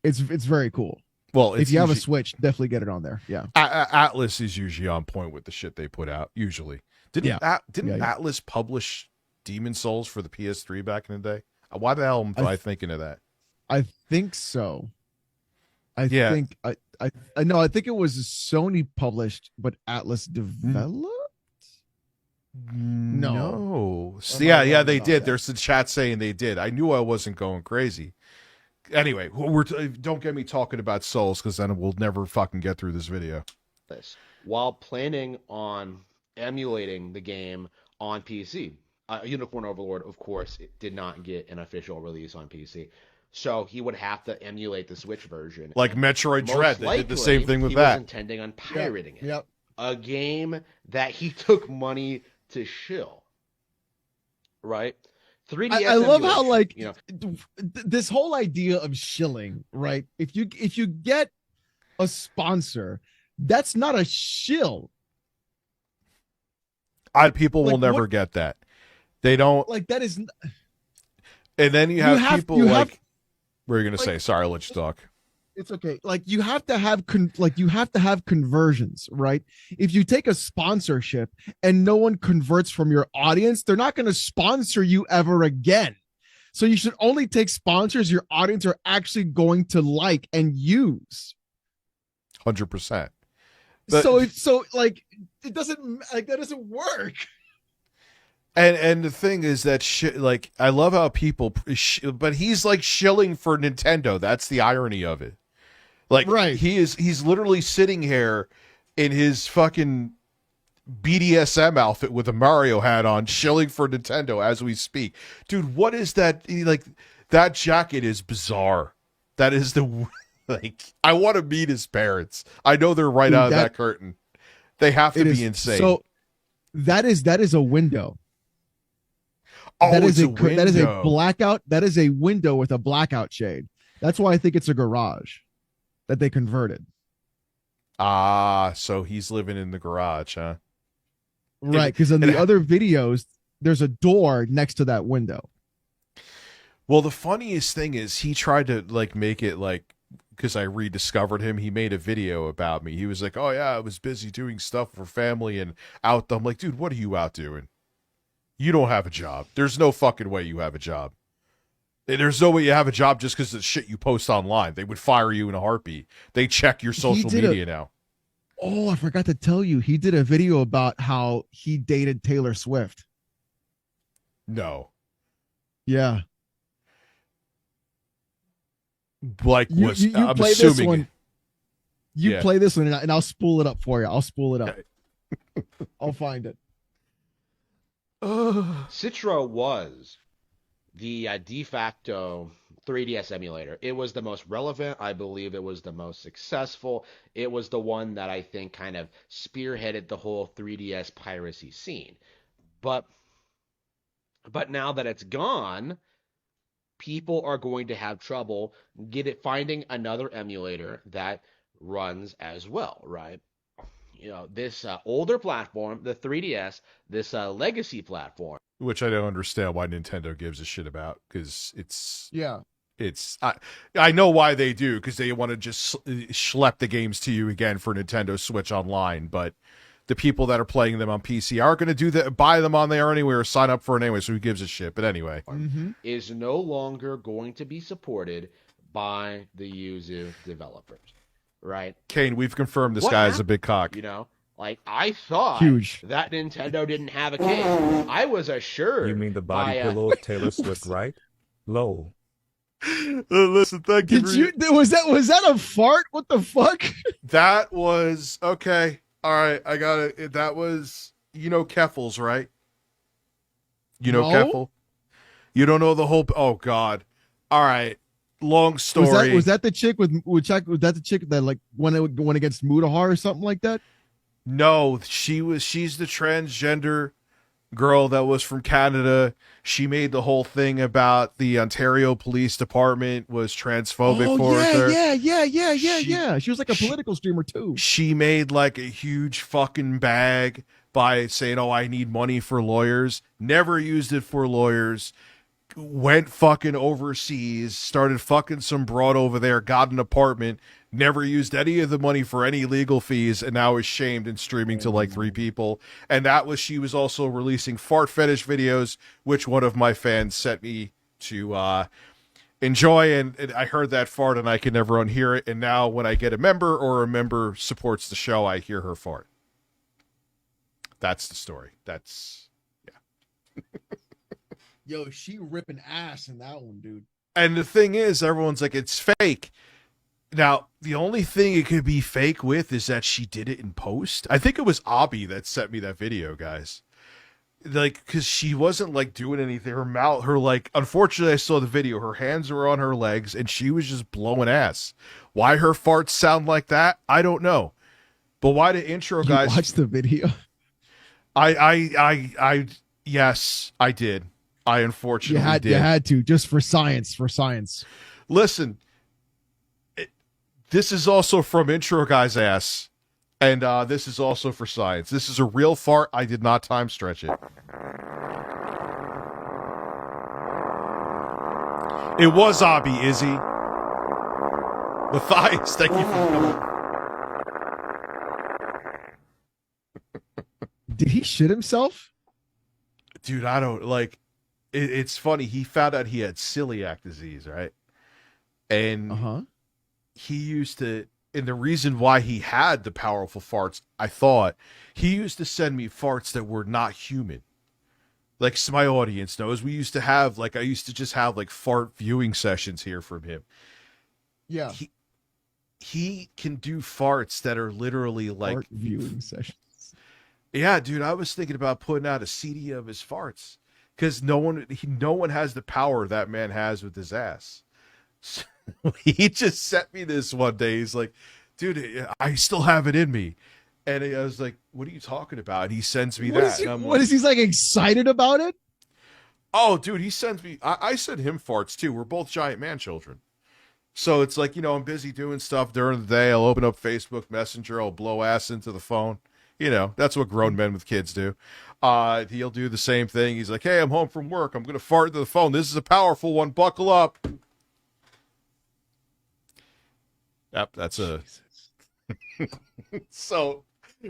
It's very cool. Well, if you have a Switch, definitely get it on there. Yeah. Atlas is usually on point with the shit they put out, usually. Didn't Atlas publish Demon Souls for the PS3 back in the day? Why the hell am I thinking of that? I think so. I think it was Sony published, but Atlas developed. No. Yeah, they did. There's the chat saying they did. I knew I wasn't going crazy. Anyway, don't get me talking about Souls because then we'll never fucking get through this video. While planning on emulating the game on PC, Unicorn Overlord, of course, it did not get an official release on PC. So he would have to emulate the Switch version. Like Metroid Dread, they did the same thing with he that. Was intending on pirating it. Yep. A game that he took money to shill. Right? 3DS. I love how like this whole idea of shilling, right? If you get a sponsor, that's not a shill. People will never get that. They don't like that is. And then you have people like. What are you going to say? Sorry, I'll let you talk. It's okay. Like you have to have conversions, right? If you take a sponsorship and no one converts from your audience, they're not going to sponsor you ever again. So you should only take sponsors your audience are actually going to like and use. 100%. So it doesn't work. And the thing is that like I love how people, but he's like shilling for Nintendo. That's the irony of it. Like he's literally sitting here in his fucking BDSM outfit with a Mario hat on, shilling for Nintendo as we speak. Dude, what is that? Like that jacket is bizarre. That is the like I want to meet his parents. I know they're right out of that curtain. They have to be insane. So that is a window. Oh, that is window. That is a blackout. That is a window with a blackout shade. That's why I think it's a garage that they converted. So he's living in the garage, huh? Right, because in the other videos, there's a door next to that window. Well, the funniest thing is he tried to like make it like, because I rediscovered him, he made a video about me. He was like, oh yeah, I was busy doing stuff for family and out. I'm like, dude, what are you out doing? You don't have a job. There's no fucking way you have a job. There's no way you have a job just because of the shit you post online. They would fire you in a heartbeat. They check your social media now. Oh, I forgot to tell you. He did a video about how he dated Taylor Swift. No. Yeah. Like, you I'm play assuming. This one. You play this one, and I'll spool it up for you. I'll spool it up. I'll find it. Citra was the de facto 3DS emulator. It was the most relevant. I believe it was the most successful. It was the one that I think kind of spearheaded the whole 3DS piracy scene. But now that it's gone, people are going to have trouble finding another emulator that runs as well, right? You know, this older platform, the 3DS, this legacy platform. Which I don't understand why Nintendo gives a shit about, because it's... Yeah. It's I know why they do, because they want to just schlep the games to you again for Nintendo Switch Online, but the people that are playing them on PC aren't going to do that, buy them on there anyway or sign up for it anyway, so who gives a shit? But anyway. Is no longer going to be supported by the Yuzu developers, right? Kane, we've confirmed this What guy is a happened? big cock. You know, like I thought Huge. that Nintendo didn't have a case. I was assured. You mean the body by, pillow of Taylor Swift, right? Lol. Listen, thank you. Was that a fart? What the fuck? That was okay. All right, I got it. That was Keffels, right? You know No. Keffel. You don't know the whole. Oh God. All right. Long story. Was that the chick was that the chick that like went against Mudahar or something like that? No, she's the transgender girl that was from Canada. She made the whole thing about the Ontario Police Department was transphobic for her. Yeah. She was like a political streamer too. She made like a huge fucking bag by saying, "Oh, I need money for lawyers." Never used it for lawyers. Went fucking overseas, started fucking some broad over there, got an apartment, never used any of the money for any legal fees, and now is shamed and streaming to like 3 people. And she was also releasing fart fetish videos, which one of my fans sent me to enjoy, and I heard that fart and I can never unhear it. And now when I get a member or a member supports the show, I hear her fart. That's the story. That's Yo, she ripping ass in that one, dude. And the thing is, everyone's like, it's fake. Now, the only thing it could be fake with is that she did it in post. I think it was Abby that sent me that video, guys. Like, because she wasn't, like, doing anything. Unfortunately, I saw the video. Her hands were on her legs, and she was just blowing ass. Why her farts sound like that, I don't know. But why the intro, guys... watch the video? Yes, I did. I unfortunately did. You had to, just for science. Listen, this is also from Intro Guy's ass, and this is also for science. This is a real fart. I did not time stretch it. It was Abby, Izzy. Matthias, thank you for coming. Did he shit himself? Dude, I don't like. It's funny. He found out he had celiac disease, right? And he used to, and the reason why he had the powerful farts, I thought, he used to send me farts that were not human. Like, so my audience knows, I used to just have like fart viewing sessions here from him. Yeah. He can do farts that are literally like fart viewing sessions. Yeah, dude, I was thinking about putting out a CD of his farts. Because no one has the power that man has with his ass. So he just sent me this one day. He's like, dude, I still have it in me. And I was like, what are you talking about? And he sends me that. He's like excited about it? Oh, dude, he sends me. I send him farts too. We're both giant man children. So it's like, I'm busy doing stuff during the day. I'll open up Facebook Messenger. I'll blow ass into the phone. That's what grown men with kids do. He'll do the same thing. He's like, hey, I'm home from work. I'm going to fart into the phone. This is a powerful one. Buckle up. Yep, that's a... So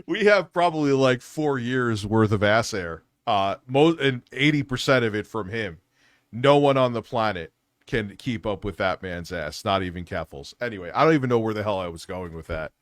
we have probably like 4 years worth of ass air. And 80% of it from him. No one on the planet can keep up with that man's ass. Not even Keffels. Anyway, I don't even know where the hell I was going with that.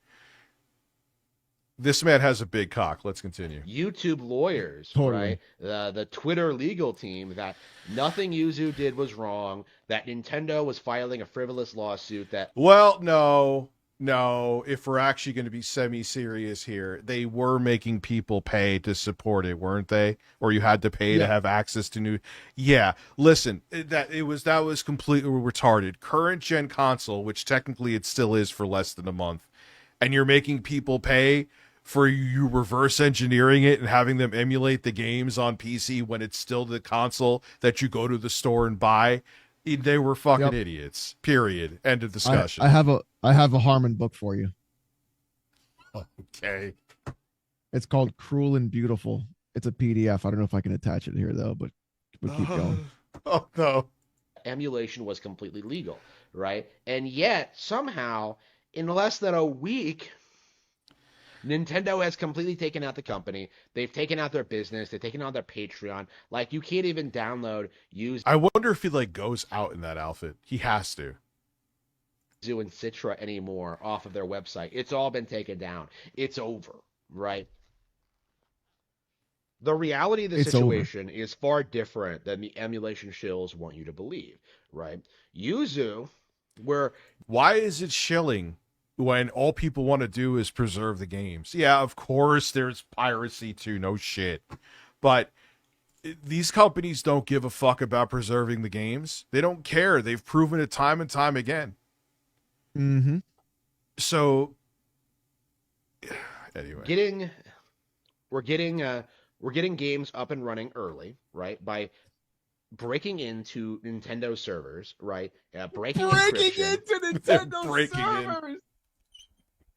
This man has a big cock. Let's continue. YouTube lawyers, right? The Twitter legal team, that nothing Yuzu did was wrong, that Nintendo was filing a frivolous lawsuit that... Well, no. If we're actually going to be semi-serious here, they were making people pay to support it, weren't they? Or you had to pay to have access to new... Yeah, listen, that was completely retarded. Current gen console, which technically it still is for less than a month, and you're making people pay for you reverse engineering it and having them emulate the games on PC when it's still the console that you go to the store and buy. They were fucking idiots. Period. End of discussion. I have a Harman book for you. Okay. It's called Cruel and Beautiful. It's a PDF. I don't know if I can attach it here though, but keep going. Oh no. Emulation was completely legal, right? And yet somehow in less than a week, Nintendo has completely taken out the company. They've taken out their business. They've taken out their Patreon. Like, you can't even download, use... I wonder if he, goes out in that outfit. He has to. Yuzu and Citra anymore off of their website. It's all been taken down. It's over, right? The reality of the situation is far different than the emulation shills want you to believe, right? Yuzu, why is it shilling when all people want to do is preserve the games? Yeah, of course there's piracy too, no shit. But these companies don't give a fuck about preserving the games. They don't care. They've proven it time and time again. Mm-hmm. So anyway. We're getting games up and running early, right? By breaking into Nintendo servers, right? Breaking into Nintendo servers.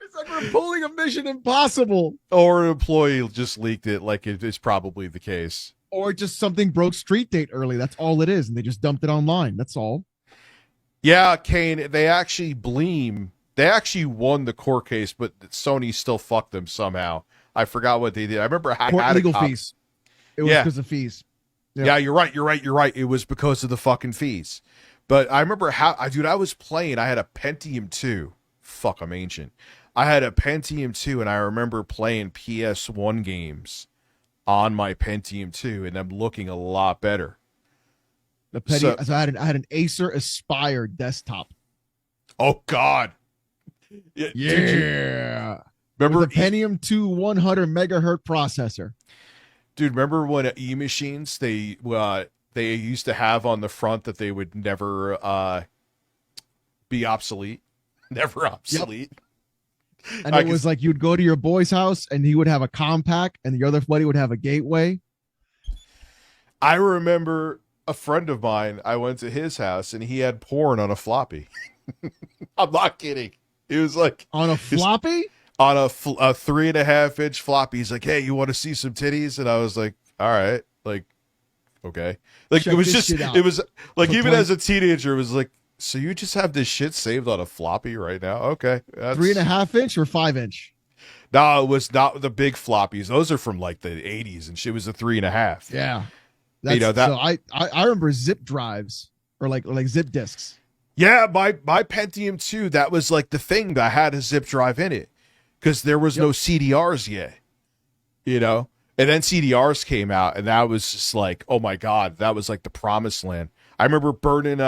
It's like we're pulling a Mission Impossible. Or an employee just leaked it, like it is probably the case. Or just something broke Street Date early. That's all it is, and they just dumped it online. That's all. Yeah, Kane, they actually won the court case, but Sony still fucked them somehow. I forgot what they did. I remember I had legal fees. It was because of fees. Yeah, you're right. It was because of the fucking fees. But I remember I was playing. I had a Pentium 2. Fuck, I'm ancient. I had a Pentium 2, and I remember playing PS1 games on my Pentium 2, and I'm looking a lot better. So I had an Acer Aspire desktop. Oh God. Yeah. Remember the Pentium 2 100 megahertz processor. Dude, remember when e-machines they used to have on the front that they would never be obsolete? Never obsolete. Yep. And it was like you'd go to your boy's house and he would have a compact and the other buddy would have a gateway. I remember a friend of mine, I went to his house and he had porn on a floppy. I'm not kidding. It was like on a floppy? On a 3.5-inch floppy. He's like, hey, you want to see some titties? And I was like, all right. Like, okay. Like, check it was just, it was like, even as a teenager, it was like, so you just have this shit saved on a floppy right now? Okay. 3.5-inch or 5-inch? No, it was not the big floppies. Those are from like the 80s, and shit was a 3.5. Yeah. So I remember zip drives or like zip disks. Yeah, my Pentium 2, that was like the thing that had a zip drive in it because there was no CDRs yet, And then CDRs came out, and that was just like, oh my God, that was like the promised land. I remember burning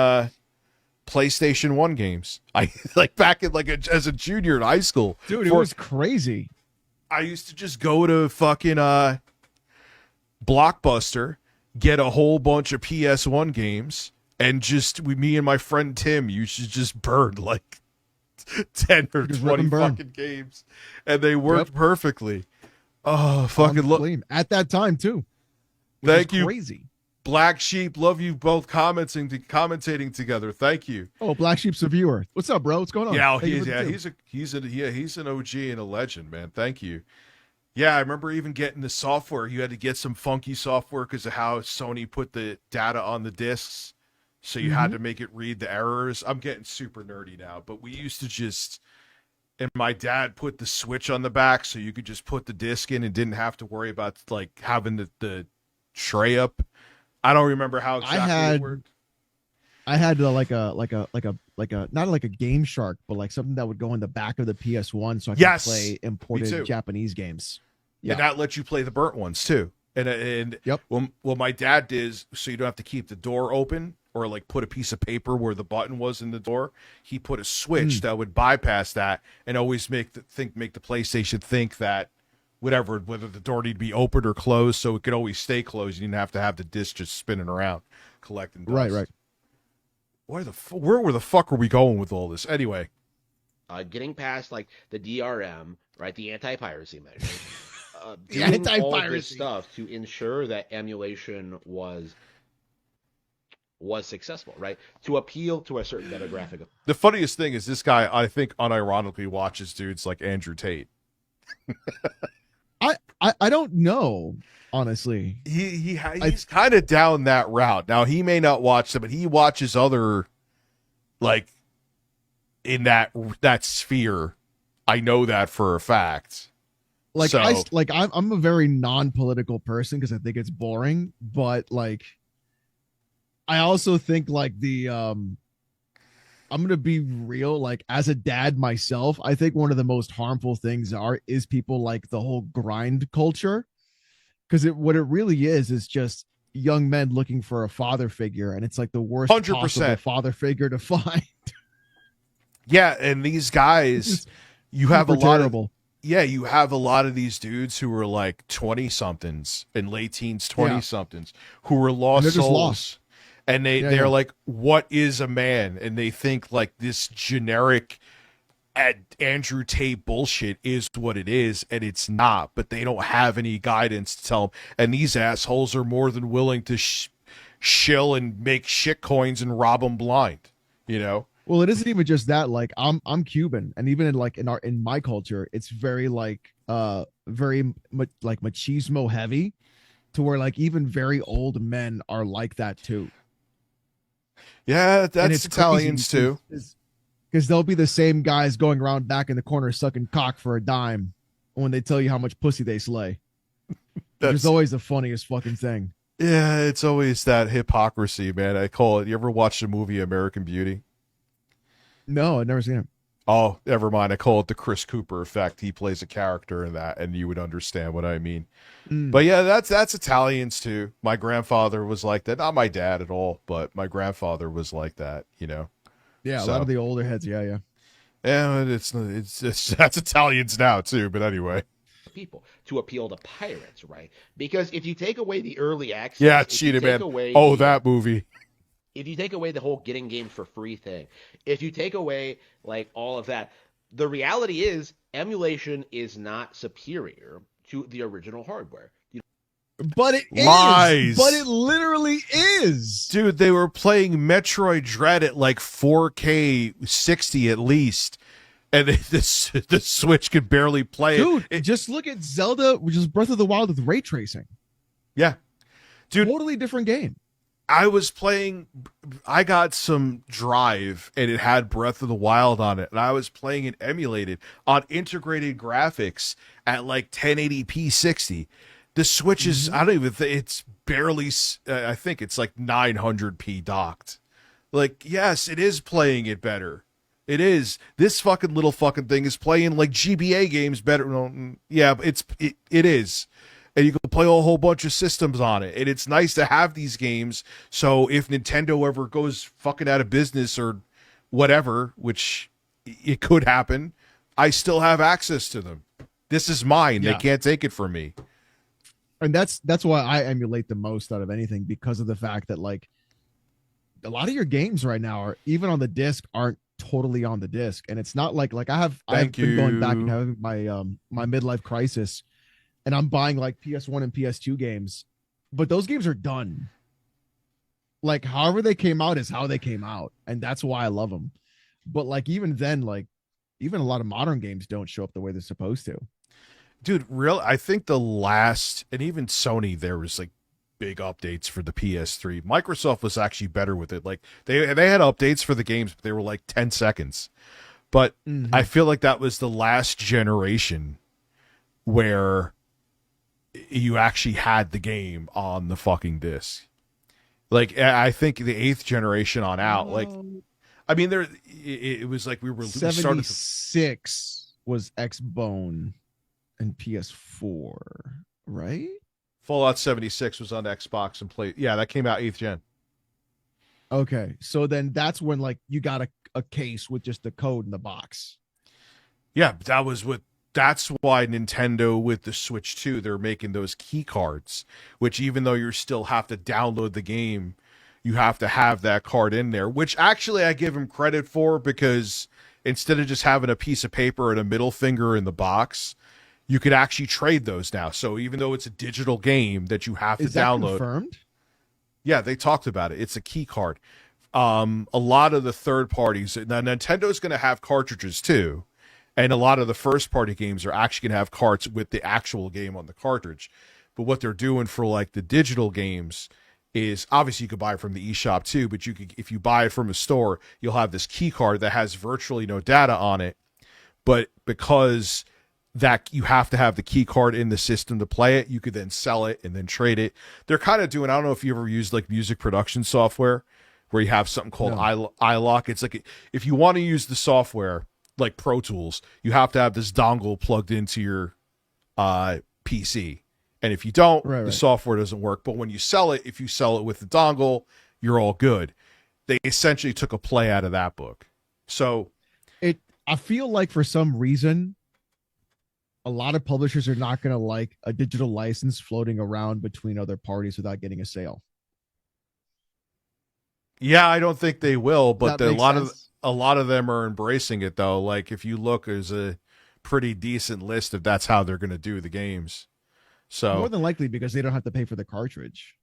PlayStation 1 games. I like back in as a junior in high school. Dude, it was crazy. I used to just go to fucking Blockbuster, get a whole bunch of PS1 games, and me and my friend Tim used to just burn like 10 or 20 fucking games, and they worked perfectly. Oh, fucking look at that time too. Thank you, crazy. Black Sheep. Love you both commentating together. Thank you. Oh, Black Sheep's a viewer. What's up, bro? What's going on? Yeah, he's an OG and a legend, man. Thank you. Yeah, I remember even getting the software. You had to get some funky software because of how Sony put the data on the discs. So you had to make it read the errors. I'm getting super nerdy now, but we used to and my dad put the switch on the back so you could just put the disc in and didn't have to worry about like having the tray up. I don't remember how exactly it worked. I had like a not like a Game Shark, but like something that would go in the back of the PS1 so I could play imported Japanese games. Yeah. And that lets you play the burnt ones too. And what my dad did is, so you don't have to keep the door open or like put a piece of paper where the button was in the door. He put a switch that would bypass that and always make the PlayStation think that whether the door need to be opened or closed, so it could always stay closed. You didn't have to have the disc just spinning around collecting dust. Right. Where the fuck are we going with all this? Anyway, getting past like the DRM, right? The anti-piracy measures. Doing all of this stuff to ensure that emulation was successful, right? To appeal to a certain demographic. The funniest thing is this guy, I think, unironically watches dudes like Andrew Tate. I don't know, honestly. He's kind of down that route. Now he may not watch them, but he watches other like in that sphere. I know that for a fact. Like I'm a very non-political person because I think it's boring, but like I also think like the I'm gonna be real. Like as a dad myself, I think one of the most harmful things is people like the whole grind culture, because what it really is just young men looking for a father figure, and it's like the worst 100%. possible father figure to find. Yeah, and these guys, you have a super lot terrible. of you have a lot of these dudes who are like 20 somethings and late teens, 20 somethings who are And lost they're just souls. lost. And they're like, what is a man? And they think like this generic Andrew Tate bullshit is what it is, and it's not. But they don't have any guidance to tell them. And these assholes are more than willing to shill and make shit coins and rob them blind. You know. Well, it isn't even just that. Like I'm Cuban, and even in my culture, it's very like very like machismo heavy, to where like even very old men are like that too. Yeah, that's Italians too. Because they'll be the same guys going around back in the corner sucking cock for a dime when they tell you how much pussy they slay. There's always the funniest fucking thing. Yeah, it's always that hypocrisy, man. I call it. You ever watch the movie American Beauty? No, I've never seen it. Oh, never mind. I call it the Chris Cooper effect. He plays a character in that, and you would understand what I mean. But yeah, that's Italians too. My grandfather was like that. Not my dad at all, but my grandfather was like that. You know. Yeah, a lot of the older heads. Yeah. Yeah, it's that's Italians now too. But anyway, people to appeal to pirates, right? Because if you take away the early access, yeah, Cheetah Man. That movie. If you take away the whole getting games for free thing, if you take away like all of that, the reality is emulation is not superior to the original hardware. But it Lies. is. But it literally is. Dude, they were playing Metroid Dread at like 4K 60 at least. And the Switch could barely play it. Dude, just look at Zelda, which is Breath of the Wild with ray tracing. Yeah. Dude, totally different game. I got some Drive and it had Breath of the Wild on it, and I was playing it emulated on integrated graphics at like 1080p 60. The Switch is, I don't even think it's barely, I think it's like 900p docked. Like, yes, it is playing it better. It is. This fucking little fucking thing is playing like GBA games better. No, yeah, it is. And you can play a whole bunch of systems on it. And it's nice to have these games. So if Nintendo ever goes fucking out of business or whatever, which it could happen, I still have access to them. This is mine. Yeah. They can't take it from me. And that's why I emulate the most out of anything, because of the fact that like a lot of your games right now are even on the disc aren't totally on the disc. And it's not like I've been going back and having my my midlife crisis, and I'm buying like PS1 and PS2 games, but those games are done. Like however they came out is how they came out, and that's why I love them. But like even then, like even a lot of modern games don't show up the way they're supposed to. Dude, I think the last, and even Sony, there was like big updates for the PS3. Microsoft was actually better with it. Like they had updates for the games, but they were like 10 seconds. But I feel like that was the last generation where you actually had the game on the fucking disc. Like I think the 8th generation on out, like I mean it was like we 76 was Xbone and PS4, right? Fallout 76 was on Xbox and play. Yeah, that came out 8th gen. Okay, so then that's when like you got a case with just the code in the box. Yeah, but that's why Nintendo with the Switch 2, they're making those key cards, which even though you still have to download the game, you have to have that card in there, which actually I give them credit for, because instead of just having a piece of paper and a middle finger in the box, you could actually trade those now. So even though it's a digital game that you have to download. Confirmed? Yeah, they talked about it. It's a key card. A lot of the third parties, now Nintendo's going to have cartridges too. And a lot of the first party games are actually going to have cards with the actual game on the cartridge. But what they're doing for like the digital games is obviously you could buy it from the eShop too, but you could, if you buy it from a store, you'll have this key card that has virtually no data on it. But because that you have to have the key card in the system to play it, you could then sell it and then trade it. They're kind of doing, I don't know if you ever used like music production software where you have something called No. iLock. It's like if you want to use the software like Pro Tools, you have to have this dongle plugged into your PC. And if you don't, the software doesn't work. But when you sell it, if you sell it with the dongle, you're all good. They essentially took a play out of that book. So I feel like for some reason, a lot of publishers are not going to like a digital license floating around between other parties without getting a sale. Yeah, I don't think they will, but a lot sense? of them are embracing it though. Like if you look, there's a pretty decent list if that's how they're going to do the games. So More than likely because they don't have to pay for the cartridge.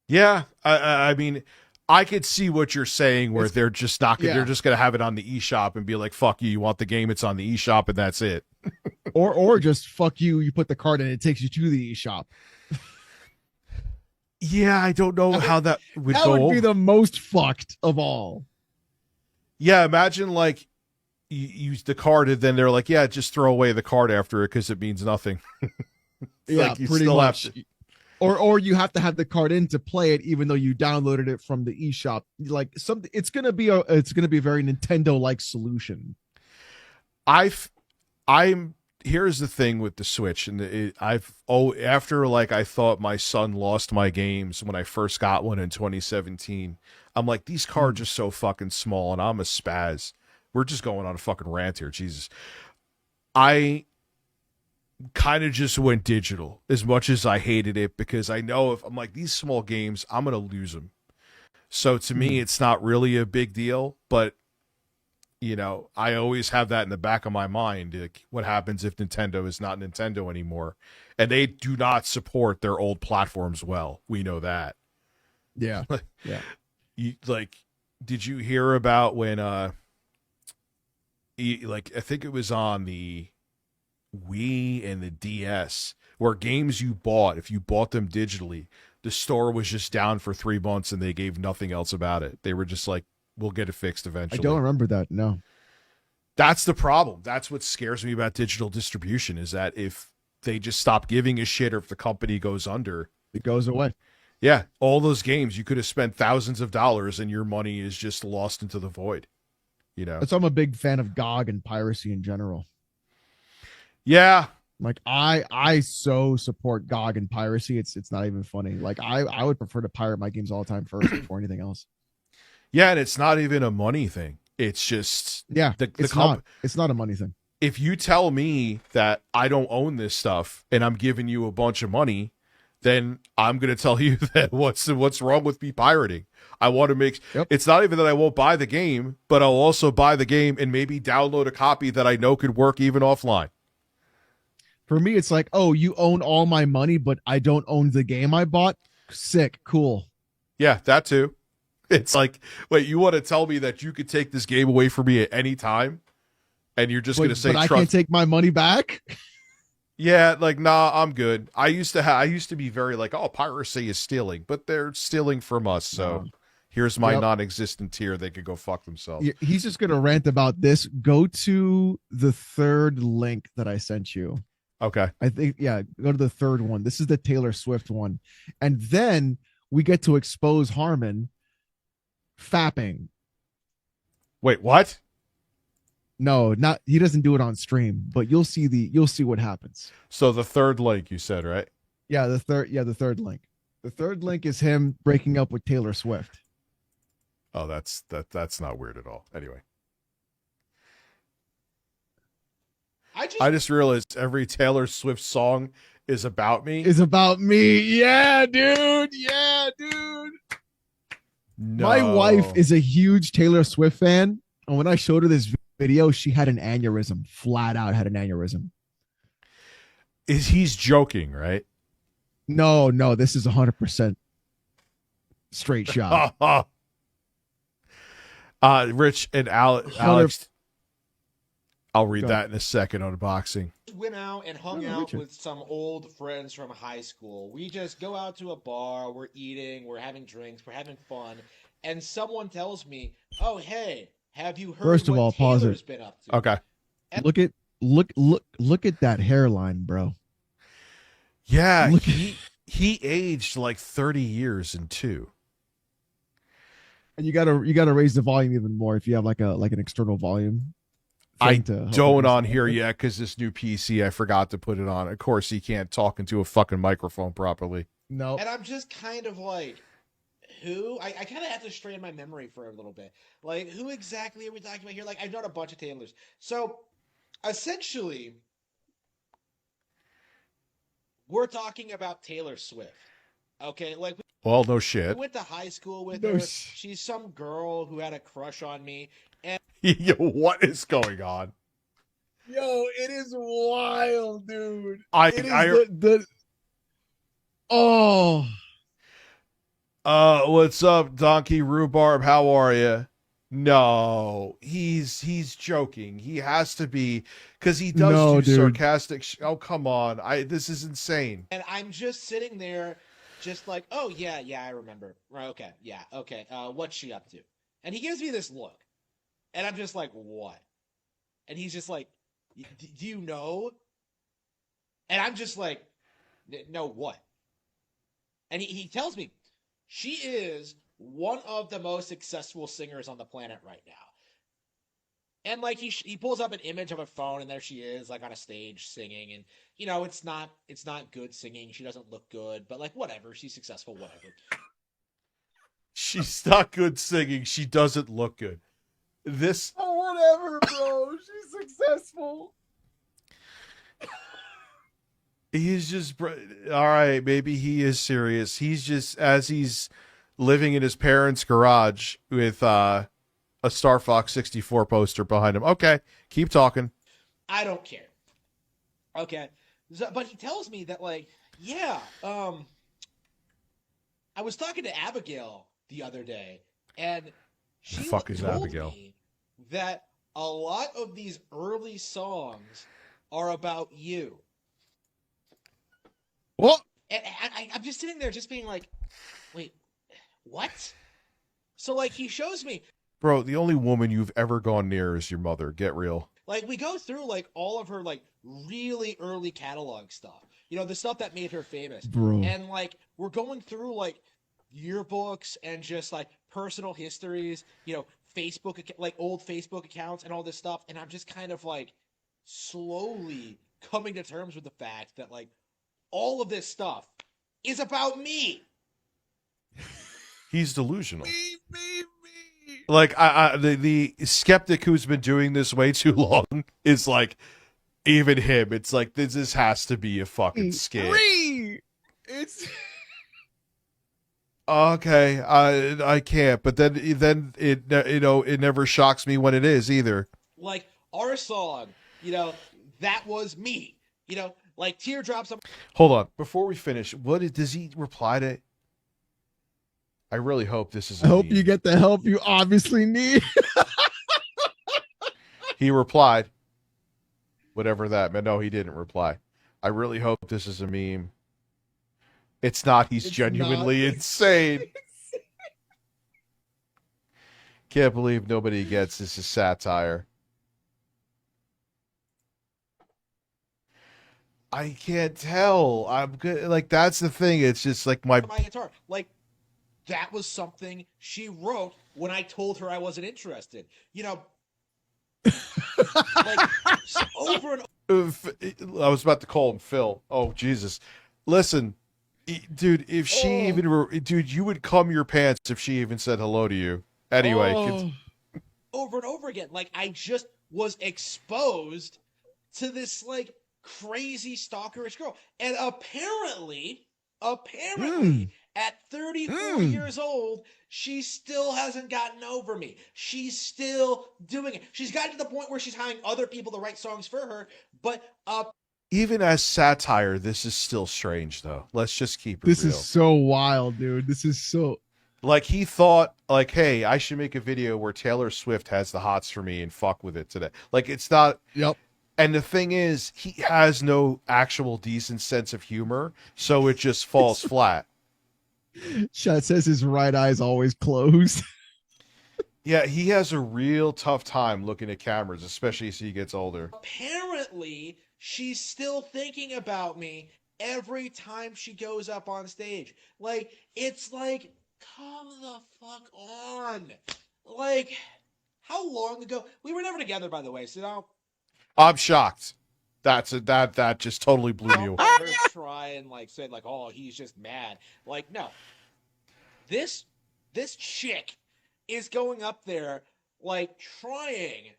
yeah, I mean, I could see what you're saying where they're just not Yeah. they're just going to have it on the eShop and be like, "Fuck you, you want the game? It's on the eShop and that's it." or just fuck you, you put the card in, it takes you to the eShop. Yeah, I don't know how that would That go. would be over. the most fucked of all. Yeah, imagine like you use the card and then they're like, "Yeah, just throw away the card after it because it means nothing." Yeah, Like, you pretty still have much. Or you have to have the card in to play it, even though you downloaded it from the eShop. Like something, it's gonna be a very Nintendo like solution. Here's the thing with the Switch, and after like I thought my son lost my games when I first got one in 2017. I'm like, these cards are so fucking small, and I'm a spaz. We're just going on a fucking rant here, Jesus. I kind of just went digital as much as I hated it because I know if I'm like these small games, I'm gonna lose them. So to me, it's not really a big deal, but you know, I always have that in the back of my mind. Like, what happens if Nintendo is not Nintendo anymore? And they do not support their old platforms well. We know that. Yeah. Yeah. Did you hear about when, I think it was on the Wii and the DS, where games you bought, if you bought them digitally, the store was just down for 3 months and they gave nothing else about it. They were just like, we'll get it fixed eventually. I don't remember that. No. That's the problem. That's what scares me about digital distribution is that if they just stop giving a shit or if the company goes under, it goes away. Yeah. All those games, you could have spent thousands of dollars and your money is just lost into the void. You know? So I'm a big fan of GOG and piracy in general. Yeah. Like I so support GOG and piracy. It's not even funny. Like I would prefer to pirate my games all the time first before anything else. Yeah, and it's not even a money thing. It's just it's not a money thing. If you tell me that I don't own this stuff and I'm giving you a bunch of money, then I'm going to tell you that what's wrong with me pirating. I want to make it's not even that I won't buy the game, but I'll also buy the game and maybe download a copy that I know could work even offline. For me, it's like, oh, you own all my money, but I don't own the game I bought. Sick, cool. Yeah, that too. It's like, wait, you want to tell me that you could take this game away from me at any time, and you're just going to say, but I can't take my money back? Yeah, like, nah, I'm good. I used to be very like, oh, piracy is stealing, but they're stealing from us, so here's my non-existent tier. They could go fuck themselves. He's just going to rant about this. Go to the third link that I sent you. Okay. I think, go to the third one. This is the Taylor Swift one. And then we get to expose Harman fapping. Wait, what? No, not he doesn't do it on stream, but you'll see what happens. So the third link you said, right? Yeah, the third link. The third link is him breaking up with Taylor Swift. Oh, that's not weird at all. Anyway. I just realized every Taylor Swift song is about me. Is about me. Yeah, dude. Yeah, dude. No. My wife is a huge Taylor Swift fan. And when I showed her this video, she had an aneurysm. Flat out had an aneurysm. He's joking, right? No, this is 100% straight shot. Rich and Alex, I'll read that in a second on unboxing. Went out and hung out with some old friends from high school. We just go out to a bar, we're eating, we're having drinks, we're having fun, and someone tells me, "Oh, hey, have you heard First of what all, pause Taylor's it. been up to?" Okay. Look at that hairline, bro. Yeah, he aged like 30 years in 2. And you gotta raise the volume even more if you have like an external volume. I thing to help don't boost on it. here yet because this new PC I forgot to put it on. Of course, he can't talk into a fucking microphone properly. No. And I'm just kind of like, who? I kind of have to strain my memory for a little bit. Like, who exactly are we talking about here? Like, I've known a bunch of Taylors. So, essentially, we're talking about Taylor Swift. Okay? Like, Well, no we shit. went to high school with No her. sh- She's some girl who had a crush on me. And Yo, what is going on? Yo, it is wild, dude. I It is I the oh. What's up, Donkey Rhubarb? How are you? No, he's joking. He has to be because he does No, do dude. sarcastic. Oh, come on! This is insane. And I'm just sitting there, just like, oh, yeah, I remember. Right, okay, yeah, okay. What's she up to? And he gives me this look. And I'm just like, what? And he's just like, do you know? And I'm just like, no, what? And he tells me, she is one of the most successful singers on the planet right now. And like he pulls up an image of a phone, and there she is, like on a stage singing, and you know it's not good singing. She doesn't look good, but like whatever, she's successful, whatever. She's not good singing. She doesn't look good. This Whatever, bro. She's successful. he's just all right. Maybe he is serious. He's just as he's living in his parents' garage with a Star Fox 64 poster behind him. Okay, keep talking. I don't care. Okay, so, but he tells me that like, yeah, I was talking to Abigail the other day, and she Fuck is told Abigail? me that a lot of these early songs are about you. What? And I'm just sitting there just being like, wait, what? So like he shows me, Bro, the only woman you've ever gone near is your mother. Get real. like we go through like all of her like really early catalog stuff. You know, the stuff that made her famous. Bro. And like we're going through like yearbooks and just like personal histories, you know, like old Facebook accounts and all this stuff, and I'm just kind of like slowly coming to terms with the fact that like all of this stuff is about me. He's delusional. Like the skeptic who's been doing this way too long is like even him. It's like this has to be a fucking skit. It's Okay, I can't. But then it it never shocks me when it is either. Like our song, you know, that was me. You know, like teardrops on. Hold on, before we finish, does he reply to? I really hope this is. I hope you get the help you obviously need. He replied, whatever that meant. No, he didn't reply. I really hope this is a meme. It's not. He's genuinely insane. Can't believe nobody gets this is satire. I can't tell. I'm good. Like that's the thing. It's just like my guitar. Like that was something she wrote when I told her I wasn't interested. You know, like over and I was about to call him Phil. Oh Jesus! Listen, dude. If she dude, you would cum your pants if she even said hello to you. Anyway, over and over again. Like I just was exposed to this like crazy stalkerish girl, and apparently, at 34 years old, she still hasn't gotten over me. She's still doing it. She's gotten to the point where she's hiring other people to write songs for her, but even as satire, this is still strange, though. Let's just keep it This real. is so wild, dude. This is so. Like, he thought, like, hey, I should make a video where Taylor Swift has the hots for me and fuck with it today. Like, it's not... Yep. And the thing is, he has no actual decent sense of humor, so it just falls flat. Shot says his right eye's always closed. Yeah, he has a real tough time looking at cameras, especially as he gets older. apparently she's still thinking about me every time she goes up on stage. Like, it's like come the fuck on. Like, how long ago? We were never together, by the way, so now I'm shocked. That just totally blew me away. let her try and like say like, oh, he's just mad. Like, no. This chick is going up there like trying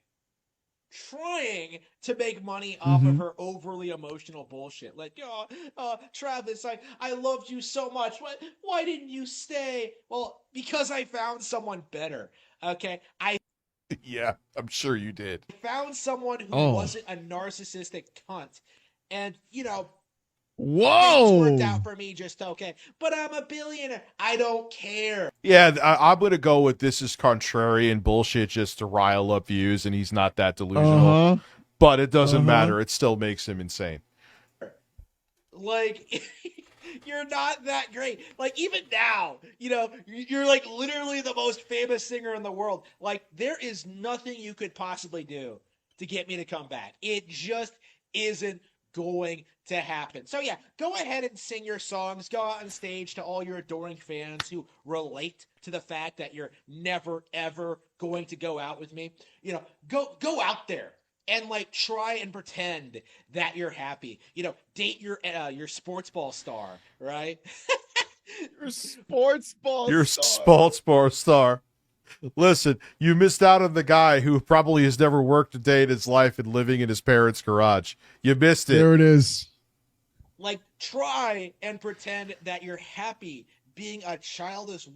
to make money off of her overly emotional bullshit. Like, Travis, I loved you so much. Why didn't you stay? Well, because I found someone better. Okay, Yeah, I'm sure you did. found someone who Oh. wasn't a narcissistic cunt, and Whoa! things worked out for me just okay. But I'm a billionaire. I don't care. Yeah, I'm going to go with this is contrarian bullshit just to rile up views, and he's not that delusional. Uh-huh. But it doesn't matter. It still makes him insane. Like, you're not that great. Like, even now, you're like literally the most famous singer in the world. Like, there is nothing you could possibly do to get me to come back. It just isn't going to happen. So yeah, go ahead and sing your songs. Go out on stage to all your adoring fans who relate to the fact that you're never ever going to go out with me. Go out there and like try and pretend that you're happy. Date your sports ball star, right? Your sports ball You're a star. sports bar star. Listen, you missed out on the guy who probably has never worked a day in his life and living in his parents' garage. You missed it. There it is. Like, try and pretend that you're happy being a childless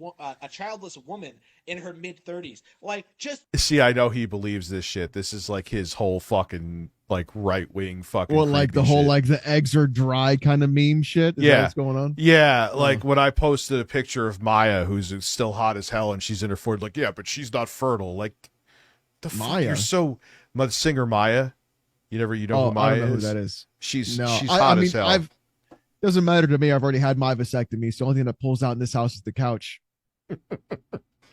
woman in her mid-30s. Like, just See, I know he believes this shit. This is like his whole fucking like right-wing fucking Well, like the creepy whole shit. like the eggs are dry kind of meme shit. Is that what's going on? Yeah, like when I posted a picture of Maya, who's still hot as hell, and she's in her 40s, like, yeah, but she's not fertile. Like, the fuck, Maya? you're so... Singer Maya? You know who Maya I don't know is? who that is. She's No, hot as hell. Doesn't matter to me. I've already had my vasectomy, so the only thing that pulls out in this house is the couch.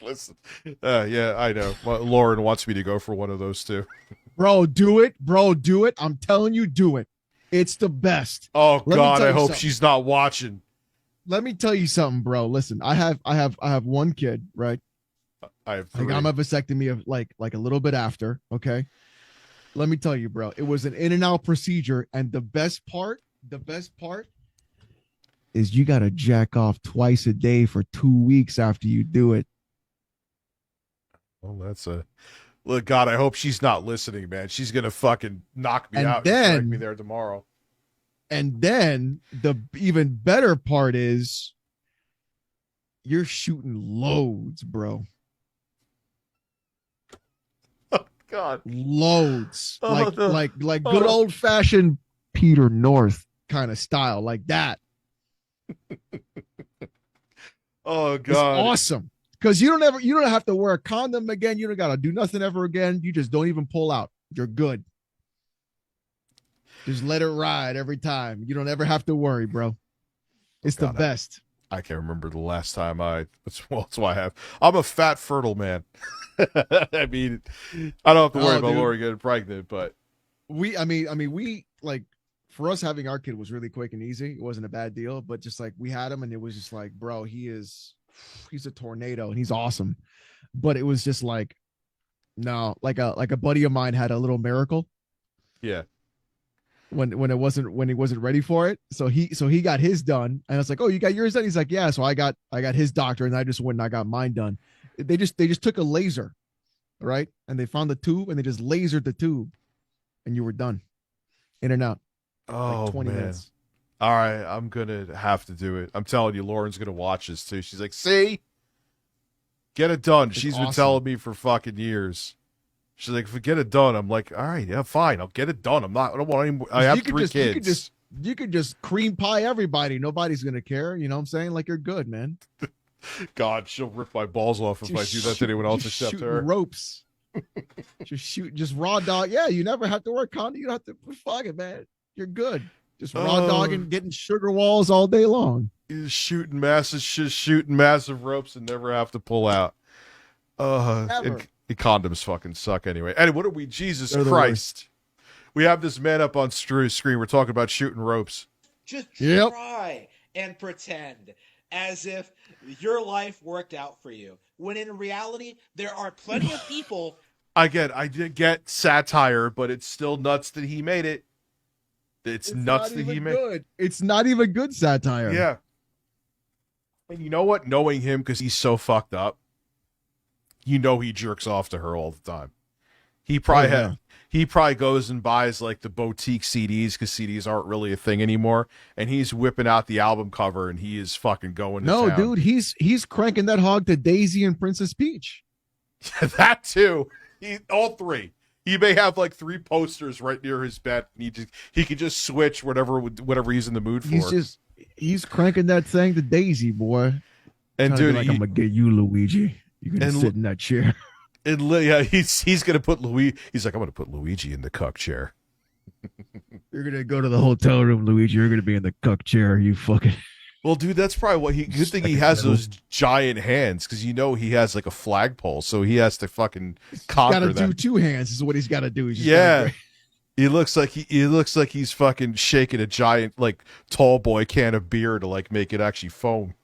Listen, yeah, I know. Well, Lauren wants me to go for one of those too. Bro, do it. Bro, do it. I'm telling you, do it. It's the best. Oh Let me God, tell I you hope something. she's not watching. Let me tell you something, bro. Listen, I have one kid, right? I have I three. got my vasectomy of like a little bit after. Okay. Let me tell you, bro. It was an in and out procedure, and the best part is you gotta jack off twice a day for 2 weeks after you do it. Well, that's a... Look, God, I hope she's not listening, man. She's going to fucking knock me And out then- and strike me there tomorrow. And then the even better part is you're shooting loads, bro. God. Loads. Oh, like no. like Oh. good old fashioned Peter North kind of style, like that. Oh, It's God. awesome. Because you don't have to wear a condom again. You don't gotta do nothing ever again. You just don't even pull out. You're good. Just let it ride every time. You don't ever have to worry, bro. It's the best. I can't remember the last time that's why I have. I'm a fat, fertile man. I mean, I don't have to worry Oh, about dude. Lori getting pregnant, but We like for us having our kid was really quick and easy. It wasn't a bad deal, but just like we had him and it was just like, bro, he's a tornado and he's awesome. But it was just like, no, like a buddy of mine had a little miracle yeah. when he wasn't ready for it. So he got his done, and I was like, oh, you got yours done? He's like, yeah. So I got his doctor, and I just went and I got mine done. They just took a laser, right? And they found the tube, and they just lasered the tube, and you were done, in and out. Oh, like 20 man. minutes. All right, I'm going to have to do it. I'm telling you, Lauren's going to watch this too. She's like, see? Get it done. It's She's been awesome. telling me for fucking years. She's like, if we get it done, I'm like, all right, yeah, fine. I'll get it done. I don't want any, I have You could 3 just- kids. You could just cream pie everybody. Nobody's gonna care. You know what I'm saying? Like, you're good, man. God, she'll rip my balls off if I do that to anyone else Just except shooting her. ropes. just raw dog. Yeah, you never have to work condom. You don't have to fuck it, man. You're good. Just raw Oh. dogging, getting sugar walls all day long. Just shooting massive ropes and never have to pull out. Never. And condoms fucking suck anyway. And what are we? Jesus They're the Christ. We have this man up on screen. We're talking about shooting ropes. just Yep. try and pretend as if your life worked out for you. When in reality, there are plenty of people. I did get satire, but it's still nuts that he made it. It's nuts that he made good. It's not even good satire. Yeah. And you know what? Knowing him, because he's so fucked up, you know he jerks off to her all the time. He probably he probably goes and buys like the boutique CDs because CDs aren't really a thing anymore, and he's whipping out the album cover and he is fucking going to No, town. dude, he's cranking that hog to Daisy and Princess Peach. That too. All three. He may have like 3 posters right near his bed. And he could just switch whatever he's in the mood for. He's cranking that thing to Daisy, boy. And dude, I'm gonna get you, Luigi. You're gonna sit in that chair. And yeah, he's gonna put Luigi. He's like, I'm gonna put Luigi in the cuck chair. You're gonna go to the hotel room, Luigi. You're gonna be in the cuck chair. You fucking. Well, dude, that's probably what good thing he has those giant hands, because you know he has like a flagpole, so he has to fucking conquer Gotta that. do 2 hands is what he's got to do. He's just Yeah, he looks like he's fucking shaking a giant like tall boy can of beer to like make it actually foam.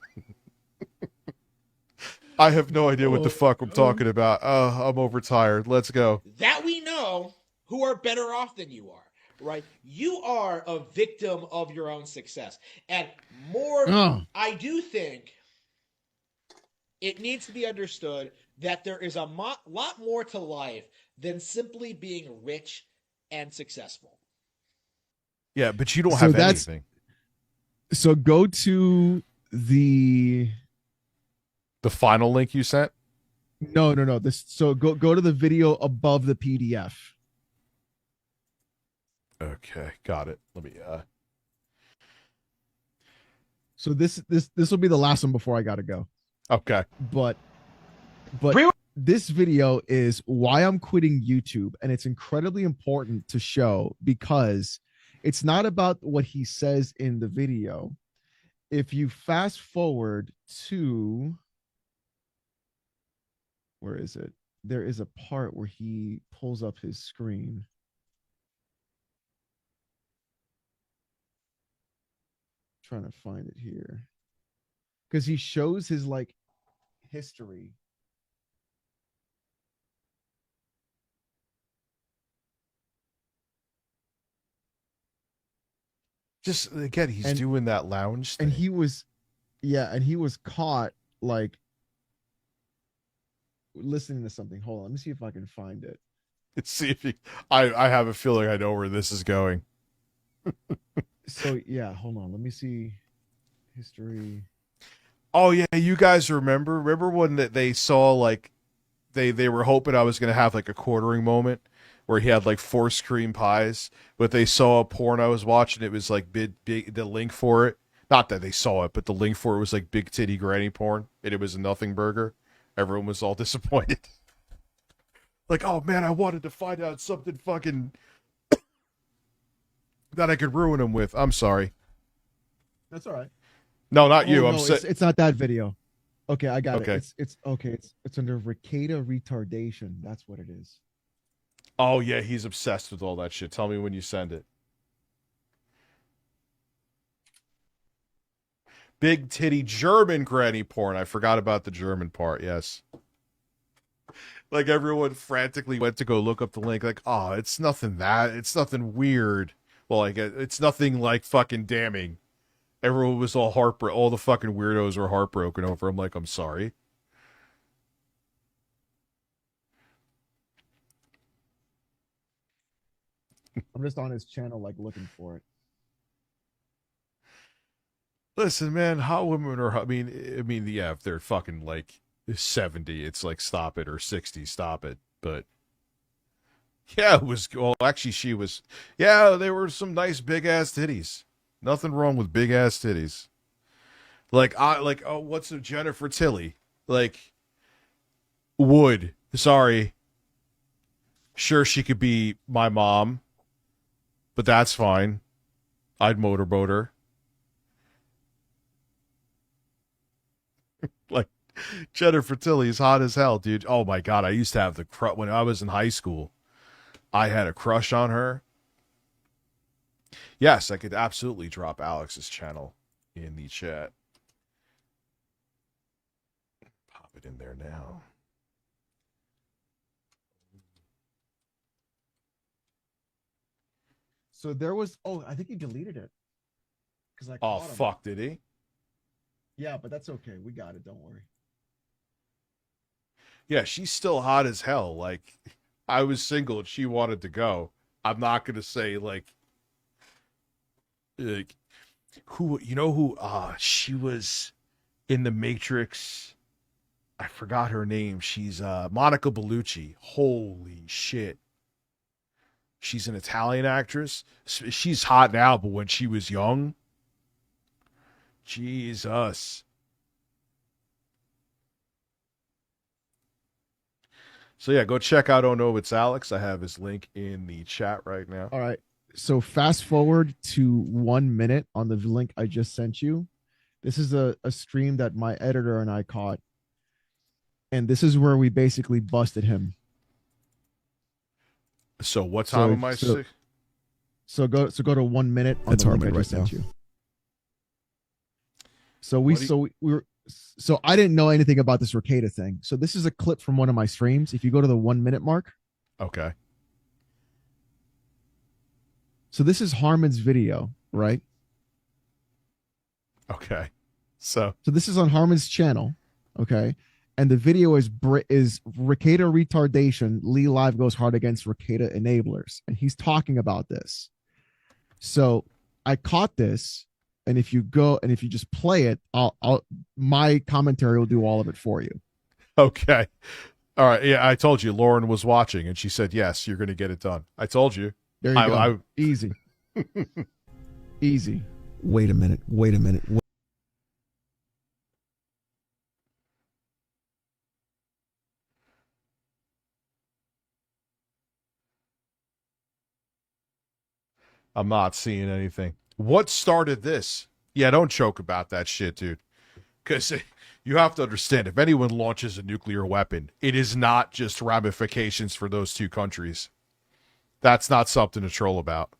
I have no idea what the fuck I'm talking about. I'm overtired. Let's go. That we know who are better off than you are. Right? You are a victim of your own success. And I do think it needs to be understood that there is a lot more to life than simply being rich and successful. Yeah, but you don't have anything. So go to the final link you sent? No. So go to the video above the PDF. Okay, got it. Let me So this will be the last one before I gotta go. Okay. But this video is why I'm quitting YouTube, and it's incredibly important to show because it's not about what he says in the video. If you fast forward to where is it? There is a part where he pulls up his screen. Trying to find it here because he shows his like history. Just again, he's doing that lounge thing. And he was caught like listening to something. Hold on, let me see if I can find it. Let's see if I have a feeling I know where this is going. So yeah, hold on. Let me see history. Oh yeah, you guys remember when they saw like they were hoping I was gonna have like a quartering moment where he had like 4 cream pies, but they saw a porn I was watching. It was like big the link for it. Not that they saw it, but the link for it was like big titty granny porn, and it was a nothing burger. Everyone was all disappointed. Like, oh man, I wanted to find out something fucking that I could ruin him with. I'm sorry. That's all right. No, not you. No, I'm saying it's not that video. Okay, I got Okay. it. It's okay. It's under Ricada retardation. That's what it is. Oh yeah, he's obsessed with all that shit. Tell me when you send it. Big titty German granny porn. I forgot about the German part. Yes. Like everyone frantically went to go look up the link. Like, oh, it's nothing nothing weird. Well, like it's nothing like fucking damning. Everyone was all heartbroken. All the fucking weirdos were heartbroken over him. Like, I'm sorry. I'm just on his channel, like looking for it. Listen, man, hot women are. I mean, yeah, if they're fucking like 70, it's like stop it, or 60, stop it. But yeah, it was. Well, actually, she was. Yeah, there were some nice big ass titties. Nothing wrong with big ass titties. Oh, what's a Jennifer Tilly? Like, would sorry. Sure, she could be my mom, but that's fine. I'd motorboat her. Like, Jennifer Tilly is hot as hell, dude. Oh my god, I used to have the crush when I was in high school. I had a crush on her. Yes, I could absolutely drop Alex's channel in the chat. it in there now. So there was. Oh, I think he deleted it. Because I. Oh caught him. fuck! Did he? Yeah, but that's okay. We got it. Don't worry. Yeah, she's still hot as hell. Like, I was single and she wanted to go. I'm not gonna say like who you know who she was in the Matrix. I forgot her name. She's Monica Bellucci. Holy shit. She's an Italian actress. She's hot now, but when she was young, Jesus. So yeah, go check out Oh No, It's Alex. I have his link in the chat right now. All right. So fast forward to 1 minute on the link I just sent you. This is a stream that my editor and I caught. And this is where we basically busted him. So what time am I sick? So go to 1 minute on the link I just sent you. So we were so I didn't know anything about this Ricada thing. So this is a clip from one of my streams. If you go to the 1 minute mark. Okay. So this is Harman's video, right? Okay. So this is on Harman's channel, okay? And the video is Ricada retardation. Lee Live goes hard against Ricada enablers, and he's talking about this. So I caught this, and if you go and if you just play it, my commentary will do all of it for you. Okay. All right. Yeah, I told you Lauren was watching, and she said yes, you're going to get it done. I told you. There you go. Easy. Easy. Wait a minute. I'm not seeing anything. What started this? Yeah, don't joke about that shit, dude. Because you have to understand, if anyone launches a nuclear weapon, it is not just ramifications for those two countries. That's not something to troll about.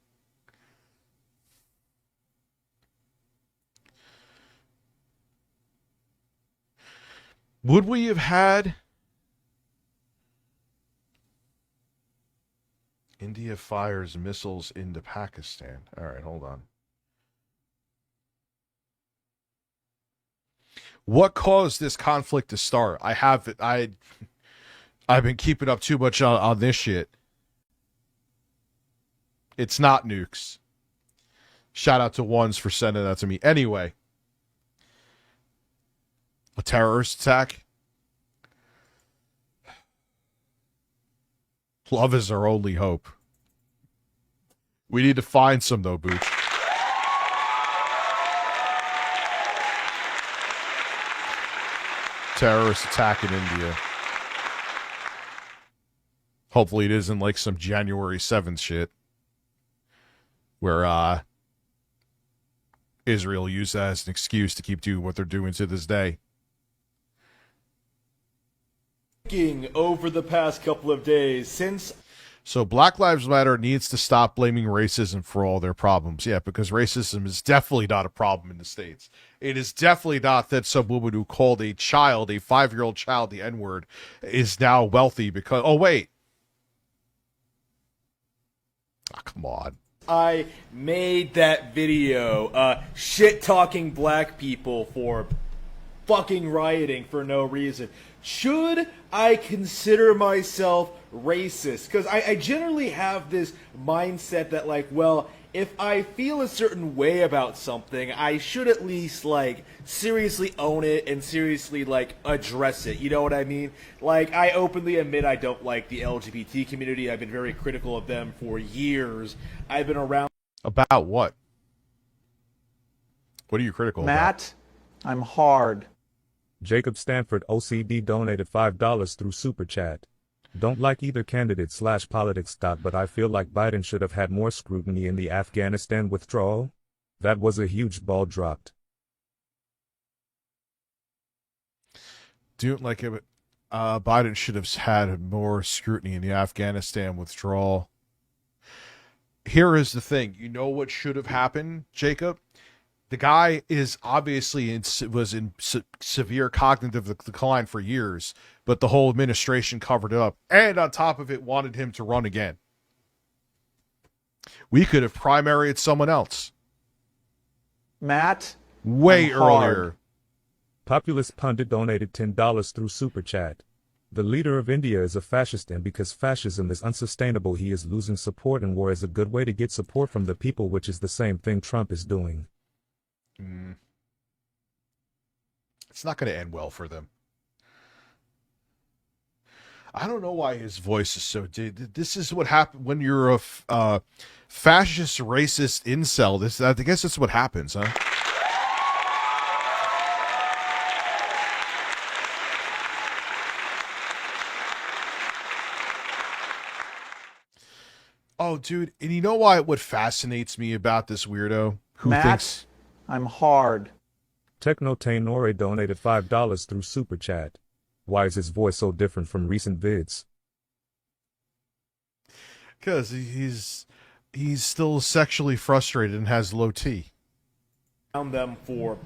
Would we have had India fires missiles into Pakistan? All right, hold on. What caused this conflict to start? I've been keeping up too much on this shit. It's not nukes. Shout out to Ones for sending that to me. Anyway, a terrorist attack. Love is our only hope. We need to find some though, Booch. Terrorist attack in India. Hopefully it isn't like some January 7th shit where Israel used that as an excuse to keep doing what they're doing to this day. Over the past couple of days since So Black Lives Matter needs to stop blaming racism for all their problems. Yeah, because racism is definitely not a problem in the States. It is definitely not that some woman who called a child, a 5-year-old child, the N-word is now wealthy because... Oh, wait. Oh, come on. I made that video shit-talking black people for fucking rioting for no reason. Should I consider myself racist? Because I generally have this mindset that, like, well, if I feel a certain way about something, I should at least, like, seriously own it and seriously, like, address it. You know what I mean? Like, I openly admit I don't like the LGBT community. I've been very critical of them for years. I've been around... About what? What are you critical about? Matt, I'm hard. Jacob Stanford OCD donated $5 through Super Chat. Don't like either candidate / politics. But I feel like Biden should have had more scrutiny in the Afghanistan withdrawal. That was a huge ball dropped. Don't like it. Biden should have had more scrutiny in the Afghanistan withdrawal. Here is the thing. You know what should have happened, Jacob? The guy is obviously was in severe cognitive decline for years, but the whole administration covered it up, and on top of it, wanted him to run again. We could have primaried someone else. Matt, way I'm hard. earlier. Populist Pundit donated $10 through Super Chat. The leader of India is a fascist, and because fascism is unsustainable, he is losing support, and war is a good way to get support from the people, which is the same thing Trump is doing. It's not going to end well for them. I don't know why his voice is so... This is what happened when you're a fascist, racist incel. I guess that's what happens, huh? Oh, dude, and you know what fascinates me about this weirdo? Who Matt, thinks... I'm hard. Technotainore donated $5 through Super Chat. Why is his voice so different from recent vids? Because he's still sexually frustrated and has low T. Around them for...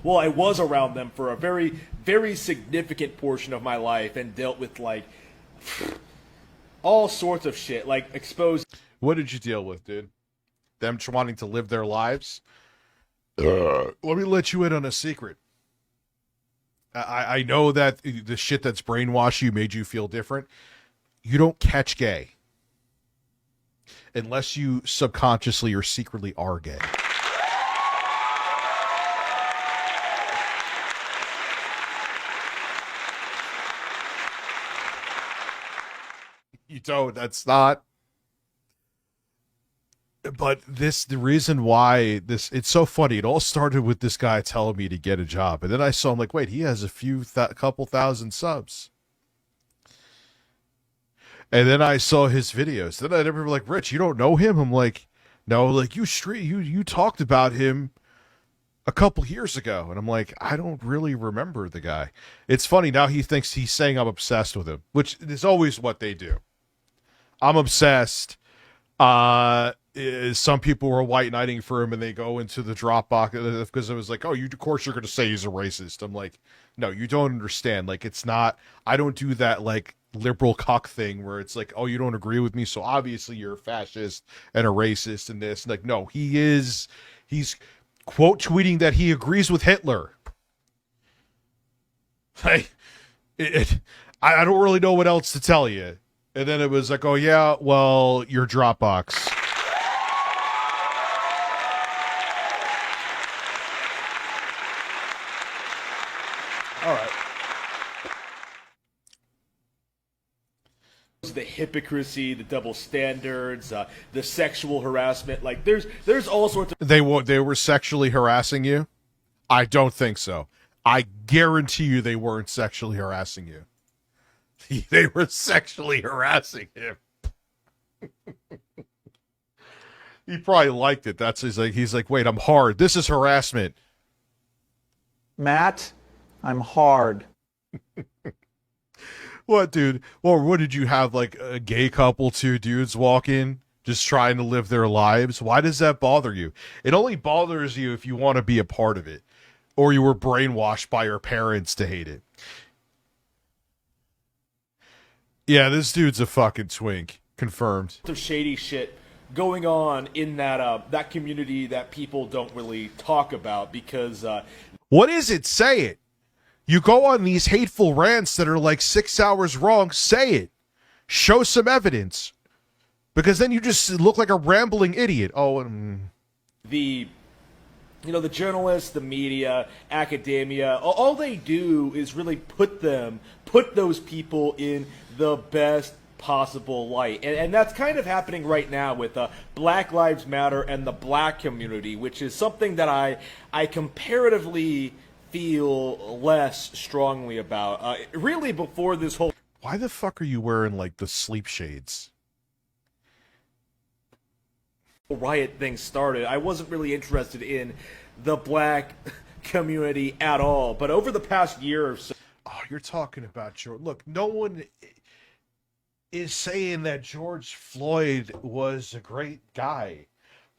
Well, I was around them for a very, very significant portion of my life and dealt with, like, all sorts of shit, like exposed... What did you deal with, dude? Them wanting to live their lives? Let me let you in on a secret. I know that the shit that's brainwashed you made you feel different. You don't catch gay. Unless you subconsciously or secretly are gay. You don't. That's not... But the reason why it's so funny. It all started with this guy telling me to get a job, and then I saw him like, wait, he has a couple thousand subs. And then I saw his videos. Then I never like, Rich, you don't know him? I'm like, no, like you talked about him a couple years ago, and I'm like, I don't really remember the guy. It's funny now. He thinks he's saying I'm obsessed with him, which is always what they do. I'm obsessed. Some people were white knighting for him, and they go into the Dropbox because it was like, oh, of course you're going to say he's a racist. I'm like, no, you don't understand. Like, it's not, I don't do that like liberal cuck thing where it's like, oh, you don't agree with me, so obviously you're a fascist and a racist and this. Like, no, he's quote tweeting that he agrees with Hitler. Like, I don't really know what else to tell you. And then it was like, oh yeah, well, your Dropbox. All right. The hypocrisy, the double standards, the sexual harassment. Like, there's all sorts of... They were sexually harassing you? I don't think so. I guarantee you they weren't sexually harassing you. They were sexually harassing him. He probably liked it. He's like, wait, I'm hard. This is harassment. Matt, I'm hard. What, dude? Or what did you have, like a gay couple, two dudes walk in, just trying to live their lives? Why does that bother you? It only bothers you if you want to be a part of it, or you were brainwashed by your parents to hate it. Yeah, this dude's a fucking twink. Confirmed. Some shady shit going on in that community that people don't really talk about because... What is it? Say it. You go on these hateful rants that are like 6 hours long. Say it. Show some evidence. Because then you just look like a rambling idiot. Oh, the journalists, the media, academia, all they do is really put those people in the best possible light. And that's kind of happening right now with Black Lives Matter and the black community, which is something that I comparatively feel less strongly about. Really, before this whole... Why the fuck are you wearing, like, the sleep shades? Riot thing started, I wasn't really interested in the black community at all. But over the past year or so... Oh, you're talking about George. Look, no one is saying that George Floyd was a great guy.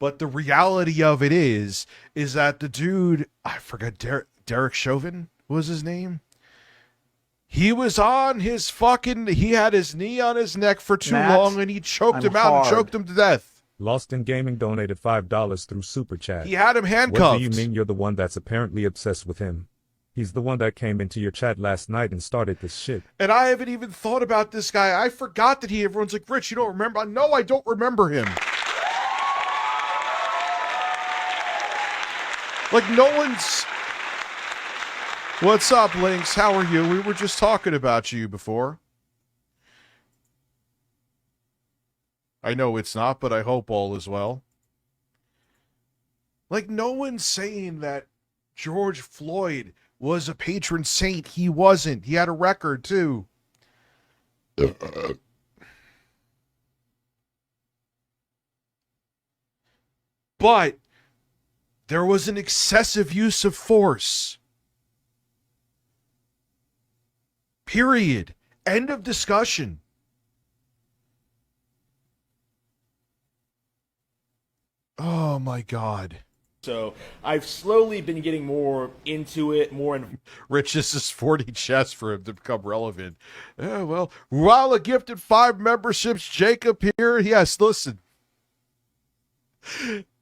But the reality of it is that the dude, I forgot, Derek Chauvin was his name. He was on his he had his knee on his neck for too long, and he choked him out and choked him to death. Lost in Gaming donated $5 through Super Chat. He had him handcuffed. What do you mean you're the one that's apparently obsessed with him? He's the one that came into your chat last night and started this shit. And I haven't even thought about this guy. I forgot that everyone's like, Rich, you don't remember? No, I don't remember him. Like, no one's... What's up, Lynx? How are you? We were just talking about you before. I know it's not, but I hope all is well. Like, no one's saying that George Floyd was a patron saint. He wasn't. He had a record, too. But there was an excessive use of force. Period. End of discussion. Oh my God. So I've slowly been getting more into it, Rich, this is 40 chess for him to become relevant. Yeah, well, Ruala gifted 5 memberships. Jacob here. Yes, listen.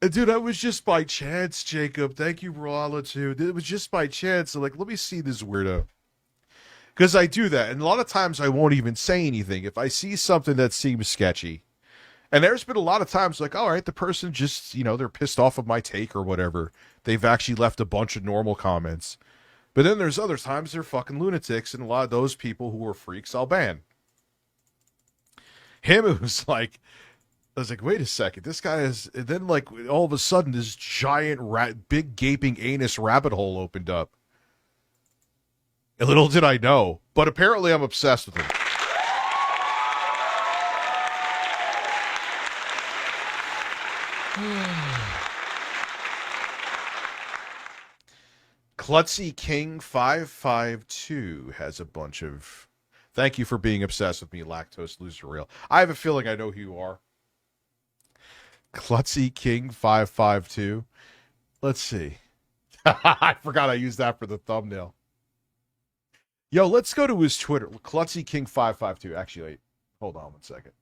Dude, that was just by chance, Jacob. Thank you, Ruala, too. It was just by chance. So, like, let me see this weirdo. Because I do that. And a lot of times I won't even say anything. If I see something that seems sketchy. And there's been a lot of times like, all right, the person just, they're pissed off of my take or whatever. They've actually left a bunch of normal comments. But then there's other times they're fucking lunatics, and a lot of those people who are freaks, I'll ban. Him, it was like, I was like, wait a second, this guy is, and then like all of a sudden this giant, big gaping anus rabbit hole opened up. And little did I know, but apparently I'm obsessed with him. Klutzy King 552 has a bunch of... Thank you for being obsessed with me, Lactose Loser Real. I have a feeling I know who you are. Klutzy King 552. Let's see. I forgot I used that for the thumbnail. Yo, let's go to his Twitter. Klutzy King 552. Actually, wait. Hold on one second.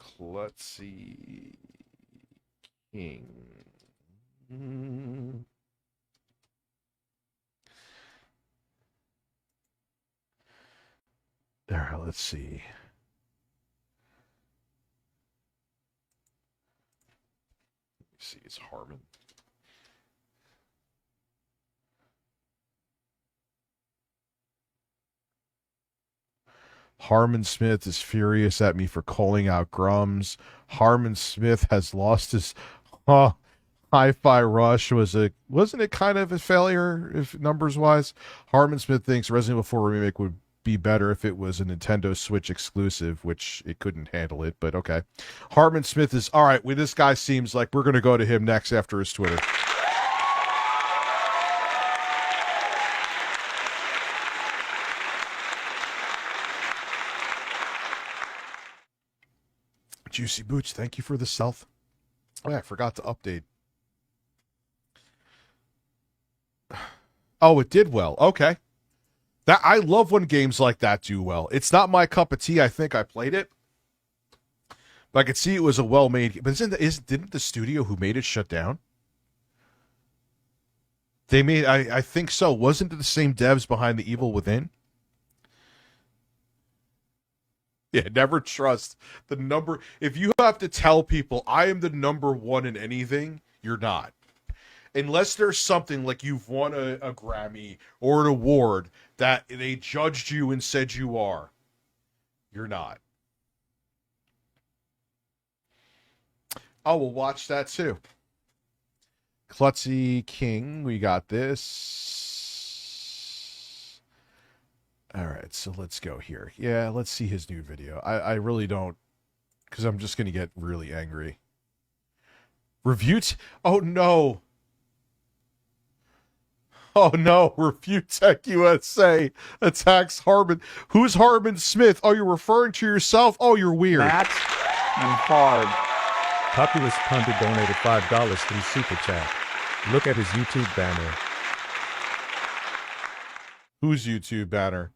Klutzy King. There, let's see. Let's see, it's Harman. Harman Smith is furious at me for calling out Grums. Harman Smith has lost his Hi-Fi Rush wasn't it kind of a failure if numbers wise? Harman Smith thinks Resident Evil 4 remake would be better if it was a Nintendo Switch exclusive, which it couldn't handle it, but okay. Harman Smith is all right. Well, this guy seems like we're gonna go to him next after his Twitter. Juicy Boots, thank you for the stealth. Oh, yeah, I forgot to update. Oh, it did well. Okay. That I love when games like that do well. It's not my cup of tea. I think I played it. But I could see it was a well-made... But didn't the studio who made it shut down? They made... I think so. Wasn't it the same devs behind The Evil Within? Yeah, never trust the number. If you have to tell people I am the number one in anything, you're not. Unless there's something like you've won a Grammy or an award that they judged you and said you are, you're not. Oh, we'll watch that too. Klutzy King, we got this. All right, so let's go here. Yeah, let's see his new video. I really don't, because I'm just going to get really angry. Oh, no. Oh, no. ReviewTechUSA attacks Harman. Who's Harman Smith? Oh, you're referring to yourself? Oh, you're weird. Matt, I'm hard. Populous Pundit donated $5 through Super Chat. Look at his YouTube banner. Whose YouTube banner?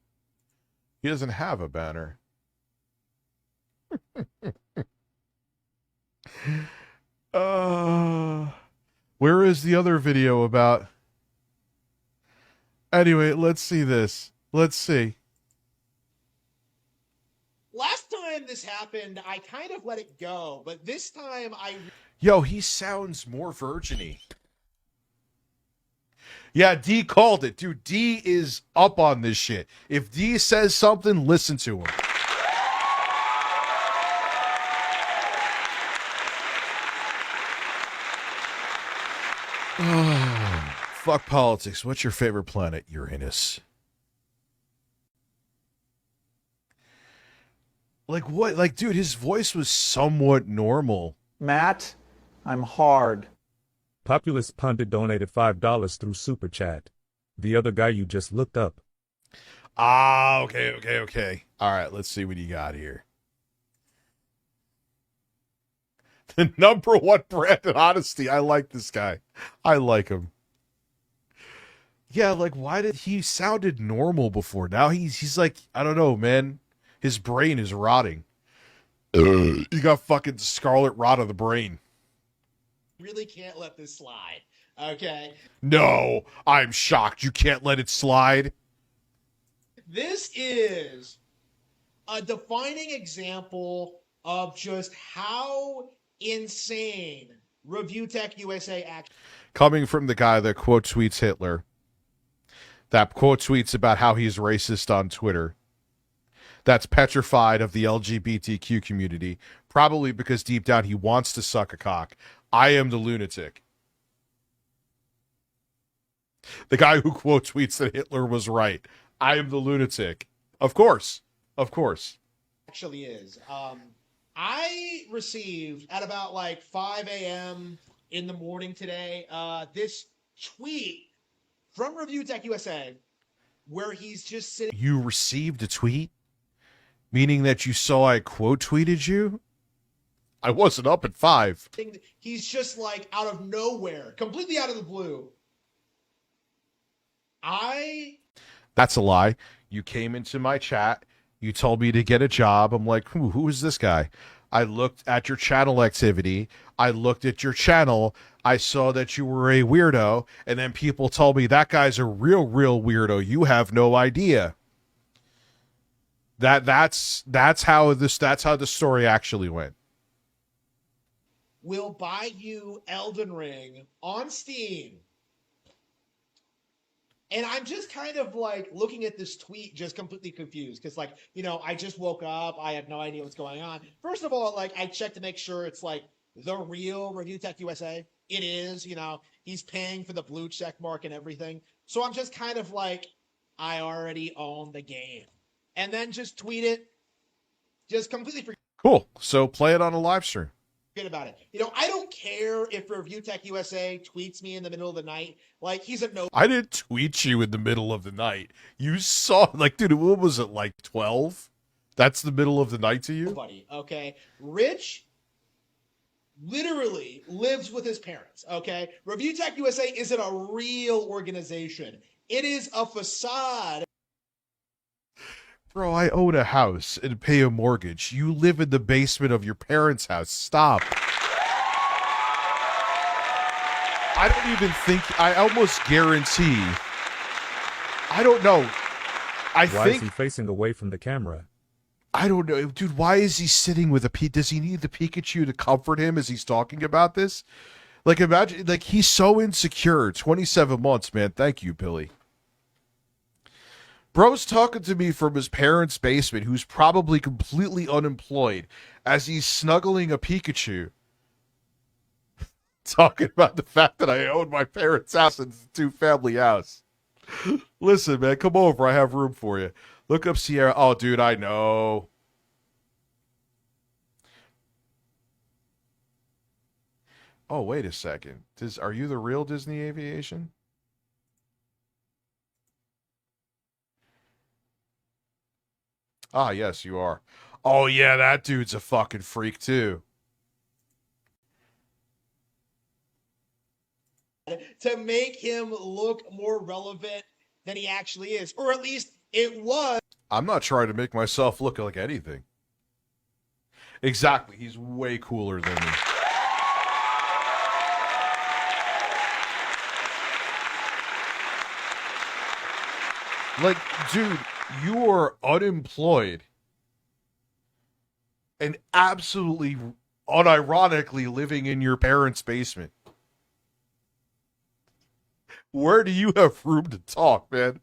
He doesn't have a banner. Where is the other video about? Anyway, let's see this. Let's see. Last time this happened, I kind of let it go, but this time Yo, he sounds more virgin-y. Yeah, D called it. Dude, D is up on this shit. If D says something, listen to him. Oh, fuck politics. What's your favorite planet? Uranus. Like what? Like, dude, his voice was somewhat normal. Matt, I'm hard. Populous Pundit donated $5 through Super Chat. The other guy you just looked up. Ah, okay. All right, let's see what you got here. The number one brand in honesty. I like this guy. I like him. Yeah, like, why did he sounded normal before? Now he's like, I don't know, man. His brain is rotting. You got fucking scarlet rot of the brain. really can't let this slide. Okay. No, I'm shocked. You can't let it slide. This is a defining example of just how insane ReviewTechUSA actually. Coming from the guy that quote tweets Hitler, that quote tweets about how he's racist on Twitter, that's petrified of the LGBTQ community, probably because deep down he wants to suck a cock. I am the lunatic. The guy who quote tweets that Hitler was right. I am the lunatic. Of course. Of course. Actually is. I received at about like 5 a.m. in the morning today, this tweet from ReviewTechUSA where he's just sitting. You received a tweet? Meaning that you saw I quote tweeted you? I wasn't up at 5. He's just like out of nowhere, completely out of the blue. That's a lie. You came into my chat. You told me to get a job. I'm like, who is this guy? I looked at your channel activity. I looked at your channel. I saw that you were a weirdo. And then people told me that guy's a real weirdo. You have no idea. That's how the story actually went. Will buy you Elden Ring on Steam. And I'm just kind of like looking at this tweet just completely confused because, like, you know, I just woke up. I have no idea what's going on. First of all, like, I checked to make sure it's like the real ReviewTechUSA. It is, you know, he's paying for the blue check mark and everything. So I'm just kind of like, I already own the game. And then just tweet it. Just completely forget. Cool. So play it on a live stream. Forget about it. You know, I don't care if ReviewTechUSA tweets me in the middle of the night. Like, he's a no. I didn't tweet you in the middle of the night. You saw, like, dude, what was it, like 12? That's the middle of the night to you? Nobody, okay? Rich literally lives with his parents, okay? ReviewTechUSA isn't a real organization. It is a facade. Bro, I own a house and pay a mortgage. You live in the basement of your parents' house. Stop. I don't even think, I almost guarantee. I don't know. Why is he facing away from the camera? I don't know. Dude, why is he sitting with a Does he need the Pikachu to comfort him as he's talking about this? Like, imagine, like, he's so insecure. 27 months, man. Thank you, Billy. Bro's talking to me from his parents' basement, who's probably completely unemployed, as he's snuggling a Pikachu. Talking about the fact that I own my parents' house and it's a 2-family house. Listen, man, come over. I have room for you. Look up Sierra. Oh, dude, I know. Oh, wait a second. Are you the real Disney Aviation? Ah, yes, you are. Oh yeah, that dude's a fucking freak too. To make him look more relevant than he actually is, or at least it was. I'm not trying to make myself look like anything. Exactly, he's way cooler than me. Like, dude, you are unemployed and absolutely unironically living in your parents' basement. Where do you have room to talk, man?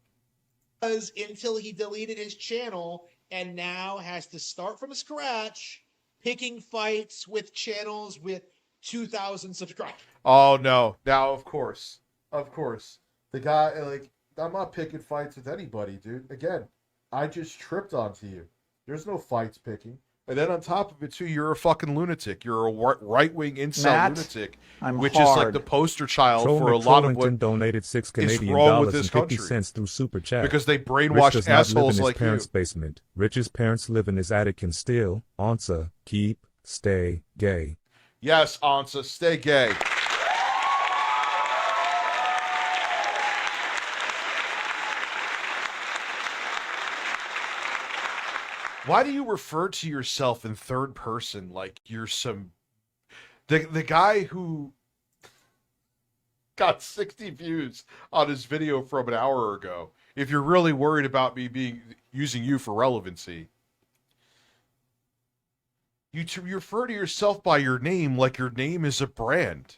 Until he deleted his channel and now has to start from scratch picking fights with channels with 2,000 subscribers. Oh no. Now of course. The guy, like, I'm not picking fights with anybody, dude. Again, I just tripped onto you. There's no fights picking. And then on top of it too, you're a fucking lunatic. You're a right-wing incel lunatic, which is like the poster child for a lot of what donated $6 is Canadian wrong with dollars this and 50 country. cents through Super Chat. Because they Rich brainwash does not live in assholes his like parents' you. basement. Rich's parents live in his attic and still, answer, keep, stay, gay. Yes, Ansa, stay gay. Why do you refer to yourself in third person like you're some... The guy who got 60 views on his video from an hour ago, if you're really worried about me using you for relevancy, you refer to yourself by your name like your name is a brand.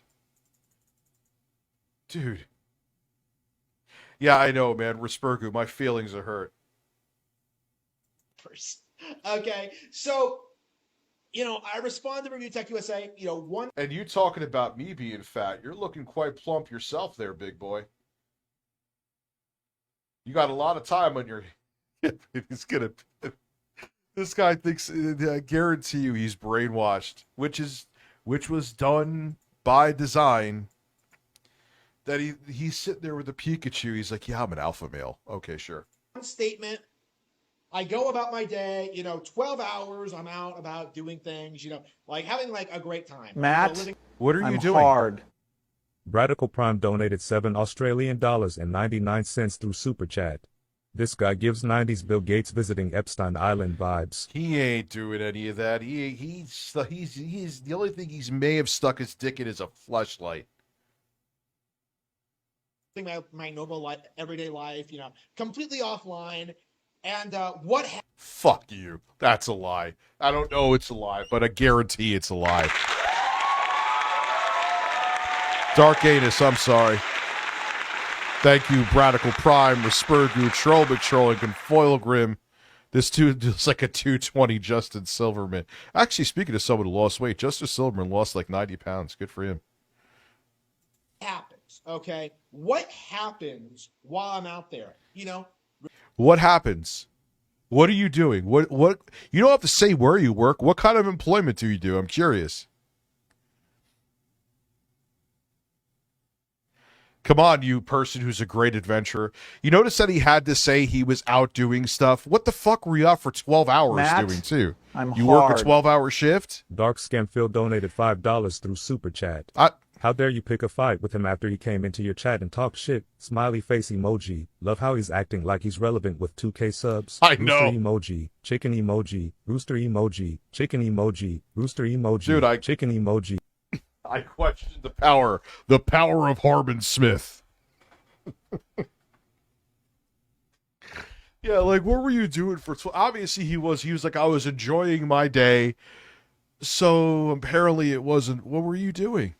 Dude. Yeah, I know, man. Respergu, my feelings are hurt. Okay, so, I respond to ReviewTechUSA, one... And you talking about me being fat, you're looking quite plump yourself there, big boy. You got a lot of time on your... He's gonna... This guy thinks, I guarantee you he's brainwashed, which was done by design. That he's sitting there with a Pikachu, he's like, yeah, I'm an alpha male. Okay, sure. One statement, I go about my day, 12 hours, I'm out about doing things, like having like a great time. Matt, what are you I'm doing? Hard. Radical Prime donated $7 Australian dollars and 99 cents through Super Chat. This guy gives 90s Bill Gates visiting Epstein Island vibes. He ain't doing any of that. He's the only thing he may have stuck his dick in is a fleshlight. My normal life, everyday life, completely offline. And what? Fuck you. That's a lie. I don't know it's a lie, but I guarantee it's a lie. Dark Anus, I'm sorry. Thank you, Radical Prime, Respergu, Troll McTrolling, and Foilgrim. This dude is like a 220 Justin Silverman. Actually, speaking of someone who lost weight, Justin Silverman lost like 90 pounds. Good for him. Happens, okay? What happens while I'm out there? What happens? What are you doing? What? You don't have to say where you work. What kind of employment do you do? I'm curious. Come on, you person who's a great adventurer. You notice that he had to say he was out doing stuff. What the fuck were you out for 12 hours Matt, doing too? You work a 12-hour shift? Dark Scam Phil donated $5 through Super Chat. How dare you pick a fight with him after he came into your chat and talk shit? Smiley face emoji. Love how he's acting like he's relevant with 2K subs. I know. Rooster emoji. Chicken emoji. Rooster emoji. Chicken emoji. Rooster emoji. Dude, chicken emoji. I question the power of Harman Smith. Yeah, like, what were you doing for 12? Obviously, he was like, I was enjoying my day. So apparently it wasn't. What were you doing?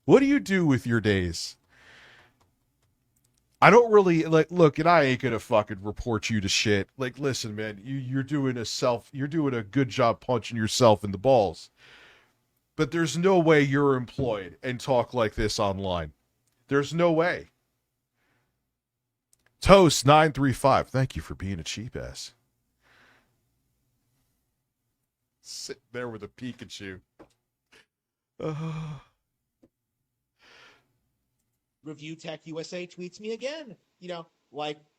What do you do with your days? I don't really look, and I ain't gonna fucking report you to shit. Like, listen, man, you're doing a good job punching yourself in the balls. But there's no way you're employed and talk like this online. There's no way. Toast935, thank you for being a cheap ass. Sitting there with a Pikachu. ReviewTechUSA tweets me again.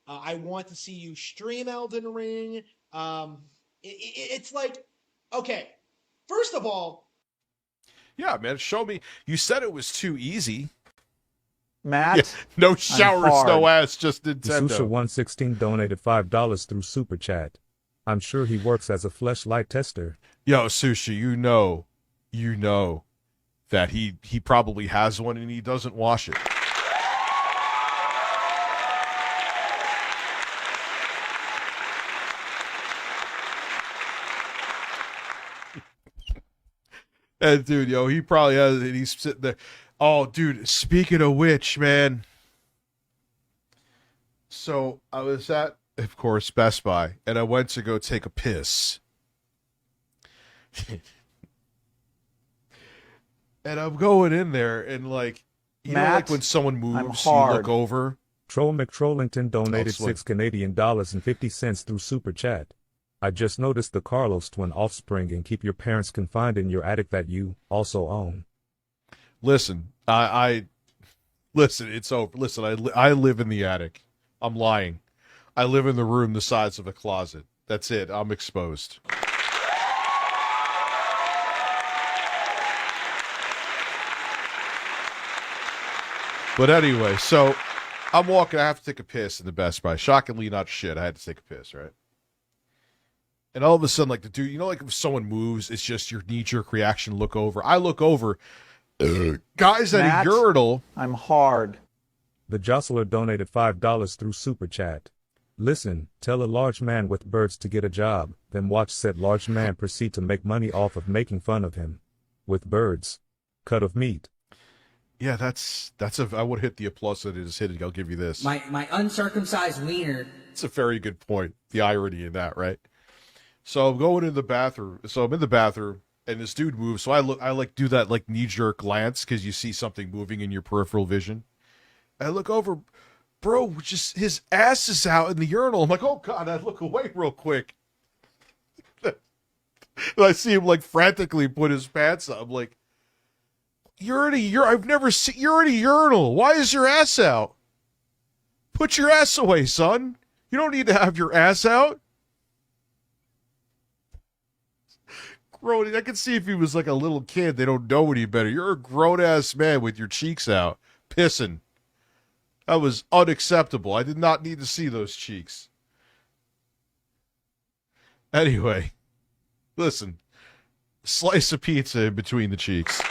I want to see you stream Elden Ring. It's like, okay, first of all, Yeah, man, show me. You said it was too easy. Matt, Yeah, no showers, no ass, just Nintendo. Susha116 donated $5 through Super Chat. I'm sure he works as a fleshlight tester. Yo, Susha, you know that he probably has one and he doesn't wash it. And dude, yo, he probably has it. He's sitting there. Oh, dude, speaking of which, man. So I was at, of course, Best Buy, and I went to go take a piss. And I'm going in there, and like, you know, like when someone moves, you look over. Troll McTrollington donated Swing. $6 Canadian dollars and 50 cents through Super Chat. I just noticed the Carlos twin offspring and keep your parents confined in your attic that you also own. Listen, I listen, it's over. Listen, I live in the attic. I'm lying. I live in the room the size of a closet. That's it. I'm exposed. But anyway, so I'm walking. I have to take a piss in the Best Buy. Shockingly, not shit. I had to take a piss, right? And all of a sudden, like the dude, you know, like if someone moves, it's just your knee-jerk reaction. Look over. I look over. Guys at a urinal. I'm hard. The Jostler donated $5 through Super Chat. Listen, tell a large man with birds to get a job, then watch said large man proceed to make money off of making fun of him. With birds. Cut of meat. Yeah, that's I would hit the applause that it is hitting. I'll give you this. My uncircumcised wiener. It's a very good point. The irony in that, right? So I'm going in the bathroom. So I'm in the bathroom, and this dude moves. So I like do that like knee-jerk glance because you see something moving in your peripheral vision. I look over, bro. Just his ass is out in the urinal. I'm like, oh god. I look away real quick. And I see him like frantically put his pants up. I'm like, you're in a I've never seen. You're in a urinal. Why is your ass out? Put your ass away, son. You don't need to have your ass out. Grown, I can see if he was like a little kid, they don't know any better. You're a grown-ass man with your cheeks out, pissing. That was unacceptable. I did not need to see those cheeks. Anyway, listen. Slice of pizza in between the cheeks.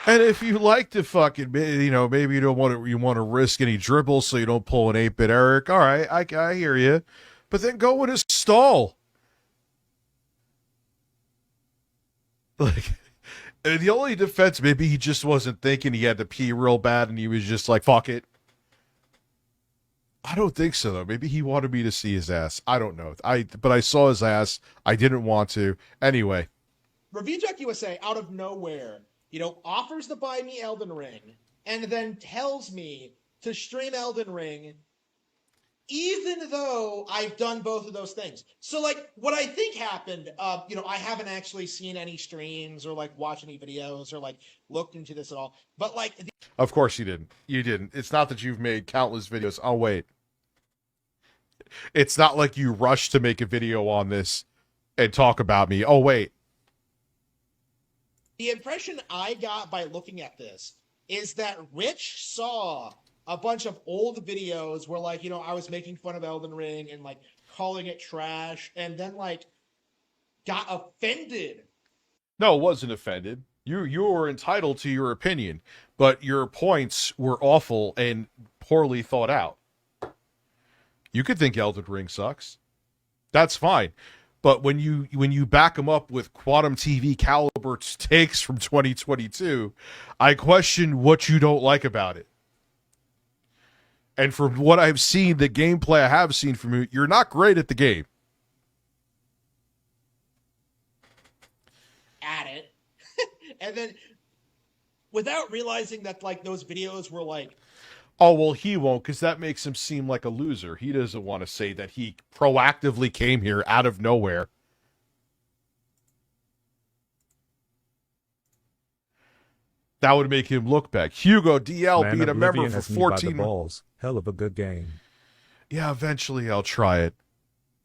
And if you like to fucking, you know, maybe you want to risk any dribbles so you don't pull an 8-bit Eric. All right, I hear you. But then go in his stall. Like, and the only defense, maybe he just wasn't thinking he had to pee real bad and he was just like, fuck it. I don't think so, though. Maybe he wanted me to see his ass. I don't know. But I saw his ass. I didn't want to. Anyway. ReviewTechUSA, out of nowhere, you know, offers to buy me Elden Ring and then tells me to stream Elden Ring even though I've done both of those things. So, like, what I think happened, you know, I haven't actually seen any streams or, like, watched any videos or, like, looked into this at all. But, like... Of course you didn't. You didn't. It's not that you've made countless videos. Oh, wait. It's not like you rushed to make a video on this and talk about me. Oh, wait. The impression I got by looking at this is that Rich saw a bunch of old videos where, like, you know, I was making fun of Elden Ring and, like, calling it trash, and then, like, got offended. No, it wasn't offended. You were entitled to your opinion, but your points were awful and poorly thought out. You could think Elden Ring sucks. That's fine. But when you back them up with Quantum TV caliber takes from 2022, I question what you don't like about it. And from what I've seen, the gameplay I have seen from you, you're not great at the game. At it. And then, without realizing that, like, those videos were, like... Oh, well, he won't, because that makes him seem like a loser. He doesn't want to say that he proactively came here out of nowhere. That would make him look back. Hugo DL Man, being a member Oblivion for has me by the 14 balls. Hell of a good game. Yeah, eventually I'll try it.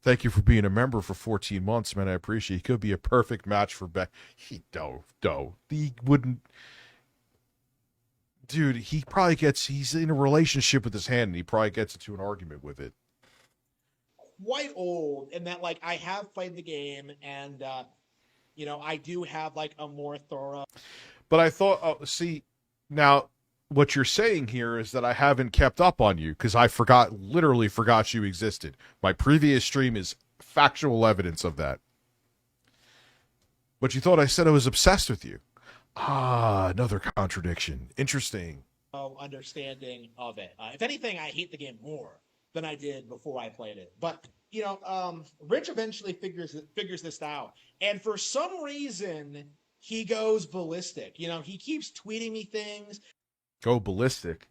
Thank you for being a member for 14 months, man. I appreciate it. He could be a perfect match for Beck. He wouldn't. Dude, he's in a relationship with his hand, and he probably gets into an argument with it. Quite old in that, like, I have played the game, and I do have like a more thorough. But I thought, now what you're saying here is that I haven't kept up on you because I literally forgot you existed. My previous stream is factual evidence of that. But you thought I said I was obsessed with you. Ah, another contradiction. Interesting. Understanding of it. If anything, I hate the game more than I did before I played it. But Rich eventually figures this out, and for some reason he goes ballistic. He keeps tweeting me things. Go ballistic.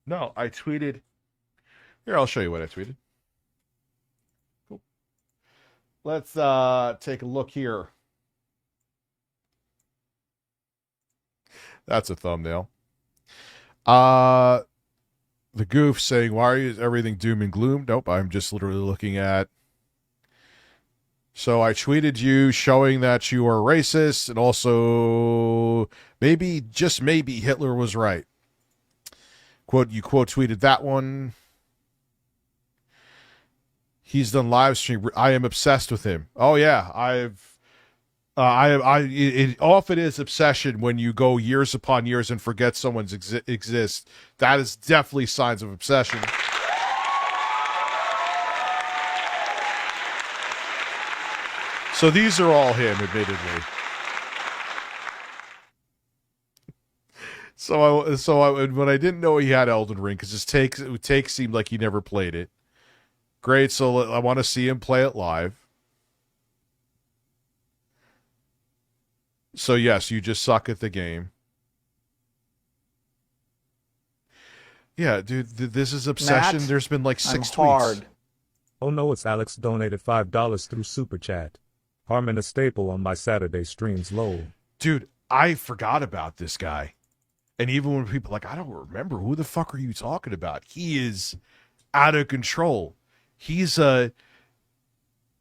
No, I tweeted. Here, I'll show you what I tweeted. Cool. Let's take a look here. That's a thumbnail. The goof saying, why is everything doom and gloom? Nope, I'm just literally looking at. So I tweeted you showing that you are racist, and also maybe, just maybe, Hitler was right. You quote tweeted that one. He's done live stream. I am obsessed with him. Oh yeah, it often is obsession when you go years upon years and forget someone's exist. That is definitely signs of obsession. So these are all him, admittedly. When I didn't know he had Elden Ring, because his take seemed like he never played it. Great, so I want to see him play it live. So yes, you just suck at the game. Yeah, dude, this is obsession. Matt, there's been like 6 tweets. Hard. Oh no, it's Alex donated $5 through Super Chat. Harman a staple on my Saturday streams, lol. Dude, I forgot about this guy. And even when people are like, I don't remember, who the fuck are you talking about? He is out of control. He's and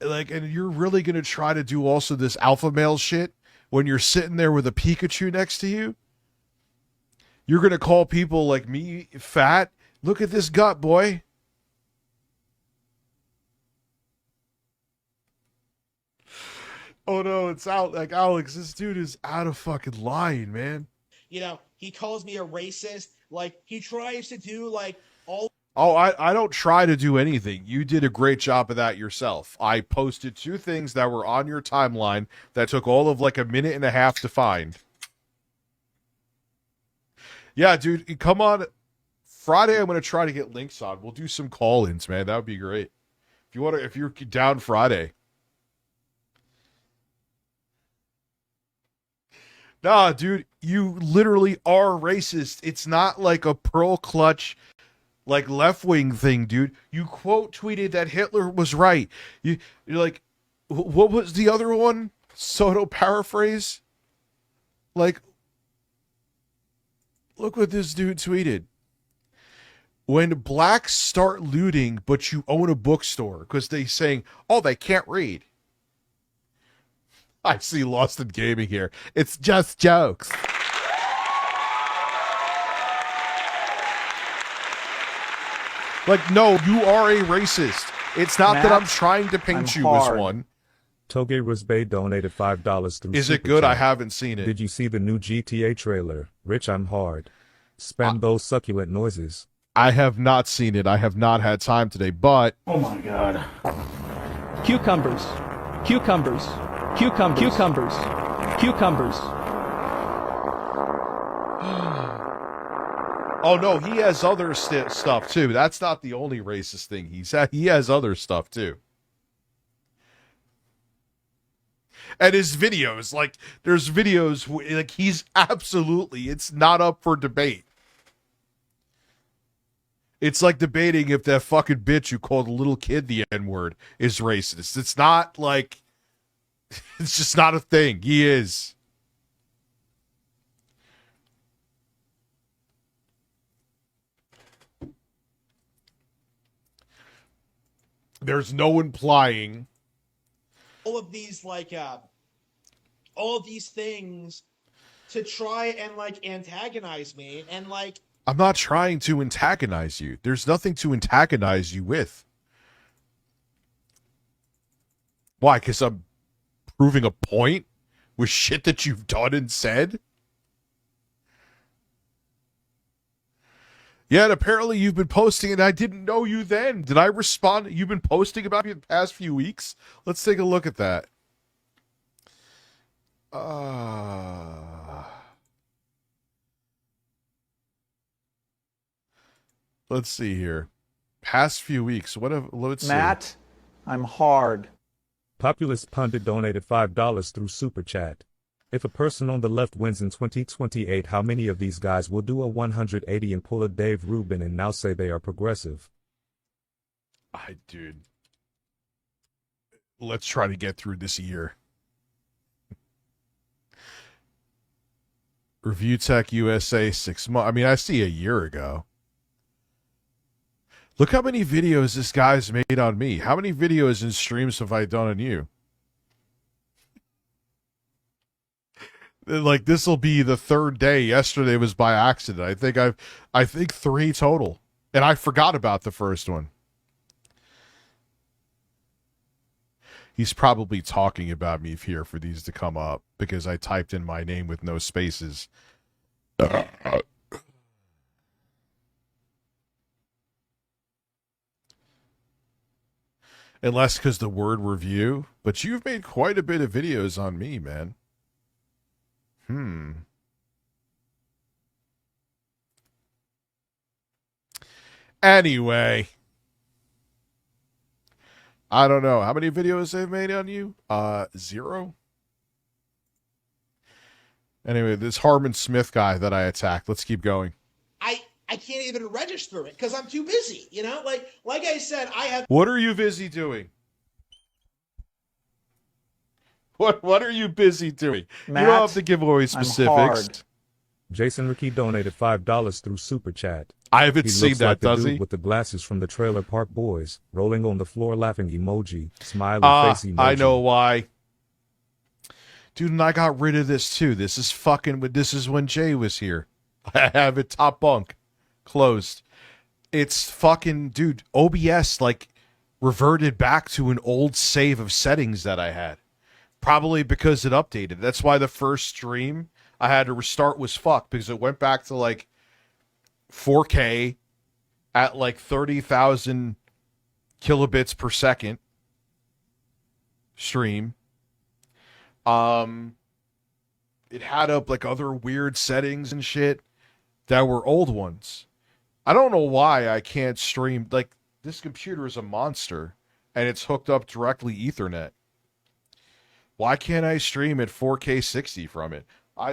you're really going to try to do also this alpha male shit when you're sitting there with a Pikachu next to you? You're going to call people like me fat? Look at this gut, boy. Oh no, it's out. Like, Alex, this dude is out of fucking line, man. He calls me a racist. Like, he tries to do like all. Oh, I don't try to do anything. You did a great job of that yourself. I posted 2 things that were on your timeline that took all of like a minute and a half to find. Yeah, dude, come on. Friday, I'm going to try to get links on. We'll do some call-ins, man. That would be great. If you're down Friday. Nah, dude, you literally are racist. It's not like a pearl clutch, like left-wing thing, dude. You quote tweeted that Hitler was right. You're like, what was the other one? Soto paraphrase? Like, look what this dude tweeted. When blacks start looting, but you own a bookstore, because they saying, oh, they can't read. I see Lost in Gaming here. It's just jokes. Like, no, you are a racist. It's not Matt, that I'm trying to paint you as one. Toge Risbay donated $5 through Is it Super good? Chat. I haven't seen it. Did you see the new GTA trailer? Rich, I'm hard. Spam those succulent noises. I have not seen it. I have not had time today, but... Oh my god. Cucumbers. Cucumbers. Cucumbers. Cucumbers. Cucumbers. Oh, no, he has other stuff, too. That's not the only racist thing he has other stuff, too. And his videos, like, there's videos, like, he's absolutely, it's not up for debate. It's like debating if that fucking bitch who called a little kid the N-word is racist. It's not like, it's just not a thing. He is. There's no implying. All of these all of these things to try and antagonize me, and I'm not trying to antagonize you. There's nothing to antagonize you with. Why? Because I'm proving a point with shit that you've done and said? Yeah, and apparently you've been posting, and I didn't know you then. Did I respond? You've been posting about me the past few weeks? Let's take a look at that. Let's see here. Past few weeks. Let's see. Matt, I'm hard. Populist Pundit donated $5 through Super Chat. If a person on the left wins in 2028, how many of these guys will do a 180 and pull a Dave Rubin and now say they are progressive? Dude. Let's try to get through this year. ReviewTechUSA 6 months. I mean, I see a year ago. Look how many videos this guy's made on me. How many videos and streams have I done on you? Like, this will be the third day. Yesterday was by accident. I think 3 total. And I forgot about the first one. He's probably talking about me here for these to come up because I typed in my name with no spaces. Unless because the word review. But you've made quite a bit of videos on me, man. Anyway. I don't know. How many videos they've made on you? 0? Anyway, this Harman Smith guy that I attacked. Let's keep going. I can't even register it because I'm too busy, you know? Like I said, I have... What are you busy doing? What are you busy doing? Matt, you don't have to give away specifics. Jason Ricky donated $5 through Super Chat. I haven't He seen looks that, like the does dude he? with the glasses from the Trailer Park Boys, rolling on the floor laughing emoji, smiley face emoji. I know why. Dude, and I got rid of this too. This is when Jay was here. I have it top bunk. Closed. It's fucking, dude, OBS reverted back to an old save of settings that I had. Probably because it updated. That's why the first stream I had to restart was fucked because it went back to 4K at 30,000 kilobits per second stream. It had up other weird settings and shit that were old ones. I don't know why I can't stream. This computer is a monster and it's hooked up directly Ethernet. Why can't I stream at 4K 60 from it?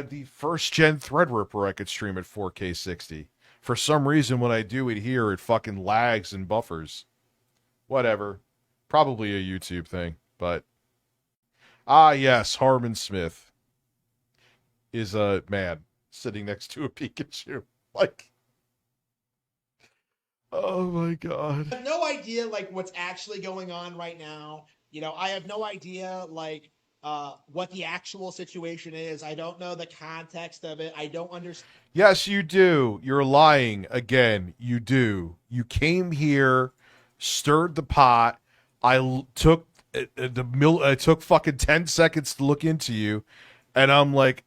The first gen Threadripper I could stream at 4K 60. For some reason, when I do it here, it fucking lags and buffers. Whatever. Probably a YouTube thing, but... yes, Harman Smith is a man sitting next to a Pikachu. Oh my god. I have no idea what's actually going on right now. You know, I have no idea what the actual situation is. I don't know the context of it. I don't understand. Yes, you do. You're lying again. You do. You came here, stirred the pot. I took fucking 10 seconds to look into you, and I'm like,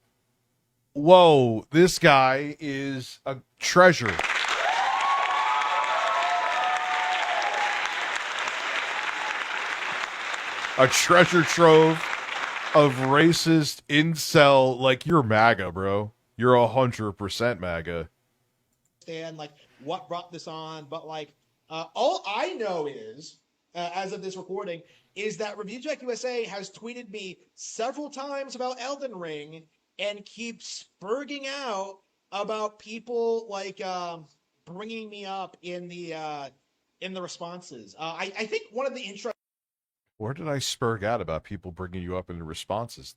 whoa, this guy is a treasure. A treasure trove of racist incel. You're MAGA, bro. You're 100% MAGA. What brought this on, but all I know is, as of this recording, is that ReviewTechUSA has tweeted me several times about Elden Ring and keeps spurging out about people bringing me up in the responses. I think one of the intro. Where did I spurg out about people bringing you up in the responses?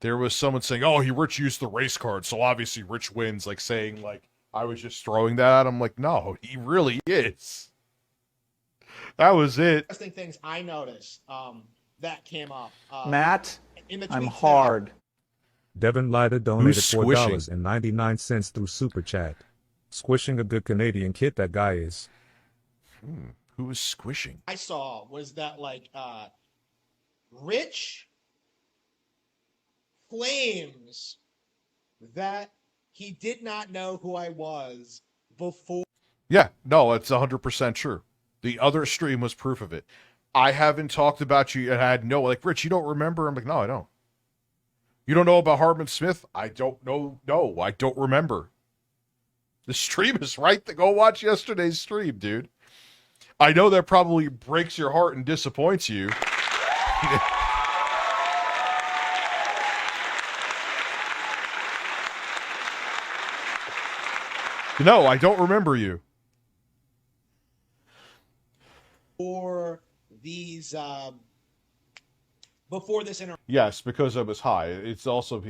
There was someone saying, "Oh, Rich used the race card, so obviously Rich wins." Saying I was just throwing that out. I'm like, no, he really is. That was it. Interesting things I noticed that came up. Matt, in the I'm tweets hard. Devin Leiter donated squishing? $4.99 through Super Chat. Squishing a good Canadian kid that guy is. Who was squishing? I saw was that like Rich claims that he did not know who I was before. Yeah, no, it's 100% true. The other stream was proof of it. I haven't talked about you and I had no, like, Rich, you don't remember? I'm like, no, I don't. You don't know about Harman Smith? I don't know. No, I don't remember. The stream is right. Go watch yesterday's stream, dude. I know that probably breaks your heart and disappoints you. No, I don't remember you. For these before this interview. Yes, because I was high. It's also,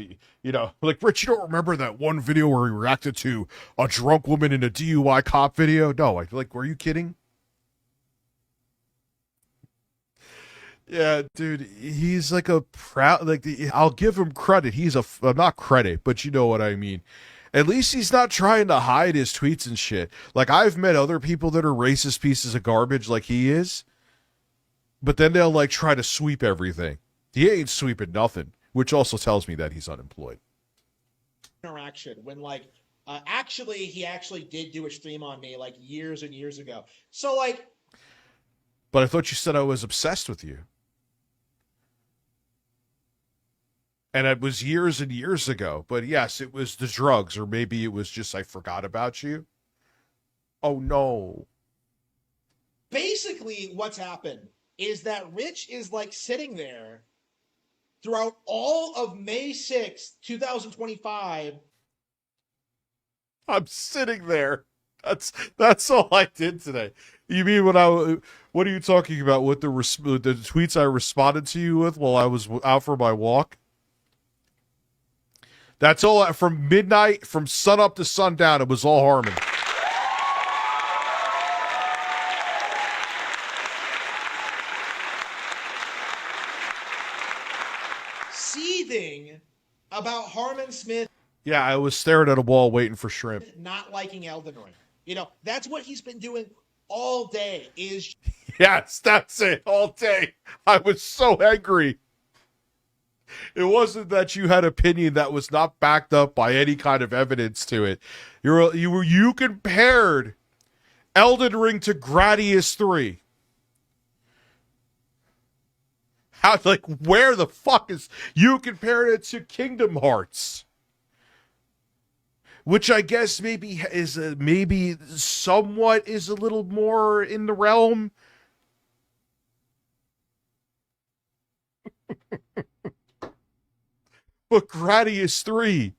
like, Rich, you don't remember that one video where he reacted to a drunk woman in a DUI cop video? No, were you kidding? Yeah, dude, he's like a proud, I'll give him credit. He's not credit, but you know what I mean. At least he's not trying to hide his tweets and shit. Like, I've met other people that are racist pieces of garbage like he is, but then they'll, like, try to sweep everything. He ain't sweeping nothing, which also tells me that he's unemployed. Interaction when, like, he actually did do a stream on me, like, years and years ago. So, like... But I thought you said I was obsessed with you. And it was years and years ago. But yes, it was the drugs, or maybe it was just I forgot about you. Oh, no. Basically, what's happened is that Rich is, like, sitting there throughout all of May 6th, 2025. I'm sitting there. That's all I did today. You mean what are you talking about with the tweets I responded to you with while I was out for my walk? That's all from midnight, from sun up to sundown. It was all Harman. Seething about Harman Smith. Yeah, I was staring at a wall waiting for shrimp. Not liking Elden Ring. That's what he's been doing all day is... Yes, that's it, all day. I was so angry. It wasn't that you had opinion that was not backed up by any kind of evidence to it. You compared Elden Ring to Gradius 3. How, like, where the fuck is... You compared it to Kingdom Hearts. Which I guess maybe somewhat is a little more in the realm. But Gradius 3.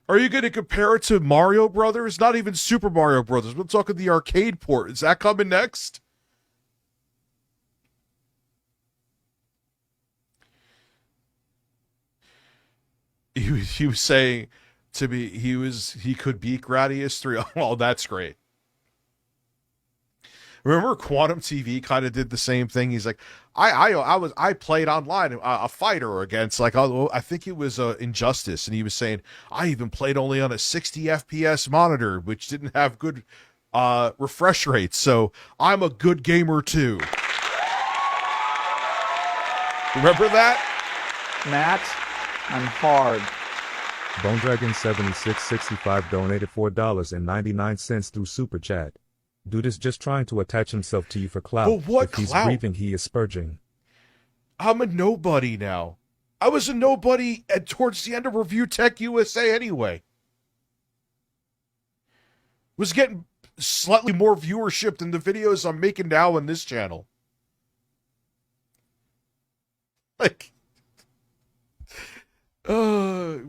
Are you going to compare it to Mario Brothers? Not even Super Mario Brothers. We're talking the arcade port. Is that coming next? He was saying to me he could beat Gradius 3. Oh, that's great. Remember Quantum TV kind of did the same thing. He's like, I played online a fighter against, like, I think it was Injustice, and he was saying I even played only on a 60 FPS monitor, which didn't have good refresh rates. So I'm a good gamer too. Remember that? Matt, I'm hard. Bone Dragon 7665 donated $4.99 through Super Chat. Dude is just trying to attach himself to you for clout. But what if he's clout? breathing, he is spurging. I'm a nobody now. I was a nobody towards the end of ReviewTechUSA anyway. Was getting slightly more viewership than the videos I'm making now on this channel. Like, well,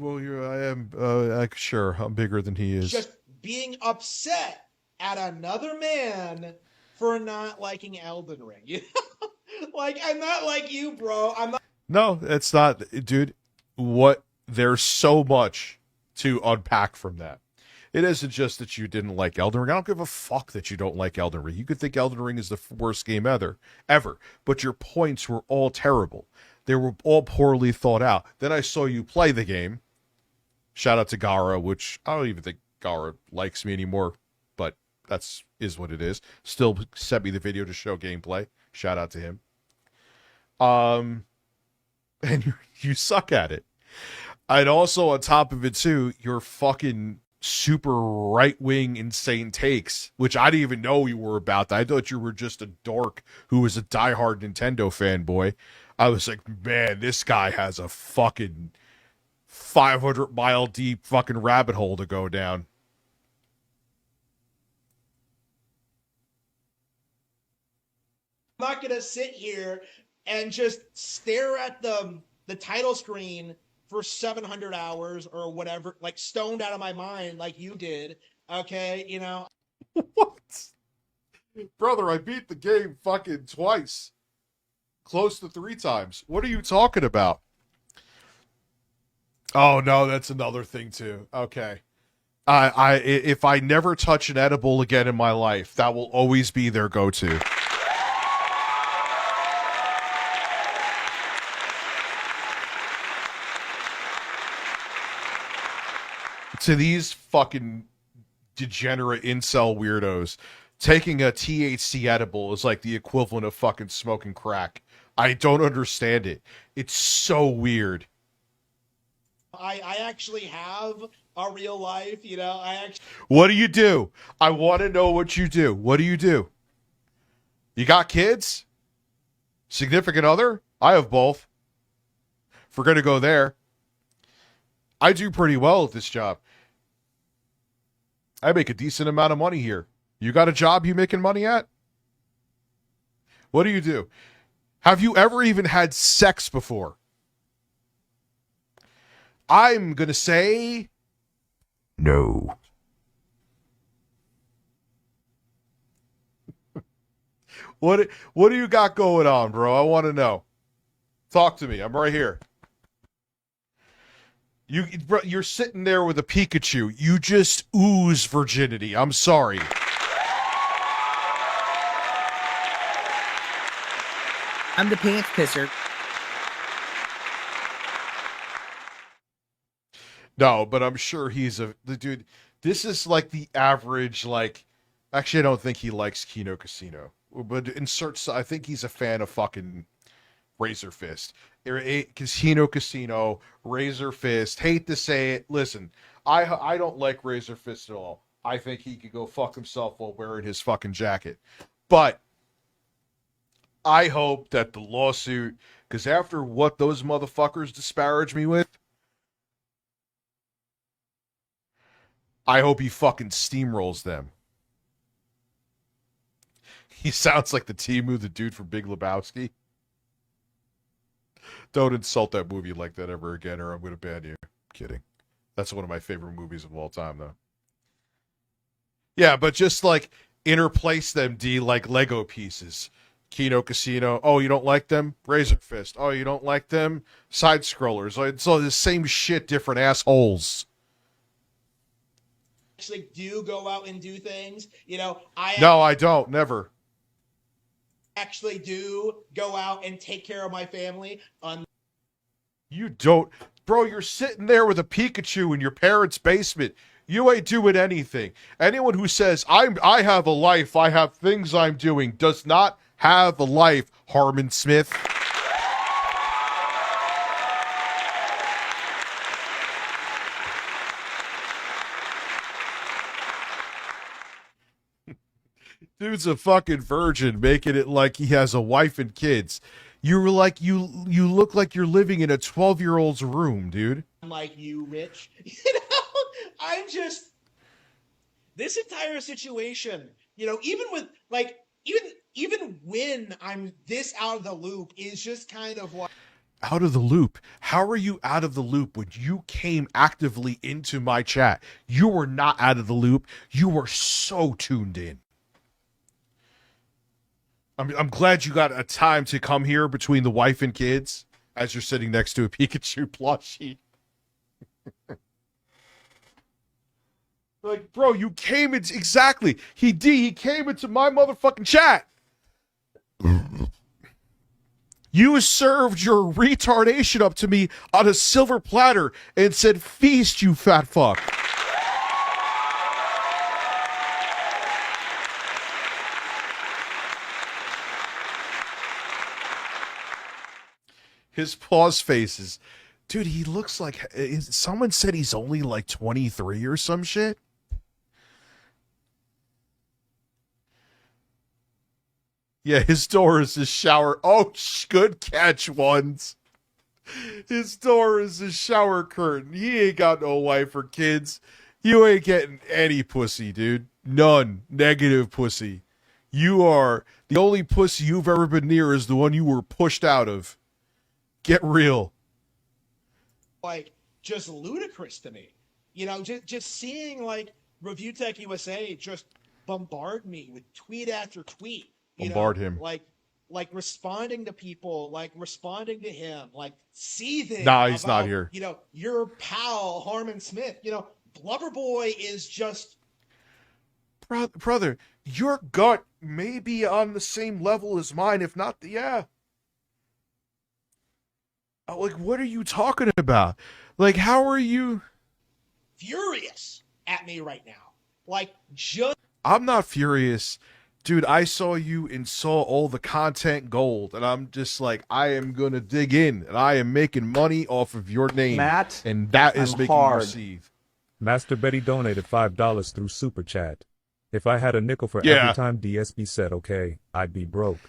I am, sure, I'm bigger than he is. Just being upset at another man for not liking Elden Ring. Like, I'm not like you, bro. I'm not. No, it's not, dude. There's so much to unpack from that. It isn't just that you didn't like Elden Ring. I don't give a fuck that you don't like Elden Ring. You could think Elden Ring is the worst game ever, but your points were all terrible. They were all poorly thought out. Then I saw you play the game. Shout out to Gara, which I don't even think Gara likes me anymore, but is what it is. Still sent me the video to show gameplay. Shout out to him. And you suck at it. And also on top of it too, your fucking super right-wing insane takes, which I didn't even know you were about that. I thought you were just a dork who was a diehard Nintendo fanboy. I was like, man, this guy has a fucking 500-mile deep fucking rabbit hole to go down. I'm not gonna sit here and just stare at the title screen for 700 hours or whatever, like stoned out of my mind like you did. Okay, you know. What? Brother, I beat the game fucking twice. Close to 3 times. What are you talking about? Oh no, that's another thing too. Okay. If I never touch an edible again in my life, that will always be their go-to. To these fucking degenerate incel weirdos, taking a THC edible is like the equivalent of fucking smoking crack. I don't understand it. It's so weird. I actually have a real life, you know. What do you do? I want to know what you do. What do you do? You got kids? Significant other? I have both. If we're going to go there, I do pretty well at this job. I make a decent amount of money here. You got a job you making money at? What do you do? Have you ever even had sex before? I'm going to say no. What do you got going on, bro? I want to know. Talk to me. I'm right here. You're sitting there with a Pikachu. You just ooze virginity. I'm sorry. I'm the pants pisser. No, but I'm sure the dude. This is like the average, like, actually, I don't think he likes Kino Casino, but I think he's a fan of fucking Razor Fist. Casino Casino, Razor Fist. Hate to say it. Listen, I don't like Razor Fist at all. I think he could go fuck himself while wearing his fucking jacket. But I hope that the lawsuit, because after what those motherfuckers disparage me with, I hope he fucking steamrolls them. He sounds like the Timu, the dude from Big Lebowski. Don't insult that movie like that ever again, or I'm going to ban you. I'm kidding. That's one of my favorite movies of all time, though. Yeah, but just like interplace them, D, like Lego pieces. Kino Casino. Oh, you don't like them? Razor Fist. Oh, you don't like them? Side scrollers. It's all the same shit, different assholes. Actually do go out and do things, you know. No, I don't. Never. Actually do go out and take care of my family. You don't. Bro, you're sitting there with a Pikachu in your parents' basement. You ain't doing anything. Anyone who says, I have a life, I have things I'm doing, does not have a life, Harman Smith. Dude's a fucking virgin, making it like he has a wife and kids. You were like, you look like you're living in a 12-year-old's room, dude. I'm like, you rich. You know, I'm just, this entire situation, you know, even with like, even when I'm this out of the loop is just kind of like. Out of the loop? How are you out of the loop when you came actively into my chat? You were not out of the loop. You were so tuned in. I'm glad you got a time to come here between the wife and kids as you're sitting next to a Pikachu plushie. Like, bro, you came into exactly. He came into my motherfucking chat. You served your retardation up to me on a silver platter and said, "Feast, you fat fuck." His pause faces. Dude, he looks like someone said he's only like 23 or some shit. Yeah, his door is his shower. Oh, good catch, ones. His door is his shower curtain. He ain't got no wife or kids. You ain't getting any pussy, dude. None. Negative pussy. You are the only pussy you've ever been near is the one you were pushed out of. Get real. Like, just ludicrous to me. You know, just seeing, like, Review Tech USA just bombard me with tweet after tweet. Bombard him. Like responding to people, like responding to him, like seething. Nah, he's about, not here. You know, your pal, Harman Smith. You know, Blubberboy is just... Brother, your gut may be on the same level as mine, if not the... Yeah. Like, what are you talking about? Like, how are you... furious at me right now. Like, just... I'm not furious. Dude, I saw you and saw all the content gold, and I'm just like, I am going to dig in, and I am making money off of your name. Matt, and that is making you seethe. Master Betty donated $5 through Super Chat. If I had a nickel for every time DSP said okay, I'd be broke.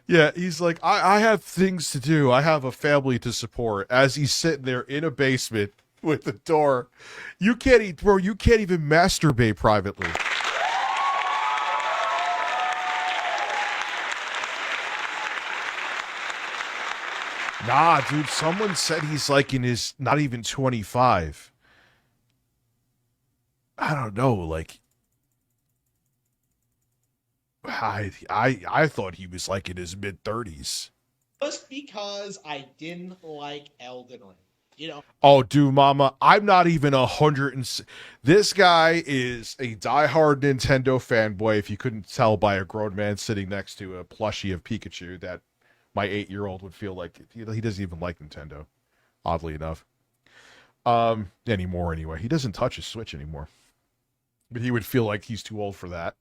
Yeah, he's like, I have things to do. I have a family to support. As he's sitting there in a basement with the door. You can't even masturbate privately. Nah, dude, someone said he's like in his, not even 25. I don't know, like, I thought he was like in his mid-30s. Just because I didn't like Elden Ring, you know. Oh, dude, mama, I'm not even 100. This guy is a diehard Nintendo fanboy, if you couldn't tell by a grown man sitting next to a plushie of Pikachu that my 8-year-old would feel like he doesn't even like Nintendo, oddly enough. Anymore anyway. He doesn't touch his Switch anymore. But he would feel like he's too old for that.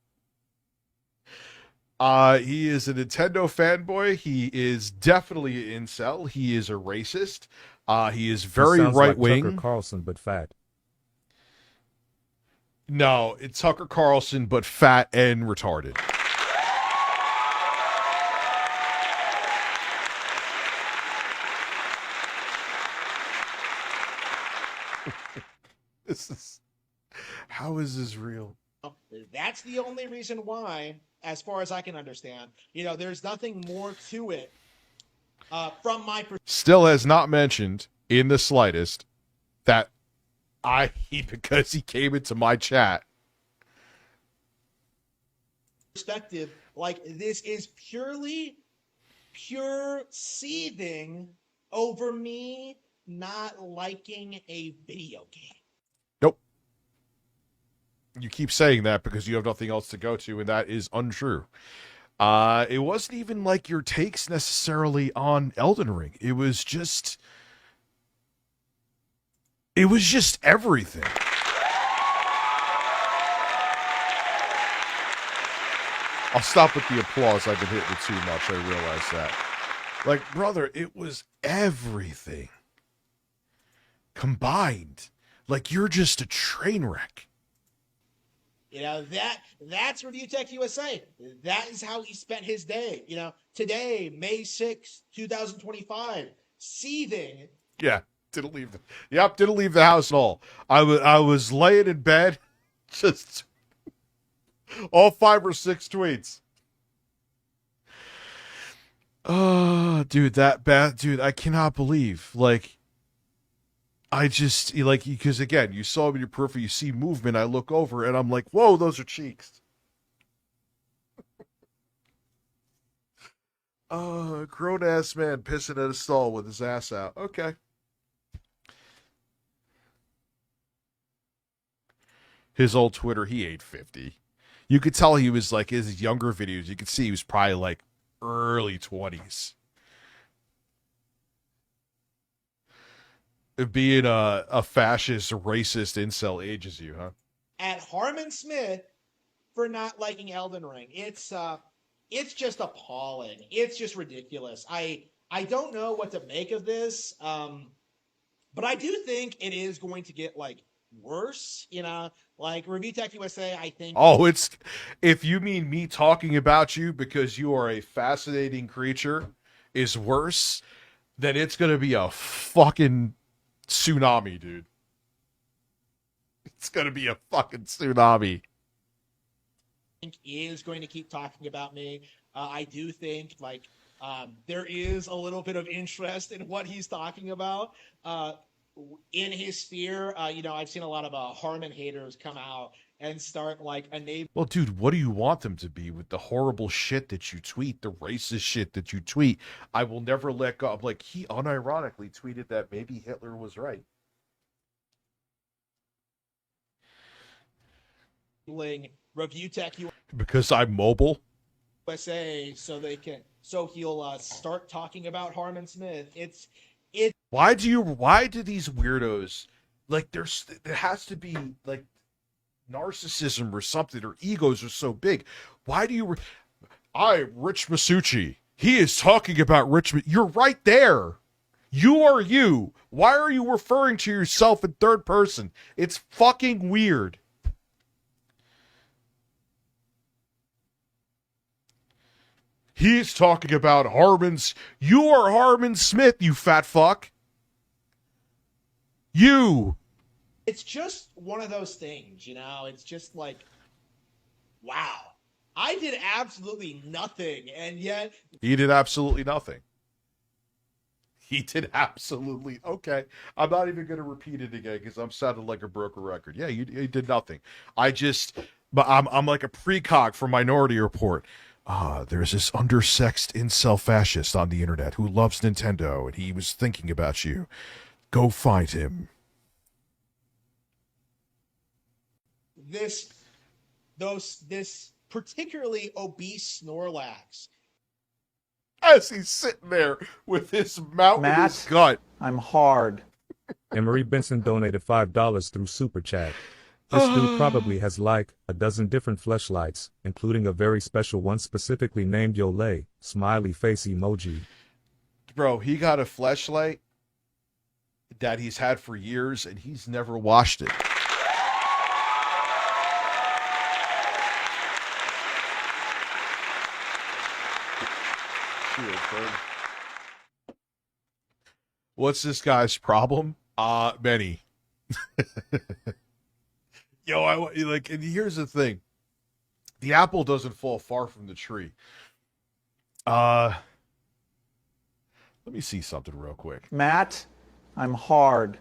He is a Nintendo fanboy. He is definitely an incel. He is a racist. He is very right-wing. Like Tucker Carlson, but fat. No, it's Tucker Carlson, but fat and retarded. How is this real? That's the only reason why, as far as I can understand. You know, there's nothing more to it from my perspective. Still has not mentioned in the slightest that because he came into my chat. Like, this is pure seething over me not liking a video game. Nope. You keep saying that because you have nothing else to go to, and that is untrue. It wasn't even like your takes necessarily on Elden Ring. It was just everything. I'll stop with the applause. I've been hitting it too much. I realize that. Like, brother, it was everything combined. Like, you're just a train wreck. You know, that's Review Tech USA. That is how he spent his day. You know, today, May 6th, 2025, seething. Yeah, didn't leave the house at all. I was laying in bed, just all 5 or 6 tweets. Oh, dude, that bad, dude, I cannot believe. Like, I just, like, because again, you saw in your periphery, you see movement, I look over, and I'm like, whoa, those are cheeks. Grown-ass man pissing at a stall with his ass out. Okay. His old Twitter, he ate 50. You could tell he was like, his younger videos, you could see he was probably like early 20s. Being a fascist, racist incel ages you, huh? At Harman Smith for not liking Elden Ring. It's just appalling. It's just ridiculous. I don't know what to make of this. But I do think it is going to get like worse, you know, like ReviewTechUSA, I think. Oh, if you mean me talking about you because you are a fascinating creature is worse, then it's going to be a fucking tsunami, dude. It's going to be a fucking tsunami. Is going to keep talking about me. I do think like there is a little bit of interest in what he's talking about in his sphere. You know, I've seen a lot of Harman haters come out and start like enabling. Well, dude, what do you want them to be with the horrible shit that you tweet, the racist shit that you tweet? I will never let go. Like, he unironically tweeted that maybe Hitler was right. ReviewTechUSA Because I'm mobile. so he'll start talking about Harman Smith. Why do these weirdos, like, there has to be like narcissism or something, or egos are so big. Why do you Rich Masucci, he is talking about Richmond. You're right there. You are you. Why are you referring to yourself in third person? It's fucking weird. He's talking about you are Harman Smith, you fat fuck. You. It's just one of those things, you know? It's just like, wow. I did absolutely nothing, and yet... He did absolutely nothing. He did absolutely... Okay, I'm not even going to repeat it again because I'm sounding like a broken record. Yeah, you did nothing. But I'm like a precog for Minority Report. There's this undersexed incel fascist on the internet who loves Nintendo, and he was thinking about you. Go find him. This particularly obese Snorlax. As he's sitting there with his mouth in his gut. I'm hard. Emery Benson donated $5 through Super Chat. This dude probably has like a dozen different fleshlights, including a very special one specifically named Yole, smiley face emoji. Bro, he got a fleshlight that he's had for years, and he's never washed it. What's this guy's problem? Many. Yo, and here's the thing. The apple doesn't fall far from the tree. Let me see something real quick. Matt, I'm hard.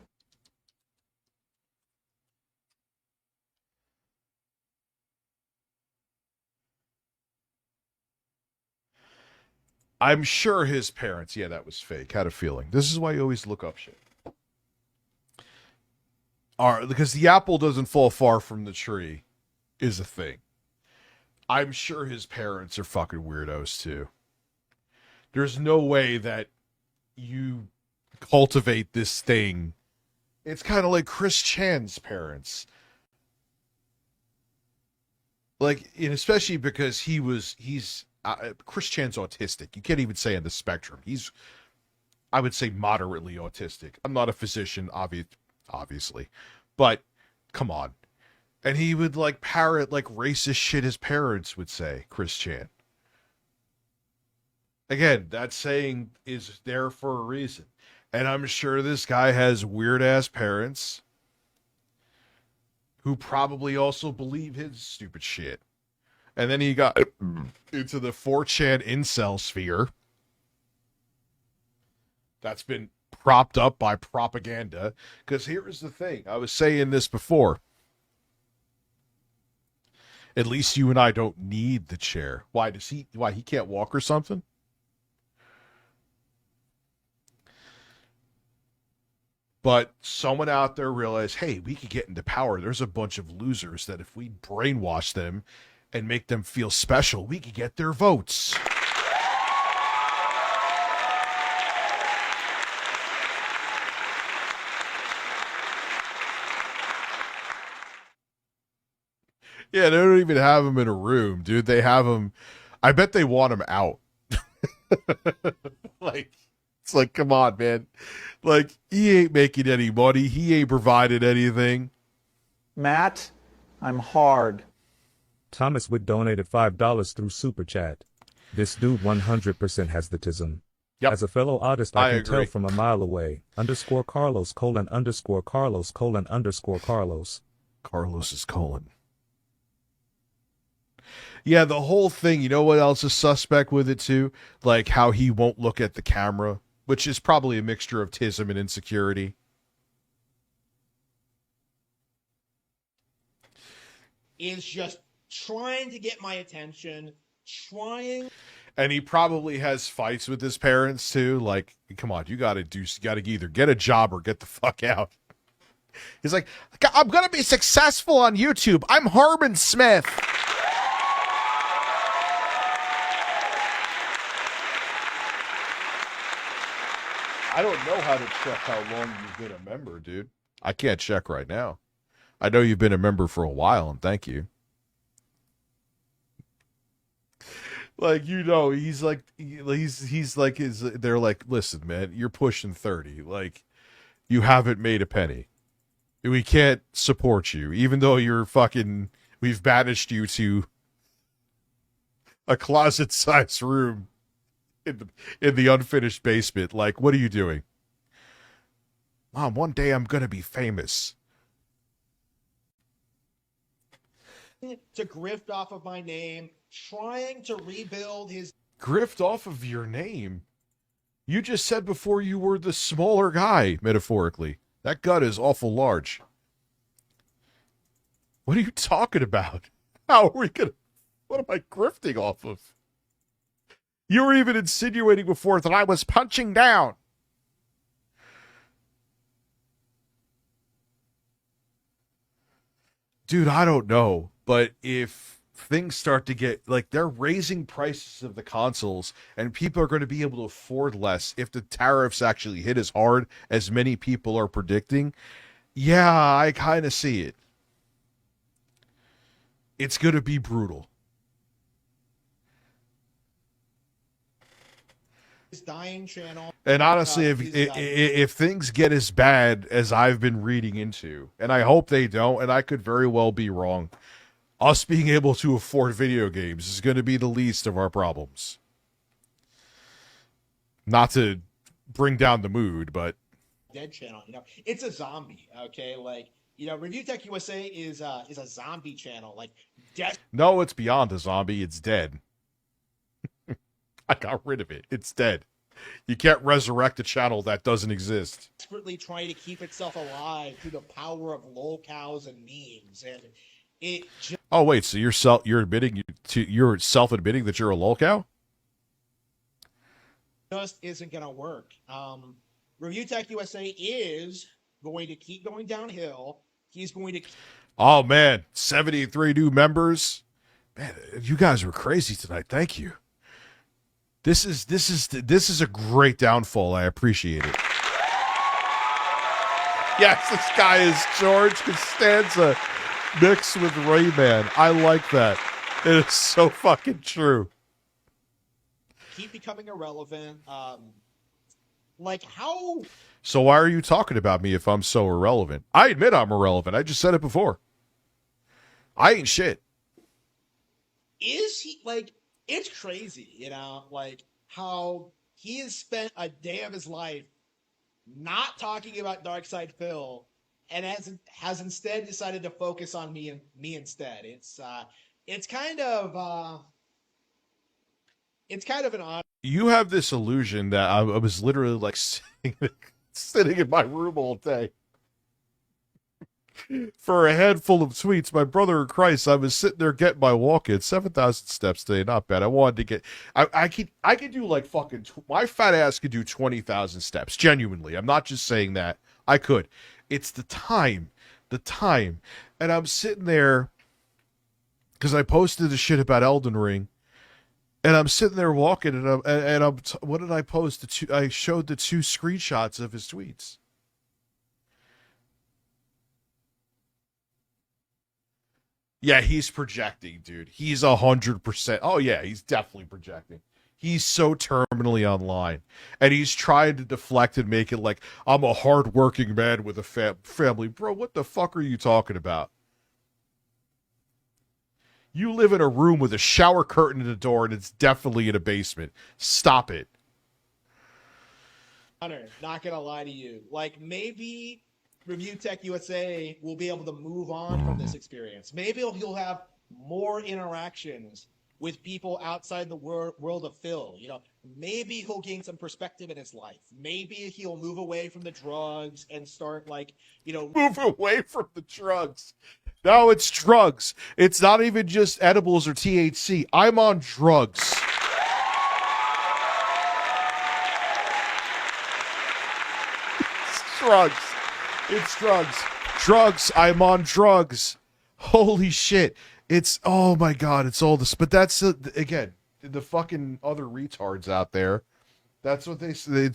I'm sure his parents, yeah, that was fake. Had a feeling. This is why you always look up shit. Because the apple doesn't fall far from the tree is a thing. I'm sure his parents are fucking weirdos too. There's no way that you cultivate this thing. It's kind of like Chris Chan's parents. Like, and especially because he's Chris Chan's autistic. You can't even say on the spectrum. I would say moderately autistic. I'm not a physician, obviously, but come on. And he would like parrot like racist shit his parents would say, Chris Chan. Again, that saying is there for a reason. And I'm sure this guy has weird ass parents who probably also believe his stupid shit. And then he got into the 4chan incel sphere. That's been propped up by propaganda. Because here's the thing. I was saying this before. At least you and I don't need the chair. Why he can't walk or something? But someone out there realized, hey, we could get into power. There's a bunch of losers that if we brainwash them and make them feel special, we could get their votes. Yeah, they don't even have him in a room, dude. They have him. I bet they want him out. Like, it's like, come on, man. Like, he ain't making any money. He ain't provided anything. Matt, I'm hard. Thomas Witt donated $5 through Super Chat. This dude 100% has the tism. Yep. As a fellow artist, I can agree. tell from a mile away. _Carlos, _Carlos, _Carlos. Carlos is colon. Yeah, the whole thing, you know what else is suspect with it too? Like how he won't look at the camera, which is probably a mixture of tism and insecurity. Is just trying to get my attention, And he probably has fights with his parents too. Like, come on, you gotta either get a job or get the fuck out. He's like, I'm gonna be successful on YouTube. I'm Harman Smith. I don't know how to check how long you've been a member, dude. I can't check right now. I know you've been a member for a while, and thank you. Like, you know, he's like, they're like, listen, man, you're pushing 30. Like, you haven't made a penny. We can't support you, even though we've banished you to a closet-sized room in the unfinished basement. Like, what are you doing? Mom, one day I'm gonna be famous. to grift off of my name, trying to rebuild his. Grift off of your name? You just said before you were the smaller guy, metaphorically. That gut is awful large. What are you talking about? How are we gonna... What am I grifting off of? You were even insinuating before that I was punching down. Dude, I don't know. But if things start to get... Like, they're raising prices of the consoles, and people are going to be able to afford less if the tariffs actually hit as hard as many people are predicting. Yeah, I kind of see it. It's going to be brutal. Dying channel. And honestly, if things get as bad as I've been reading into, and I hope they don't, and I could very well be wrong, us being able to afford video games is going to be the least of our problems. Not to bring down the mood, but Dead channel, it's a zombie. Okay, like ReviewTechUSA is a zombie channel. Like, no, it's beyond a zombie. It's dead. I got rid of it. It's dead. You can't resurrect a channel that doesn't exist. Desperately trying to keep itself alive through the power of lolcows and memes, and it. Oh wait, so you're self-admitting that you're a lolcow? Just isn't gonna work. ReviewTechUSA is going to keep going downhill. He's going to. Oh man, 73 new members. Man, you guys were crazy tonight. Thank you. This is a great downfall. I appreciate it. Yes, this guy is George Costanza mixed with Rayman. I like that. It is so fucking true. Keep becoming irrelevant. Like how? So why are you talking about me if I'm so irrelevant? I admit I'm irrelevant. I just said it before. I ain't shit. Is he like? It's crazy, like how he has spent a day of his life not talking about Darkside Phil, and has instead decided to focus on me instead. It's kind of an odd. You have this illusion that I was literally like sitting in my room all day. For a handful of tweets, my brother in Christ, I was sitting there getting my walk in 7,000 steps today. Not bad. I wanted to get. I could do like fucking. My fat ass could do 20,000 steps. Genuinely, I'm not just saying that I could. It's the time. And I'm sitting there because I posted the shit about Elden Ring, and I'm sitting there walking, and what did I post? I showed the 2 screenshots of his tweets. Yeah, he's projecting, dude. He's 100%. Oh yeah, he's definitely projecting. He's so terminally online, and he's trying to deflect and make it like I'm a hardworking man with a family. Bro, what the fuck are you talking about? You live in a room with a shower curtain in the door, and it's definitely in a basement. Stop it. Hunter, not gonna lie to you. Like, maybe ReviewTechUSA will be able to move on from this experience. Maybe he'll have more interactions with people outside the world of Phil. You know, maybe he'll gain some perspective in his life. Maybe he'll move away from the drugs and start, like, you know, move away from the drugs. No, it's drugs. It's not even just edibles or THC. I'm on drugs. It's drugs. It's drugs. Drugs. I'm on drugs. Holy shit. It's, oh my God, it's all this. But that's, again, the fucking other retards out there. That's what they say.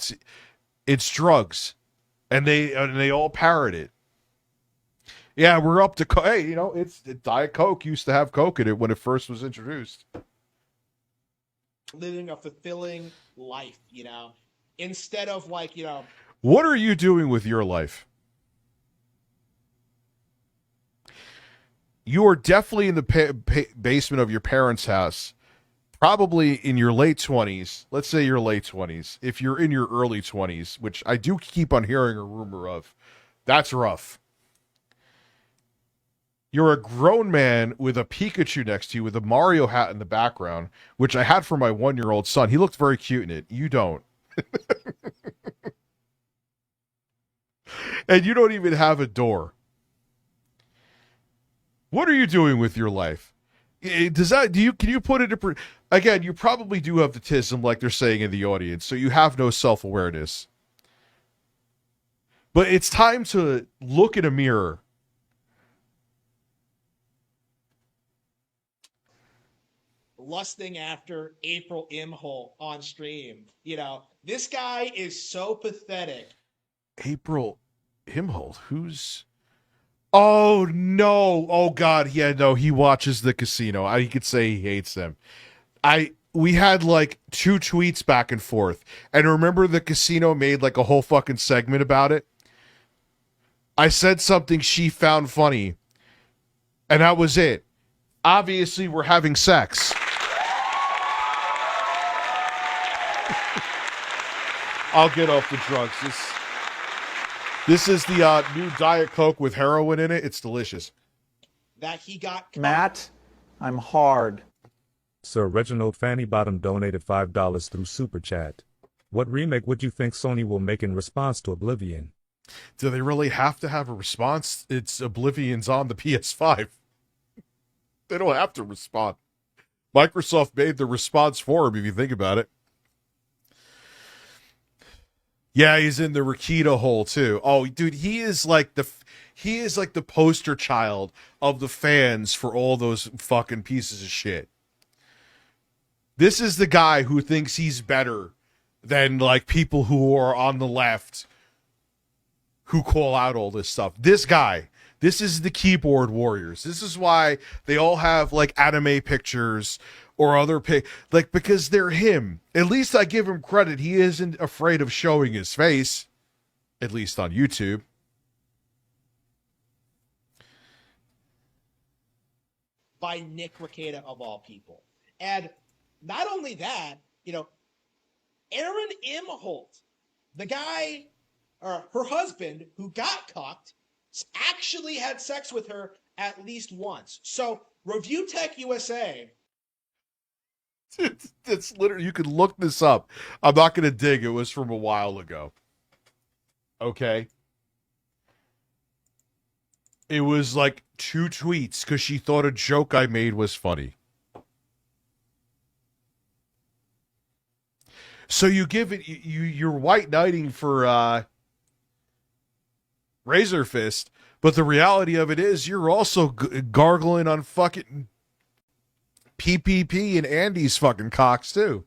It's drugs. And they all parrot it. Yeah, we're up to, hey, you know, it's Diet Coke used to have Coke in it when it first was introduced. living a fulfilling life, you know, instead of like, you know. What are you doing with your life? You are definitely in the basement of your parents' house, probably in your late 20s. Let's say your late 20s. If you're in your early 20s, which I do keep on hearing a rumor of, that's rough. You're a grown man with a Pikachu next to you with a Mario hat in the background, which I had for my 1-year-old son. He looked very cute in it. You don't. And you don't even have a door. What are you doing with your life? Can you put it in, again, you probably do have autism like they're saying in the audience, so you have no self-awareness. But it's time to look in a mirror. Lusting after April Imholt on stream. You know, this guy is so pathetic. April Imholt? Who's... Oh, no. Oh, God. Yeah, no, he watches the casino. I could say he hates them. We had like 2 tweets back and forth. And remember the casino made like a whole fucking segment about it? I said something she found funny. And that was it. Obviously, we're having sex. I'll get off the drugs. This is the new Diet Coke with heroin in it. It's delicious. That he got... Matt, I'm hard. Sir Reginald Fanny Bottom donated $5 through Super Chat. What remake would you think Sony will make in response to Oblivion? Do they really have to have a response? It's Oblivion's on the PS5. They don't have to respond. Microsoft made the response for him, if you think about it. Yeah, he's in the Rakita hole too. Oh, dude, he is like the poster child of the fans for all those fucking pieces of shit. This is the guy who thinks he's better than like people who are on the left who call out all this stuff. This guy, this is the keyboard warriors. This is why they all have like anime pictures or other like, because they're him. At least I give him credit. He isn't afraid of showing his face, at least on YouTube. By Nick Rekieta of all people. And not only that, you know, Aaron Imholt, the guy, or her husband who got cucked, actually had sex with her at least once. So ReviewTechUSA. It's literally, you can look this up. I'm not going to dig. It was from a while ago. Okay. It was like 2 tweets because she thought a joke I made was funny. So you give it, you're white knighting for razor fist, but the reality of it is you're also gargling on fucking PPP and Andy's fucking cocks too.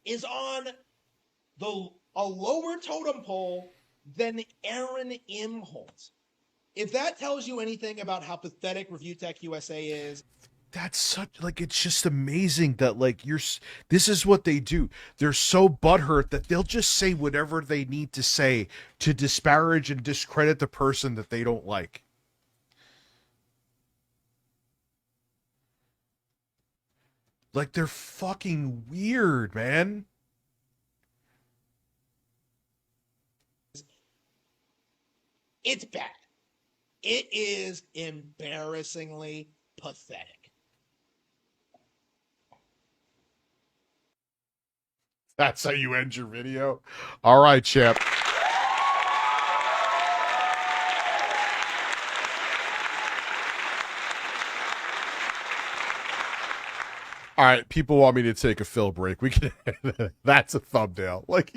Is on a lower totem pole than Aaron Imholt. If that tells you anything about how pathetic ReviewTechUSA is, that's such, like, it's just amazing that, like, this is what they do. They're so butthurt that they'll just say whatever they need to say to disparage and discredit the person that they don't like. Like, they're fucking weird, man. it's bad. It is embarrassingly pathetic. That's how you end your video? All right, Chip. All right, people want me to take a fill break. We can. That's a thumbnail. Like.